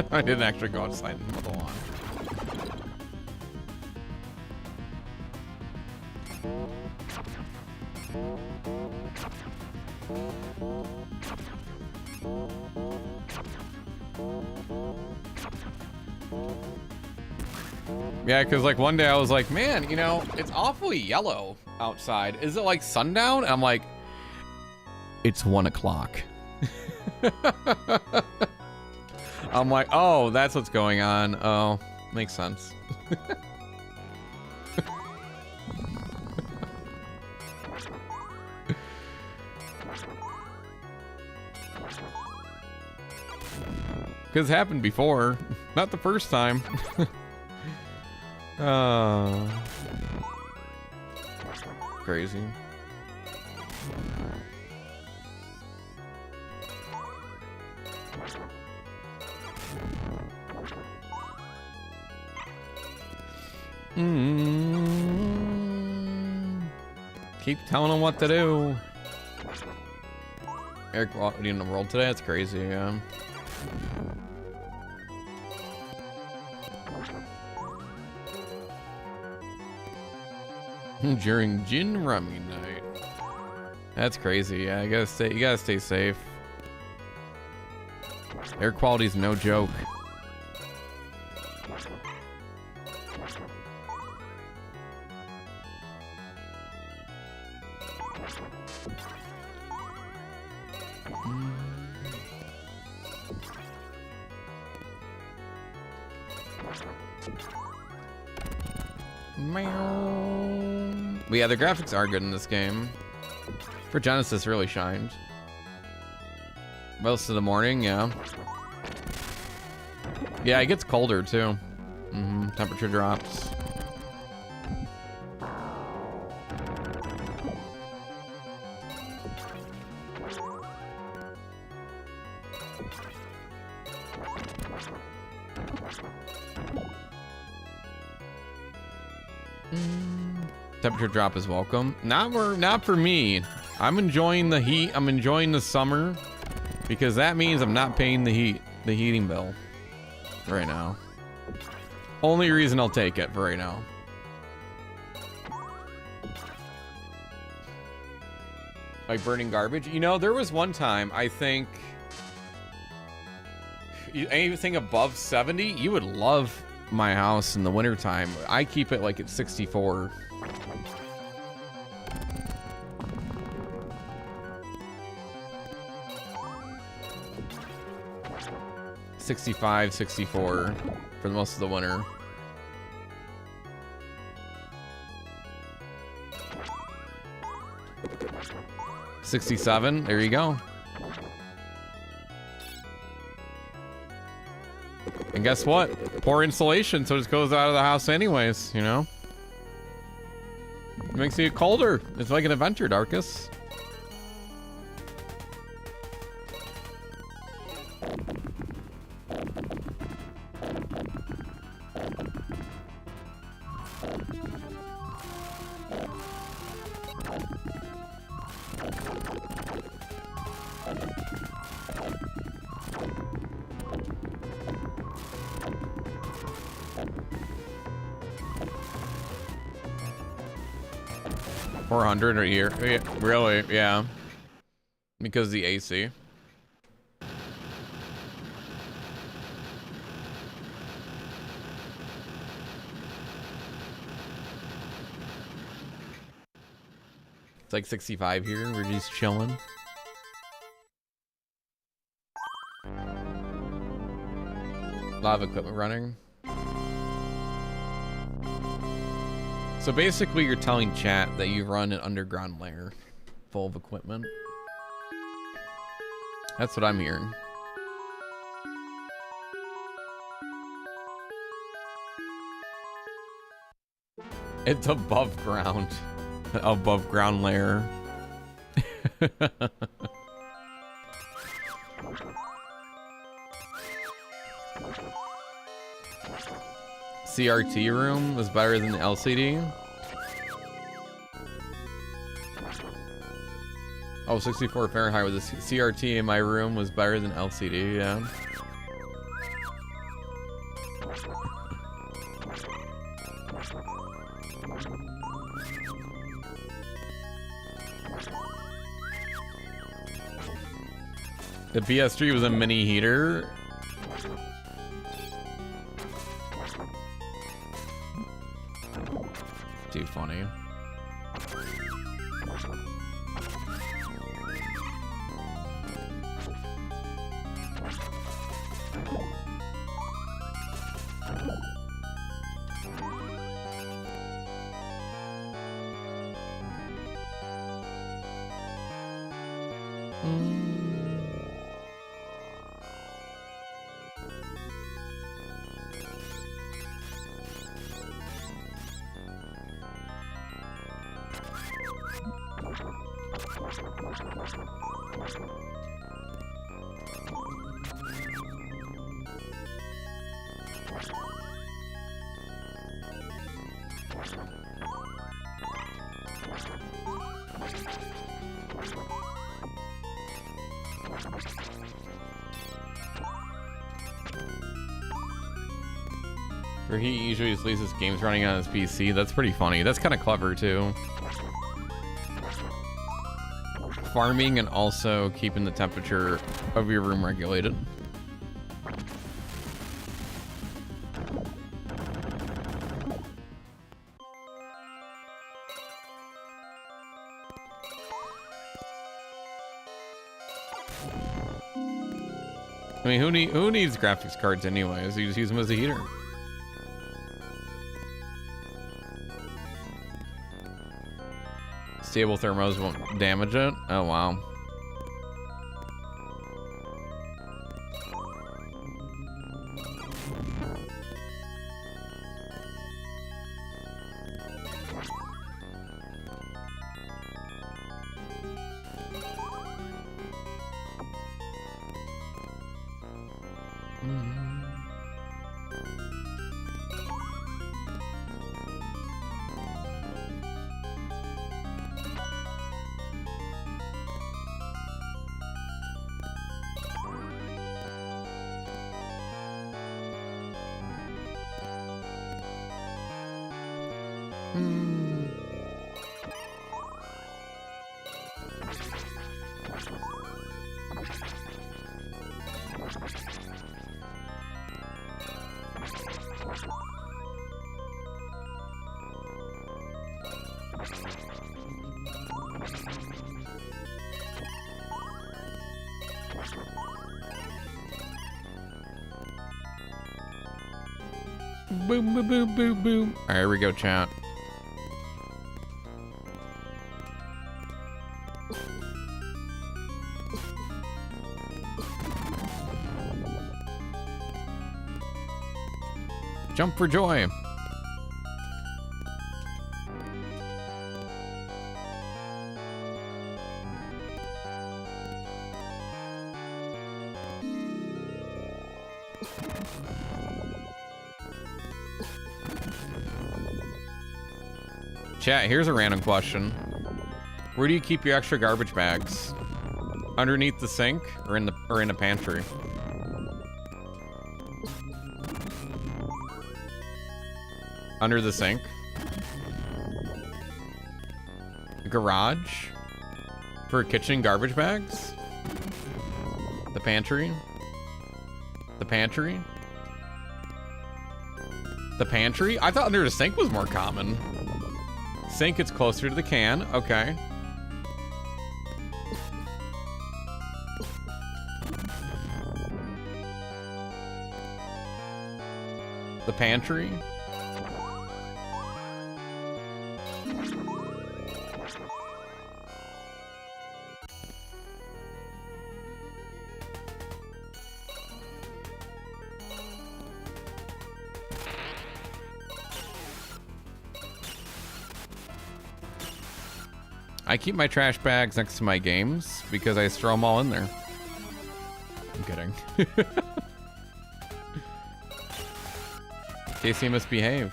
I didn't actually go outside and mow the lawn. Yeah, because like one day I was like, man, you know, it's awfully yellow outside. Is it like sundown? And I'm like, it's 1 o'clock. I'm like, oh, that's what's going on. Oh, makes sense. Because it happened before. Not the first time. Crazy. Keep telling them what to do. Eric in the world today? That's crazy, yeah. During gin rummy night. That's crazy. Yeah, you gotta stay safe. Air quality's no joke. But yeah, the graphics are good in this game. For Genesis, really shined. Most of the morning, yeah. Yeah, it gets colder too. Temperature drops. Temperature drop is welcome. Not for me. I'm enjoying the heat. I'm enjoying the summer because that means I'm not paying the heating bill right now. Only reason I'll take it for right now. Like burning garbage. You know, there was one time, I think anything above 70, you would love my house in the wintertime. I keep it like at 64. $65, $64 for the most of the winter. $67, there you go. And guess what? Poor insulation, so it just goes out of the house anyways, you know? It makes it colder. It's like an adventure, Darkus. 400 a year. Yeah, really? Yeah. Because the AC. It's like 65 here. We're just chilling. A lot of equipment running. So basically you're telling chat that you run an underground lair full of equipment. That's what I'm hearing. It's above ground. Above ground lair. CRT room was better than the LCD. Oh, 64 Fahrenheit with the CRT in my room was better than LCD, yeah. The PS3 was a mini heater. Too funny. For he usually just leaves his games running on his PC. That's pretty funny. That's kind of clever too. Farming and also keeping the temperature of your room regulated. I mean, who needs graphics cards anyways? You just use them as a heater. Stable thermos won't damage it. Oh wow. Boom, boom, boom, boom, boom. All right, here we go, chat. Jump for joy. Chat, here's a random question. Where do you keep your extra garbage bags? Underneath the sink or in the pantry? Under the sink. garage for kitchen garbage bags. The pantry. The pantry. The pantry? I thought under the sink was more common. Sink, it's closer to the can. Okay. The pantry. I keep my trash bags next to my games because I throw them all in there. I'm kidding. Casey, misbehave.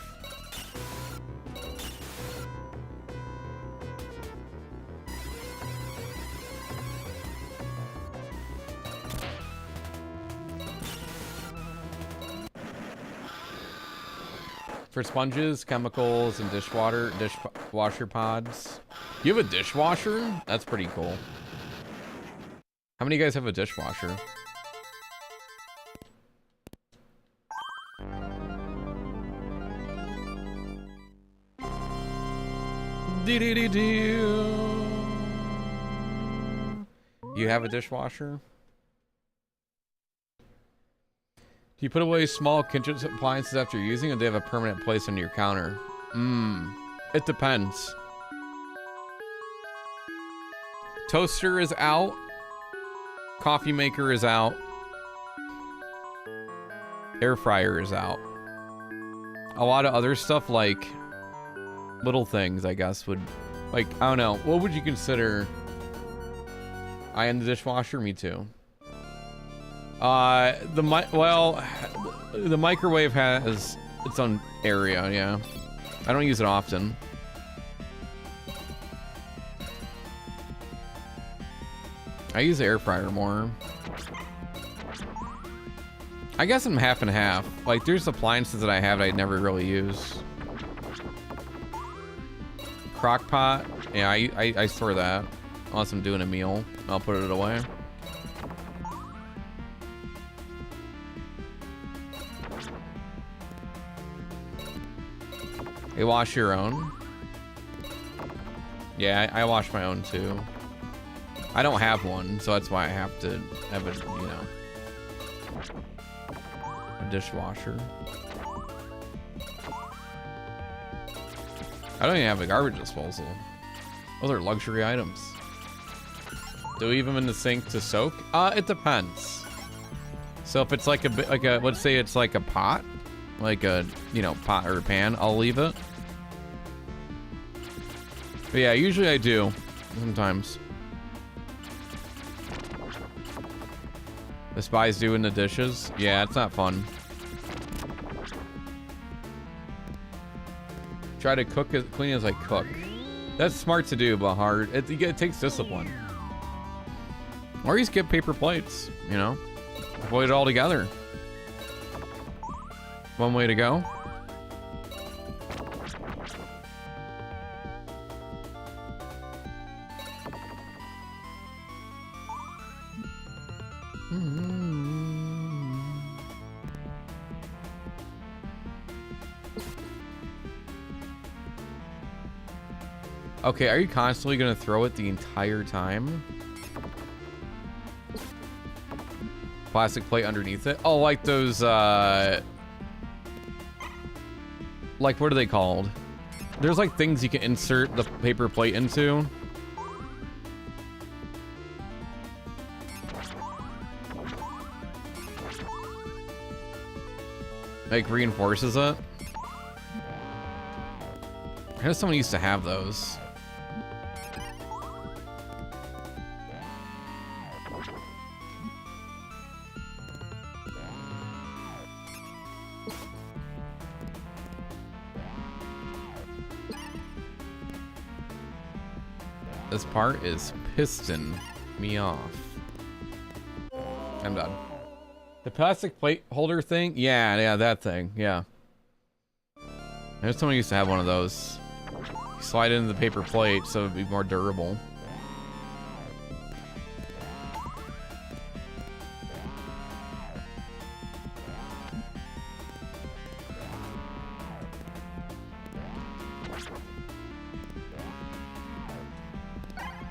For sponges, chemicals, and dishwasher pods. You have a dishwasher? That's pretty cool. How many of you guys have a dishwasher? You have a dishwasher? Do you put away small kitchen appliances after using, or do they have a permanent place on your counter? It depends. Toaster is out. Coffee maker is out. Air fryer is out. A lot of other stuff, like little things, I guess, would, like, I don't know. What would you consider? I am the dishwasher. Me too. The microwave has its own area. Yeah, I don't use it often. I use the air fryer more. I guess I'm half and half. Like, there's appliances that I have that I never really use. Crock pot, yeah, I store that. Unless I'm doing a meal, I'll put it away. You wash your own? Yeah, I wash my own too. I don't have one, so that's why I have to have a, you know, a dishwasher. I don't even have a garbage disposal. Those are luxury items. Do we leave them in the sink to soak? It depends. So if it's like a bit, like a, let's say it's like a pot, like a, you know, pot or a pan, I'll leave it. But yeah, usually I do. Sometimes. The spies doing the dishes. Yeah, it's not fun. Try to cook as clean as I cook. That's smart to do, but hard. It takes discipline. Or you skip paper plates, you know? Avoid it all together. One way to go. Okay, are you constantly gonna throw it the entire time? Plastic plate underneath it? Oh, like those, like, what are they called? There's like things you can insert the paper plate into. Like, reinforces it. I know someone used to have those. This part is pissing me off. I'm done. The plastic plate holder thing? Yeah, that thing. Yeah. I know someone used to have one of those. slide it into the paper plate so it'd be more durable.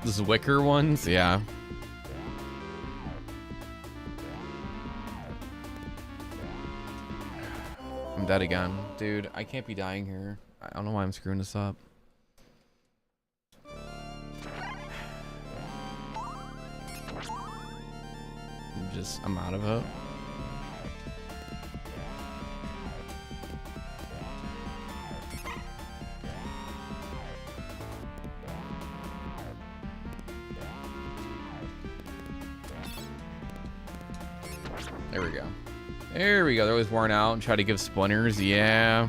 Those wicker ones, yeah. I'm dead again. Dude, I can't be dying here. I don't know why I'm screwing this up. I'm out of it. There we go. There we go. They're always worn out and try to give splinters. Yeah.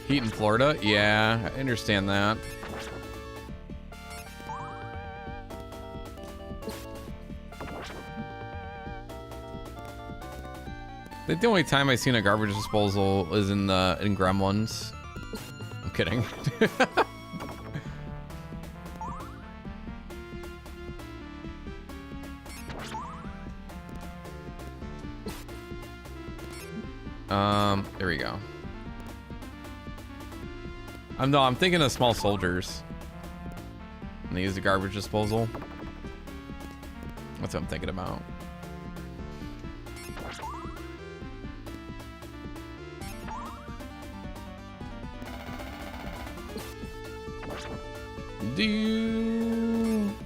Heat in Florida? Yeah, I understand that. I think the only time I've seen a garbage disposal is in Gremlins. I'm kidding. There we go. I'm thinking of small soldiers. And they use the garbage disposal. That's what I'm thinking about.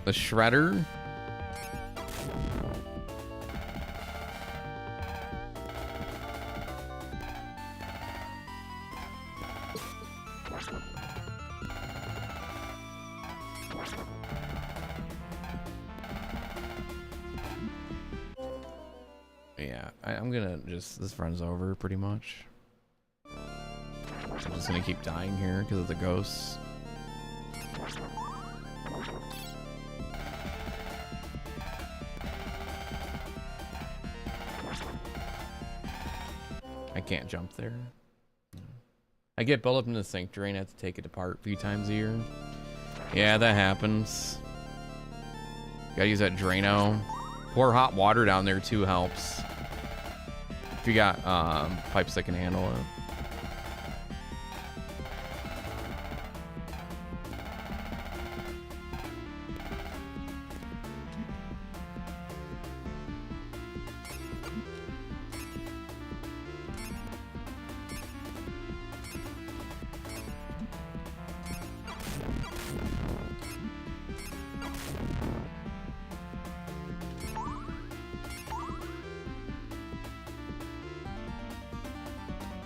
The shredder. Yeah, I'm gonna just, this run's over pretty much. I'm just gonna keep dying here because of the ghosts. I can't jump there. I get built up in the sink drain. I have to take it apart a few times a year. Yeah, that happens. Gotta use that Drano. Pour hot water down there too helps. If you got pipes that can handle it.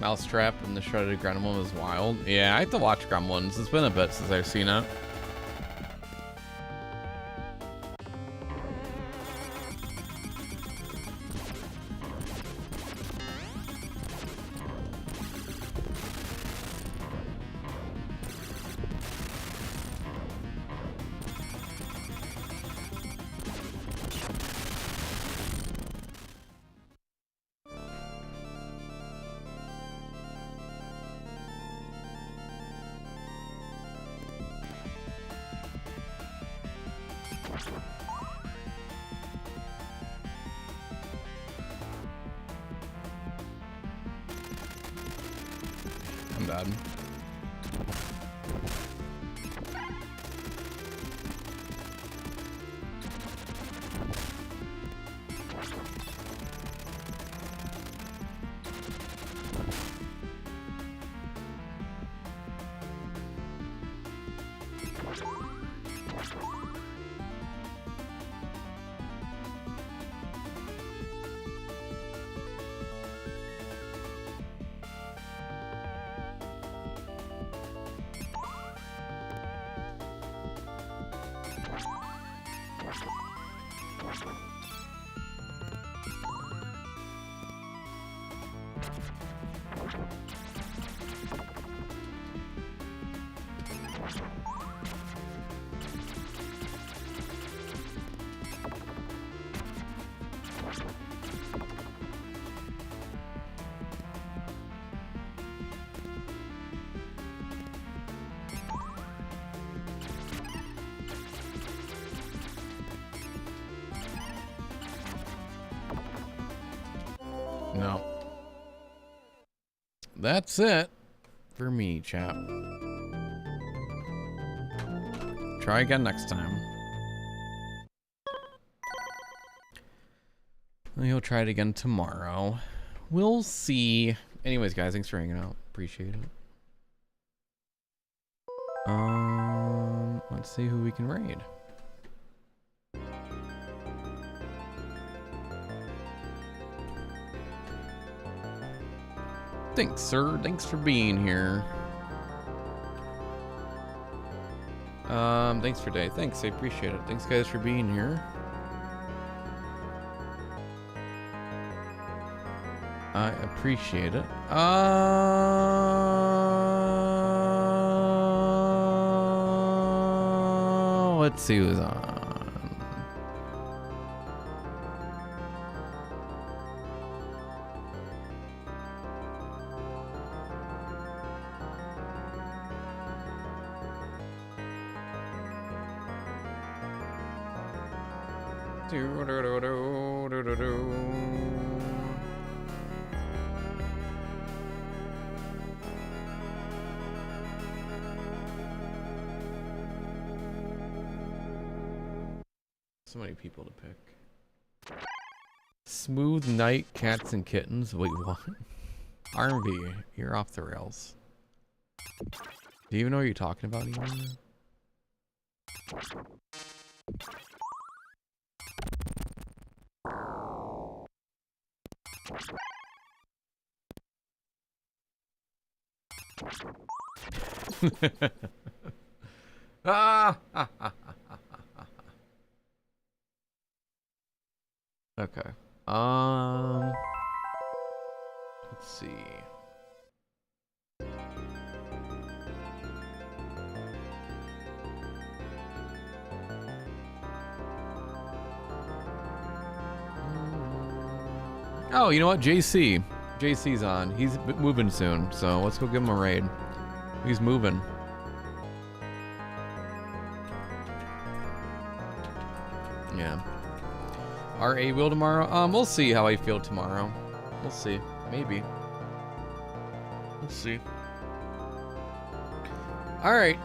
Mousetrap and the shredded gremlin was wild. Yeah, I have to watch Gremlins. It's been a bit since I've seen it. I'm bad. that's it for me, chap. Try again next time. He'll try it again tomorrow. We'll see. Anyways, guys, thanks for hanging out. Appreciate it. Let's see who we can raid. Thanks, sir. Thanks for being here. Thanks for day. Thanks, I appreciate it. Thanks, guys, for being here. I appreciate it. Let's see who's on. So many people to pick. Smooth Night, Cats and Kittens. Wait, what? RMV, you're off the rails. Do you even know what you're talking about anymore? Okay. Let's see. Oh, you know what? JC. JC's on. He's moving soon, so let's go give him a raid. He's moving. Yeah. RA will tomorrow? We'll see how I feel tomorrow. We'll see. Maybe. We'll see. Alright,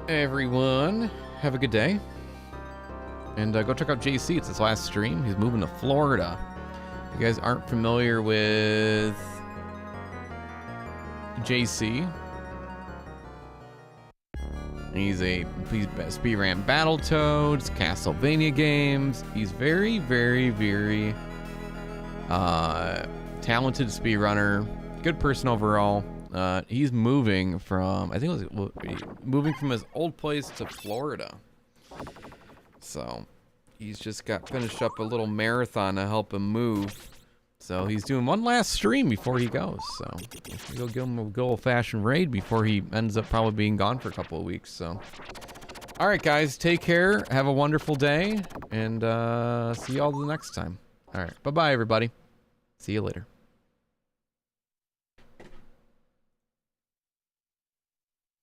everyone. Have a good day. And go check out JC. It's his last stream. He's moving to Florida. If you guys aren't familiar with JC, he's speedran Battletoads, Castlevania games. He's very, very, very talented speedrunner. Good person overall. He's moving from, I think it was moving from his old place to Florida. So he's just got finished up a little marathon to help him move. So he's doing one last stream before he goes. So we'll give him a good old-fashioned raid before he ends up probably being gone for a couple of weeks. So, all right, guys, take care. Have a wonderful day, and see you all the next time. All right, bye-bye, everybody. See you later.